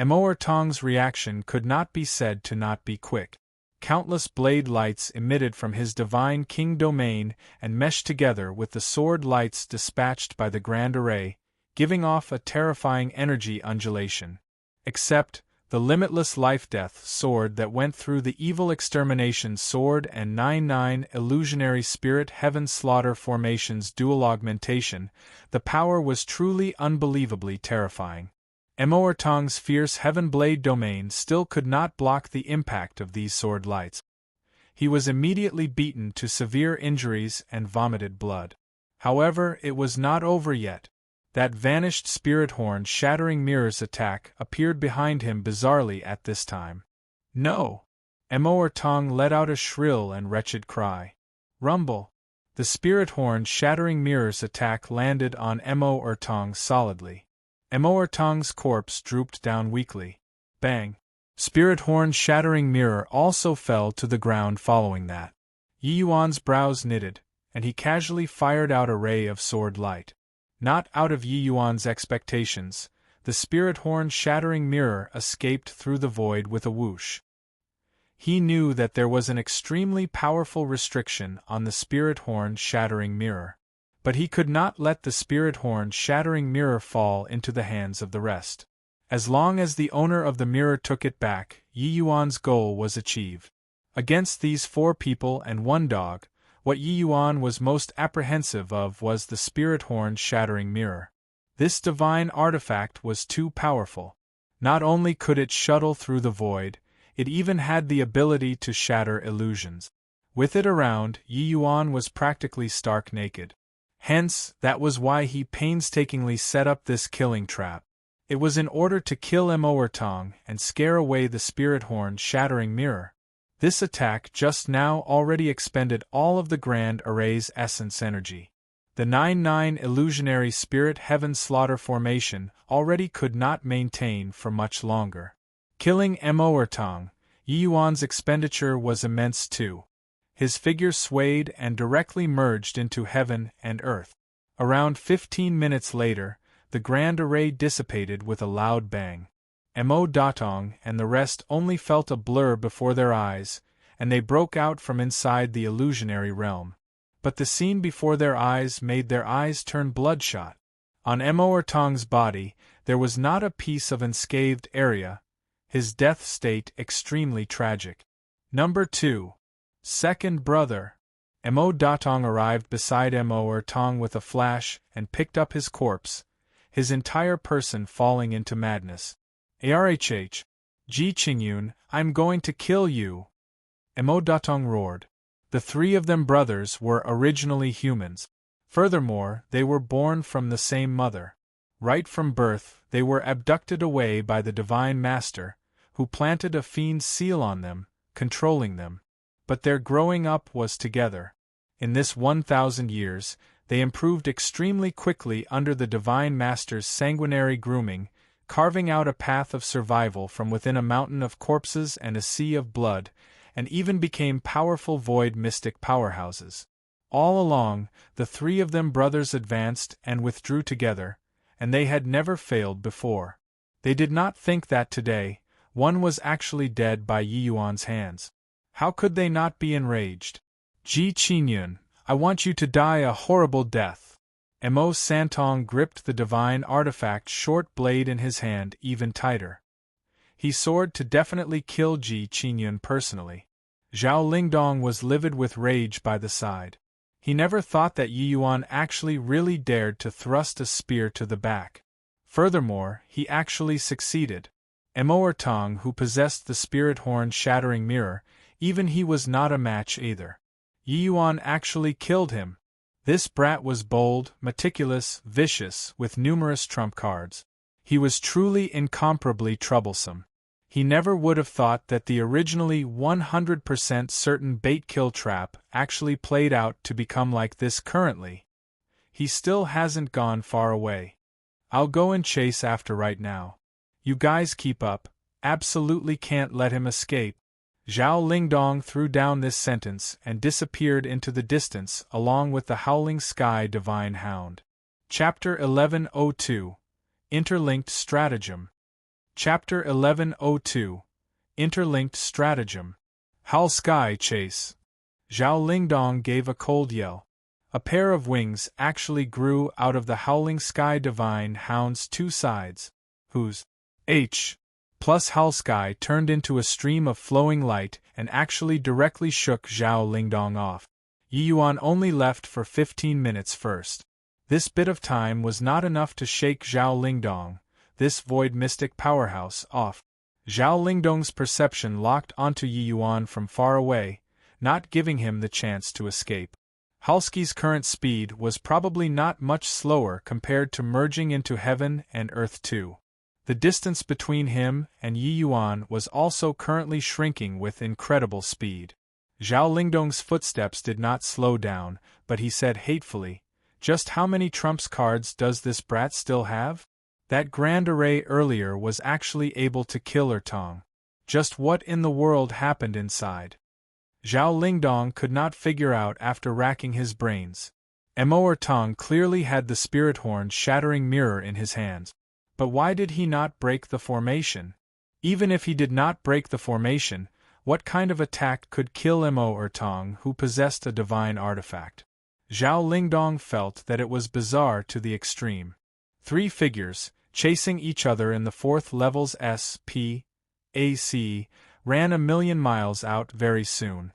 Mo Tong's reaction could not be said to not be quick. Countless blade lights emitted from his divine king domain and meshed together with the sword lights dispatched by the grand array, giving off a terrifying energy undulation. Except, the limitless life-death sword that went through the evil extermination sword and 9-9 illusionary spirit heaven slaughter formation's dual augmentation, the power was truly unbelievably terrifying. Mo Ertong's fierce Heaven Blade domain still could not block the impact of these sword lights. He was immediately beaten to severe injuries and vomited blood. However, it was not over yet. That vanished spirit horn shattering mirrors attack appeared behind him bizarrely at this time. No! Mo Ertong let out a shrill and wretched cry. Rumble! The spirit horn shattering mirrors attack landed on Mo Ertong solidly. Mo Ertong's corpse drooped down weakly. Bang! Spirit horn shattering mirror also fell to the ground following that. Yi Yuan's brows knitted, and he casually fired out a ray of sword light. Not out of Yi Yuan's expectations, the spirit horn shattering mirror escaped through the void with a whoosh. He knew that there was an extremely powerful restriction on the spirit horn shattering mirror. But he could not let the spirit horn shattering mirror fall into the hands of the rest. As long as the owner of the mirror took it back, Yi Yuan's goal was achieved. Against these 4 people and 1 dog, what Yi Yuan was most apprehensive of was the spirit horn shattering mirror. This divine artifact was too powerful. Not only could it shuttle through the void, it even had the ability to shatter illusions. With it around, Yi Yuan was practically stark naked. Hence, that was why he painstakingly set up this killing trap. It was in order to kill Mo Ertong and scare away the spirit horn shattering mirror. This attack just now already expended all of the Grand Array's essence energy. The 9-9 illusionary spirit heaven slaughter formation already could not maintain for much longer. Killing Mo Ertong, Yi Yuan's expenditure was immense too. His figure swayed and directly merged into heaven and earth. Around 15 minutes later, the Grand Array dissipated with a loud bang. Mo Datong and the rest only felt a blur before their eyes, and they broke out from inside the illusionary realm. But the scene before their eyes made their eyes turn bloodshot. On Mo Ertong's body, there was not a piece of unscathed area, his death state extremely tragic. Number 2. Second brother. Mo Datong arrived beside Mo Ertong with a flash and picked up his corpse, his entire person falling into madness. Arhh. Ji Qingyun, I'm going to kill you! Mo Datong roared. The 3 of them brothers were originally humans. Furthermore, they were born from the same mother. Right from birth, they were abducted away by the Divine Master, who planted a fiend's seal on them, controlling them. But their growing up was together. In this 1,000 years, they improved extremely quickly under the Divine Master's sanguinary grooming, carving out a path of survival from within a mountain of corpses and a sea of blood, and even became powerful void mystic powerhouses. All along, the 3 of them brothers advanced and withdrew together, and they had never failed before. They did not think that today, one was actually dead by Yi Yuan's hands. How could they not be enraged? Ji Qingyun, I want you to die a horrible death. Mo Santong gripped the divine artifact's short blade in his hand even tighter. He soared to definitely kill Ji Qingyun personally. Zhao Lingdong was livid with rage by the side. He never thought that Yi Yuan actually really dared to thrust a spear to the back. Furthermore, he actually succeeded. Mo Ertong, who possessed the spirit horn shattering mirror, even he was not a match either. Yi Yuan actually killed him. This brat was bold, meticulous, vicious, with numerous trump cards. He was truly incomparably troublesome. He never would have thought that the originally 100% certain bait kill trap actually played out to become like this currently. He still hasn't gone far away. I'll go and chase after right now. You guys keep up, absolutely can't let him escape. Zhao Lingdong threw down this sentence and disappeared into the distance along with the Howling Sky Divine Hound. Chapter 1102. Interlinked Stratagem. Chapter 1102. Interlinked Stratagem. Howl Sky Chase. Zhao Lingdong gave a cold yell. A pair of wings actually grew out of the Howling Sky Divine Hound's 2 sides, whose H plus Howl Sky turned into a stream of flowing light and actually directly shook Zhao Lingdong off. Yi Yuan only left for 15 minutes first. This bit of time was not enough to shake Zhao Lingdong. this void mystic powerhouse, off. Zhao Lingdong's perception locked onto Yi Yuan from far away, not giving him the chance to escape. Halski's current speed was probably not much slower compared to merging into heaven and earth too. The distance between him and Yi Yuan was also currently shrinking with incredible speed. Zhao Lingdong's footsteps did not slow down, but he said hatefully, "Just how many trumps cards does this brat still have? That grand array earlier was actually able to kill Ertong. Just what in the world happened inside?" Zhao Lingdong could not figure out after racking his brains. Mo Ertong clearly had the spirit horn shattering mirror in his hands. But why did he not break the formation? Even if he did not break the formation, what kind of attack could kill Mo Ertong, who possessed a divine artifact? Zhao Lingdong felt that it was bizarre to the extreme. Three figures, chasing each other in the fourth levels S, P, A, C, ran 1,000,000 miles out very soon.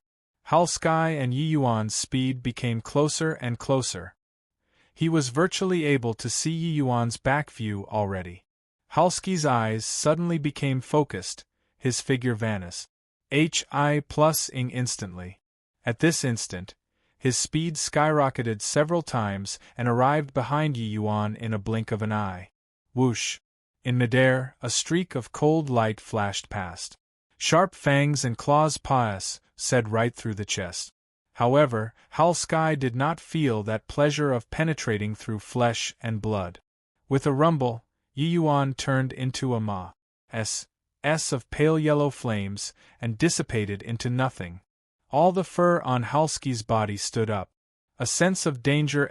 Halskai and Yi Yuan's speed became closer and closer. He was virtually able to see Yi Yuan's back view already. Halski's eyes suddenly became focused, his figure vanished. Hi+ing instantly. At this instant, his speed skyrocketed several times and arrived behind Yi Yuan in a blink of an eye. Whoosh! In midair, a streak of cold light flashed past. Sharp fangs and claws said right through the chest. However, Halskai did not feel that pleasure of penetrating through flesh and blood. With a rumble, Yi Yuan turned into a mass of pale yellow flames and dissipated into nothing. All the fur on Halski's body stood up. A sense of danger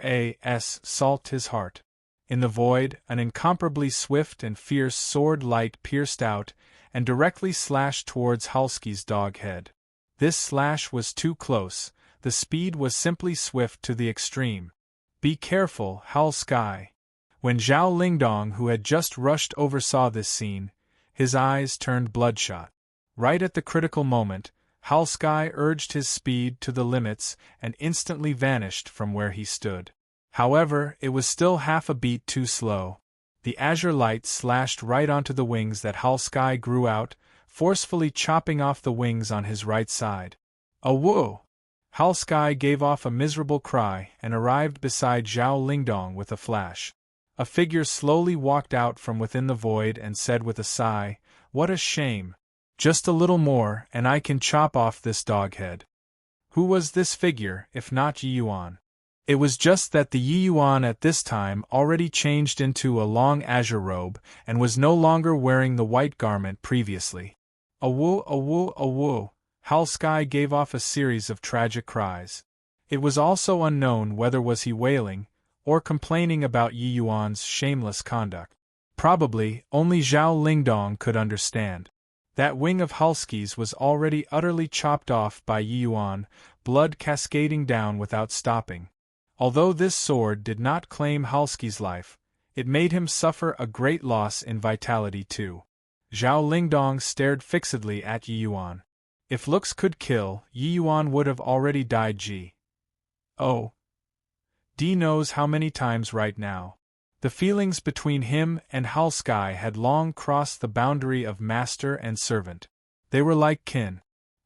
salted his heart. In the void, an incomparably swift and fierce sword light pierced out and directly slashed towards Halski's dog head. This slash was too close. The speed was simply swift to the extreme. "Be careful, Halskai." When Zhao Lingdong, who had just rushed over, saw this scene, his eyes turned bloodshot. Right at the critical moment, Halskai urged his speed to the limits and instantly vanished from where he stood. However, it was still half a beat too slow. The azure light slashed right onto the wings that Halskai grew out, forcefully chopping off the wings on his right side. "Awoo!" Halskai gave off a miserable cry and arrived beside Zhao Lingdong with a flash. A figure slowly walked out from within the void and said with a sigh, "What a shame. Just a little more and I can chop off this dog head." Who was this figure, if not Yi Yuan? It was just that the Yi Yuan at this time already changed into a long azure robe and was no longer wearing the white garment previously. "Awoo, awoo, awoo." Halskai gave off a series of tragic cries. It was also unknown whether was he wailing or complaining about Yi Yuan's shameless conduct. Probably, only Zhao Lingdong could understand. That wing of Halski's was already utterly chopped off by Yi Yuan, blood cascading down without stopping. Although this sword did not claim Halski's life, it made him suffer a great loss in vitality too. Zhao Lingdong stared fixedly at Yi Yuan. If looks could kill, Yi Yuan would have already died. D knows how many times right now. The feelings between him and Halskai had long crossed the boundary of master and servant. They were like kin.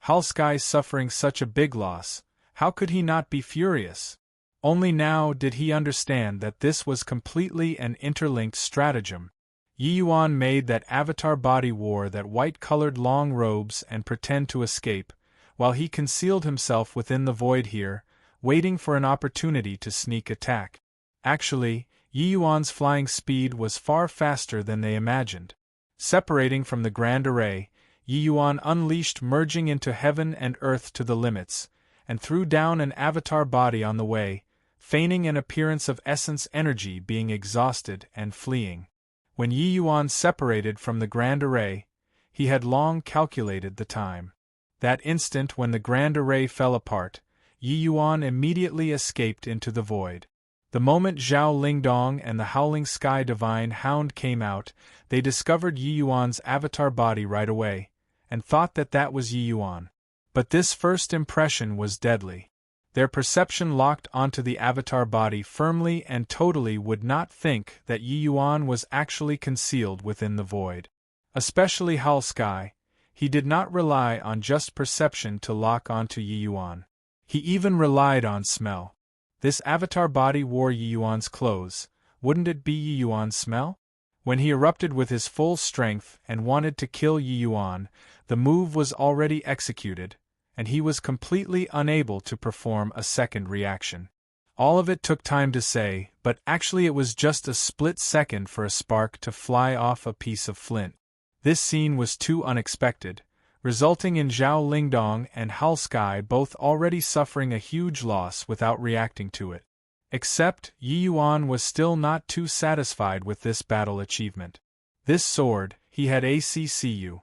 Halskai suffering such a big loss, how could he not be furious? Only now did he understand that this was completely an interlinked stratagem. Yi Yuan made that avatar body wore that white-colored long robes and pretend to escape, while he concealed himself within the void here, waiting for an opportunity to sneak attack. Actually, Yi Yuan's flying speed was far faster than they imagined. Separating from the grand array, Yi Yuan unleashed merging into heaven and earth to the limits, and threw down an avatar body on the way, feigning an appearance of essence energy being exhausted and fleeing. When Yi Yuan separated from the grand array, he had long calculated the time. That instant when the grand array fell apart, Yi Yuan immediately escaped into the void. The moment Zhao Lingdong and the Howling Sky Divine Hound came out, they discovered Yi Yuan's avatar body right away, and thought that that was Yi Yuan. But this first impression was deadly. Their perception locked onto the avatar body firmly and totally would not think that Yi Yuan was actually concealed within the void. Especially Hal Sky, he did not rely on just perception to lock onto Yi Yuan. He even relied on smell. This avatar body wore Yi Yuan's clothes, wouldn't it be Yi Yuan's smell? When he erupted with his full strength and wanted to kill Yi Yuan, the move was already executed, and he was completely unable to perform a second reaction. All of it took time to say, but actually it was just a split second for a spark to fly off a piece of flint. This scene was too unexpected, resulting in Zhao Lingdong and Hal Sky both already suffering a huge loss without reacting to it. Except, Yi Yuan was still not too satisfied with this battle achievement. This sword, he had ACCU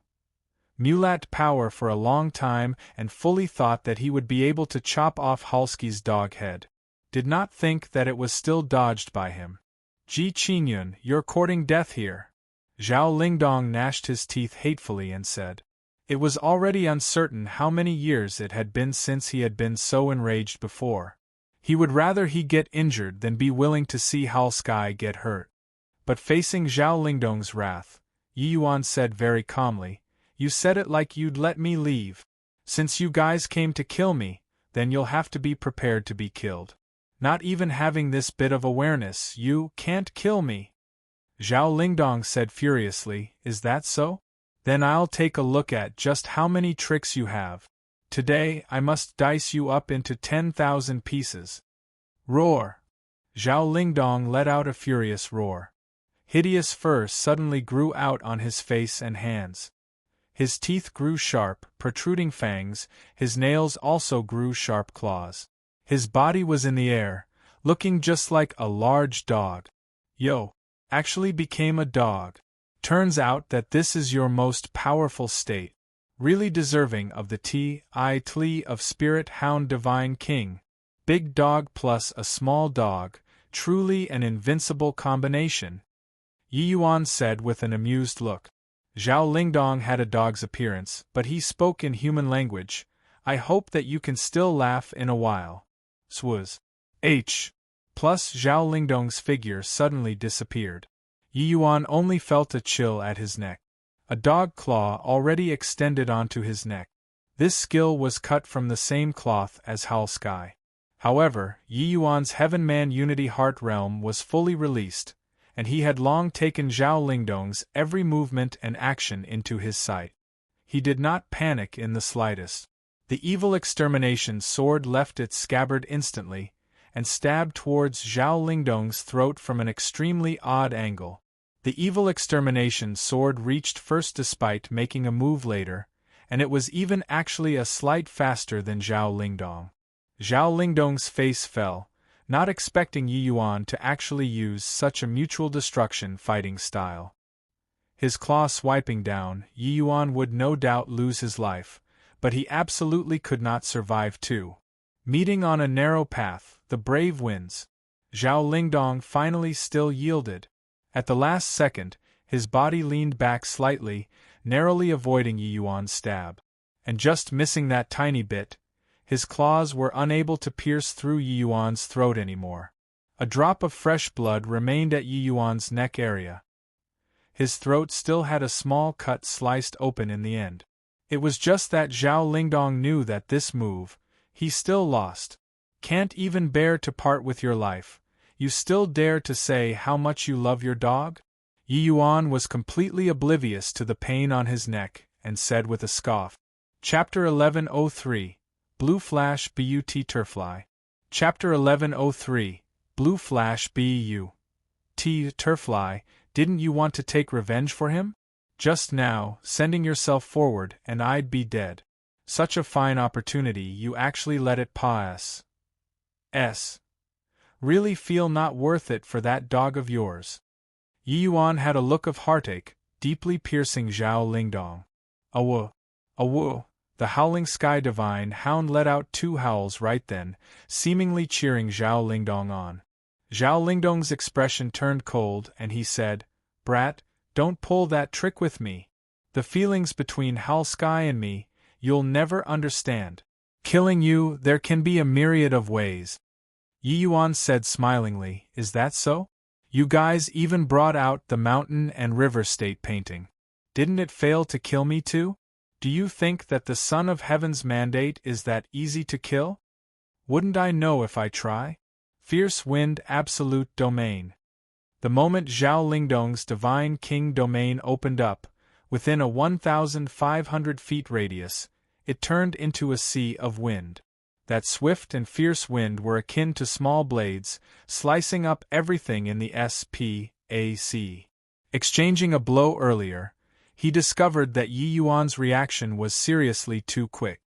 Mulat power for a long time and fully thought that he would be able to chop off Halsky's dog head. Did not think that it was still dodged by him. Ji Qingyun, you're courting death here. Zhao Lingdong gnashed his teeth hatefully and said. It was already uncertain how many years it had been since he had been so enraged before. He would rather he get injured than be willing to see Hal Sky get hurt. But facing Zhao Lingdong's wrath, Yi Yuan said very calmly, You said it like you'd let me leave. Since you guys came to kill me, then you'll have to be prepared to be killed. Not even having this bit of awareness, you can't kill me. Zhao Lingdong said furiously, Is that so? Then I'll take a look at just how many tricks you have. Today I must dice you up into 10,000 pieces. Roar! Zhao Lingdong let out a furious roar. Hideous fur suddenly grew out on his face and hands. His teeth grew sharp, protruding fangs, his nails also grew sharp claws. His body was in the air, looking just like a large dog. Yo! Actually became a dog. Turns out that this is your most powerful state. Really deserving of the T.I. of Spirit Hound Divine King. Big dog plus a small dog, truly an invincible combination. Yi Yuan said with an amused look. Zhao Lingdong had a dog's appearance, but he spoke in human language. I hope that you can still laugh in a while. Swaz. H. Plus Zhao Lingdong's figure suddenly disappeared. Yi Yuan only felt a chill at his neck. A dog claw already extended onto his neck. This skill was cut from the same cloth as Hal Sky. However, Yi Yuan's Heaven-Man Unity Heart Realm was fully released, and he had long taken Zhao Lingdong's every movement and action into his sight. He did not panic in the slightest. The evil extermination sword left its scabbard instantly, and stabbed towards Zhao Lingdong's throat from an extremely odd angle. The evil extermination sword reached first despite making a move later, and it was even actually a slight faster than Zhao Lingdong. Zhao Lingdong's face fell, not expecting Yi Yuan to actually use such a mutual destruction fighting style. His claw swiping down, Yi Yuan would no doubt lose his life, but he absolutely could not survive too. Meeting on a narrow path, the brave wins. Zhao Lingdong finally still yielded. At the last second, his body leaned back slightly, narrowly avoiding Yi Yuan's stab. And just missing that tiny bit, his claws were unable to pierce through Yi Yuan's throat anymore. A drop of fresh blood remained at Yi Yuan's neck area. His throat still had a small cut sliced open in the end. It was just that Zhao Lingdong knew that this move, he still lost. Can't even bear to part with your life. You still dare to say how much you love your dog? Yi Yuan was completely oblivious to the pain on his neck, and said with a scoff. Chapter 1103, Blue Flash BUT Turfly. Chapter 1103, Blue Flash BUT Turfly, didn't you want to take revenge for him? Just now, sending yourself forward, and I'd be dead. Such a fine opportunity you actually let it pass. Really feel not worth it for that dog of yours. Yi Yuan had a look of heartache, deeply piercing Zhao Lingdong. Awoo! Awoo! The howling sky divine hound let out 2 howls right then, seemingly cheering Zhao Lingdong on. Zhao Lingdong's expression turned cold and he said, Brat, don't pull that trick with me. The feelings between Hal Sky and me, you'll never understand. Killing you, there can be a myriad of ways. Yi Yuan said smilingly, is that so? You guys even brought out the mountain and river state painting. Didn't it fail to kill me too? Do you think that the Son of Heaven's mandate is that easy to kill? Wouldn't I know if I try? Fierce Wind Absolute Domain. The moment Zhao Lingdong's Divine King domain opened up, within a 1,500 feet radius, it turned into a sea of wind. That swift and fierce wind were akin to small blades, slicing up everything in the SPAC. Exchanging a blow earlier, he discovered that Yi Yuan's reaction was seriously too quick.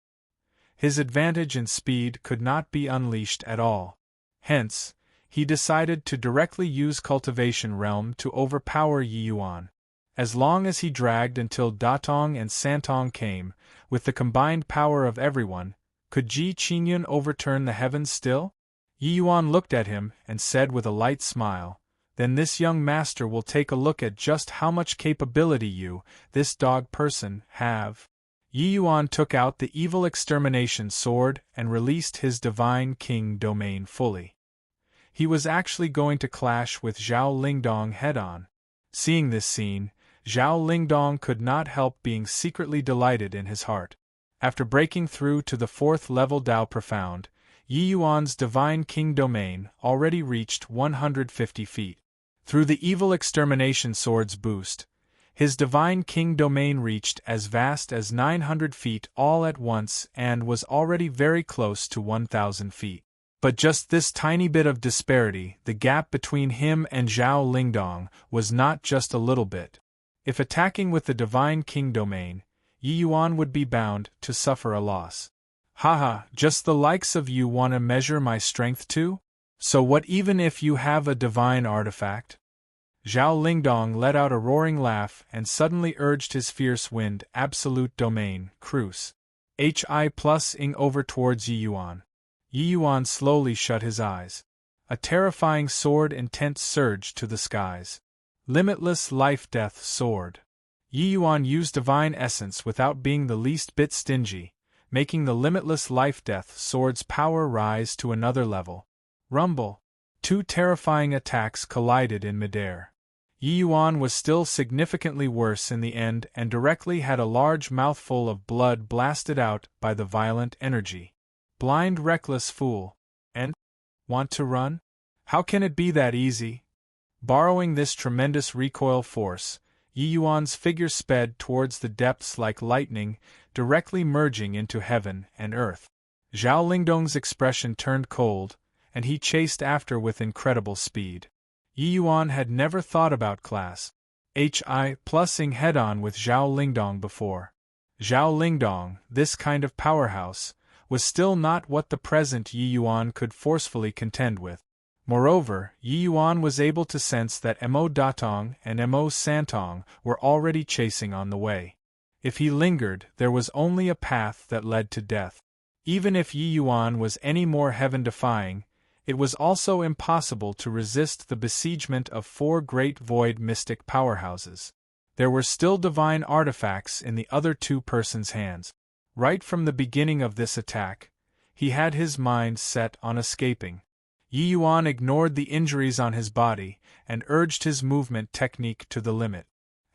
His advantage in speed could not be unleashed at all. Hence, he decided to directly use Cultivation Realm to overpower Yi Yuan. As long as he dragged until Datong and Santong came, with the combined power of everyone, could Ji Qingyun overturn the heavens still? Yi Yuan looked at him and said with a light smile, then this young master will take a look at just how much capability you, this dog person, have. Yi Yuan took out the evil extermination sword and released his Divine King domain fully. He was actually going to clash with Zhao Lingdong head-on. Seeing this scene, Zhao Lingdong could not help being secretly delighted in his heart. After breaking through to the 4th level Dao Profound, Yi Yuan's Divine King domain already reached 150 feet. Through the evil extermination sword's boost, his Divine King domain reached as vast as 900 feet all at once and was already very close to 1,000 feet. But just this tiny bit of disparity, the gap between him and Zhao Lingdong, was not just a little bit. If attacking with the Divine King domain, Yi Yuan would be bound to suffer a loss. Haha, just the likes of you want to measure my strength too? So what even if you have a divine artifact? Zhao Lingdong let out a roaring laugh and suddenly urged his fierce wind absolute domain, Cruise. Hi+ing over towards Yi Yuan. Yi Yuan slowly shut his eyes. A terrifying sword intent surged to the skies. Limitless Life-Death Sword. Yi Yuan used Divine Essence without being the least bit stingy, making the Limitless Life-Death Sword's power rise to another level. Rumble. Two terrifying attacks collided in midair. Yi Yuan was still significantly worse in the end and directly had a large mouthful of blood blasted out by the violent energy. Blind reckless fool. And? Want to run? How can it be that easy? Borrowing this tremendous recoil force, Yi Yuan's figure sped towards the depths like lightning, directly merging into heaven and earth. Zhao Lingdong's expression turned cold, and he chased after with incredible speed. Yi Yuan had never thought about class Hi+ing head-on with Zhao Lingdong before. Zhao Lingdong, this kind of powerhouse, was still not what the present Yi Yuan could forcefully contend with. Moreover, Yi Yuan was able to sense that Mo Datong and Mo Santong were already chasing on the way. If he lingered, there was only a path that led to death. Even if Yi Yuan was any more heaven-defying, it was also impossible to resist the besiegement of 4 great void mystic powerhouses. There were still divine artifacts in the other 2 persons' hands. Right from the beginning of this attack, he had his mind set on escaping. Yi Yuan ignored the injuries on his body and urged his movement technique to the limit.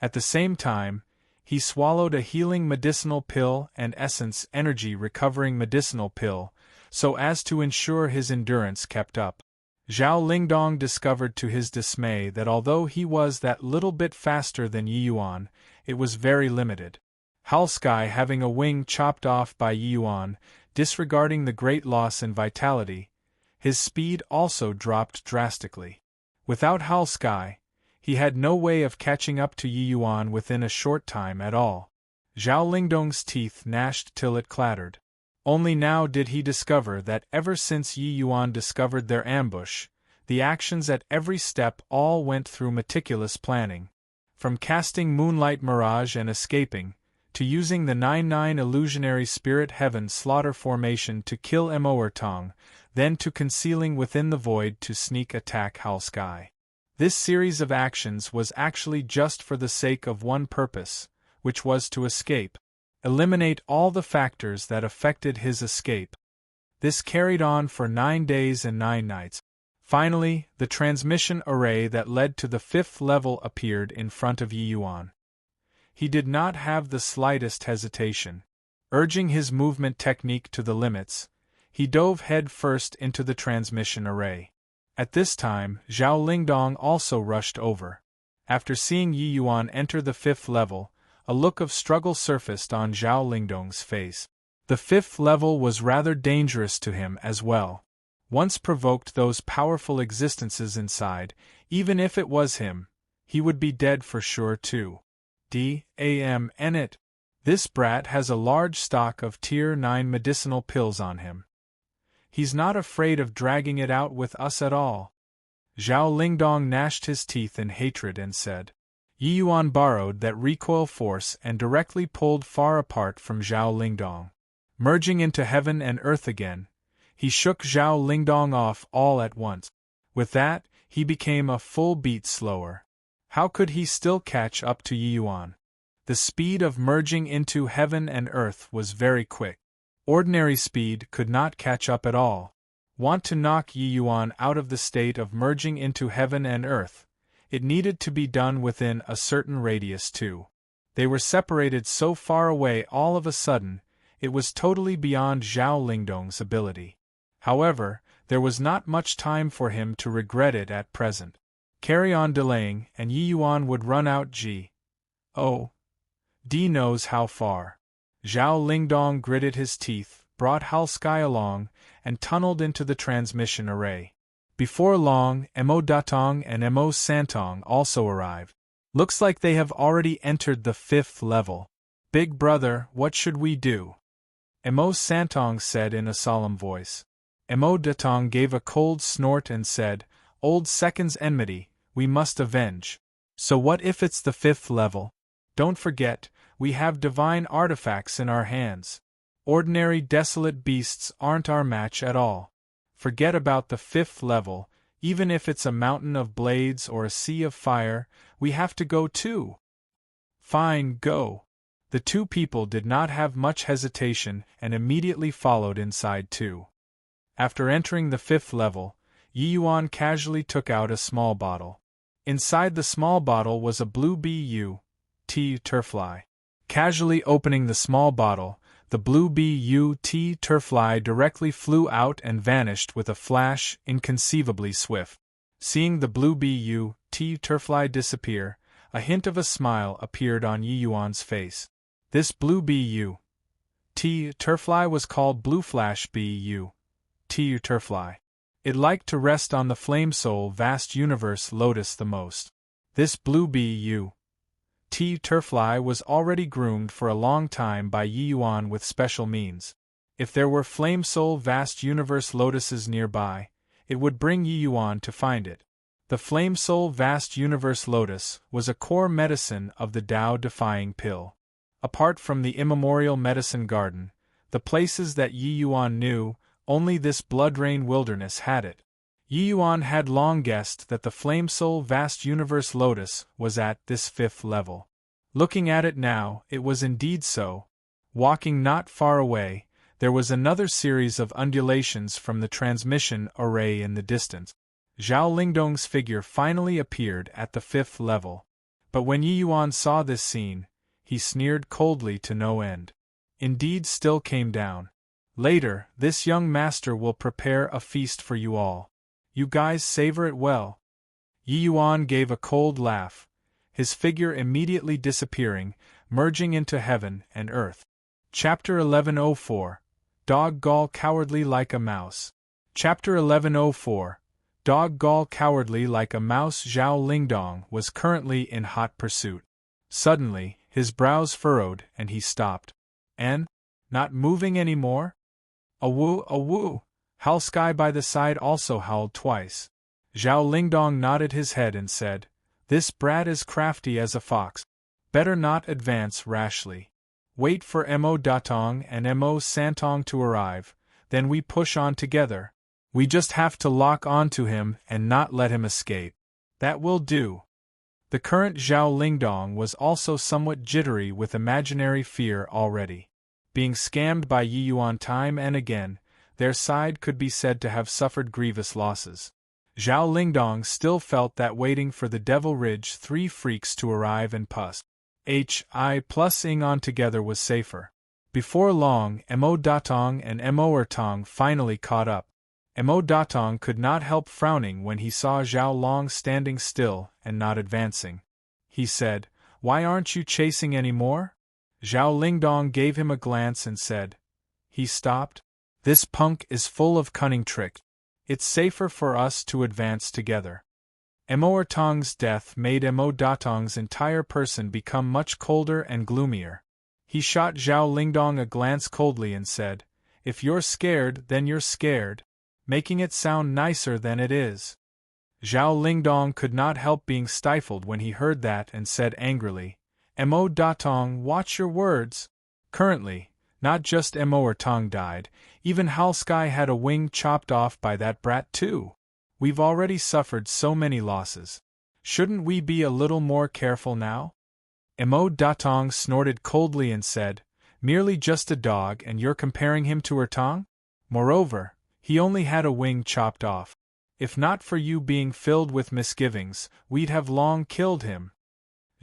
At the same time, he swallowed a healing medicinal pill and essence energy recovering medicinal pill, so as to ensure his endurance kept up. Zhao Lingdong discovered to his dismay that although he was that little bit faster than Yi Yuan, it was very limited. Halsky having a wing chopped off by Yi Yuan, disregarding the great loss in vitality, his speed also dropped drastically. Without Halsky, he had no way of catching up to Yi Yuan within a short time at all. Zhao Lingdong's teeth gnashed till it clattered. Only now did he discover that ever since Yi Yuan discovered their ambush, the actions at every step all went through meticulous planning. From casting Moonlight Mirage and escaping, to using the 9-9 illusionary spirit heaven slaughter formation to kill Moertong, then to concealing within the void to sneak attack Halsky. This series of actions was actually just for the sake of one purpose, which was to escape. Eliminate all the factors that affected his escape. This carried on for 9 days and 9 nights. Finally, the transmission array that led to the 5th level appeared in front of Yi Yuan. He did not have the slightest hesitation. Urging his movement technique to the limits, he dove head first into the transmission array. At this time, Zhao Lingdong also rushed over. After seeing Yi Yuan enter the 5th level, a look of struggle surfaced on Zhao Lingdong's face. The 5th level was rather dangerous to him as well. Once provoked those powerful existences inside, even if it was him, he would be dead for sure too. Damn it! This brat has a large stock of Tier 9 medicinal pills on him. He's not afraid of dragging it out with us at all. Zhao Lingdong gnashed his teeth in hatred and said. Yi Yuan borrowed that recoil force and directly pulled far apart from Zhao Lingdong. Merging into heaven and earth again, he shook Zhao Lingdong off all at once. With that, he became a full beat slower. How could he still catch up to Yi Yuan? The speed of merging into heaven and earth was very quick. Ordinary speed could not catch up at all. Want to knock Yi Yuan out of the state of merging into heaven and earth? It needed to be done within a certain radius too. They were separated so far away all of a sudden, it was totally beyond Zhao Lingdong's ability. However, there was not much time for him to regret it at present. Carry on delaying, and Yi Yuan would run out D knows how far. Zhao Lingdong gritted his teeth, brought Halskai along, and tunneled into the transmission array. Before long, Mo Datong and Mo Santong also arrived. Looks like they have already entered the 5th level. Big brother, what should we do? Mo Santong said in a solemn voice. Mo Datong gave a cold snort and said, Old Second's enmity, we must avenge. So what if it's the 5th level? Don't forget, we have divine artifacts in our hands. Ordinary desolate beasts aren't our match at all. Forget about the 5th level, even if it's a mountain of blades or a sea of fire, we have to go too. Fine, go. The two people did not have much hesitation and immediately followed inside too. After entering the 5th level, Yi Yuan casually took out a small bottle. Inside the small bottle was a blue BUT turfly. Casually opening the small bottle, the blue BUT turfly directly flew out and vanished with a flash inconceivably swift. Seeing the blue BUT turfly disappear, a hint of a smile appeared on Yi Yuan's face. This blue BUT turfly was called Blue Flash BUT turfly. It liked to rest on the flame soul vast universe lotus the most. This blue BUT turfly was already groomed for a long time by Yi Yuan with special means. If there were flame soul vast universe lotuses nearby, it would bring Yi Yuan to find it. The flame soul vast universe lotus was a core medicine of the Tao-defying pill. Apart from the immemorial medicine garden, the places that Yi Yuan knew, only this blood-rain wilderness had it. Yi Yuan had long guessed that the flame soul vast universe lotus was at this 5th level. Looking at it now, it was indeed so. Walking not far away, there was another series of undulations from the transmission array in the distance. Zhao Lingdong's figure finally appeared at the 5th level. But when Yi Yuan saw this scene, he sneered coldly to no end. Indeed still came down. Later, this young master will prepare a feast for you all. You guys savor it well. Yi Yuan gave a cold laugh, his figure immediately disappearing, merging into heaven and earth. Chapter 1104. Dog Gall Cowardly Like a Mouse. Chapter 1104. Dog Gall Cowardly Like a Mouse. Zhao Lingdong was currently in hot pursuit. Suddenly, his brows furrowed and he stopped. And? Not moving any more? Awoo, awoo! Halskai by the side also howled twice. Zhao Lingdong nodded his head and said, This brat is crafty as a fox. Better not advance rashly. Wait for Mo Datong and Mo Santong to arrive, then we push on together. We just have to lock on to him and not let him escape. That will do. The current Zhao Lingdong was also somewhat jittery with imaginary fear already. Being scammed by Yi Yuan time and again, their side could be said to have suffered grievous losses. Zhao Lingdong still felt that waiting for the Devil Ridge 3 freaks to arrive and Hi plus Ing on together was safer. Before long, Mo Datong and Mo Ertong finally caught up. Mo Datong could not help frowning when he saw Zhao Long standing still and not advancing. He said, "Why aren't you chasing any more?" Zhao Lingdong gave him a glance and said, "He stopped? This punk is full of cunning tricks. It's safer for us to advance together." Mo Ertong's death made Mo Datong's entire person become much colder and gloomier. He shot Zhao Lingdong a glance coldly and said, "If you're scared, then you're scared," making it sound nicer than it is. Zhao Lingdong could not help being stifled when he heard that and said angrily, "Mo Datong, watch your words." Currently, not just Mo Ertong died, even Halsky had a wing chopped off by that brat too. We've already suffered so many losses. Shouldn't we be a little more careful now? Mo Datong snorted coldly and said, "Merely just a dog and you're comparing him to Ertong? Moreover, he only had a wing chopped off. If not for you being filled with misgivings, we'd have long killed him."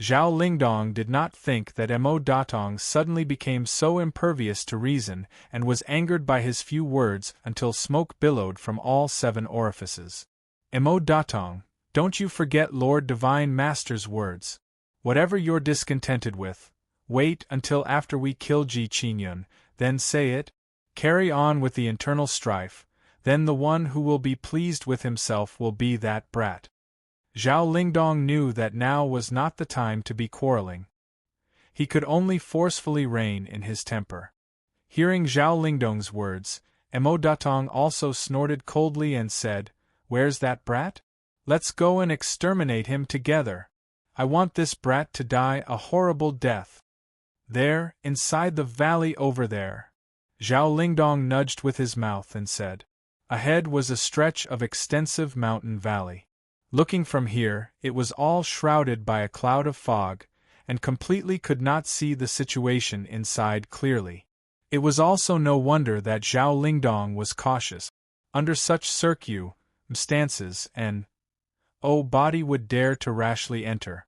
Zhao Lingdong did not think that Mo Datong suddenly became so impervious to reason and was angered by his few words until smoke billowed from all 7 orifices. "Mo Datong, don't you forget Lord Divine Master's words. Whatever you're discontented with, wait until after we kill Ji Qingyun, then say it. Carry on with the internal strife, then the one who will be pleased with himself will be that brat." Zhao Lingdong knew that now was not the time to be quarreling. He could only forcefully rein in his temper. Hearing Zhao Lingdong's words, Mo Datong also snorted coldly and said, "Where's that brat? Let's go and exterminate him together. I want this brat to die a horrible death. There, inside the valley over there." Zhao Lingdong nudged with his mouth and said. Ahead was a stretch of extensive mountain valley. Looking from here, it was all shrouded by a cloud of fog, and completely could not see the situation inside clearly. It was also no wonder that Zhao Lingdong was cautious. Under such circumstances, an body would dare to rashly enter.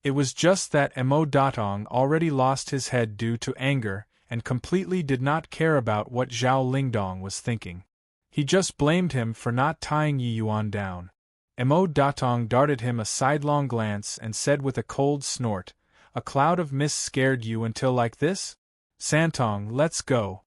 It was just that Mo Datong already lost his head due to anger and completely did not care about what Zhao Lingdong was thinking. He just blamed him for not tying Yi Yuan down. Mo Datong darted him a sidelong glance and said with a cold snort, "A cloud of mist scared you until like this? Santong, let's go."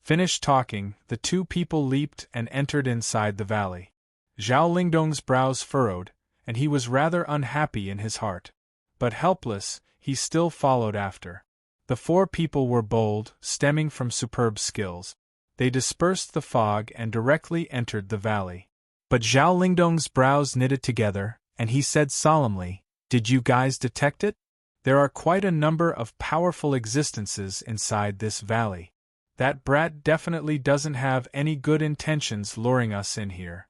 Finished talking, the 2 people leaped and entered inside the valley. Zhao Lingdong's brows furrowed, and he was rather unhappy in his heart. But helpless, he still followed after. The 4 people were bold, stemming from superb skills. They dispersed the fog and directly entered the valley. But Zhao Lingdong's brows knitted together, and he said solemnly, "Did you guys detect it? There are quite a number of powerful existences inside this valley. That brat definitely doesn't have any good intentions luring us in here."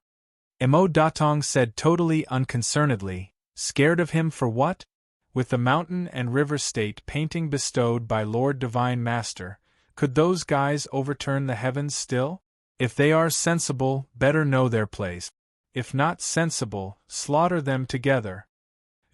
Mo Datong said totally unconcernedly, "Scared of him for what? With the mountain and river state painting bestowed by Lord Divine Master, could those guys overturn the heavens still? If they are sensible, better know their place. If not sensible, slaughter them together."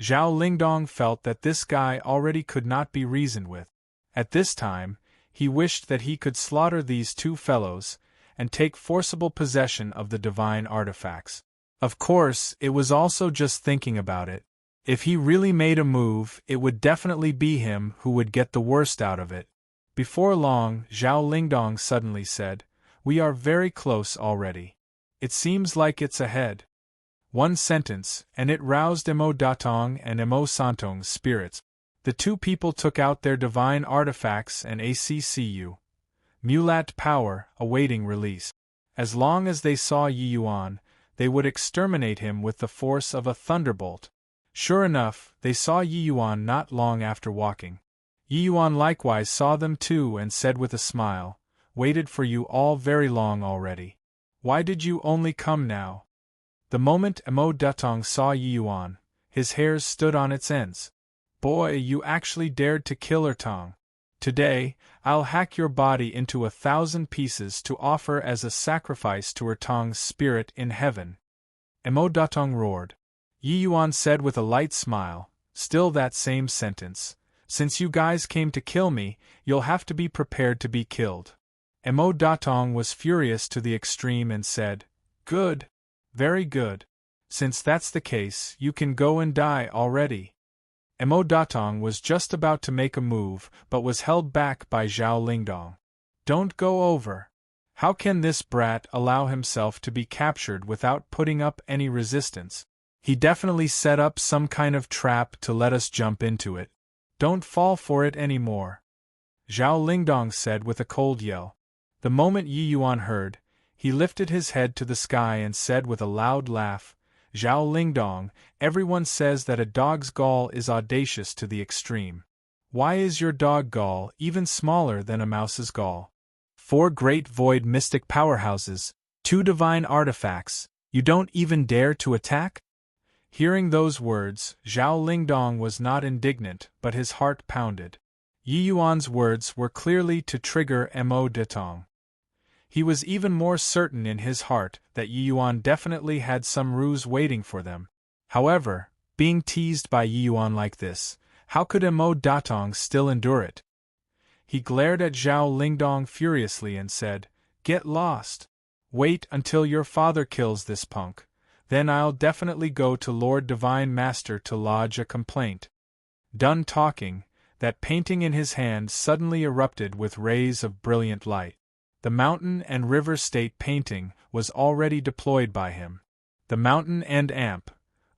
Zhao Lingdong felt that this guy already could not be reasoned with. At this time, he wished that he could slaughter these 2 fellows, and take forcible possession of the divine artifacts. Of course, it was also just thinking about it. If he really made a move, it would definitely be him who would get the worst out of it. Before long, Zhao Lingdong suddenly said, "We are very close already. It seems like it's ahead." One sentence, and it roused Mo Datong and Mo Santong's spirits. The 2 people took out their divine artifacts and ACCU. Mulat power, awaiting release. As long as they saw Yi Yuan, they would exterminate him with the force of a thunderbolt. Sure enough, they saw Yi Yuan not long after walking. Yi Yuan likewise saw them too and said with a smile, "Waited for you all very long already. Why did you only come now?" The moment Mo Datong saw Yi Yuan, His hairs stood on its ends. Boy, you actually dared to kill Ertong. Today, I'll hack your body into 1,000 pieces to offer as a sacrifice to Ertong's spirit in heaven. Emo Datong roared. Yi Yuan said with a light smile, still that same sentence. Since you guys came to kill me, you'll have to be prepared to be killed. Emo Datong was furious to the extreme and said, Good. Very good. Since that's the case, you can go and die already. Emo Datong was just about to make a move, but was held back by Zhao Lingdong. Don't go over. How can this brat allow himself to be captured without putting up any resistance? He definitely set up some kind of trap to let us jump into it. Don't fall for it anymore. Zhao Lingdong said with a cold yell. The moment Yi Yuan heard, he lifted his head to the sky and said with a loud laugh, Zhao Lingdong, everyone says that a dog's gall is audacious to the extreme. Why is your dog gall even smaller than a mouse's gall? 4 great void mystic powerhouses, 2 divine artifacts, you don't even dare to attack? Hearing those words, Zhao Lingdong was not indignant, but his heart pounded. Yi Yuan's words were clearly to trigger Mo Datong. He was even more certain in his heart that Yi Yuan definitely had some ruse waiting for them. However, being teased by Yi Yuan like this, how could Mo Datong still endure it? He glared at Zhao Lingdong furiously and said, Get lost. Wait until your father kills this punk. Then I'll definitely go to Lord Divine Master to lodge a complaint. Done talking, that painting in his hand suddenly erupted with rays of brilliant light. The Mountain and River State painting was already deployed by him. The Mountain and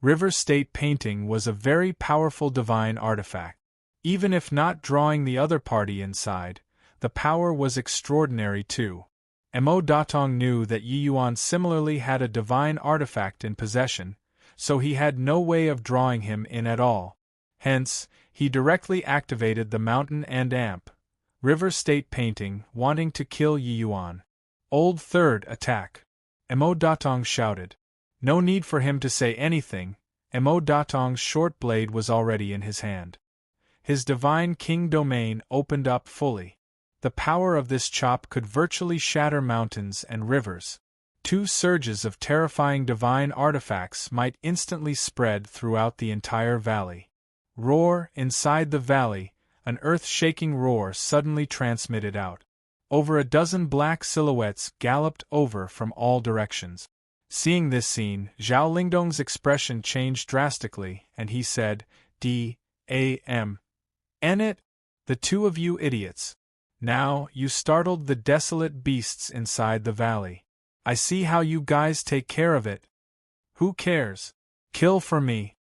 River State painting was a very powerful divine artifact. Even if not drawing the other party inside, the power was extraordinary too. Mo Datong knew that Yi Yuan similarly had a divine artifact in possession, so he had no way of drawing him in at all. Hence, he directly activated the Mountain and River State painting, wanting to kill Yi Yuan. Old third attack. Mo Datong shouted. No need for him to say anything, Mo Datong's short blade was already in his hand. His divine king domain opened up fully. The power of this chop could virtually shatter mountains and rivers. 2 surges of terrifying divine artifacts might instantly spread throughout the entire valley. Roar inside the valley, an earth-shaking roar suddenly transmitted out. Over a dozen black silhouettes galloped over from all directions. Seeing this scene, Zhao Lingdong's expression changed drastically, and he said, D.A.M. N the 2 of you idiots. Now, you startled the desolate beasts inside the valley. I see how you guys take care of it. Who cares? Kill for me.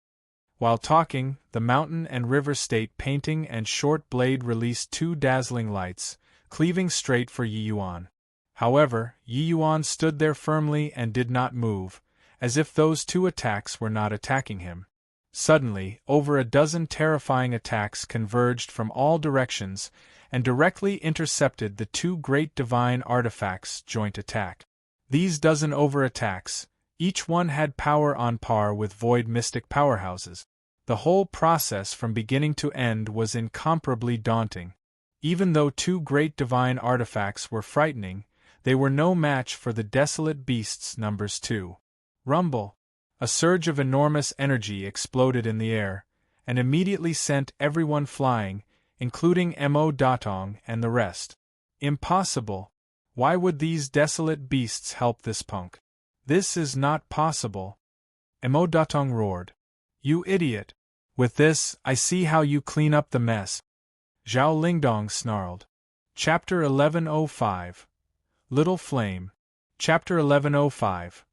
While talking, the Mountain and River State painting and short blade released 2 dazzling lights, cleaving straight for Yi Yuan. However, Yi Yuan stood there firmly and did not move, as if those 2 attacks were not attacking him. Suddenly, over a dozen terrifying attacks converged from all directions and directly intercepted the 2 great divine artifacts' joint attack. These dozen over-attacks, each one had power on par with void mystic powerhouses. The whole process from beginning to end was incomparably daunting. Even though 2 great divine artifacts were frightening, they were no match for the desolate beasts numbers 2. Rumble! A surge of enormous energy exploded in the air, and immediately sent everyone flying, including Mo Datong and the rest. Impossible! Why would these desolate beasts help this punk? This is not possible! Mo Datong roared. You idiot! With this, I see how you clean up the mess. Zhao Lingdong snarled. Chapter 1105. Little Flame. Chapter 1105.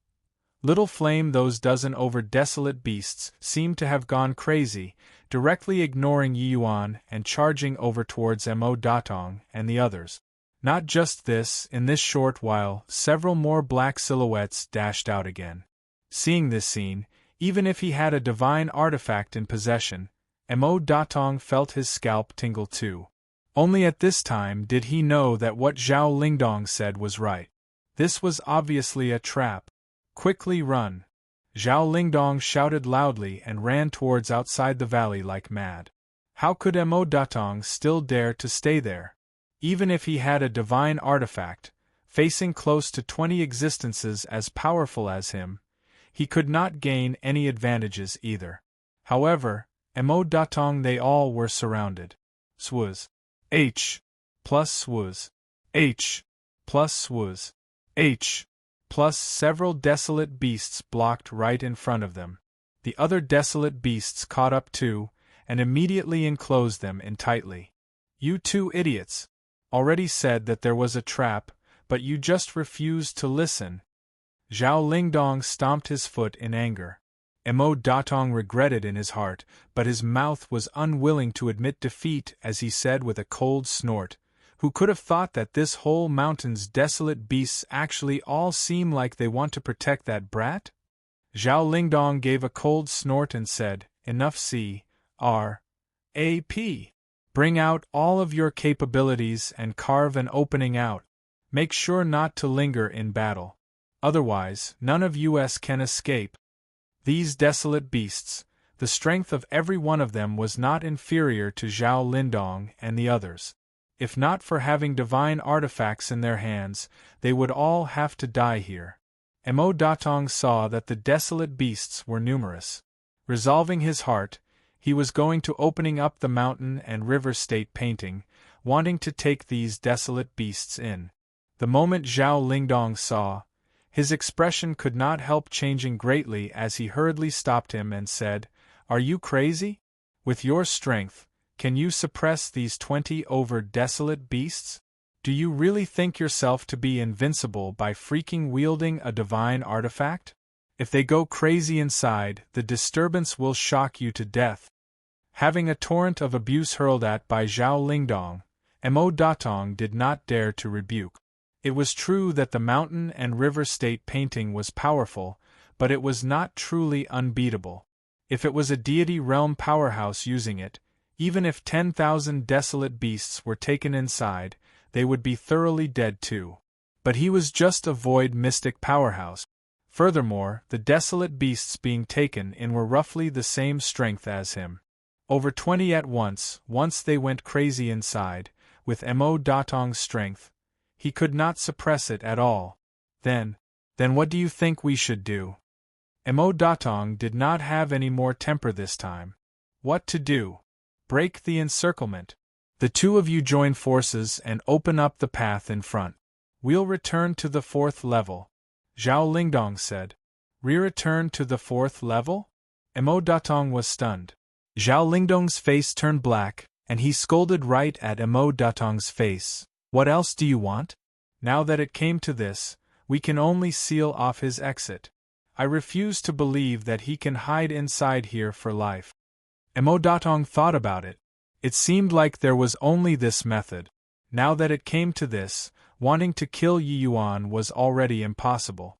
Little Flame. Those dozen over desolate beasts seemed to have gone crazy, directly ignoring Yi Yuan and charging over towards Mo Datong and the others. Not just this, in this short while, several more black silhouettes dashed out again. Seeing this scene, even if he had a divine artifact in possession, Mo Datong felt his scalp tingle too. Only at this time did he know that what Zhao Lingdong said was right. This was obviously a trap. Quickly run! Zhao Lingdong shouted loudly and ran towards outside the valley like mad. How could Mo Datong still dare to stay there? Even if he had a divine artifact, facing close to 20 existences as powerful as him, he could not gain any advantages either. However, Mo Datong they all were surrounded. Swuz. H. Plus swuz. H. Plus swuz. H. Plus several desolate beasts blocked right in front of them. The other desolate beasts caught up too, and immediately enclosed them in tightly. You two idiots! Already said that there was a trap, but you just refused to listen. Zhao Lingdong stomped his foot in anger. Mo Datong regretted in his heart, but his mouth was unwilling to admit defeat as he said with a cold snort, "Who could have thought that this whole mountain's desolate beasts actually all seem like they want to protect that brat?" Zhao Lingdong gave a cold snort and said, "Enough C.R.A.P. Bring out all of your capabilities and carve an opening out. Make sure not to linger in battle. Otherwise, none of us can escape." These desolate beasts, the strength of every one of them was not inferior to Zhao Lingdong and the others. If not for having divine artifacts in their hands, they would all have to die here. Mo Datong saw that the desolate beasts were numerous. Resolving his heart, he was going to opening up the mountain and river state painting, wanting to take these desolate beasts in. The moment Zhao Lingdong saw, his expression could not help changing greatly as he hurriedly stopped him and said, "Are you crazy? With your strength, can you suppress these 20 over desolate beasts? Do you really think yourself to be invincible by freaking wielding a divine artifact? If they go crazy inside, the disturbance will shock you to death." Having a torrent of abuse hurled at by Zhao Lingdong, Mo Datong did not dare to rebuke. It was true that the mountain and river state painting was powerful, but it was not truly unbeatable. If it was a deity realm powerhouse using it, even if 10,000 desolate beasts were taken inside, they would be thoroughly dead too. But he was just a void mystic powerhouse. Furthermore, the desolate beasts being taken in were roughly the same strength as him. Over 20 at once they went crazy inside, with Mo Datong's strength. He could not suppress it at all. Then what do you think we should do? Mo Datong did not have any more temper this time. What to do? Break the encirclement. The two of you join forces and open up the path in front. We'll return to the 4th level. Zhao Lingdong said. Return to the 4th level? Mo Datong was stunned. Zhao Lingdong's face turned black, and he scolded right at Mo Datong's face. What else do you want? Now that it came to this, we can only seal off his exit. I refuse to believe that he can hide inside here for life. Mo Datong thought about it. It seemed like there was only this method. Now that it came to this, wanting to kill Yi Yuan was already impossible.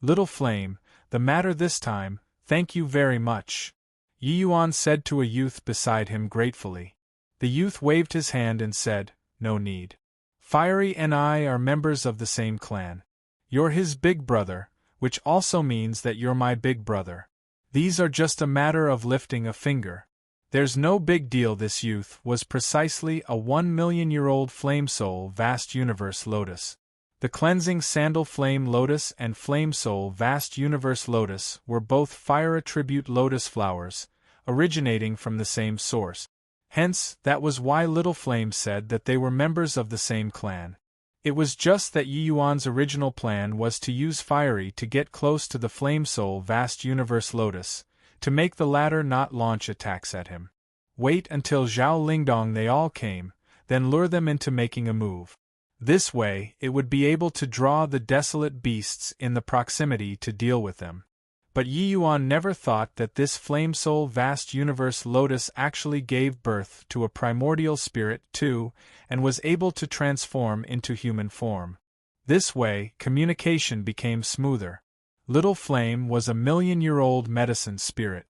Little Flame, the matter this time, thank you very much. Yi Yuan said to a youth beside him gratefully. The youth waved his hand and said, no need. Fiery and I are members of the same clan. You're his big brother, which also means that you're my big brother. These are just a matter of lifting a finger. There's no big deal. This youth was precisely a 1,000,000-year-old flame soul vast universe lotus. The cleansing sandal flame lotus and flame soul vast universe lotus were both fire attribute lotus flowers, originating from the same source. Hence, that was why Little Flame said that they were members of the same clan. It was just that Yi Yuan's original plan was to use Fiery to get close to the Flame Soul Vast Universe Lotus, to make the latter not launch attacks at him. Wait until Zhao Lingdong they all came, then lure them into making a move. This way, it would be able to draw the desolate beasts in the proximity to deal with them. But Yi Yuan never thought that this Flame Soul Vast Universe Lotus actually gave birth to a primordial spirit too, and was able to transform into human form. This way, communication became smoother. Little Flame was a 1,000,000-year-old medicine spirit.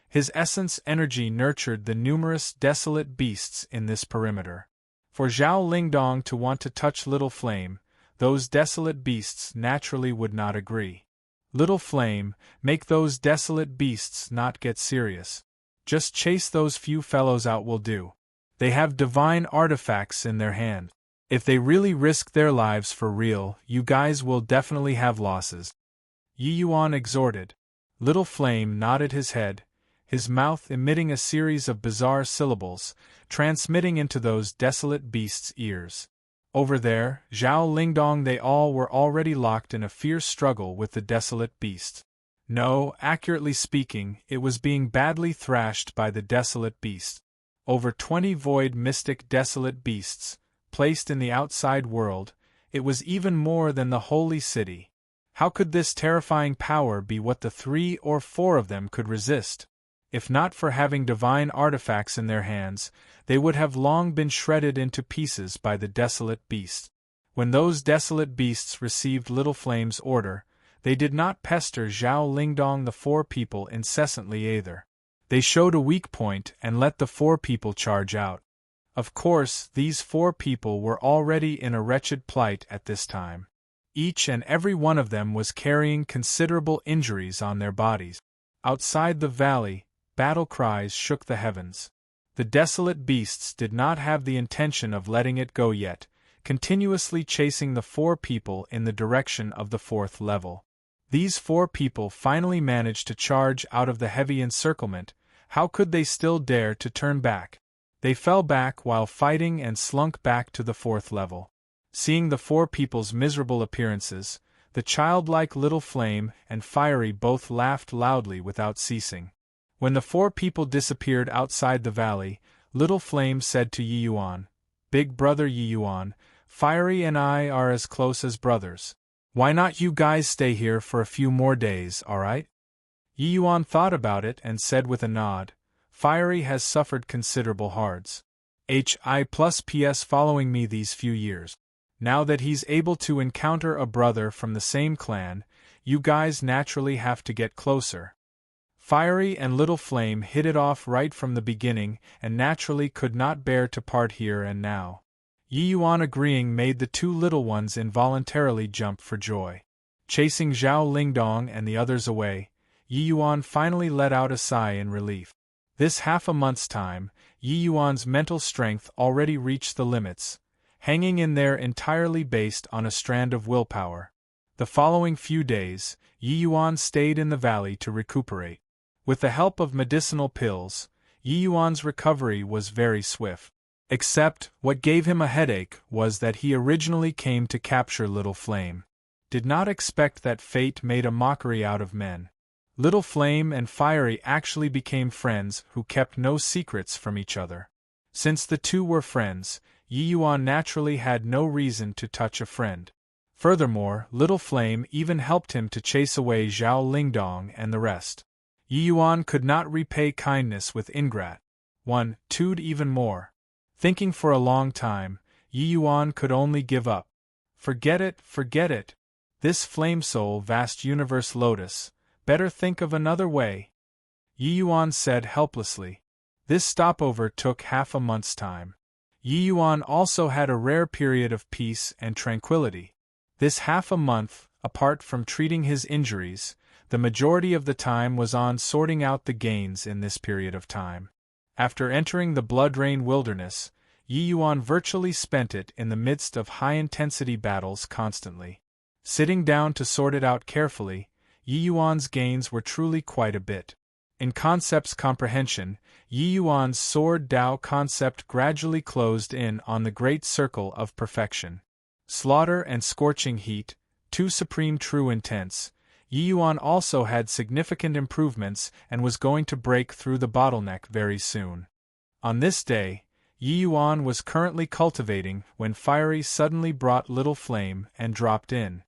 His essence energy nurtured the numerous desolate beasts in this perimeter. For Zhao Lingdong to want to touch Little Flame, those desolate beasts naturally would not agree. Little Flame, make those desolate beasts not get serious. Just chase those few fellows out will do. They have divine artifacts in their hand. If they really risk their lives for real, you guys will definitely have losses. Yi Yuan exhorted. Little Flame nodded his head, his mouth emitting a series of bizarre syllables, transmitting into those desolate beasts' ears. Over there, Zhao Lingdong, they all were already locked in a fierce struggle with the desolate beast. No, accurately speaking, it was being badly thrashed by the desolate beast. Over 20 void mystic desolate beasts, placed in the outside world, it was even more than the holy city. How could this terrifying power be what the 3 or 4 of them could resist? If not for having divine artifacts in their hands, they would have long been shredded into pieces by the desolate beast. When those desolate beasts received Little Flame's order, they did not pester Zhao Lingdong the 4 people incessantly either. They showed a weak point and let the 4 people charge out. Of course, these 4 people were already in a wretched plight at this time. Each and every one of them was carrying considerable injuries on their bodies. Outside the valley, battle cries shook the heavens. The desolate beasts did not have the intention of letting it go yet, continuously chasing the 4 people in the direction of the 4th level. These 4 people finally managed to charge out of the heavy encirclement. How could they still dare to turn back? They fell back while fighting and slunk back to the 4th level. Seeing the 4 people's miserable appearances, the childlike Little Flame and Fiery both laughed loudly without ceasing. When the 4 people disappeared outside the valley, Little Flame said to Yi Yuan, "Big brother Yi Yuan, Fiery and I are as close as brothers. Why not you guys stay here for a few more days, alright?" Yi Yuan thought about it and said with a nod, "Fiery has suffered considerable hards. HI+PS following me these few years. Now that he's able to encounter a brother from the same clan, you guys naturally have to get closer." Fiery and Little Flame hit it off right from the beginning and naturally could not bear to part here and now. Yi Yuan agreeing made the 2 little ones involuntarily jump for joy. Chasing Zhao Lingdong and the others away, Yi Yuan finally let out a sigh in relief. This half a month's time, Yi Yuan's mental strength already reached the limits, hanging in there entirely based on a strand of willpower. The following few days, Yi Yuan stayed in the valley to recuperate. With the help of medicinal pills, Yi Yuan's recovery was very swift. Except, what gave him a headache was that he originally came to capture Little Flame. Did not expect that fate made a mockery out of men. Little Flame and Fiery actually became friends who kept no secrets from each other. Since the 2 were friends, Yi Yuan naturally had no reason to touch a friend. Furthermore, Little Flame even helped him to chase away Zhao Lingdong and the rest. Yi Yuan could not repay kindness with ingrat. 1/2'd even more. Thinking for a long time, Yi Yuan could only give up. Forget it, forget it. This flame soul vast universe lotus, better think of another way. Yi Yuan said helplessly. This stopover took half a month's time. Yi Yuan also had a rare period of peace and tranquility. This half a month, apart from treating his injuries, the majority of the time was on sorting out the gains in this period of time. After entering the Blood Rain Wilderness, Yi Yuan virtually spent it in the midst of high-intensity battles constantly. Sitting down to sort it out carefully, Yi Yuan's gains were truly quite a bit. In concepts comprehension, Yi Yuan's Sword Dao concept gradually closed in on the Great Circle of Perfection. Slaughter and Scorching Heat, 2 supreme true intents. Yi Yuan also had significant improvements and was going to break through the bottleneck very soon. On this day, Yi Yuan was currently cultivating when Fiery suddenly brought Little Flame and dropped in.